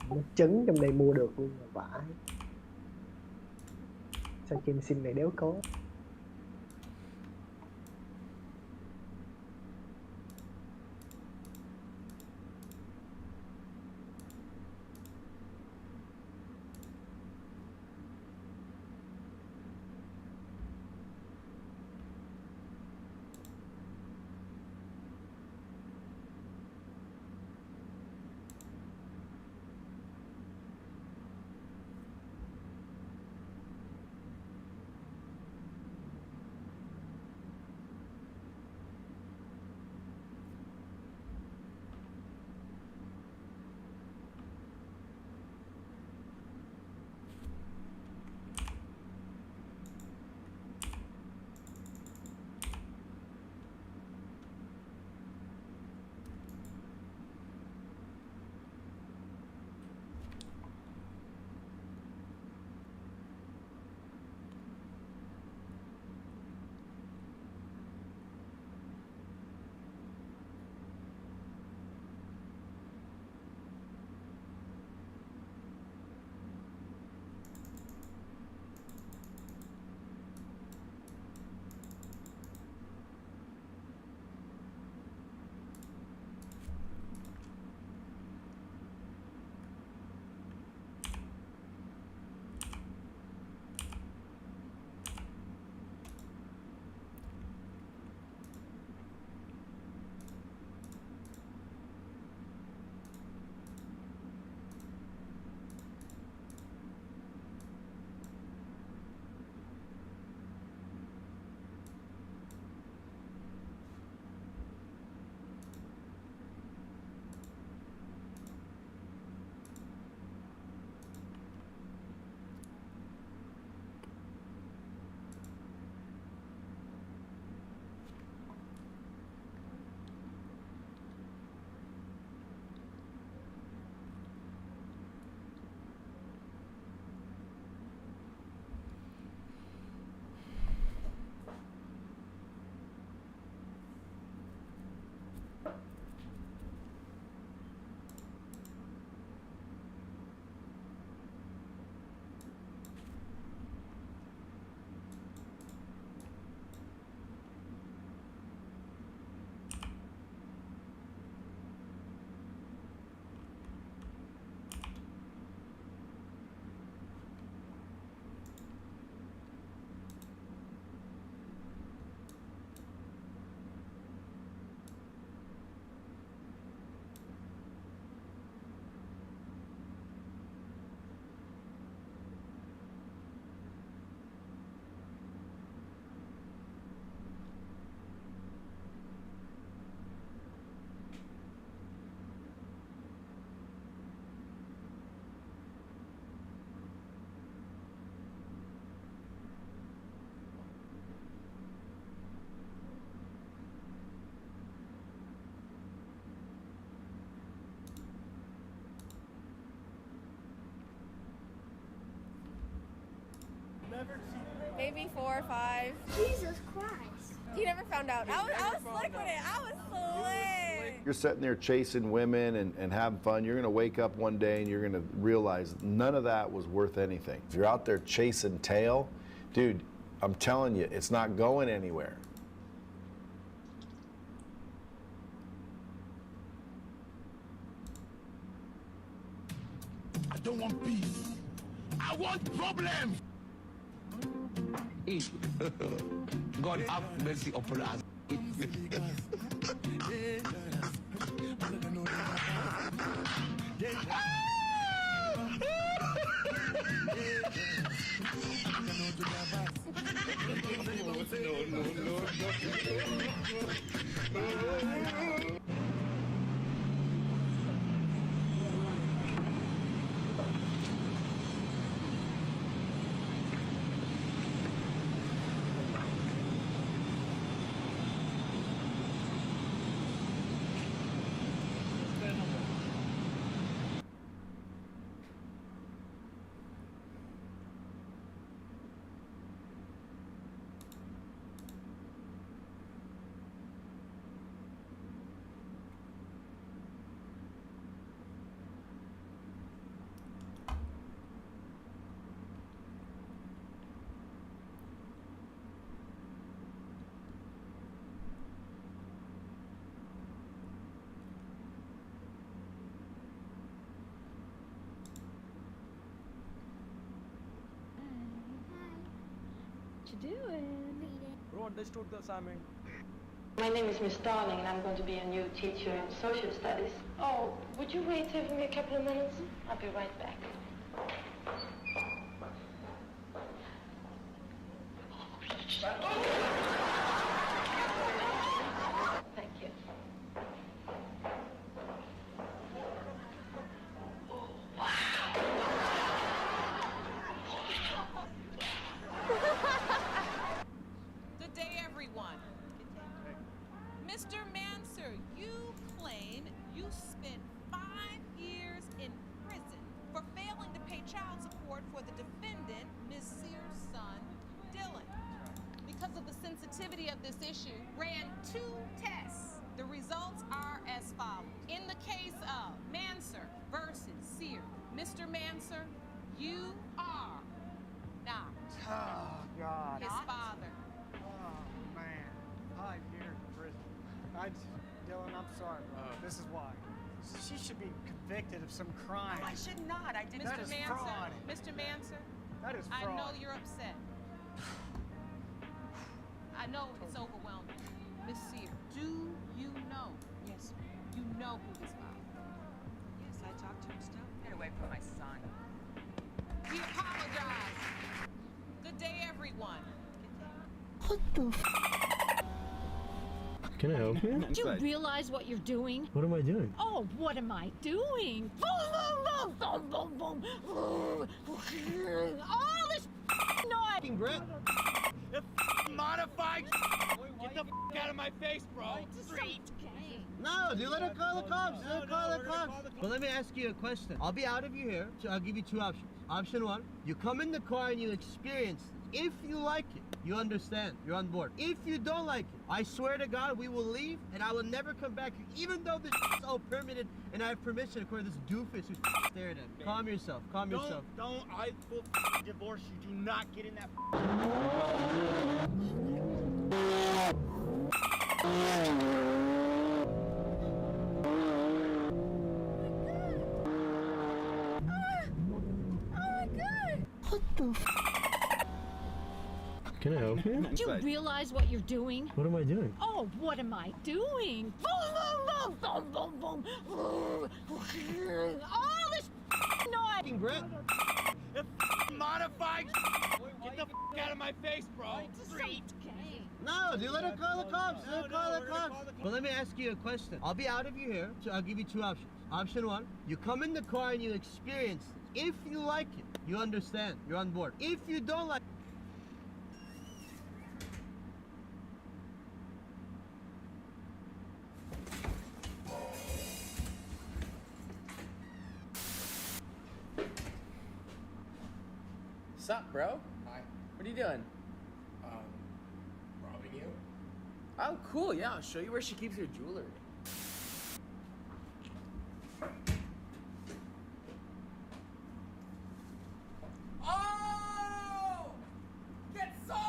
Nó trứng trong đây mua được luôn mà vãi. Sao trên sim này đéo có. Maybe 4 or 5. Jesus Christ. He never found out. I was slick with it. I was slick. You're sitting there chasing women and having fun. You're going to wake up one day and you're going to realize none of that was worth anything. If you're out there chasing tail, dude, I'm telling you, it's not going anywhere. I don't want peace. I want problems. God have mercy upon us. What you doing? Bro, understood the assignment. My name is Miss Darling, and I'm going to be a new teacher in social studies. Oh, would you wait here for me a couple of minutes? I'll be right back. Thank you. Good day, everyone. Mr. Manser, you claim you spent 5 years in prison for failing to pay child support for the defendant, Ms. Sears' son, Dylan. Because of the sensitivity of this issue, ran 2 tests. The results are as follows. In the case of Manser versus Sears, Mr. Manser, you are not God. his father. Oh, man. 5 years in prison. Dylan, I'm sorry, bro. This is why. She should be convicted of some crime. I should not. I did That Mr. is Manser. fraud. Mr. Manser, That is I fraud. know you're upset. I know it's overwhelming. Miss Sear, do you know? Yes, you know who his father. Yes, I talked to him still. Get away from my son. We apologize. Good day, everyone. What the Can I help you? Do you realize what you're doing? What am I doing? Oh, what am I doing? Boom, boom, boom, boom, boom. All this noise. Brett. The modified. Get the out of my face, bro. Street. No, dude, let her call the cops. Let her call the cops. But let me ask you a question. I'll be out of your hair, so I'll give you 2 options. Option 1, you come in the car and you experience this. If you like it, you understand, you're on board. If you don't like it, I swear to God, we will leave and I will never come back here, even though this is all permitted and I have permission according to this doofus who's staring at me. Calm yourself, calm yourself. I will divorce you. Do not get in that. What the Can I help you? Do you realize what you're doing? What am I doing? Oh, what am I doing? Boom, boom, boom, boom, boom, boom. All this noise. Brett. The modified. Get the out of my face, bro. Street. No, dude, let her call the cops. Let her call the cops. But let me ask you a question. I'll be out of your hair, so I'll give you 2 options. Option 1, you come in the car and you experience this. If you like it, you understand, you're on board. If you don't like Sup, bro? Hi. What are are you doing? Robbing you? Oh, cool. Yeah, I'll show you where she keeps her jewelry. Oh! Get sauced!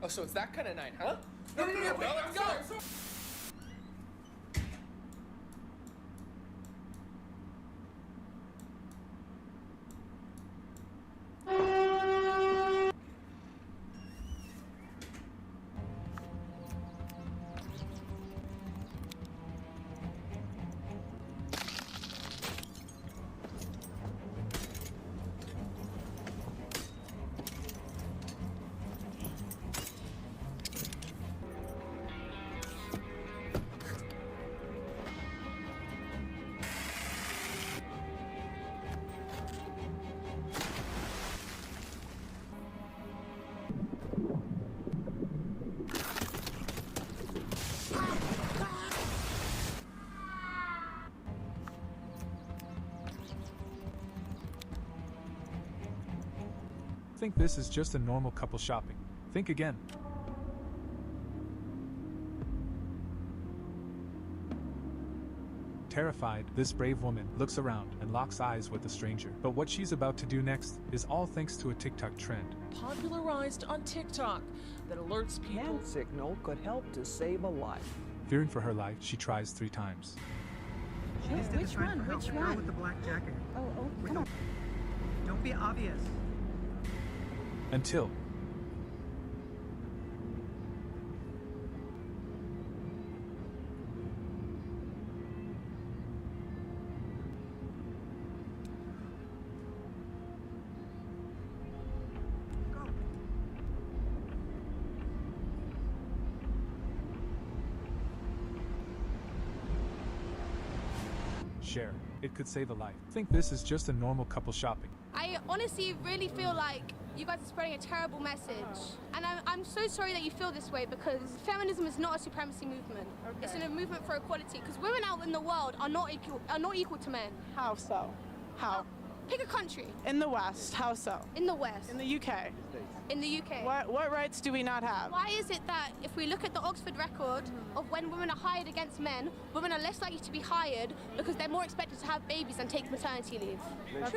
Oh, so it's that kind of night, huh? No, wait, let's go! Think this is just a normal couple shopping. Think again. Terrified, this brave woman looks around and locks eyes with a stranger. But what she's about to do next is all thanks to a TikTok trend. Popularized on TikTok that alerts people. Hand signal could help to save a life. Fearing for her life, she tries 3 times. Which one? Which one? Girl with the black jacket. Oh, come on. Don't be obvious. Until share. It could save a life. Think this is just a normal couple shopping. I honestly really feel like you guys are spreading a terrible message. And I'm so sorry that you feel this way, because feminism is not a supremacy movement. Okay. It's a movement for equality, because women out in the world are not equal to men. How so? How? Pick a country. In the West, how so? In the West. In the UK. In the UK. What rights do we not have? Why is it that if we look at the Oxford record of when women are hired against men, women are less likely to be hired because they're more expected to have babies and take maternity leave? That's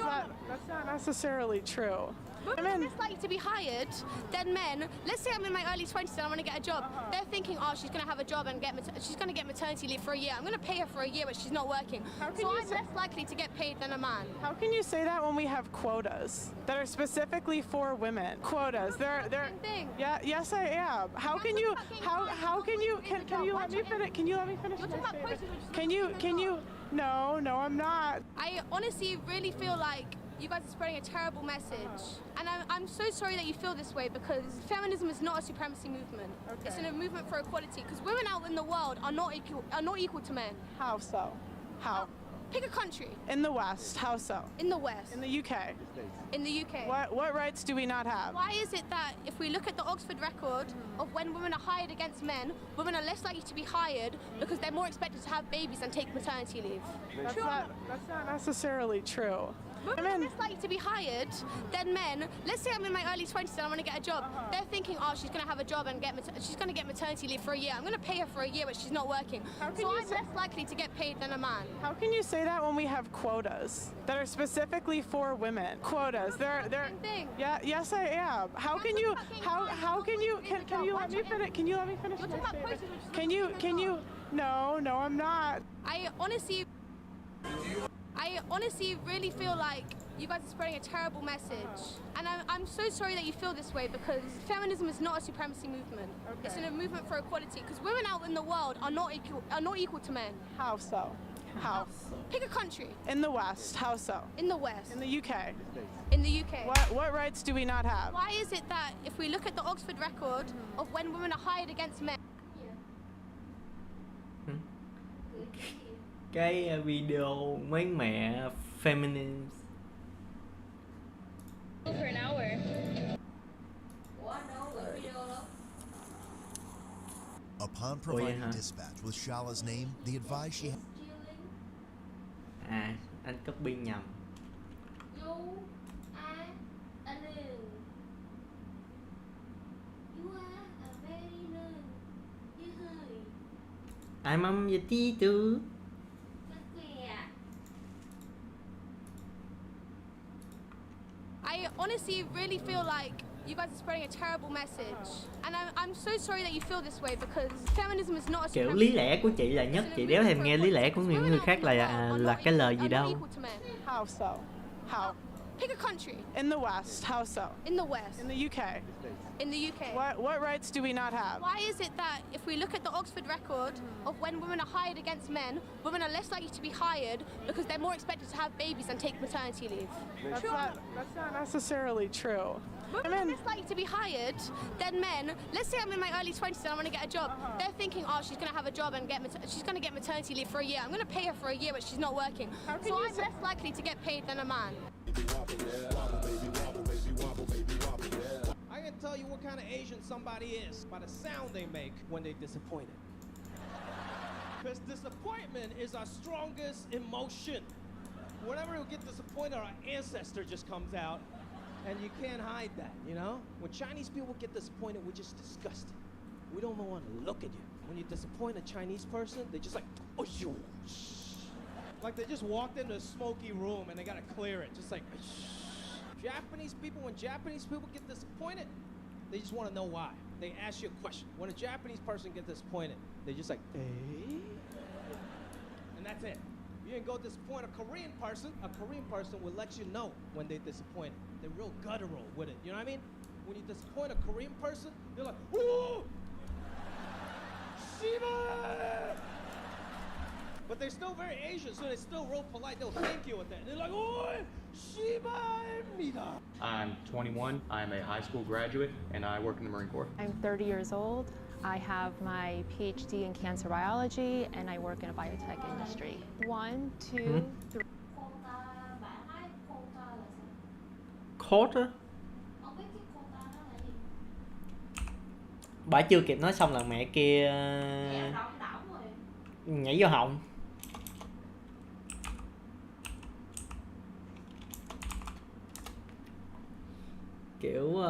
not necessarily true. Women are less likely to be hired than men. Let's say I'm in my early 20s and I want to get a job. They're thinking, oh, she's going to have a job and she's going to get maternity leave for a year. I'm going to pay her for a year, but she's not working. So I'm less likely to get paid than a man. How can you say that when we have quotas that are specifically for women? Quotas. They're thing. Yeah. Yes, I am. How can you? How can you? Can you let me finish? Can you let me finish? Can you? No, I'm not. I honestly really feel like you guys are spreading a terrible message. And I'm so sorry that you feel this way, because feminism is not a supremacy movement. Okay. It's a movement for equality, because women out in the world are not equal to men. How so? How? Pick a country. In the West, how so? In the West. In the UK. In the UK. What rights do we not have? Why is it that if we look at the Oxford record of when women are hired against men, women are less likely to be hired because they're more expected to have babies and take maternity leave? That's not necessarily true. Women are less likely to be hired than men. Let's say I'm in my early 20s and I want to get a job. They're thinking, oh, she's going to have a job and she's going to get maternity leave for a year. I'm going to pay her for a year, but she's not working. So I'm less likely to get paid than a man. How can you say that when we have quotas that are specifically for women? Quotas. They're thing. Yeah. Yes, I am. How can you? How can you? Can you let me finish? Can you let me finish? Can you? No, I'm not. I honestly really feel like you guys are spreading a terrible message. And I'm so sorry that you feel this way, because feminism is not a supremacy movement. Okay. It's a movement for equality, because women out in the world are not equal to men. How so? How? Pick a country. In the West, how so? In the West. In the UK. In the UK. What rights do we not have? Why is it that if we look at the Oxford record of when women are hired against men? Cái video mấy mẹ feminist. For an hour. Upon providing dispatch with Shala's name, the advice she Anh copy nhầm. You are a noon. You are a very noon. You hơi. I'm a teacher. Rất kìa. I honestly really feel like you guys are spreading a terrible message. And I'm so sorry that you feel this way because feminism is not a Kiểu supremacy. lý lẽ của chị là nhất, chị đéo thèm nghe lý lẽ của những người khác là cái lời gì đâu. How so? How? Pick a country. In the West, how so? In the West. In the UK. In the UK. What rights do we not have? Why is it that if we look at the Oxford record of when women are hired against men, women are less likely to be hired because they're more expected to have babies and take maternity leave? That's not necessarily true. Women are less likely to be hired than men. Let's say I'm in my early 20s and I want to get a job. They're thinking, oh, she's going to have a job and she's going to get maternity leave for a year. I'm going to pay her for a year, but she's not working. So I'm less likely to get paid than a man. I can tell you what kind of Asian somebody is by the sound they make when they're disappointed. Because disappointment is our strongest emotion. Whenever we get disappointed, our ancestor just comes out. And you can't hide that, you know? When Chinese people get disappointed, we're just disgusted. We don't want to look at you. When you disappoint a Chinese person, they're just like, oh, you. Like they just walked into a smoky room and they gotta clear it. Just like, Japanese people, when Japanese people get disappointed, they just want to know why. They ask you a question. When a Japanese person gets disappointed, they're just like, eh? And that's it. You can go disappoint a Korean person will let you know when they're disappointed. They're real guttural with it, you know what I mean? When you disappoint a Korean person, they're like, woo! Shiba! But they're still very Asian, so they're still real polite. They'll thank you with that. They're like, oi! Shiba Mida! I'm 21, I'm a high school graduate, and I work in the Marine Corps. I'm 30 years old. I have my PhD in cancer biology, and I work in a biotech industry. 1, 2, 3. Quota? Bà chưa kịp nói xong là mẹ kia nhảy vô họng. Kiểu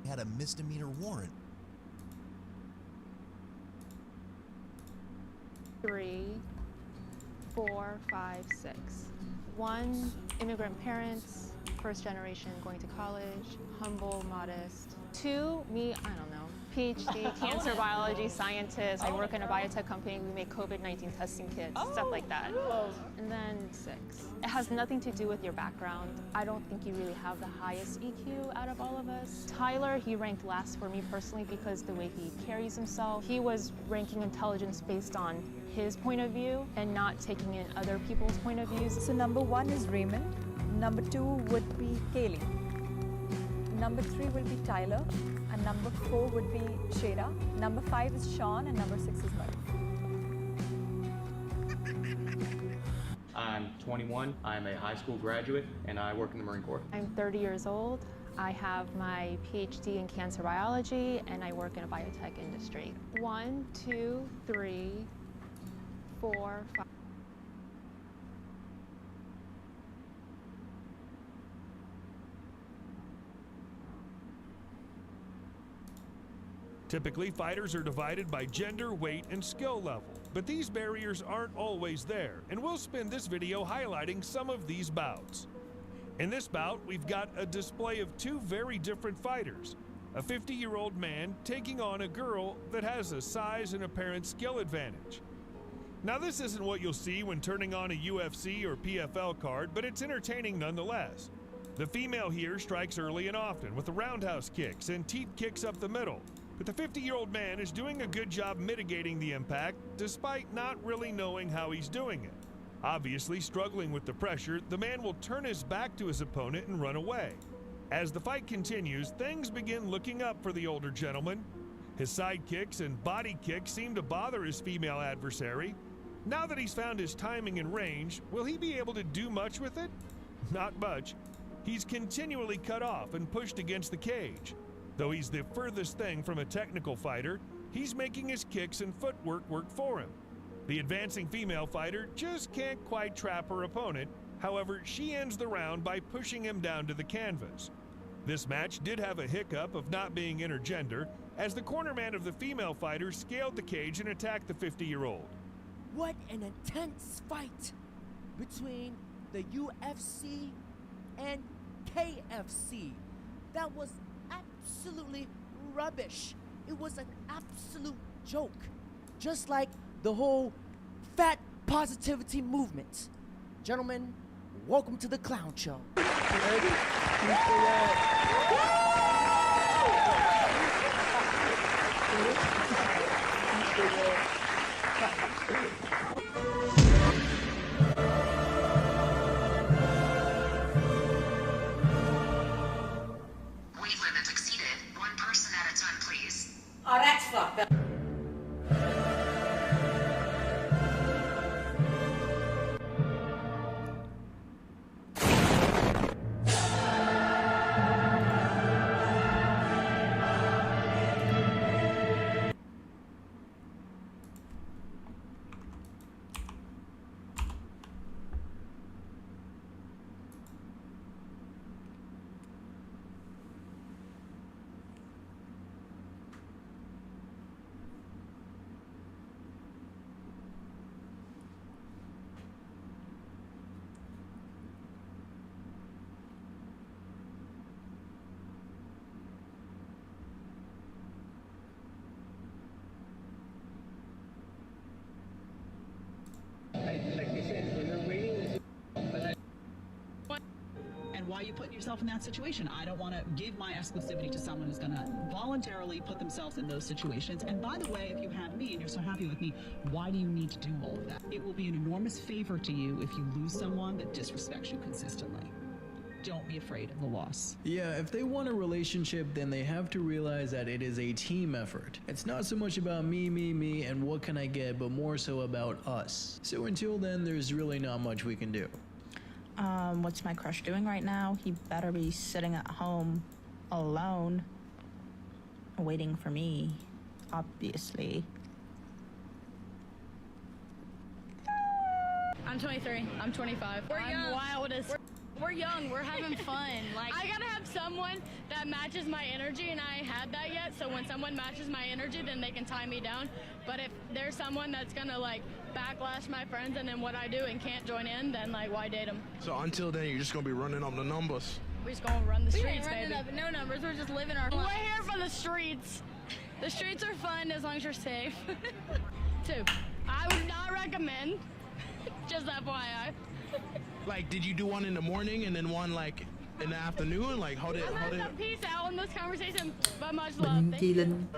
had a misdemeanor warrant. 3, 4, 5, 6. 1, immigrant parents, first generation going to college, humble, modest. 2, me, I don't know, PhD, cancer biology scientist. I work in a biotech company. We make COVID-19 testing kits, stuff like that. And then 6. It has nothing to do with your background. I don't think you really have the highest EQ out of all of us. Tyler, he ranked last for me personally because the way he carries himself. He was ranking intelligence based on his point of view and not taking in other people's point of views. So number 1 is Raymond. Number 2 would be Kaylee. Number 3 will be Tyler, and number 4 would be Shada. Number 5 is Sean, and number 6 is Murray. I'm 21, I'm a high school graduate, and I work in the Marine Corps. I'm 30 years old. I have my PhD in cancer biology, and I work in a biotech industry. 1, 2, 3, 4, 5. Typically, fighters are divided by gender, weight, and skill level. But these barriers aren't always there, and we'll spend this video highlighting some of these bouts. In this bout, we've got a display of two very different fighters. A 50-year-old man taking on a girl that has a size and apparent skill advantage. Now, this isn't what you'll see when turning on a UFC or PFL card, but it's entertaining nonetheless. The female here strikes early and often with the roundhouse kicks and teep kicks up the middle. But the 50-year-old man is doing a good job mitigating the impact despite not really knowing how he's doing it. Obviously struggling with the pressure, the man will turn his back to his opponent and run away. As the fight continues, things begin looking up for the older gentleman. His side kicks and body kicks seem to bother his female adversary. Now that he's found his timing and range, will he be able to do much with it? Not much. He's continually cut off and pushed against the cage. Though he's the furthest thing from a technical fighter, he's making his kicks and footwork work for him. The advancing female fighter just can't quite trap her opponent. However, she ends the round by pushing him down to the canvas. This match did have a hiccup of not being intergender, as the cornerman of the female fighter scaled the cage and attacked the 50-year-old. What an intense fight between the UFC and KFC. That was absolutely rubbish. It was an absolute joke. Just like the whole fat positivity movement. Gentlemen, welcome to the clown show. Weight limit exceeded. One person at a time, please. Oh, that's fucked up. And why are you putting yourself in that situation? I don't want to give my exclusivity to someone who's going to voluntarily put themselves in those situations. And by the way, if you have me and you're so happy with me, why do you need to do all of that? It will be an enormous favor to you if you lose someone that disrespects you consistently. Don't be afraid of the loss. Yeah, if they want a relationship, then they have to realize that it is a team effort. It's not so much about me, and what can I get, but more so about us. So until then, there's really not much we can do. What's my crush doing right now? He better be sitting at home alone, waiting for me, obviously. I'm 23. I'm 25. I'm wild as. We're young. We're having fun. Like I gotta have someone that matches my energy, and I ain't had that yet. So when someone matches my energy, then they can tie me down. But if there's someone that's gonna like backlash my friends and then what I do and can't join in, then like why date them? So until then, you're just gonna be running up the numbers. We're just gonna run the streets, baby. No numbers. We're just living our life. We're here for the streets. The streets are fun as long as you're safe. 2. I would not recommend. Just FYI. Like, did you do one in the morning and then one like in the afternoon? Like, how did? Peace out in this conversation, but much love. Thank you.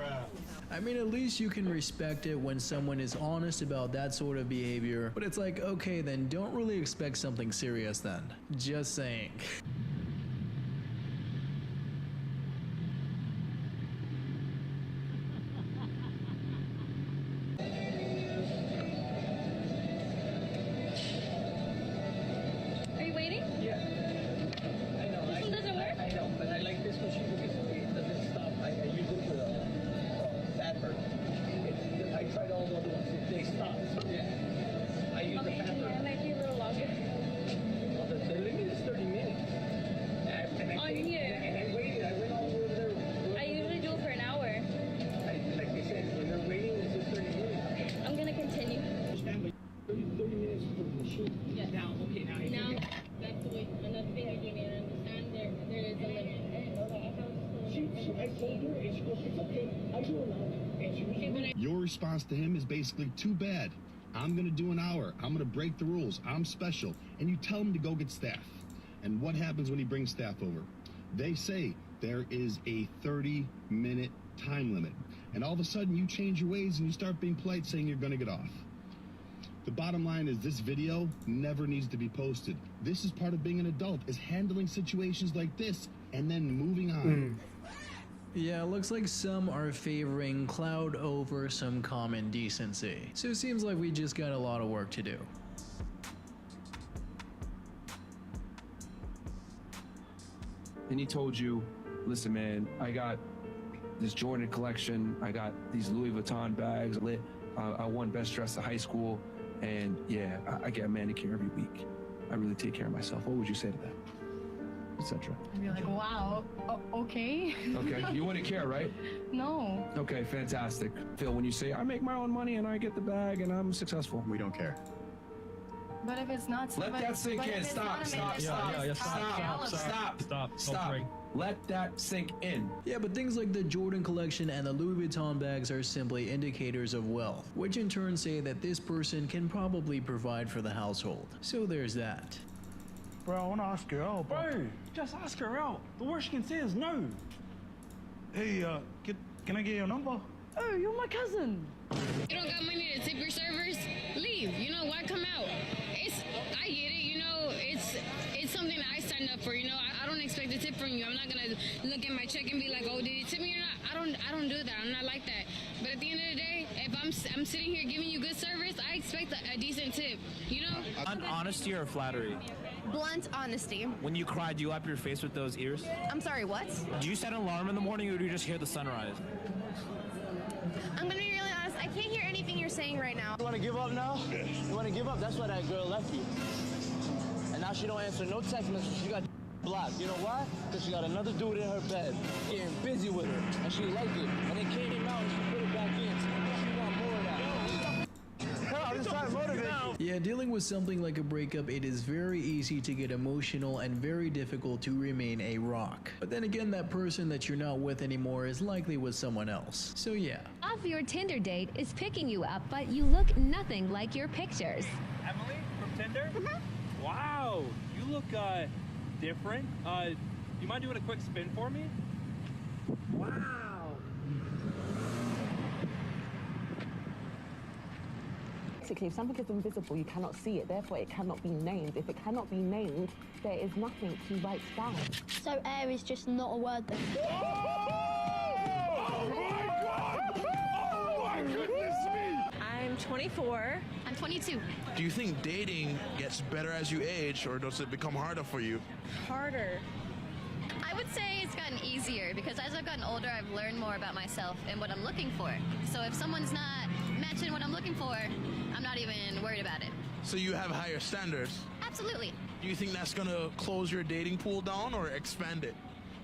I mean, at least you can respect it when someone is honest about that sort of behavior. But it's like, okay, then don't really expect something serious then. Just saying. Your response to him is basically, too bad. I'm gonna do an hour. I'm gonna break the rules. I'm special. And you tell him to go get staff. And what happens when he brings staff over? They say there is a 30-minute time limit. And all of a sudden you change your ways and you start being polite, saying you're gonna get off. The bottom line is this video never needs to be posted. This is part of being an adult, is handling situations like this and then moving on. Yeah, looks like some are favoring cloud over some common decency. So it seems like we just got a lot of work to do. And he told you, listen man, I got this Jordan collection, I got these Louis Vuitton bags, I won best dressed at high school, and yeah, I get a manicure every week. I really take care of myself. What would you say to that? Etc. I'd be like, wow, okay. Okay, you wouldn't care, right? No. Okay, fantastic. Phil, when you say, I make my own money and I get the bag and I'm successful, we don't care. But if it's not... Let that sink in. Stop. Let that sink in. Yeah, but things like the Jordan collection and the Louis Vuitton bags are simply indicators of wealth, which in turn say that this person can probably provide for the household. So there's that. Bro, I want to ask her out. Bro, just ask her out. The worst she can say is no. Hey, can I get your number? Oh, you're my cousin. You don't got money to tip your servers? Leave. You know, why come out? I get it, you know, it's something that I signed up for, you know. I don't expect a tip from you. I'm not gonna look at my check and be like, oh, did you tip me or not? I don't do that. I'm not like that. But at the end of the day, if I'm sitting here giving you good service, I expect a decent tip, you know? Honesty or flattery? Blunt honesty. When you cry, do you wipe your face with those ears? I'm sorry, what? Do you set an alarm in the morning or do you just hear the sunrise? I'm gonna be really honest, I can't hear anything you're saying right now. You want to give up now? You want to give up? That's why that girl left you. And now she don't answer no text messages. She got blocked. You know why? Because she got another dude in her bed, getting busy with her, and she liked it. And it came out and she put it back in. She want more of that. I'm just trying to motivate you. Yeah, dealing with something like a breakup, it is very easy to get emotional and very difficult to remain a rock. But then again, that person that you're not with anymore is likely with someone else. So yeah. Off your Tinder date is picking you up, but you look nothing like your pictures. Emily from Tinder? Wow, you look different. You mind doing a quick spin for me? Wow. Basically, if something is invisible, you cannot see it, therefore it cannot be named. If it cannot be named, there is nothing to write down. So air is just not a word then? I'm 24. I'm 22. Do you think dating gets better as you age, or does it become harder for you? Harder. I would say it's gotten easier because as I've gotten older, I've learned more about myself and what I'm looking for. So if someone's not matching what I'm looking for, I'm not even worried about it. So you have higher standards? Absolutely. Do you think that's gonna close your dating pool down or expand it?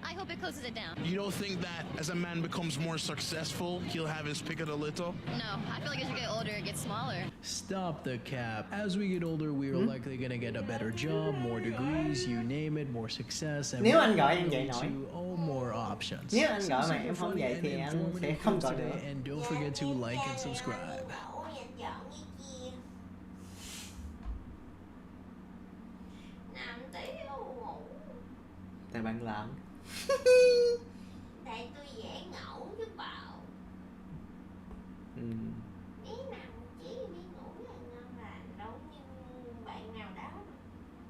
I hope it closes it down. You don't think that as a man becomes more successful, he'll have his pick of the litter? No, I feel like as you get older, it gets smaller. Stop the cap. As we get older, we are likely gonna get a better job, more degrees, you name it, more success, and Nếu anh gọi em vậy nổi. all more options. Nếu anh gọi mà em không vậy thì anh sẽ không gọi nữa. And don't forget to like and subscribe. Tại bạn làm. Tại tôi dễ ngủ chứ bảo. Ý nào chỉ biết ngủ là ngon là đâu như bạn nào đó.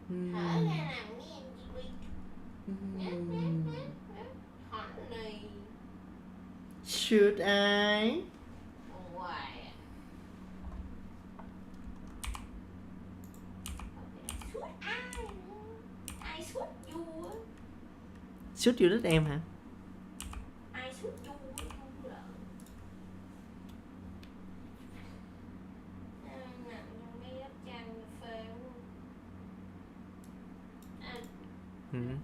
Thở ra làm nghe em chị Quy. Hỏi này. Should I? Hoài. Suốt ai nữa? Ai suốt vua? Should you thích em hả? Ai suốt vua không lợn. Nằm trong mấy lớp chăn phê luôn.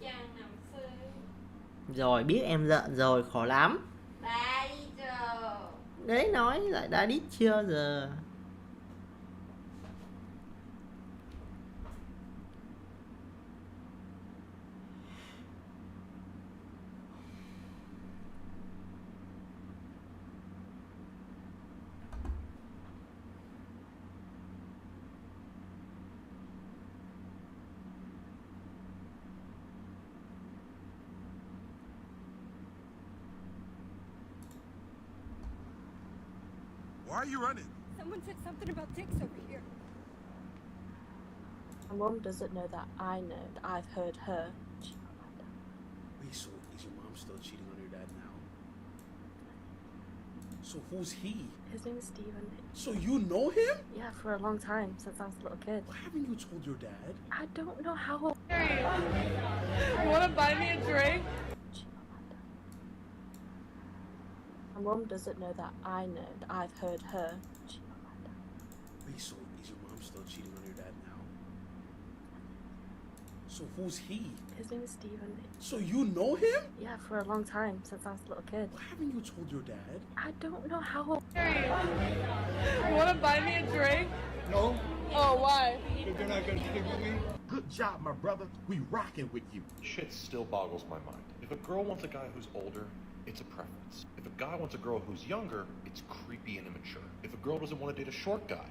Chăn nằm phê. Rồi biết em giận rồi, khổ lắm. Đã đi chưa? Đấy nói lại đã đi chưa giờ. Why are you running? Someone said something about dicks over here. My mom doesn't know that I know that I've heard her. Wait, so is your mom still cheating on your dad now? So who's he? His name is Steven. So you know him? Yeah, for a long time, since I was a little kid. Why haven't you told your dad? I don't know how. You wanna buy me a drink? My mom doesn't know that I know that I've heard her. Wait, so is your mom still cheating on your dad now? So who's he? His name is Steven. So you know him? Yeah, for a long time, since I was a little kid. Why haven't you told your dad? I don't know how. You wanna buy me a drink? No. Oh, why? If you're not gonna stick with me. Good job, my brother. We rocking with you. Shit still boggles my mind. If a girl wants a guy who's older, it's a preference. If a guy wants a girl who's younger, it's creepy and immature. If a girl doesn't want to date a short guy,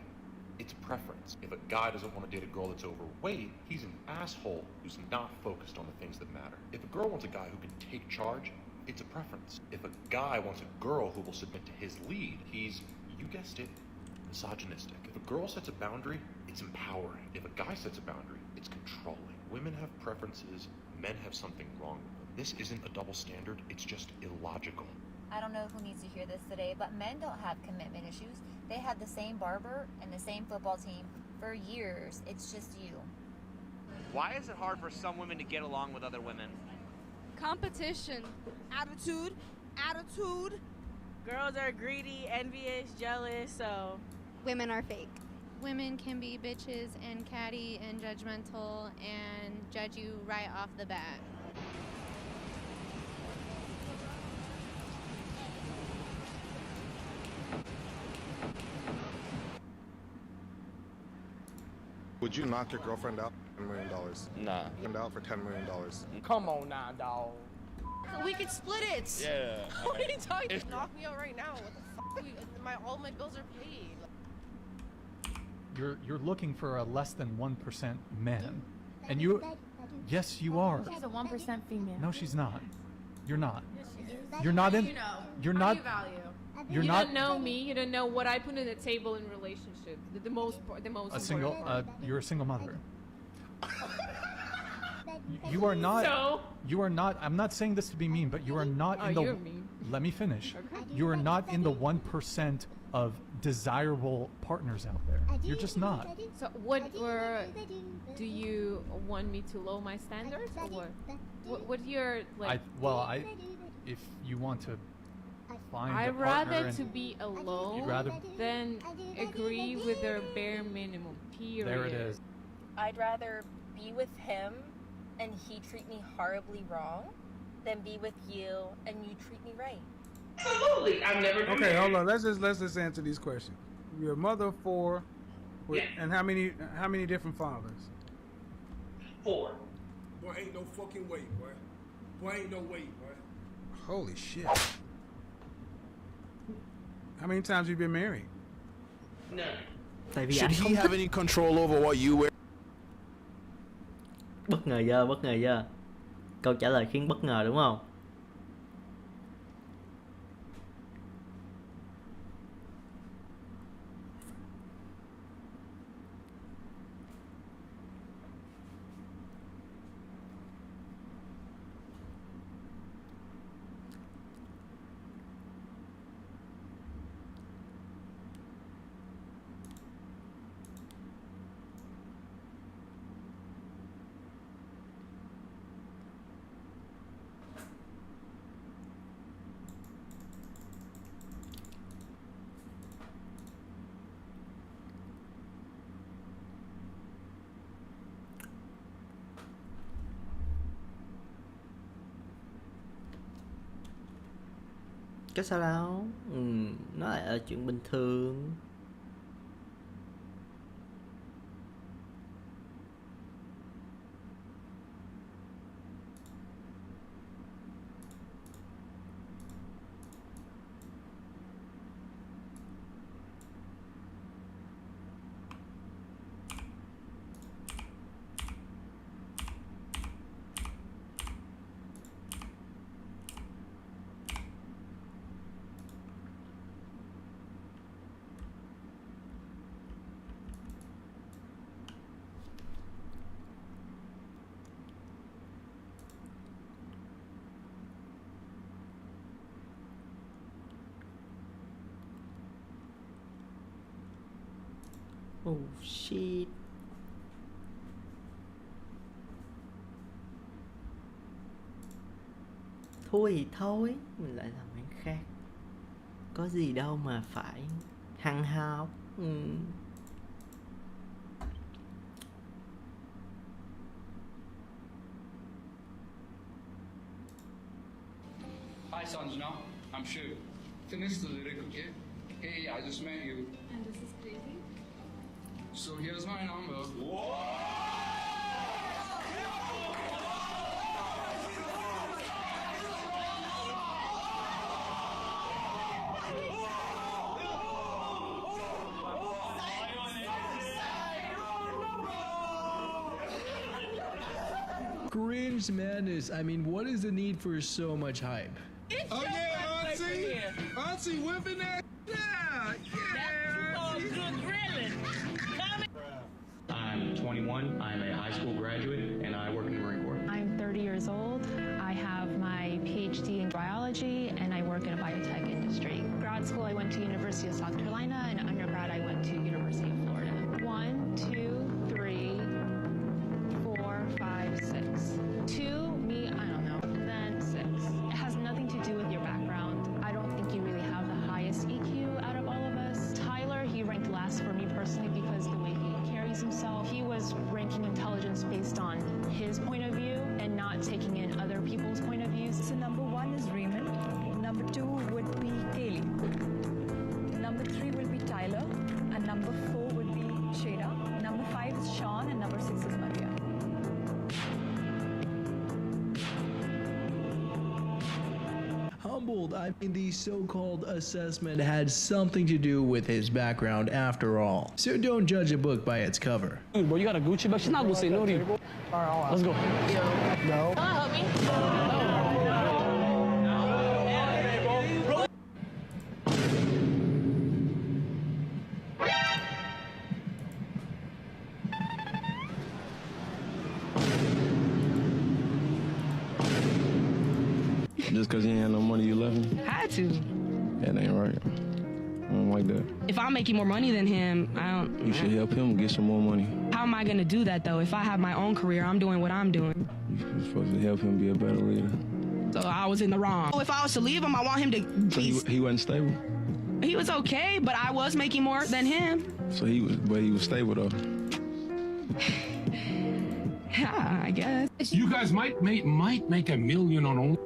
it's a preference. If a guy doesn't want to date a girl that's overweight, he's an asshole who's not focused on the things that matter. If a girl wants a guy who can take charge, it's a preference. If a guy wants a girl who will submit to his lead, he's, you guessed it, misogynistic. If a girl sets a boundary, it's empowering. If a guy sets a boundary, it's controlling. Women have preferences, men have something wrong with them. This isn't a double standard, it's just illogical. I don't know who needs to hear this today, but men don't have commitment issues. They had the same barber and the same football team for years. It's just you. Why is it hard for some women to get along with other women? Competition. Attitude. Girls are greedy, envious, jealous, so Women are fake. Women can be bitches and catty and judgmental and judge you right off the bat. Would you knock your girlfriend out for $10 million? Nah. And out for $10 million. come on now, dog. We could split it. Yeah. What are you talking? Knock me out right now. What the fuck? All my bills are paid. You're looking for a less than 1% man, and you, yes, you are. She's a 1% female. No, she's not. You're not. You're not in. You know. You're How not. do you value? You're you not. don't know me. You don't know what I put on the table in relationships. The most A single. important part. You're a single mother. You are not. So? You are not. I'm not saying this to be mean, but you are not Oh, in the. you're mean. Let me finish. Okay. You are not in the 1% of desirable partners out there. You're just not. So do you want me to lower my standards or what your like? If you want to find I'd a partner rather and to be alone you'd rather. than agree with their bare minimum. Period. There it is. I'd rather be with him and he treat me horribly wrong than be with you and you treat me right. Absolutely. I've never been Okay, married. hold on. Let's just answer these questions. You're a mother of 4, and how many different fathers? 4. Boy, ain't no fucking way, boy. Boy, ain't no way, boy. Holy shit. How many times have you been married? None. Tại vì Should anh he không have thích. any control over what you wear? Bất ngờ chưa? Câu trả lời khiến bất ngờ đúng không? Cái sao đâu, nó lại là chuyện bình thường. Oh shit. Thôi thì thôi, mình lại làm cái khác. Có gì đâu mà phải hăng hao. Hi, Sanjana. I'm Shiv. Finish the lyric, okay? Hey, I just met you. And this is crazy. So here's my number. Cringe madness. I mean, what is the need for so much hype? Oh yeah, Auntie! Auntie whipping that! Yeah! I'm 21, I'm a high school graduate, and I work in the Marine Corps. I'm 30 years old. I have my PhD in biology, and I work in a biotech industry. Grad school, I went to University of South Carolina, and undergrad, I went to University of Florida. 1, 2, 3, 4, 5, 6. 2, me, I don't know. Then 6. It has nothing to do with your background. I don't think you really have the highest EQ out of all of us. Tyler, he ranked last for me personally because the way he carries himself. He was ranking intelligence based on his point of view and not taking in other people's point of views. So number 1 is Raymond. Number 2 would be Kaylee. Number 3 will be Tyler. And number 4 would be Shada. Number 5 is Sean. And number 6 is Maria. Humbled. I mean, the so-called assessment had something to do with his background after all. So don't judge a book by its cover. Dude, bro, you got a Gucci bag? She's not gonna say no to you. Let's go. No. Help me. Just because you ain't had no money, you left him? Had to. That ain't right. I don't like that. If I'm making more money than him, I don't. You should help him get some more money. How am I gonna do that though? If I have my own career, I'm doing what I'm doing. You're supposed to help him be a better leader. So I was in the wrong. If I was to leave him, I want him to be. So he wasn't stable? He was okay, but I was making more than him. So he was stable though. Yeah, I guess. You guys might make $1 million on only.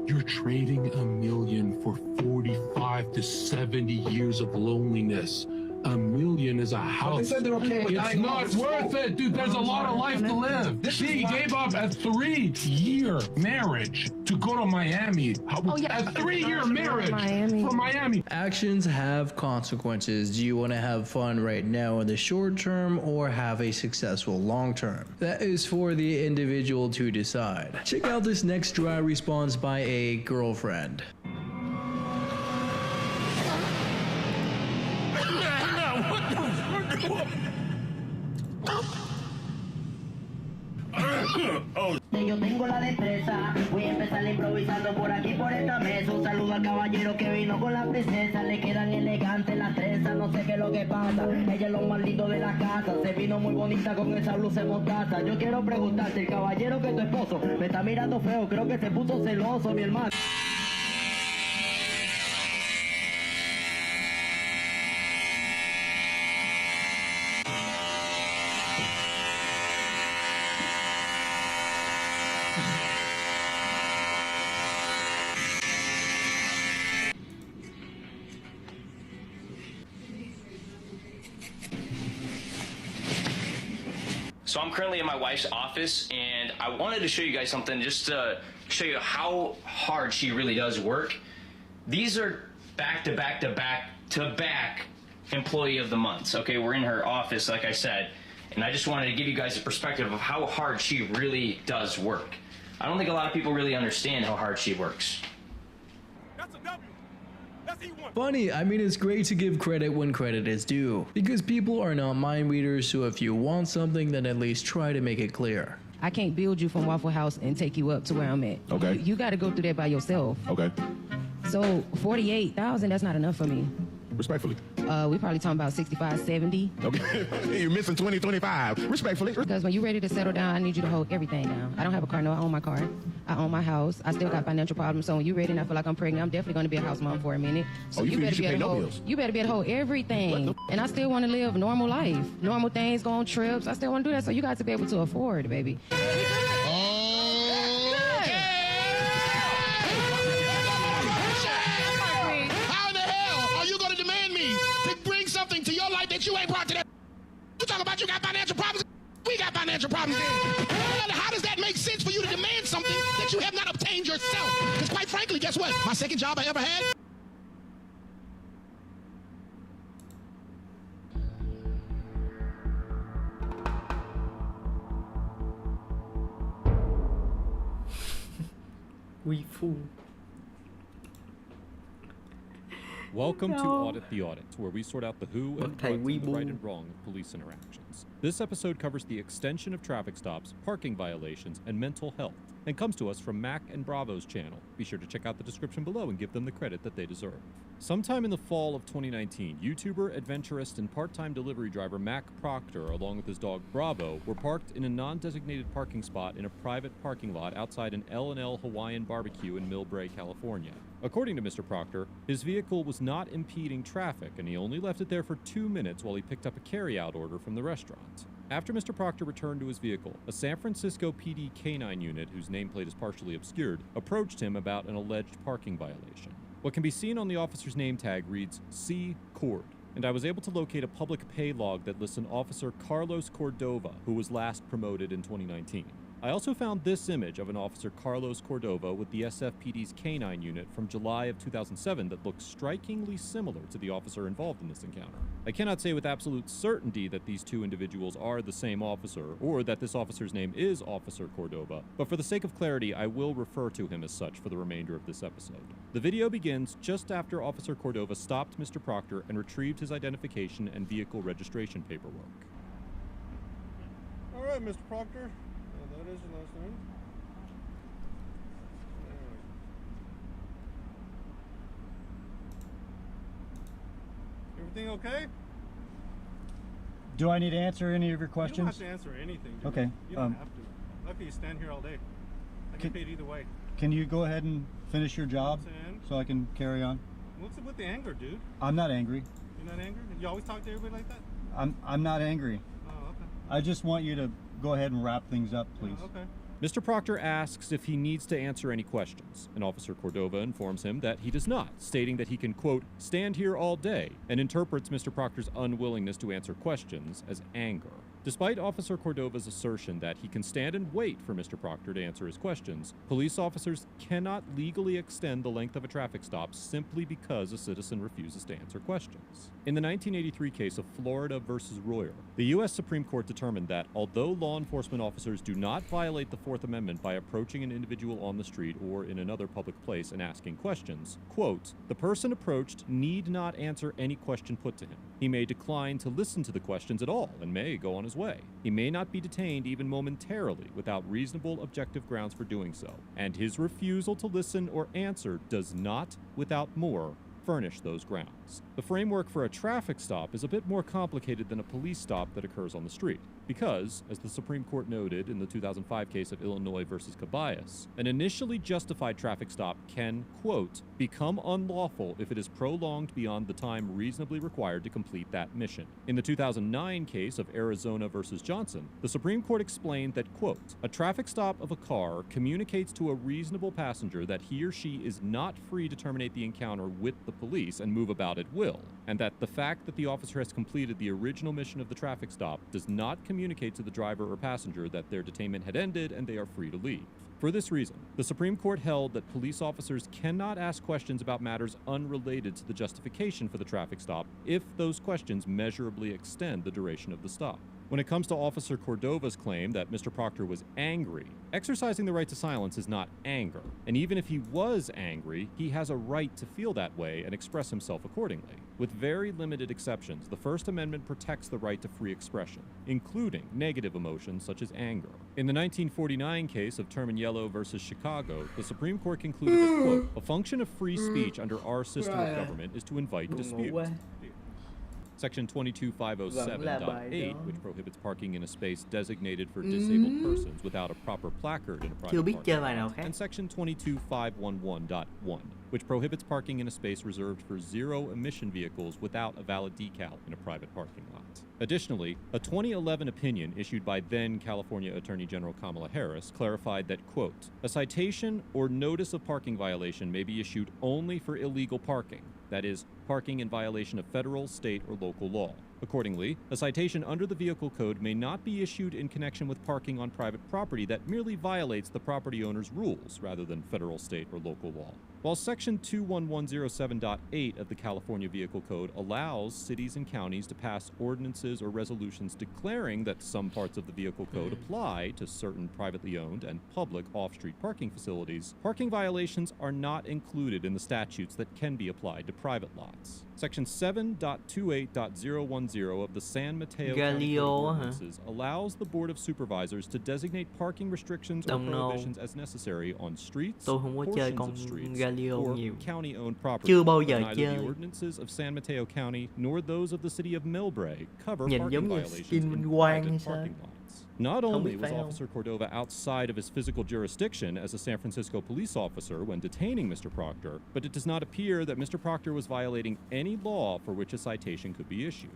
You're trading $1 million for 45 to 70 years of loneliness. $1 million is a house. They said they're okay with It's not worth it, dude. There's a lot of life to live. She gave up a 3-year marriage to go to Miami. A 3-year marriage from Miami. Actions have consequences. Do you want to have fun right now in the short term or have a successful long term? That is for the individual to decide. Check out this next dry response by a girlfriend. Yo tengo la destreza, voy a empezar improvisando por aquí por esta mesa. Un saludo al caballero que vino con la princesa. Le quedan elegantes las trenzas, no sé qué es lo que pasa. Ella es lo más lindo de la casa, se vino muy bonita con esa blusa de mostaza. Yo quiero preguntarte, el caballero que es tu esposo me está mirando feo, creo que se puso celoso, mi hermano. So I'm currently in my wife's office, and I wanted to show you guys something just to show you how hard she really does work. These are back to back to back to back employee of the months. Okay, we're in her office, like I said, and I just wanted to give you guys a perspective of how hard she really does work. I don't think a lot of people really understand how hard she works. Funny, I mean, it's great to give credit when credit is due, because people are not mind readers, so if you want something, then at least try to make it clear. I can't build you from Waffle House and take you up to where I'm at. Okay. You got to go through that by yourself. Okay. So 48,000, that's not enough for me. Respectfully. We probably talking about 65, 70. Okay. You're missing 2025. Respectfully. Because when you're ready to settle down, I need you to hold everything down. I don't have a car, no, I own my car. I own my house. I still got financial problems. So when you're ready and I feel like I'm pregnant, I'm definitely going to be a house mom for a minute. So you better should be pay able to no hold. bills. You better be able to hold everything. And I still want to live a normal life. Normal things, go on trips. I still want to do that. So you got to be able to afford, baby. To your life that you ain't brought to that. You talk about you got financial problems. We got financial problems. How does that make sense for you to demand something that you have not obtained yourself? Because quite frankly, guess what? My second job I ever had. We fool. Welcome to No. Audit the Audit, where we sort out the who and Okay, what we and the right will. and wrong of police interactions. This episode covers the extension of traffic stops, parking violations, and mental health, and comes to us from Mac and Bravo's channel. Be sure to check out the description below and give them the credit that they deserve. Sometime in the fall of 2019, YouTuber, adventurist, and part-time delivery driver Mac Proctor, along with his dog Bravo, were parked in a non-designated parking spot in a private parking lot outside an L&L Hawaiian barbecue in Millbrae, California. According to Mr. Proctor, his vehicle was not impeding traffic, and he only left it there for 2 minutes while he picked up a carry-out order from the restaurant. After Mr. Proctor returned to his vehicle, a San Francisco PD K-9 unit, whose nameplate is partially obscured, approached him about an alleged parking violation. What can be seen on the officer's name tag reads C. Cord, and I was able to locate a public pay log that lists an Officer Carlos Cordova, who was last promoted in 2019. I also found this image of an Officer Carlos Cordova with the SFPD's K-9 unit from July of 2007 that looks strikingly similar to the officer involved in this encounter. I cannot say with absolute certainty that these two individuals are the same officer, or that this officer's name is Officer Cordova, but for the sake of clarity, I will refer to him as such for the remainder of this episode. The video begins just after Officer Cordova stopped Mr. Proctor and retrieved his identification and vehicle registration paperwork. All right, Mr. Proctor. That is your last name. Everything okay? Do I need to answer any of your questions? You don't have to answer anything. Dude. Okay. You don't have to. Lucky you stand here all day. I get paid either way. Can you go ahead and finish your job so I can carry on? What's up with the anger, dude? I'm not angry. You're not angry? You always talk to everybody like that? I'm not angry. Oh, okay. I just want you to go ahead and wrap things up, please. Oh, okay. Mr. Proctor asks if he needs to answer any questions, and Officer Cordova informs him that he does not, stating that he can, quote, stand here all day, and interprets Mr. Proctor's unwillingness to answer questions as anger. Despite Officer Cordova's assertion that he can stand and wait for Mr. Proctor to answer his questions, police officers cannot legally extend the length of a traffic stop simply because a citizen refuses to answer questions. In the 1983 case of Florida versus Royer, the U.S. Supreme Court determined that although law enforcement officers do not violate the Fourth Amendment by approaching an individual on the street or in another public place and asking questions, quote, the person approached need not answer any question put to him. He may decline to listen to the questions at all and may go on his way. He may not be detained even momentarily without reasonable objective grounds for doing so, and his refusal to listen or answer does not, without more, furnish those grounds. The framework for a traffic stop is a bit more complicated than a police stop that occurs on the street, because, as the Supreme Court noted in the 2005 case of Illinois versus Cabayas, an initially justified traffic stop can, quote, become unlawful if it is prolonged beyond the time reasonably required to complete that mission. In the 2009 case of Arizona versus Johnson, the Supreme Court explained that, quote, a traffic stop of a car communicates to a reasonable passenger that he or she is not free to terminate the encounter with the police and move about at will, and that the fact that the officer has completed the original mission of the traffic stop does not communicate to the driver or passenger that their detainment had ended and they are free to leave. For this reason, the Supreme Court held that police officers cannot ask questions about matters unrelated to the justification for the traffic stop if those questions measurably extend the duration of the stop. When it comes to Officer Cordova's claim that Mr. Proctor was angry, exercising the right to silence is not anger. And even if he was angry, he has a right to feel that way and express himself accordingly. With very limited exceptions, the First Amendment protects the right to free expression, including negative emotions such as anger. In the 1949 case of Terminiello versus Chicago, the Supreme Court concluded that, quote, a function of free speech under our system of government is to invite dispute. Section Vẫn là bài 22507.8, đó. which prohibits parking in a space designated for disabled persons without a proper placard in a Chưa private biết chơi parking bài nào lot, khác. and Section 22511.1, which prohibits parking in a space reserved for zero-emission vehicles without a valid decal in a private parking lot. Additionally, a 2011 opinion issued by then California Attorney General Kamala Harris clarified that, quote, a citation or notice of parking violation may be issued only for illegal parking, that is, parking in violation of federal, state, or local law. Accordingly, a citation under the Vehicle Code may not be issued in connection with parking on private property that merely violates the property owner's rules rather than federal, state, or local law. While Section 21107.8 of the California Vehicle Code allows cities and counties to pass ordinances or resolutions declaring that some parts of the Vehicle Code apply to certain privately owned and public off-street parking facilities, parking violations are not included in the statutes that can be applied to private lots. Section 7.28.010 of the San Mateo County Code of Ordinances allows the Board of Supervisors to designate parking restrictions or prohibitions as necessary on streets, Tôi không có chơi portions con of streets, Galileo or nhiều. county-owned property. Chưa bao giờ Neither chơi. the ordinances of San Mateo County nor those of the city of Millbrae cover Nhìn parking giống như violations skin in Vinh Quang hay private sao? parking lots. Not Không only biết was phải không? Officer Cordova outside of his physical jurisdiction as a San Francisco police officer when detaining Mr. Proctor, but it does not appear that Mr. Proctor was violating any law for which a citation could be issued.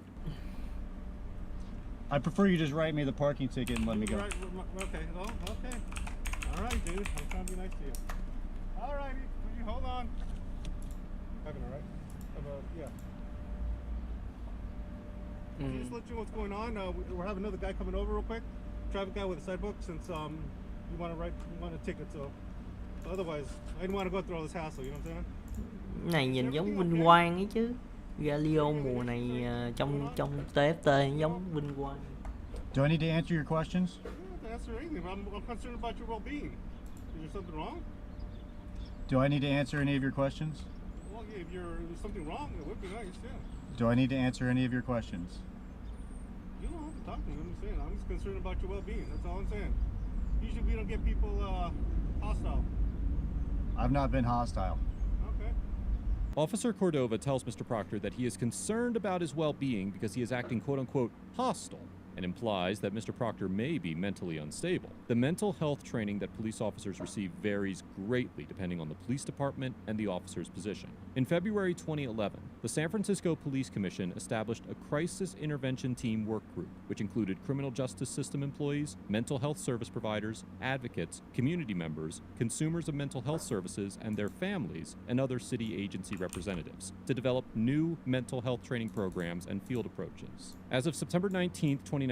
I prefer you just write me the parking ticket and let me go. Right, okay, oh, okay. All right, dude. I'm trying to be nice to you. All righty. Will you hold on? Having all right? Yeah. Just let you know what's going on. We're having another guy coming over real quick. Traffic guy with a side book since you want a ticket. So otherwise, I didn't want to go through all this hassle. You know what I'm saying? Này nhìn giống Vinh Quang ấy chứ. Galileo mùa này trong TFT giống Vinh Quang. Do I need to answer your questions? You don't have to answer anything. I'm concerned about your well-being. Is there something wrong? Do I need to answer any of your questions? Well, yeah, if there's something wrong, it would be nice, yeah. Do I need to answer any of your questions? You don't have to talk to me. I'm just saying. I'm just concerned about your well-being. That's all I'm saying. Usually we don't get people hostile. I've not been hostile. Okay. Officer Cordova tells Mr. Proctor that he is concerned about his well-being because he is acting quote-unquote hostile, and implies that Mr. Proctor may be mentally unstable. The mental health training that police officers receive varies greatly depending on the police department and the officer's position. In February 2011, the San Francisco Police Commission established a crisis intervention team work group, which included criminal justice system employees, mental health service providers, advocates, community members, consumers of mental health services and their families, and other city agency representatives, to develop new mental health training programs and field approaches. As of September 19, 2019,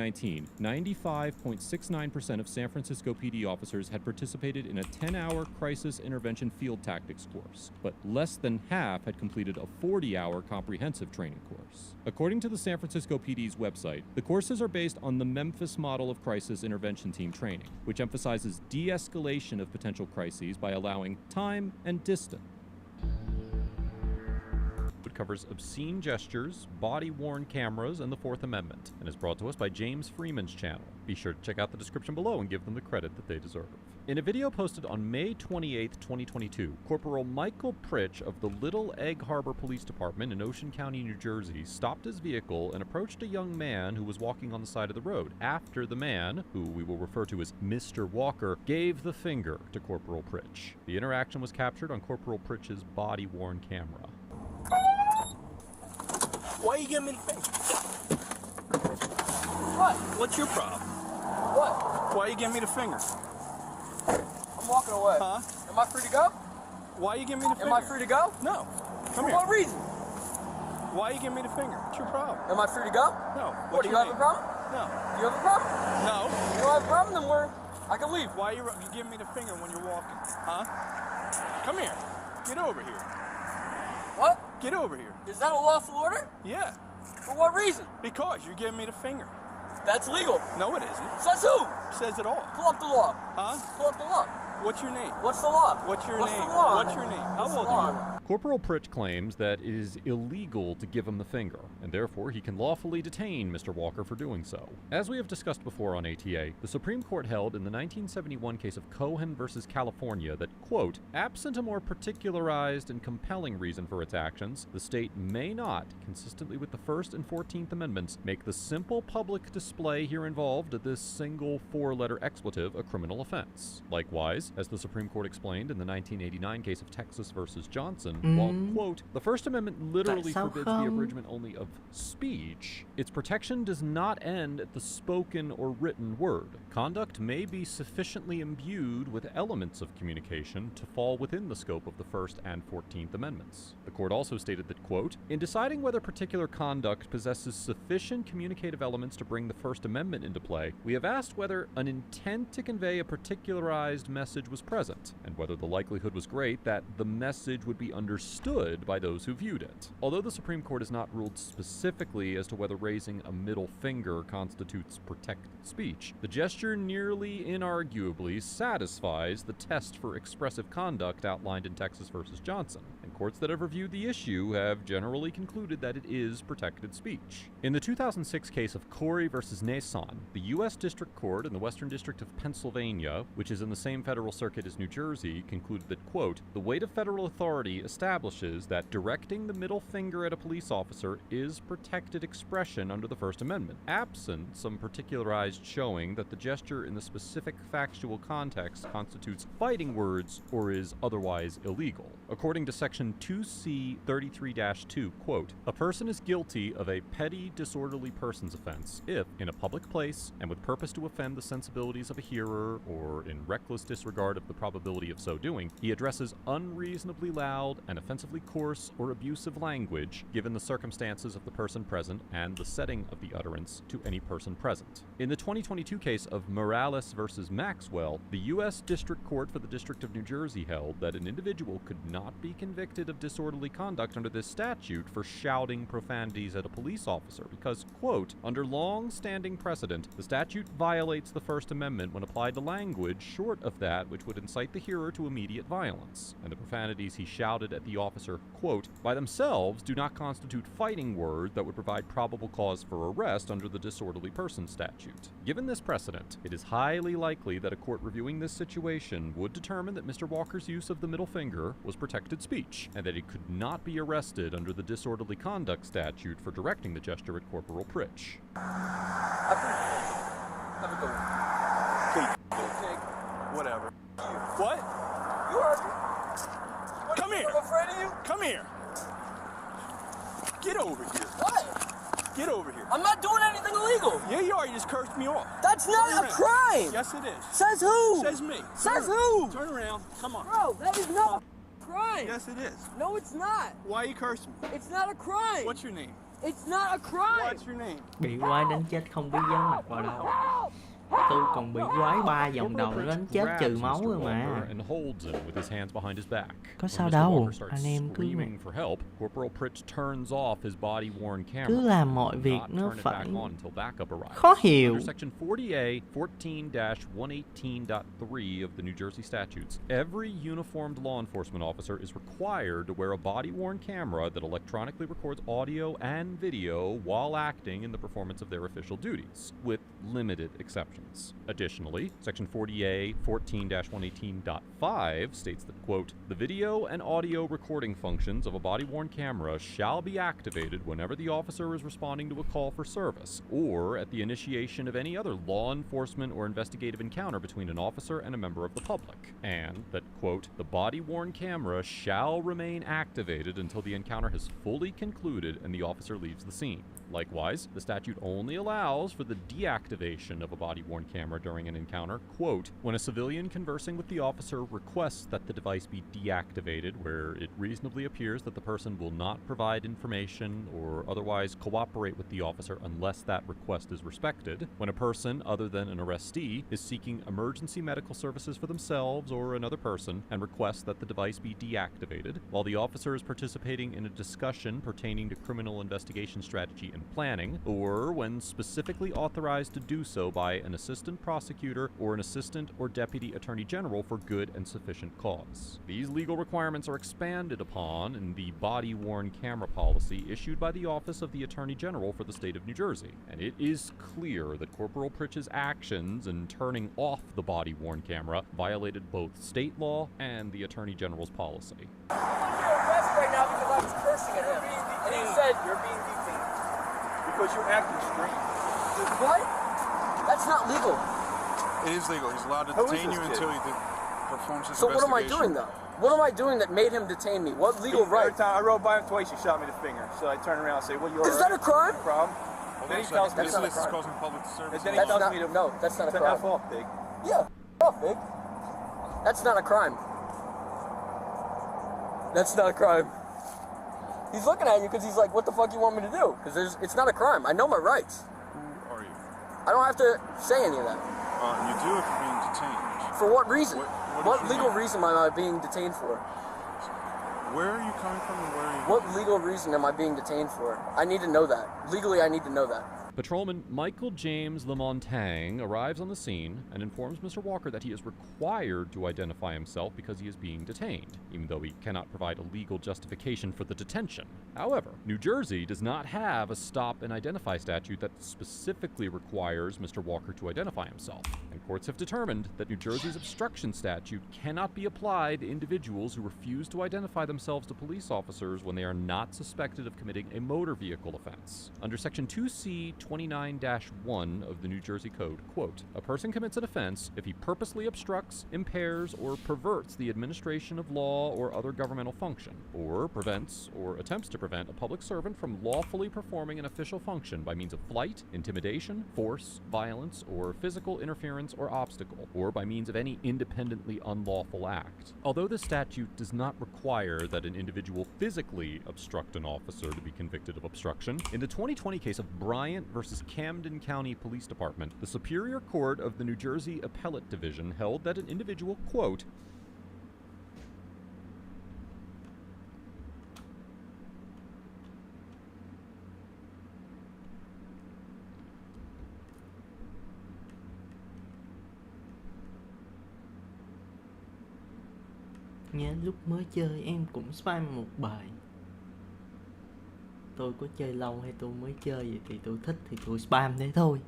95.69% of San Francisco PD officers had participated in a 10-hour crisis intervention field tactics course, but less than half had completed a 40-hour comprehensive training course. According to the San Francisco PD's website, the courses are based on the Memphis model of crisis intervention team training, which emphasizes de-escalation of potential crises by allowing time and distance. It covers obscene gestures, body-worn cameras, and the Fourth Amendment, and is brought to us by James Freeman's channel. Be sure to check out the description below and give them the credit that they deserve. In a video posted on May 28, 2022, Corporal Michael Pritch of the Little Egg Harbor Police Department in Ocean County, New Jersey, stopped his vehicle and approached a young man who was walking on the side of the road after the man, who we will refer to as Mr. Walker, gave the finger to Corporal Pritch. The interaction was captured on Corporal Pritch's body-worn camera. Why you giving me the finger? What? What's your problem? What? Why you giving me the finger? I'm walking away. Huh? Am I free to go? Why you giving me the finger? Am I free to go? No. Come For here. what reason? Why you giving me the finger? What's your problem? Am I free to go? No. What, do you have a problem? No. Do you have a problem? No. You don't have a problem, then I can leave. Why you giving me the finger when you're walking? Huh? Come here. Get over here. What? Get over here. Is that a lawful order? Yeah. For what reason? Because you're giving me the finger. That's legal. No, it isn't. Says who? Says it all. Pull up the law. Huh? Pull up the law. What's your name? What's the law? What's your What's name? the law? What's your name? How old are you? Corporal Pritch claims that it is illegal to give him the finger, and therefore he can lawfully detain Mr. Walker for doing so. As we have discussed before on ATA, the Supreme Court held in the 1971 case of Cohen versus California that, quote, absent a more particularized and compelling reason for its actions, the state may not, consistently with the First and 14th Amendments, make the simple public display here involved of this single four-letter expletive a criminal offense. Likewise, as the Supreme Court explained in the 1989 case of Texas versus Johnson, while, quote, the First Amendment literally forbids the abridgment only of speech, its protection does not end at the spoken or written word. Conduct may be sufficiently imbued with elements of communication to fall within the scope of the First and 14th Amendments. The court also stated that, quote, in deciding whether particular conduct possesses sufficient communicative elements to bring the First Amendment into play, we have asked whether an intent to convey a particularized message was present, and whether the likelihood was great that the message would be understood by those who viewed it. Although the Supreme Court has not ruled specifically as to whether raising a middle finger constitutes protected speech, the gesture nearly inarguably satisfies the test for expressive conduct outlined in Texas versus Johnson, and courts that have reviewed the issue have generally concluded that it is protected speech. In the 2006 case of Corey versus Nason, the U.S. District Court in the Western District of Pennsylvania, which is in the same federal circuit as New Jersey, concluded that, quote, the weight of federal authority establishes that directing the middle finger at a police officer is protected expression under the First Amendment, absent some particularized showing that the gesture in the specific factual context constitutes fighting words or is otherwise illegal. According to Section 2C 33-2, quote, a person is guilty of a petty disorderly persons offense if, in a public place and with purpose to offend the sensibilities of a hearer or in reckless disregard of the probability of so doing, he addresses unreasonably loud and offensively coarse or abusive language given the circumstances of the person present and the setting of the utterance to any person present. In the 2022 case of Morales versus Maxwell, the U.S. District Court for the District of New Jersey held that an individual could not be convicted of disorderly conduct under this statute for shouting profanities at a police officer because, quote, under long-standing precedent, the statute violates the First Amendment when applied to language short of that which would incite the hearer to immediate violence, and the profanities he shouted at the officer, quote, by themselves do not constitute fighting words that would provide probable cause for arrest under the disorderly person statute. Given this precedent, it is highly likely that a court reviewing this situation would determine that Mr. Walker's use of the middle finger was protected speech, and that he could not be arrested under the disorderly conduct statute for directing the gesture at Corporal Pritch. Whatever. What? You heard me. Come here. I'm afraid of you? Come here. Get over here. What? Get over here. I'm not doing anything illegal. Yeah, you are. You just cursed me off. That's not a crime. Yes, it is. Says who? Says me. Says who? Turn around. Come on. Bro, that is not a crime. Yes, it is. No, it's not. Why are you cursing me? It's not a crime. What's your name? It's not a crime. What's your name? Bị quay đến chết không biết dán mặt vào đâu. Tôi còn bị quái 3 vòng đầu nó đánh chết trừ máu rồi mà. Có sao đâu, anh em cứ làm mọi việc nó phải khó hiểu. Section 40A 14-118.3 of the New Jersey statutes, every uniformed law enforcement officer is required to wear a body-worn camera that electronically records audio and video while acting in the performance of their official duties, with limited exceptions. Additionally, Section 40A 14-118.5 states that, quote, the video and audio recording functions of a body-worn camera shall be activated whenever the officer is responding to a call for service, or at the initiation of any other law enforcement or investigative encounter between an officer and a member of the public, and that, quote, the body-worn camera shall remain activated until the encounter has fully concluded and the officer leaves the scene. Likewise, the statute only allows for the deactivation of a body-worn camera during an encounter, quote, when a civilian conversing with the officer requests that the device be deactivated where it reasonably appears that the person will not provide information or otherwise cooperate with the officer unless that request is respected, when a person other than an arrestee is seeking emergency medical services for themselves or another person and requests that the device be deactivated, while the officer is participating in a discussion pertaining to criminal investigation strategy in planning, or when specifically authorized to do so by an assistant prosecutor or an assistant or deputy attorney general for good and sufficient cause. These legal requirements are expanded upon in the body-worn camera policy issued by the Office of the Attorney General for the state of New Jersey, and it is clear that Corporal Pritch's actions in turning off the body-worn camera violated both state law and the Attorney General's policy. I'm under arrest right now because I was cursing at him. And he said, "You're being detained because you're acting strange." What? That's not legal. It is legal. He's allowed to Who is detain this you kid? until he performs his So what am I investigation. doing though? What am I doing that made him detain me? What legal right? Every time I rode by him twice, he shot me the finger. So I turned around and said, "Well, you're Is that a crime? problem?" Then he tells me That's not a this is crime. causing public disturbance. That's not, no, that's not a crime. F off, Big. Yeah, off, Big. That's not a crime. That's not a crime. He's looking at you because he's like, "What the fuck you want me to do?" Because it's not a crime. I know my rights. Who are you? I don't have to say any of that. You do if you're being detained. For what reason? What is your legal name? reason am I being detained for? Where are you coming from and where are you What going? legal reason am I being detained for? I need to know that. Legally, I need to know that. Patrolman Michael James Lamontagne arrives on the scene and informs Mr. Walker that he is required to identify himself because he is being detained, even though he cannot provide a legal justification for the detention. However, New Jersey does not have a stop and identify statute that specifically requires Mr. Walker to identify himself, and courts have determined that New Jersey's obstruction statute cannot be applied to individuals who refuse to identify themselves to police officers when they are not suspected of committing a motor vehicle offense. Under Section 2C 29-1 of the New Jersey Code, quote, "A person commits an offense if he purposely obstructs, impairs, or perverts the administration of law or other governmental function, or prevents or attempts to prevent a public servant from lawfully performing an official function by means of flight, intimidation, force, violence, or physical interference or obstacle, or by means of any independently unlawful act." Although the statute does not require that an individual physically obstruct an officer to be convicted of obstruction, in the 2020 case of Bryant versus Camden County Police Department, the Superior Court of the New Jersey Appellate Division held that an individual, quote, Nhớ lúc mới chơi em cũng spam một bài. Tôi có chơi lâu hay tôi mới chơi vậy thì tôi thích thì tôi spam thế thôi.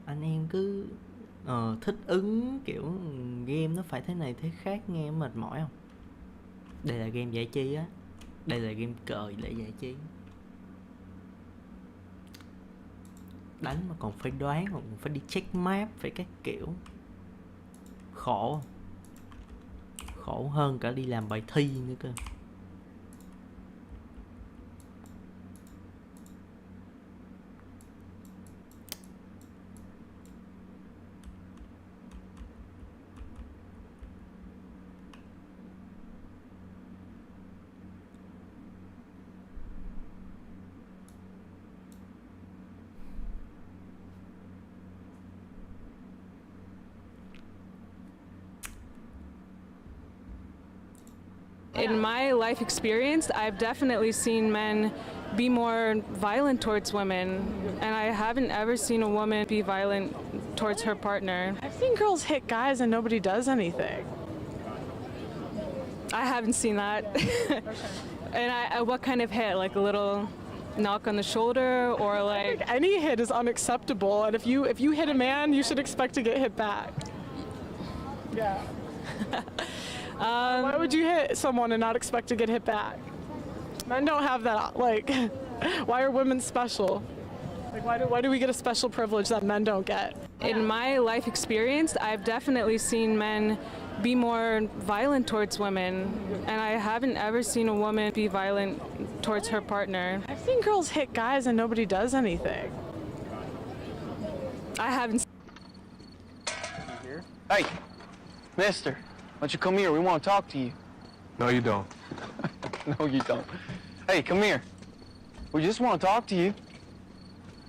Anh em cứ thích ứng kiểu game nó phải thế này thế khác nghe mệt mỏi không? Đây là game giải trí á. Đây là game cờ để giải trí. Đánh mà còn phải đoán, còn phải đi check map, phải các kiểu. Khổ. Khổ hơn cả đi làm bài thi nữa cơ. In my life experience, I've definitely seen men be more violent towards women, and I haven't ever seen a woman be violent towards her partner. I've seen girls hit guys and nobody does anything. I haven't seen that. And what kind of hit? Like a little knock on the shoulder, or like any hit is unacceptable, and if you hit a man, you should expect to get hit back. Yeah. Why would you hit someone and not expect to get hit back? Men don't have that. Like, why are women special? Like, why do we get a special privilege that men don't get? In my life experience, I've definitely seen men be more violent towards women, and I haven't ever seen a woman be violent towards her partner. I've seen girls hit guys and nobody does anything. I haven't. Hey, mister, why don't you come here? We want to talk to you. No, you don't. No, you don't. Hey, come here. We just want to talk to you.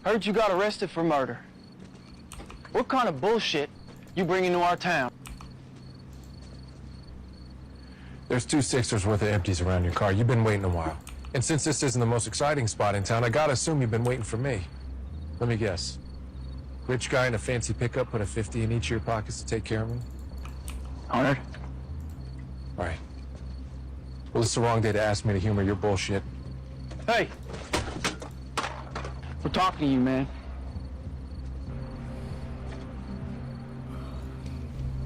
Heard you got arrested for murder. What kind of bullshit you bring into our town? There's 2 Sixers worth of empties around your car. You've been waiting a while. And since this isn't the most exciting spot in town, I gotta assume you've been waiting for me. Let me guess. Rich guy in a fancy pickup put a 50 in each of your pockets to take care of me? Honored. Right. Well, this is the wrong day to ask me to humor your bullshit. Hey! We're talking to you, man.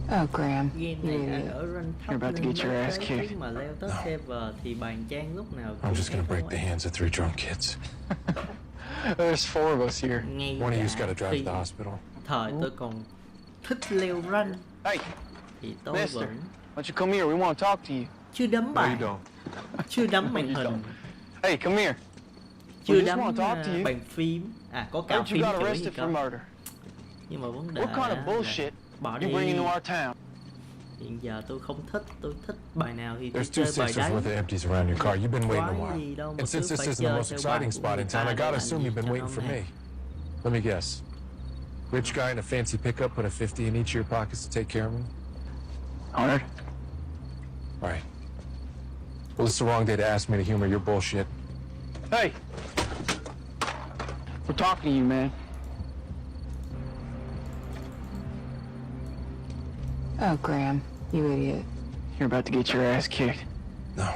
Oh, Graham. Game này đã ở rank thấp You're about to nên get your mới ass tới kicked. khi mà leo tới server thì bàn trang lúc nào I'm just gonna break the hands of 3 drunk kids. There's 4 of us here. ngay One of you's cả gotta drive khi to the hospital. thời tôi còn thích leo rank Hey, thì tôi mister, vẫn why don't you come here? We want to talk to you. chưa đấm bàn, chưa đấm màn hình, Hey, come here. chưa We just đấm want to talk to you. bàn phím, có Heard cả you phím got chửi thì arrested có. for murder. Nhưng mà vấn đề What kind of là bullshit bỏ you đi. bringing to our town? Hiện giờ tôi không thích, tôi thích bài nào thì tôi There's 2 chơi bài sixers worth of đấy. empties around your car. You've been waiting a Quái while. gì đâu mà And since cứ this phải isn't the chơi most theo exciting bài spot của in người town, I ta để gotta làm assume gì you've been cho waiting nó for mệt. me. Let me guess. Rich guy in a fancy pickup put a 50 in each of your pockets to take care of me? Honored. Right. Well, this is the wrong day to ask me to humor your bullshit. Hey! We're talking to you, man. Oh, Graham, you idiot. You're about to get your ass kicked. No.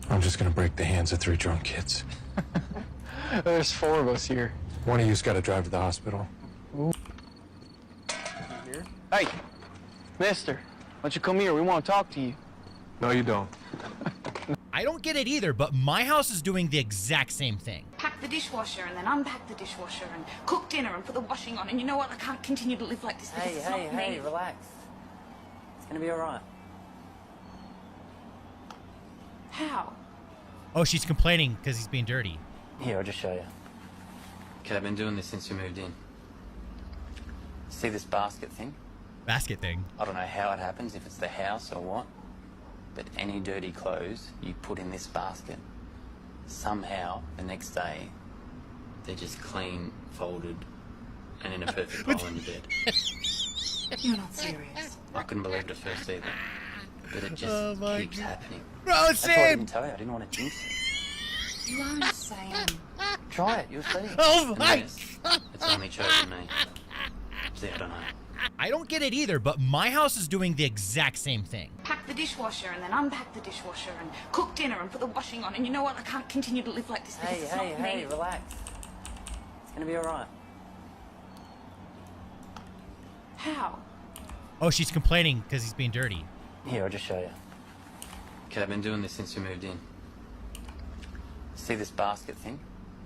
I'm just gonna break the hands of 3 drunk kids. There's 4 of us here. One of you's gotta drive to the hospital. Hey, mister, why don't you come here? We want to talk to you. No, you don't. I don't get it either, but my house is doing the exact same thing. Pack the dishwasher and then unpack the dishwasher and cook dinner and put the washing on. And you know what? I can't continue to live like this because it's not me. Relax. It's gonna be alright. How? Oh, she's complaining because he's being dirty. Here, I'll just show you. Okay, I've been doing this since we moved in. See this basket thing? Basket thing. I don't know how it happens, if it's the house or what, but any dirty clothes you put in this basket, somehow the next day they're just clean, folded, and in a perfect pile in the bed. You're not serious. I couldn't believe it at first either, but it just keeps happening. Bro, That's why I Sam! didn't tell you. I didn't want to jinx it. You are insane. Try it, you'll see. Oh And my yes, it's only chosen me. See, I don't know. I don't get it either, but my house is doing the exact same thing. Pack the dishwasher and then unpack the dishwasher and cook dinner and put the washing on. And you know what? I can't continue to live like this because it's not me. Relax. It's gonna be alright. How? Oh, she's complaining because he's being dirty. Here, I'll just show you. Okay, I've been doing this since we moved in. See this basket thing?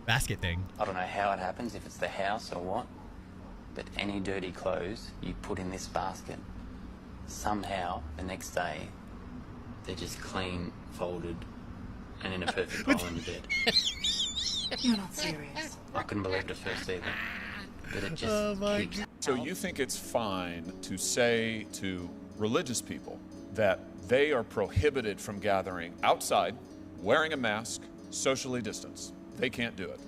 Basket thing. I don't know how it happens, if it's the house or what, but any dirty clothes you put in this basket, somehow the next day they're just clean, folded, and in a perfect pile in the bed. You're not serious. I couldn't believe it at first either, but it just keeps. So you think it's fine to say to religious people that they are prohibited from gathering outside, wearing a mask, socially distanced? They can't do it.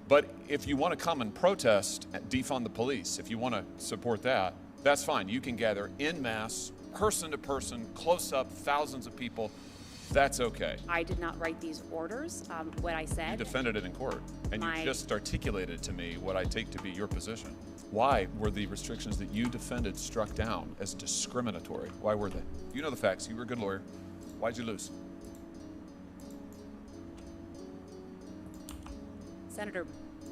But if you want to come and protest and defund the police, if you want to support that, that's fine. You can gather en masse, person to person, close up, thousands of people. That's okay. I did not write these orders. What I You said. defended it in court, and My- you just articulated to me what I take to be your position. Why were the restrictions that you defended struck down as discriminatory? Why were they? You know the facts. You were a good lawyer. Why'd you lose? Senator,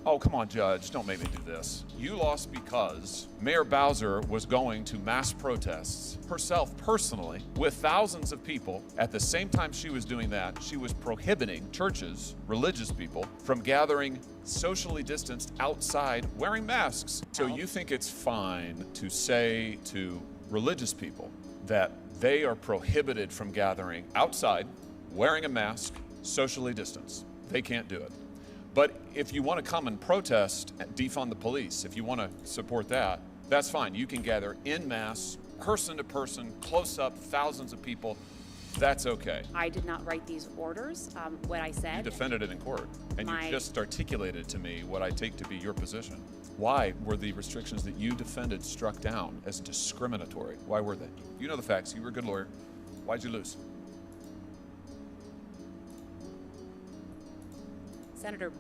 Oh, come on, Judge. Don't make me do this. You lost because Mayor Bowser was going to mass protests herself personally with thousands of people. At the same time she was doing that, she was prohibiting churches, religious people, from gathering socially distanced outside wearing masks. So you think it's fine to say to religious people that they are prohibited from gathering outside, wearing a mask, socially distanced? They can't do it. But if you want to come and protest and defund the police, if you want to support that, that's fine. You can gather en masse, person to person, close up, thousands of people. That's okay. I did not write these orders. What I You said. defended it in court, and My- you just articulated to me what I take to be your position. Why were the restrictions that you defended struck down as discriminatory? Why were they? You know the facts. You were a good lawyer. Why'd you lose? Senator.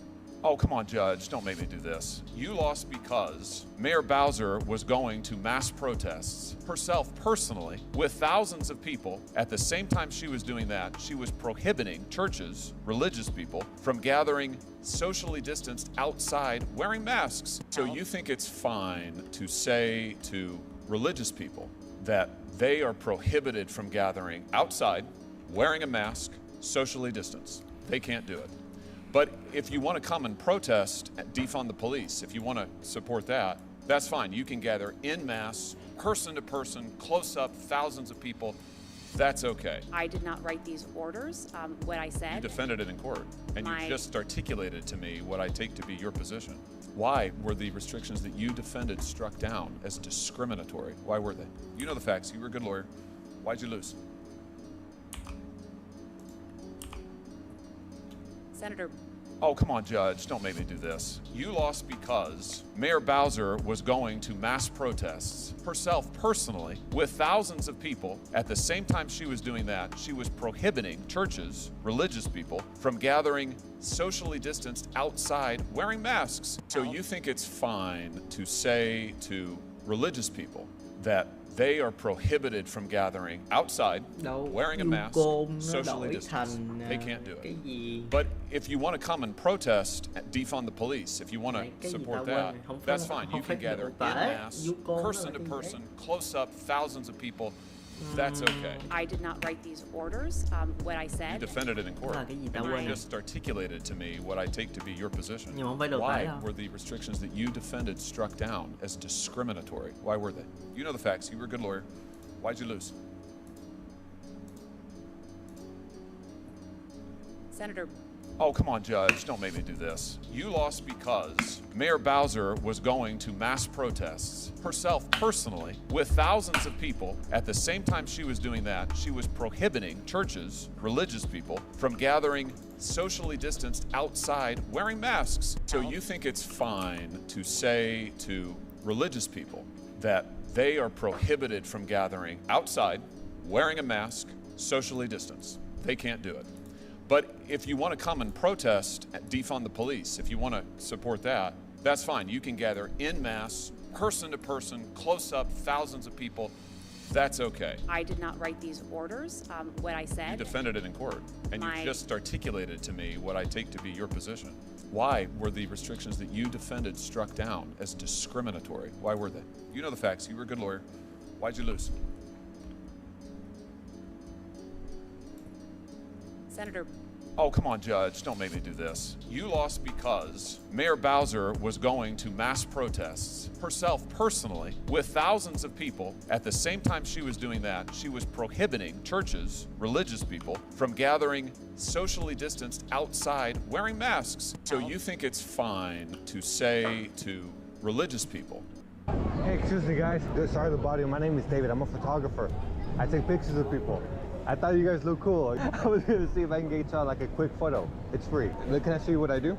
Oh, come on, Judge. Don't make me do this. You lost because Mayor Bowser was going to mass protests herself personally with thousands of people. At the same time she was doing that, she was prohibiting churches, religious people, from gathering socially distanced outside wearing masks. So you think it's fine to say to religious people that they are prohibited from gathering outside, wearing a mask, socially distanced. They can't do it. But if you want to come and protest, defund the police, if you want to support that, that's fine. You can gather en masse, person to person, close up, thousands of people. That's okay. I did not write these orders. What I said. You defended it in court, and you just articulated to me what I take to be your position. Why were the restrictions that you defended struck down as discriminatory? Why were they? You know the facts. You were a good lawyer. Why'd you lose? Senator. Oh, come on, Judge. Don't make me do this. You lost because Mayor Bowser was going to mass protests herself personally with thousands of people. At the same time she was doing that, she was prohibiting churches, religious people, from gathering socially distanced outside wearing masks. So you think it's fine to say to religious people that they are prohibited from gathering outside, wearing a mask, socially distanced. They can't do it. But if you want to come and protest, defund the police, if you want to support that, that's fine. You can gather en masse, person to person, close up, thousands of people. That's okay. I did not write these orders. What I said. You defended it in court, and you just articulated to me what I take to be your position. Why were the restrictions that you defended struck down as discriminatory? Why were they? You know the facts. You were a good lawyer. Why'd you lose? Senator. Oh, come on, Judge. Don't make me do this. You lost because Mayor Bowser was going to mass protests herself personally with thousands of people. At the same time she was doing that, she was prohibiting churches, religious people, from gathering socially distanced outside wearing masks. So you think it's fine to say to religious people that they are prohibited from gathering outside, wearing a mask, socially distanced. They can't do it. But if you want to come and protest, defund the police, if you want to support that, that's fine. You can gather en masse, person to person, close up, thousands of people. That's okay. I did not write these orders. What I said. You defended it in court, and you just articulated to me what I take to be your position. Why were the restrictions that you defended struck down as discriminatory? Why were they? You know the facts. You were a good lawyer. Why'd you lose? Senator. Oh, come on, Judge. Don't make me do this. You lost because Mayor Bowser was going to mass protests herself personally with thousands of people. At the same time she was doing that, she was prohibiting churches, religious people, from gathering socially distanced outside wearing masks. So you think it's fine to say to religious people. Hey, excuse me, guys. Sorry to bother you. My name is David. I'm a photographer. I take pictures of people. I thought you guys look cool. I was gonna see if I can get y'all like a quick photo. It's free. Look, can I show you what I do?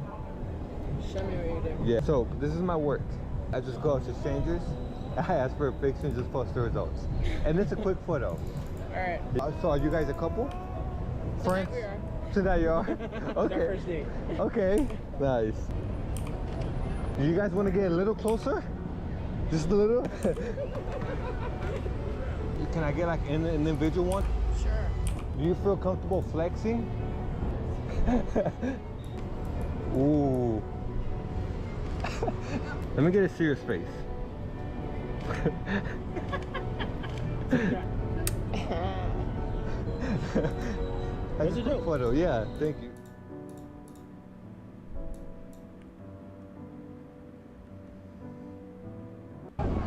Show me what you do. Yeah. So this is my work. I just go to strangers. I ask for a picture and just post the results. And it's a quick photo. All right. So are you guys a couple? Friends? We are. Tonight you are? Okay. It's our first date. Okay. Nice. Do you guys want to get a little closer? Just a little? Can I get like an individual one? Sure. Do you feel comfortable flexing? Ooh. Let me get a serious face. That's a quick photo. Yeah, thank you.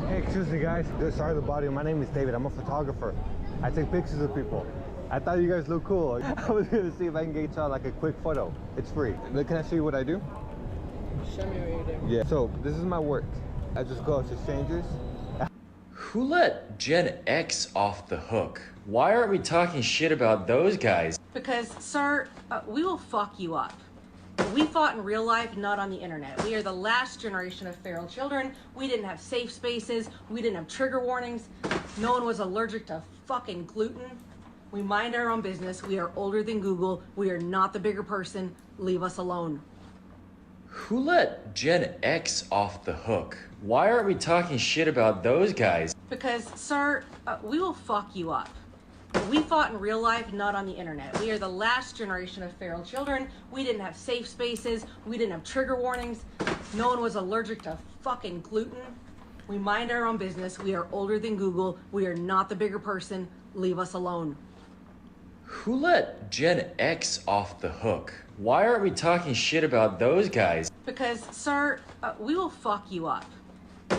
Hey, excuse me, guys. Sorry to bother you. My name is David. I'm a photographer. I take pictures of people. I thought you guys look cool. I was gonna see if I can get y'all like a quick photo. It's free. Look, can I show you what I do? Show me what you do. Yeah. So this is my work. I just go to strangers. Who let Gen X off the hook? Why aren't we talking shit about those guys? Because, sir, we will fuck you up. We fought in real life, not on the internet. We are the last generation of feral children. We didn't have safe spaces. We didn't have trigger warnings. No one was allergic to fucking gluten. We mind our own business. We are older than Google. We are not the bigger person. Leave us alone. Who let Gen X off the hook? Why aren't we talking shit about those guys? Because, sir, we will fuck you up. We fought in real life, not on the internet. We are the last generation of feral children. We didn't have safe spaces. We didn't have trigger warnings. No one was allergic to fucking gluten. We mind our own business. We are older than Google. We are not the bigger person. Leave us alone. Who let Gen X off the hook? Why aren't we talking shit about those guys? Because, sir, we will fuck you up.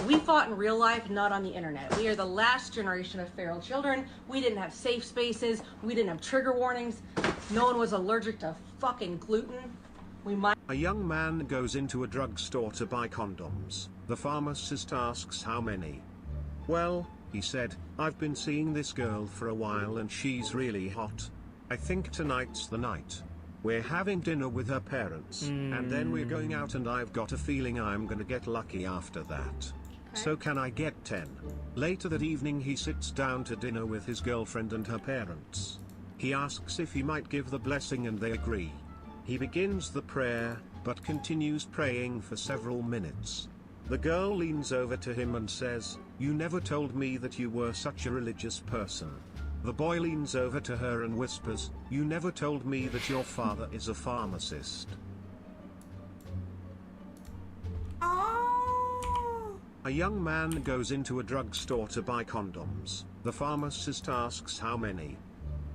We fought in real life, not on the internet. We are the last generation of feral children. We didn't have safe spaces. We didn't have trigger warnings. No one was allergic to fucking gluten. We might. A young man goes into a drugstore to buy condoms. The pharmacist asks how many. Well, he said, I've been seeing this girl for a while and she's really hot. I think tonight's the night. We're having dinner with her parents, and then we're going out and I've got a feeling I'm gonna get lucky after that. So can I get 10? Later that evening he sits down to dinner with his girlfriend and her parents. He asks if he might give the blessing and they agree. He begins the prayer, but continues praying for several minutes. The girl leans over to him and says, "You never told me that you were such a religious person." The boy leans over to her and whispers, "You never told me that your father is a pharmacist." A young man goes into a drugstore to buy condoms. The pharmacist asks how many.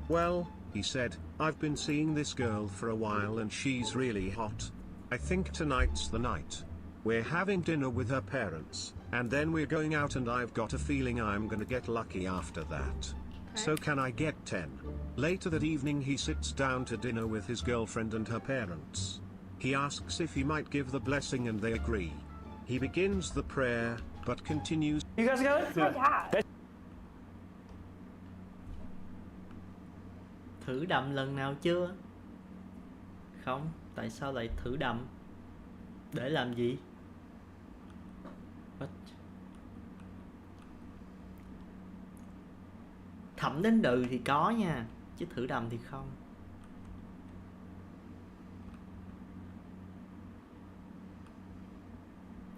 Well, he said, I've been seeing this girl for a while and she's really hot. I think tonight's the night. We're having dinner with her parents, and then we're going out and I've got a feeling I'm gonna get lucky after that. So can I get 10? Later that evening he sits down to dinner with his girlfriend and her parents. He asks if he might give the blessing and they agree. He begins the prayer, but continues. You guys got it? Yeah. Thử đầm lần nào chưa? Không, tại sao lại thử đầm? Để làm gì? What? Thẩm đến đừ thì có nha, chứ thử đầm thì không.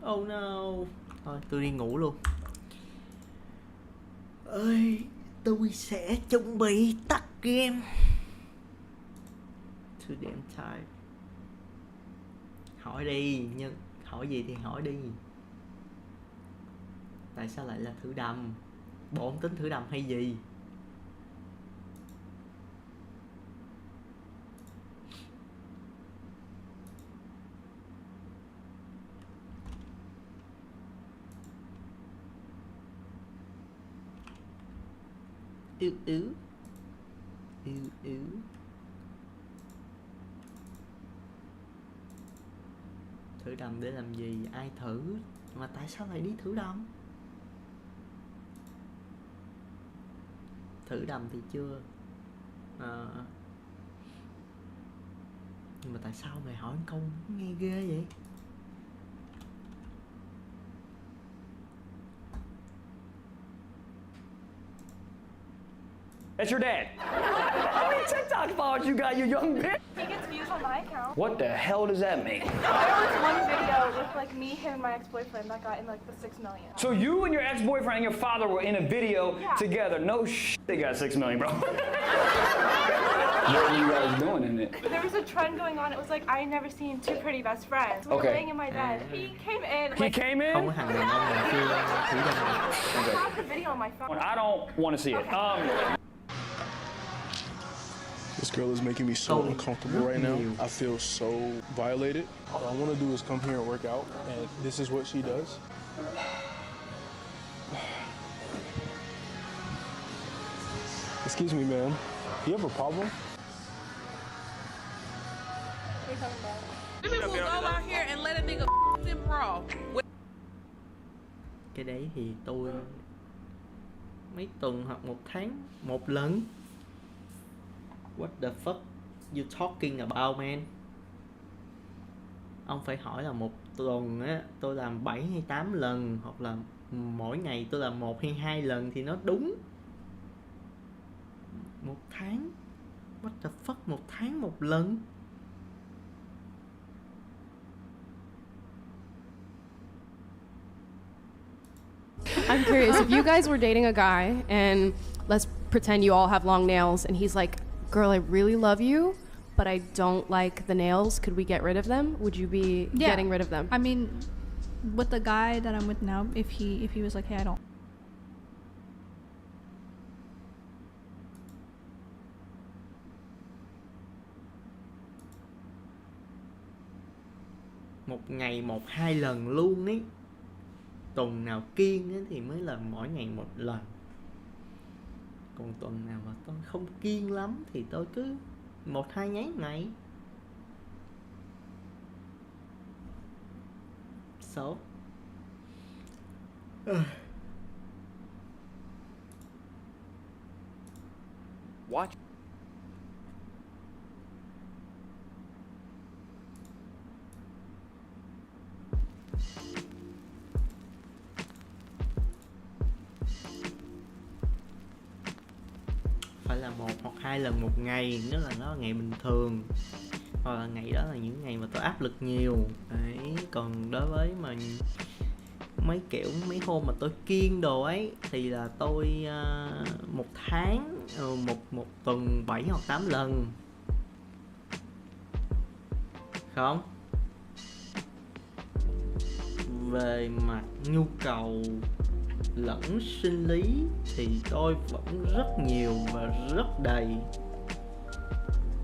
Oh no. Thôi tôi đi ngủ luôn. Ơi, tôi sẽ chuẩn bị tắt game. Too damn tired. Hỏi đi, nhưng hỏi gì thì hỏi đi. Tại sao lại là thử đầm? Bộ ông tính thử đầm hay gì? Thử đầm để làm gì? Ai thử? Mà tại sao lại đi thử đầm? Thử đầm thì chưa nhưng mà tại sao mày hỏi câu nghe ghê vậy? That's your dad. How many TikTok followers you got, you young bitch? He gets views on my account. What the hell does that mean? There was one video with like me, him, and my ex-boyfriend that got in like the 6 million. So you and your ex-boyfriend and your father were in a video together. No they got 6 million, bro. What are you guys doing in it? There was a trend going on. It was like, I never seen two pretty best friends. We were laying in my bed. He came in. He came in? I have the video on my phone. I don't want to see it. This girl is making me so uncomfortable right now. I feel so violated. All I want to do is come here and work out, and this is what she does. Excuse me, ma'am. You have a problem? Women will go out here and let a nigga them raw. Cái đấy thì tôi mấy tuần hoặc một tháng một lần. What the fuck you talking about, man? Ông phải hỏi là một tuần á tôi làm 7 hay 8 lần, hoặc là mỗi ngày tôi làm 1 hay 2 lần thì nó đúng. Một tháng? What the fuck, một tháng một lần? I'm curious, if you guys were dating a guy and let's pretend you all have long nails and he's like, girl, I really love you, but I don't like the nails. Could we get rid of them? Would you be getting rid of them? I mean, with the guy that I'm with now, if he was like, hey, I don't. Một ngày 1-2 lần luôn ấy. Tuần nào kiêng ấy thì mới là mỗi ngày một lần. Còn tuần nào mà tôi không kiêng lắm thì tôi cứ 1-2 nháy ngày. So Watch. phải là 1 hoặc 2 lần một ngày, nếu là nó là ngày bình thường, hoặc là ngày đó là những ngày mà tôi áp lực nhiều đấy. Còn đối với mà mấy hôm mà tôi kiêng đồ ấy thì là tôi 1 tháng một tuần 7 hoặc 8 lần. Không, về mặt nhu cầu lẫn sinh lý thì tôi vẫn rất nhiều và rất đầy.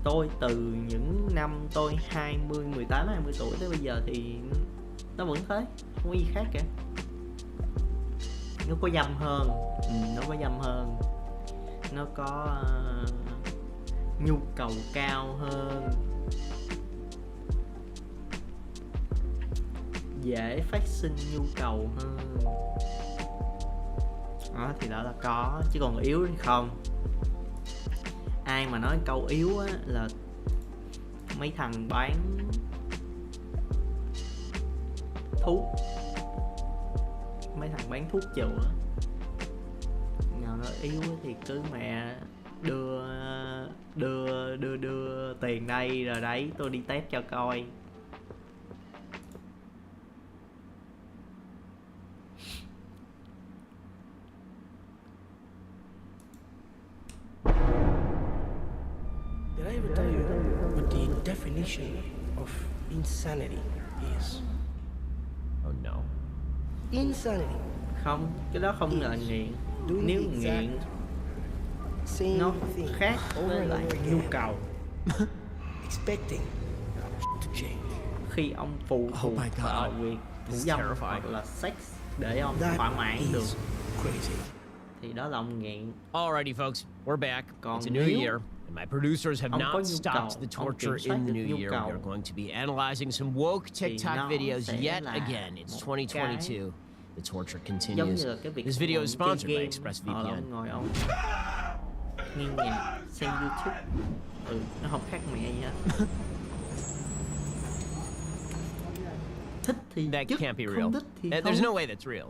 Tôi từ những năm tôi 18, 20 tuổi tới bây giờ thì nó vẫn thế, không có gì khác cả. Nó có dâm hơn, nó có nhu cầu cao hơn, dễ phát sinh nhu cầu hơn. Đó thì đó là có, chứ còn yếu thì không. Ai mà nói câu yếu á là mấy thằng bán thuốc, mấy thằng bán thuốc chữa. Nào nó yếu thì cứ mẹ đưa tiền đây rồi đấy, tôi đi test cho coi. Did I ever tell you what the definition of insanity is? Oh no. Insanity. Không, cái đó không là nghiện. Nếu nghiện nó khác với lại nhu cầu. Expecting to change. Khi ông phụ thuộc vào việc thủ dâm hoặc là sex để ông thỏa mãn được thì đó là ông nghiện. Alrighty, folks, we're back. Còn It's a new year, and my producers have not stopped the torture in the new year. We are going to be analyzing some woke TikTok videos yet again. It's 2022. The torture continues. This video is sponsored by ExpressVPN. Ngồi ông nghe nhạc, xem YouTube. Nó không khác mẹ gì hết. Thích thì That can't be real. không thích thì không. There's no way that's real.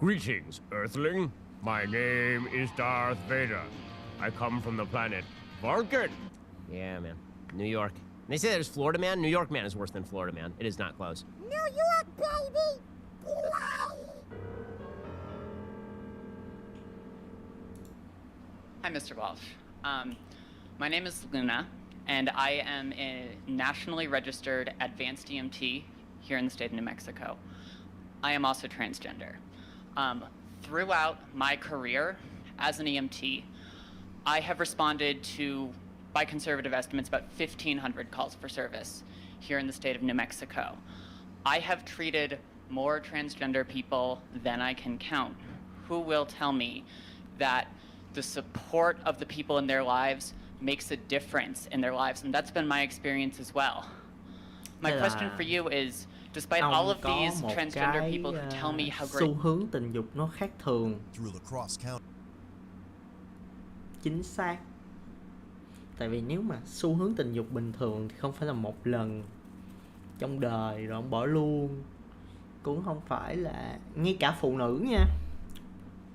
Greetings, Earthling. My name is Darth Vader. I come from the planet Vulcan. Yeah, man. New York. They say there's Florida Man. New York Man is worse than Florida Man. It is not close. New York, baby! Hi, Mr. Walsh. My name is Luna, and I am a nationally registered advanced EMT here in the state of New Mexico. I am also transgender. Throughout my career as an EMT, I have responded to, by conservative estimates, about 1,500 calls for service here in the state of New Mexico. I have treated more transgender people than I can count. Who will tell me that the support of the people in their lives makes a difference in their lives? And that's been my experience as well. My question for you is, despite all of these transgender people who tell me how great... xu hướng tình dục nó khác thường. Chính xác. Tại vì nếu mà xu hướng tình dục bình thường thì không phải là một lần trong đời rồi ông bỏ luôn. Cũng không phải là... ngay cả phụ nữ nha.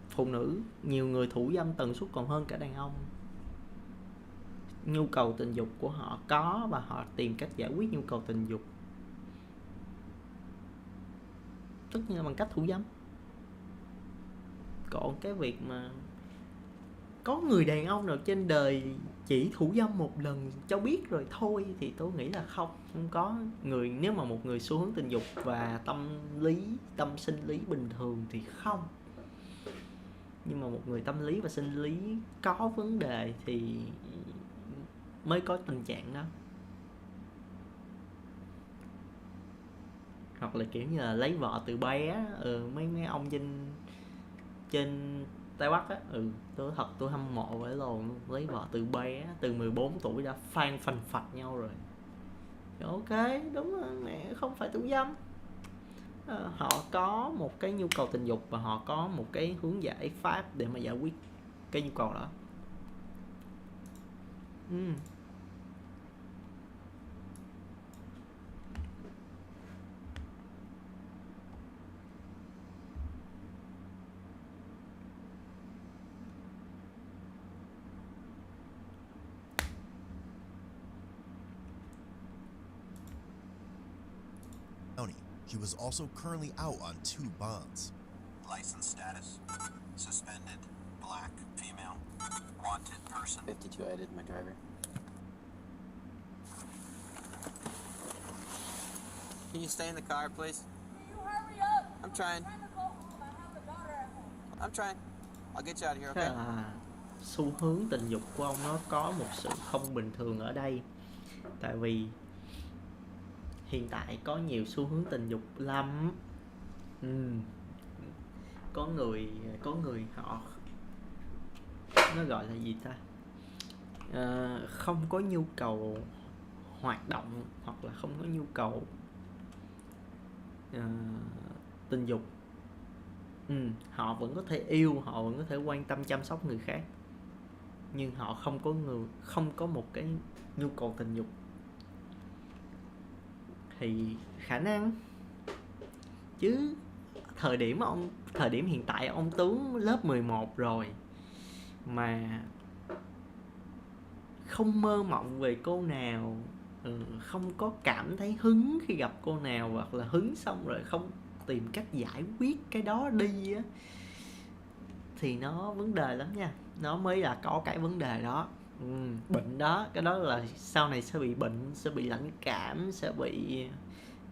Phụ nữ, nhiều người thủ dâm tần suất còn hơn cả đàn ông. Nhu cầu tình dục của họ có và họ tìm cách giải quyết nhu cầu tình dục. tất nhiên là bằng cách thủ dâm. Còn cái việc mà có người đàn ông nào trên đời chỉ thủ dâm một lần cho biết rồi thôi thì tôi nghĩ là không có người. Nếu mà một người xu hướng tình dục và tâm sinh lý bình thường thì không, nhưng mà một người tâm lý và sinh lý có vấn đề thì mới có tình trạng đó. Hoặc là kiểu như là lấy vợ từ bé, mấy ông trên Tây Bắc á, tôi hâm mộ vậy luôn. Lấy vợ từ bé, từ 14 tuổi đã phanh phạch nhau rồi. Ok, đúng rồi, mẹ không phải thủ dâm. Họ có một cái nhu cầu tình dục và họ có một cái hướng giải pháp để mà giải quyết cái nhu cầu đó. He was also currently out on 2 bonds. License status: suspended, black, female, wanted person. 52, I did my driver. Can you stay in the car, please? Can you hurry up? I'm trying. I'm trying to go home. I have a daughter at home. I'm trying. I'll get you out of here, okay? Xu hướng tình dục của ông nó có một sự không bình thường ở đây. Tại vì hiện tại có nhiều xu hướng tình dục lắm. Có người họ, nó gọi là gì ta, không có nhu cầu hoạt động hoặc là không có nhu cầu tình dục. Họ vẫn có thể yêu, họ vẫn có thể quan tâm chăm sóc người khác, nhưng họ không có một cái nhu cầu tình dục. Thì khả năng chứ thời điểm hiện tại ông Tướng lớp 11 rồi mà không mơ mộng về cô nào, không có cảm thấy hứng khi gặp cô nào, hoặc là hứng xong rồi không tìm cách giải quyết cái đó đi á, thì nó vấn đề lắm nha. Nó mới là có cái vấn đề đó. Bệnh đó, cái đó là sau này sẽ bị bệnh, sẽ bị lãnh cảm, sẽ bị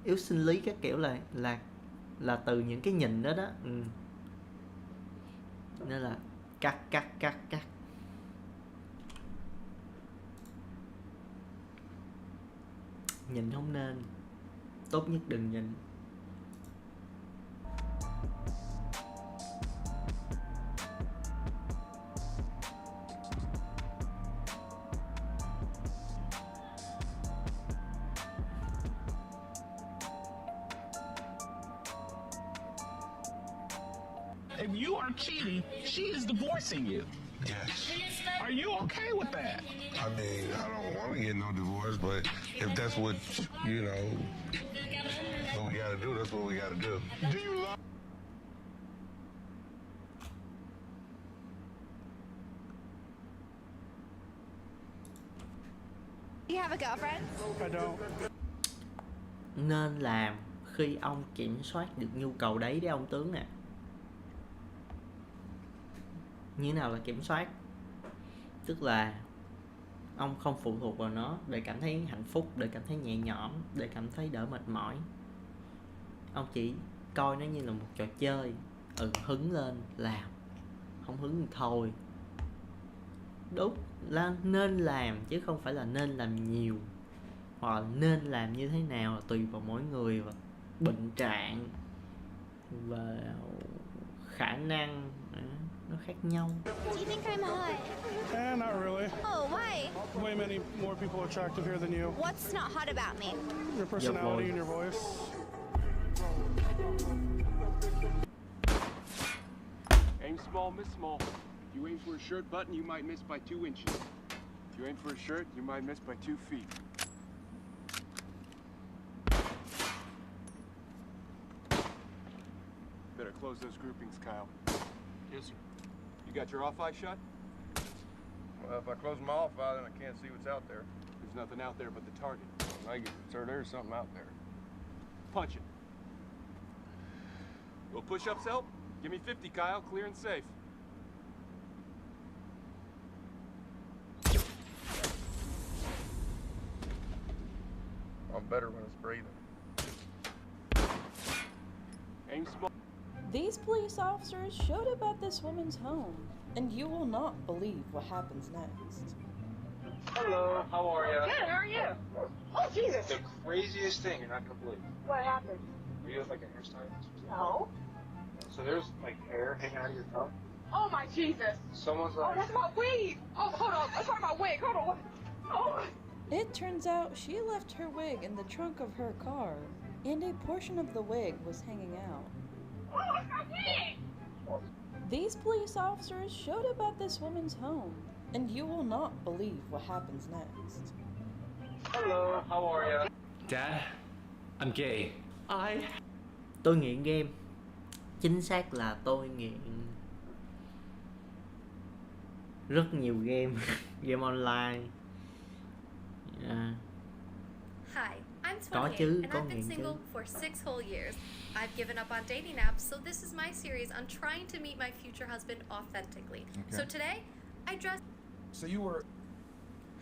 yếu sinh lý các kiểu, là từ những cái nhìn đó đó. Nên là cắt. Nhìn không nên, tốt nhất đừng nhìn. If you are cheating, she is divorcing you. Yes. Are you okay with that? I mean, I don't want to get no divorce, but if that's what, what we gotta do, that's what we gotta do. Do you love? You have a girlfriend? I don't. Nên làm khi ông kiểm soát được nhu cầu đấy đấy ông Tướng nè. Như nào là kiểm soát? Tức là ông không phụ thuộc vào nó để cảm thấy hạnh phúc, để cảm thấy nhẹ nhõm, để cảm thấy đỡ mệt mỏi. Ông chỉ coi nó như là một trò chơi. Hứng lên làm, không hứng thì thôi. Đúng là nên làm chứ không phải là nên làm nhiều, hoặc là nên làm như thế nào là tùy vào mỗi người và bệnh trạng và khả năng, nó khác nhau. Do you think I'm hot? Not really. Oh, why? Way many more people attractive here than you. What's not hot about me? Your personality and your voice. Aim small, miss small. If you aim for a shirt button, you might miss by 2 inches. If you aim for a shirt, you might miss by 2 feet. Better close those groupings, Kyle. Yes, sir. You got your off eye shut? Well, if I close my off eye, then I can't see what's out there. There's nothing out there but the target. Sir, there's something out there. Punch it. Will push-ups help? Give me 50, Kyle. Clear and safe. I'm better when it's breathing. Aim small. These police officers showed up at this woman's home, and you will not believe what happens next. Hello, how are you? Good, how are you? Oh, Jesus. The craziest thing you're not gonna believe. What happened? Are you like a hairstylist? No. So there's like hair hanging out of your tongue. Oh, my Jesus. Someone's Oh, like, that's my wig. Oh, hold on. Let's talk about wig. Hold on. Oh. It turns out she left her wig in the trunk of her car, and a portion of the wig was hanging out. Oh, it's my wig. These police officers showed up at this woman's home, and you will not believe what happens next. hello, how are you? Dad, I'm gay. Tôi nghiện game. Chính xác là tôi nghiện rất nhiều game. Game online. Hi, I'm Có 28 chứ, and có I've been nghiện chứ. single for 6 whole years. I've given up on dating apps, so this is my series on trying to meet my future husband authentically. So today, I dressed... So you were...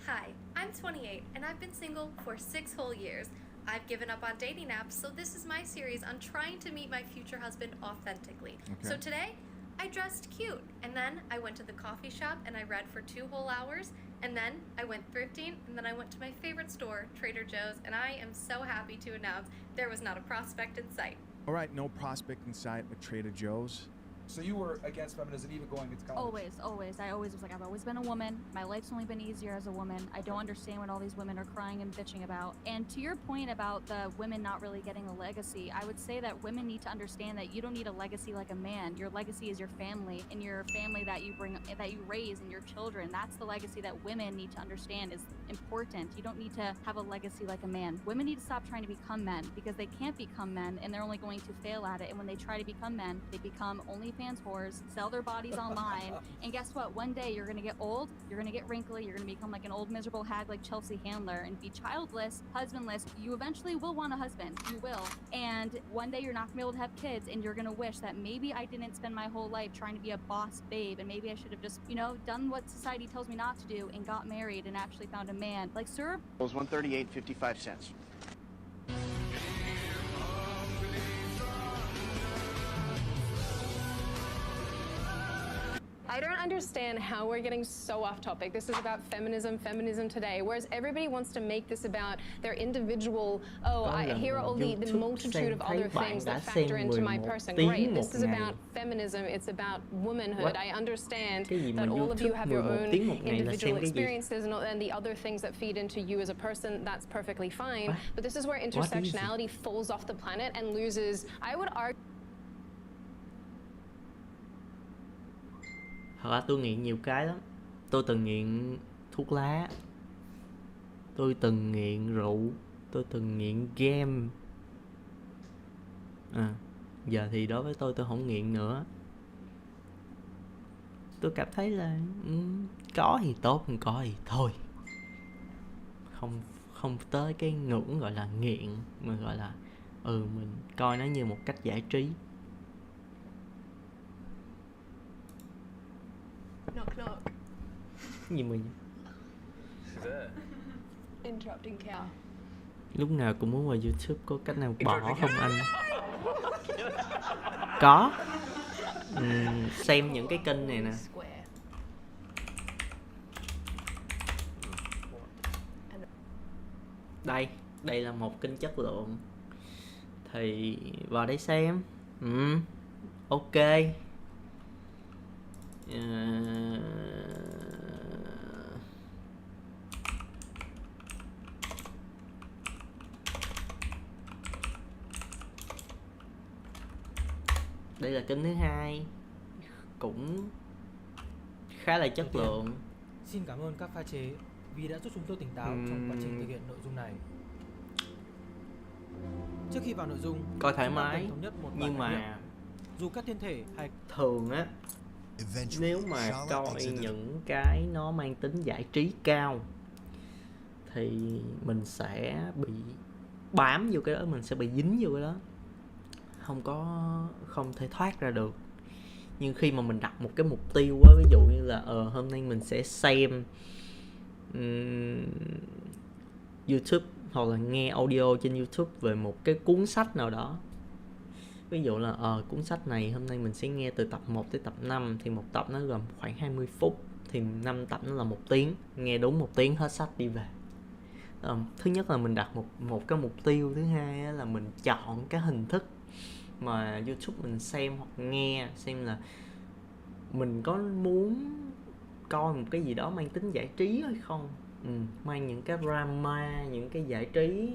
Hi, I'm 28 and I've been single for 6 whole years. I've given up on dating apps, so this is my series on trying to meet my future husband authentically. So today, I dressed cute, and then I went to the coffee shop and I read for 2 whole hours, and then I went thrifting, and then I went to my favorite store, Trader Joe's, and I am so happy to announce there was not a prospect in sight. All right, no prospect in sight at Trader Joe's. So you were against feminism even going into college? Always. I always was like, I've always been a woman. My life's only been easier as a woman. I don't understand what all these women are crying and bitching about. And to your point about the women not really getting a legacy, I would say that women need to understand that you don't need a legacy like a man. Your legacy is your family, and your family that you raise, and your children. That's the legacy that women need to understand is important. You don't need to have a legacy like a man. Women need to stop trying to become men, because they can't become men, and they're only going to fail at it. And when they try to become men, they become OnlyFans whores, sell their bodies online, and guess what? One day you're gonna get old, you're gonna get wrinkly, you're gonna become like an old miserable hag like Chelsea Handler and be childless, husbandless. You eventually will want a husband, you will. And one day you're not gonna be able to have kids, and you're gonna wish that maybe I didn't spend my whole life trying to be a boss babe, and maybe I should have just, done what society tells me not to do and got married and actually found a man. Like, sir? It was $138.55. I don't understand how we're getting so off topic. This is about feminism today, whereas everybody wants to make this about their individual, here are all the multitude of other things that factor into my person. Great, this is about feminism, it's about womanhood. I understand that all of you have your own individual experiences and the other things that feed into you as a person. That's perfectly fine, but this is where intersectionality falls off the planet and loses, I would argue. Thật ra tôi nghiện nhiều cái lắm. Tôi từng nghiện thuốc lá, tôi từng nghiện rượu, tôi từng nghiện game. Giờ thì đối với tôi không nghiện nữa. Tôi cảm thấy là có thì tốt, không có thì thôi. Không tới cái ngưỡng gọi là nghiện, mà gọi là mình coi nó như một cách giải trí. Knock knock. Gì mà Interrupting cow. lúc nào cũng muốn vào YouTube, có cách nào bỏ không anh? Có. Xem những cái kênh này nè. Đây là một kênh chất lượng, thì vào đây xem. Ok. Đây là kênh thứ hai, cũng khá là chất lượng. Xin cảm ơn các pha chế vì đã giúp chúng tôi tỉnh táo trong quá trình thực hiện nội dung này. Trước khi vào nội dung, coi thoải mái, nhưng mà dù các thiên thể hay thường á, nếu mà coi những cái nó mang tính giải trí cao thì mình sẽ bị bám vô cái đó, mình sẽ bị dính vô cái đó. không thể thoát ra được. Nhưng khi mà mình đặt một cái mục tiêu á, ví dụ như là hôm nay mình sẽ xem YouTube hoặc là nghe audio trên YouTube về một cái cuốn sách nào đó. Ví dụ là cuốn sách này hôm nay mình sẽ nghe từ tập 1 tới tập 5, thì một tập nó gồm khoảng 20 phút, thì 5 tập nó là 1 tiếng, nghe đúng 1 tiếng hết sách đi về. Thứ nhất là mình đặt một cái mục tiêu, thứ hai là mình chọn cái hình thức mà YouTube mình xem hoặc nghe, xem là mình có muốn coi một cái gì đó mang tính giải trí hay không. Mang những cái drama, những cái giải trí,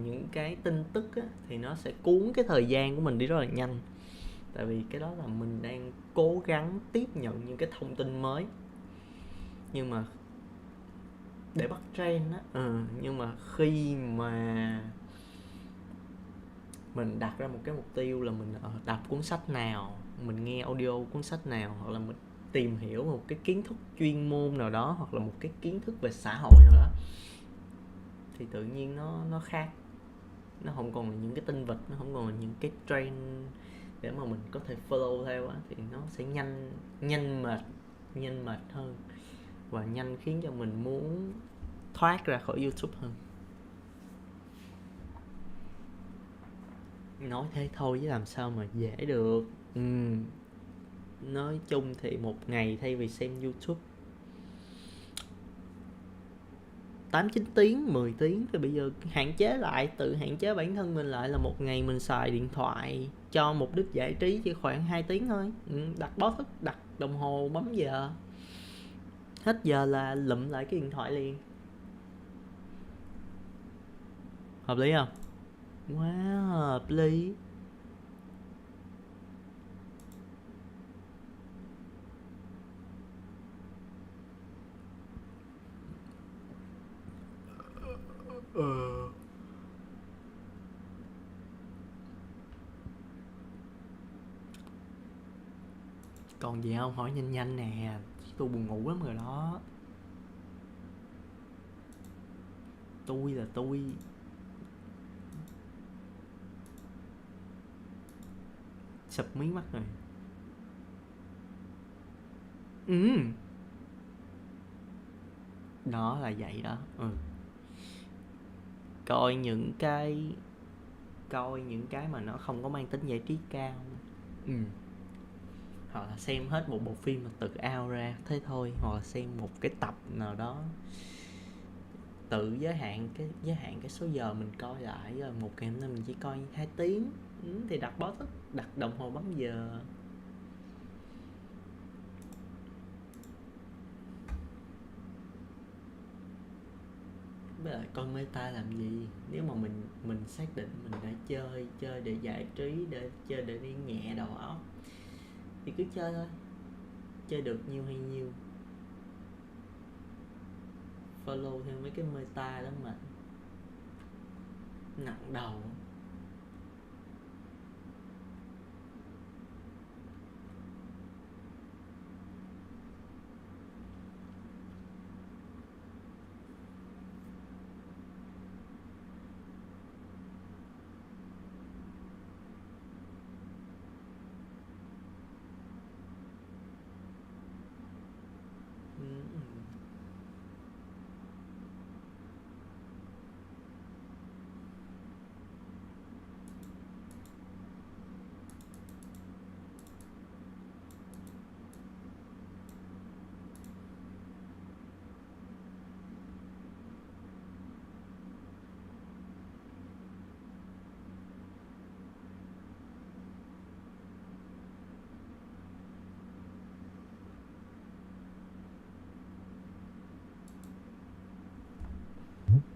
những cái tin tức á, thì nó sẽ cuốn cái thời gian của mình đi rất là nhanh. Tại vì cái đó là mình đang cố gắng tiếp nhận những cái thông tin mới, nhưng mà để bắt trend á. Nhưng mà khi mà mình đặt ra một cái mục tiêu là mình đọc cuốn sách nào, mình nghe audio cuốn sách nào, hoặc là mình tìm hiểu một cái kiến thức chuyên môn nào đó, hoặc là một cái kiến thức về xã hội nào đó, thì tự nhiên nó khác. Nó không còn là những cái tinh vật, nó không còn là những cái trend để mà mình có thể follow theo á, thì nó sẽ nhanh mệt hơn, và nhanh khiến cho mình muốn thoát ra khỏi YouTube hơn. Nói thế thôi chứ làm sao mà dễ được. Nói chung thì một ngày thay vì xem YouTube 8-9 tiếng, 10 tiếng, thì bây giờ hạn chế lại, tự hạn chế bản thân mình lại là một ngày mình xài điện thoại cho mục đích giải trí chỉ khoảng 2 tiếng thôi. Đặt báo thức, đặt đồng hồ bấm giờ, hết giờ là lụm lại cái điện thoại liền. Hợp lý không? Quá hợp lý. Còn gì không? Hỏi nhanh nè, tôi buồn ngủ lắm rồi đó. Tôi sụp mí mắt rồi. Đó là vậy đó. Coi những cái mà nó không có mang tính giải trí cao. Hoặc là xem hết một bộ phim mà tự out ra thế thôi, hoặc là xem một cái tập nào đó, tự giới hạn cái số giờ mình coi lại. Rồi một ngày hôm nay mình chỉ coi 2 tiếng, thì đặt báo thức, đặt đồng hồ bấm giờ. Với lại coi meta làm gì? Nếu mà mình xác định mình đã chơi để giải trí, chơi để đi nhẹ đầu óc, thì cứ chơi thôi. Chơi được nhiêu hay nhiêu. Follow theo mấy cái meta đó mà nặng đầu.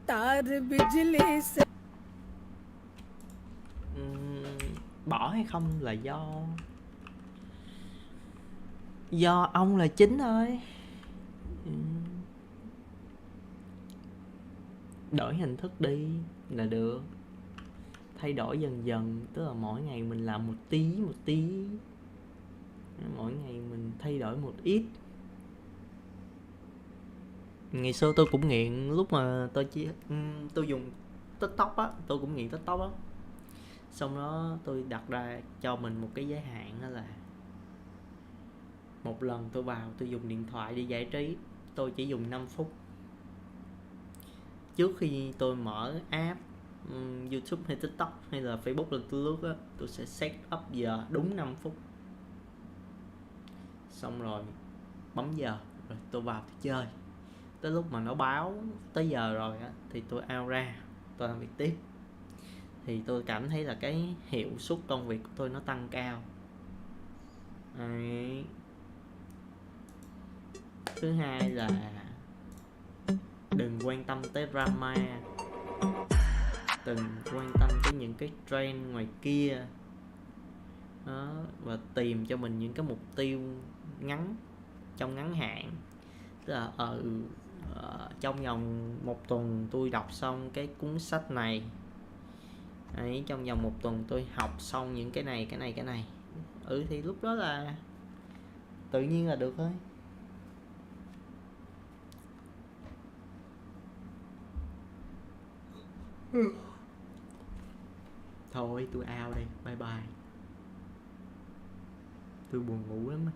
तार बिजली से bỏ hay không là do ông là chính thôi. Đổi hình thức đi là được, thay đổi dần dần, tức là mỗi ngày mình làm một tí, mỗi ngày mình thay đổi một ít. Ngày xưa tôi cũng nghiện, lúc mà tôi dùng TikTok á, tôi cũng nghiện TikTok á. Xong đó tôi đặt ra cho mình một cái giới hạn, đó là một lần tôi vào tôi dùng điện thoại đi giải trí, tôi chỉ dùng 5 phút. Trước khi tôi mở app YouTube hay TikTok hay là Facebook lên tôi lướt á, tôi sẽ set up giờ đúng 5 phút. Xong rồi bấm giờ, rồi tôi vào tôi chơi. Tới lúc mà nó báo tới giờ rồi á, thì tôi out ra, tôi làm việc tiếp. Thì tôi cảm thấy là cái hiệu suất công việc của tôi nó tăng cao. Đấy. Thứ hai là đừng quan tâm tới drama, đừng quan tâm tới những cái trend ngoài kia đó, và tìm cho mình những cái mục tiêu ngắn, trong ngắn hạn. Tức là trong vòng 1 tuần tôi đọc xong cái cuốn sách này. Đấy, trong vòng 1 tuần tôi học xong những cái này. Thì lúc đó là tự nhiên là được thôi. Thôi tôi out đây, bye bye. Tôi buồn ngủ lắm á.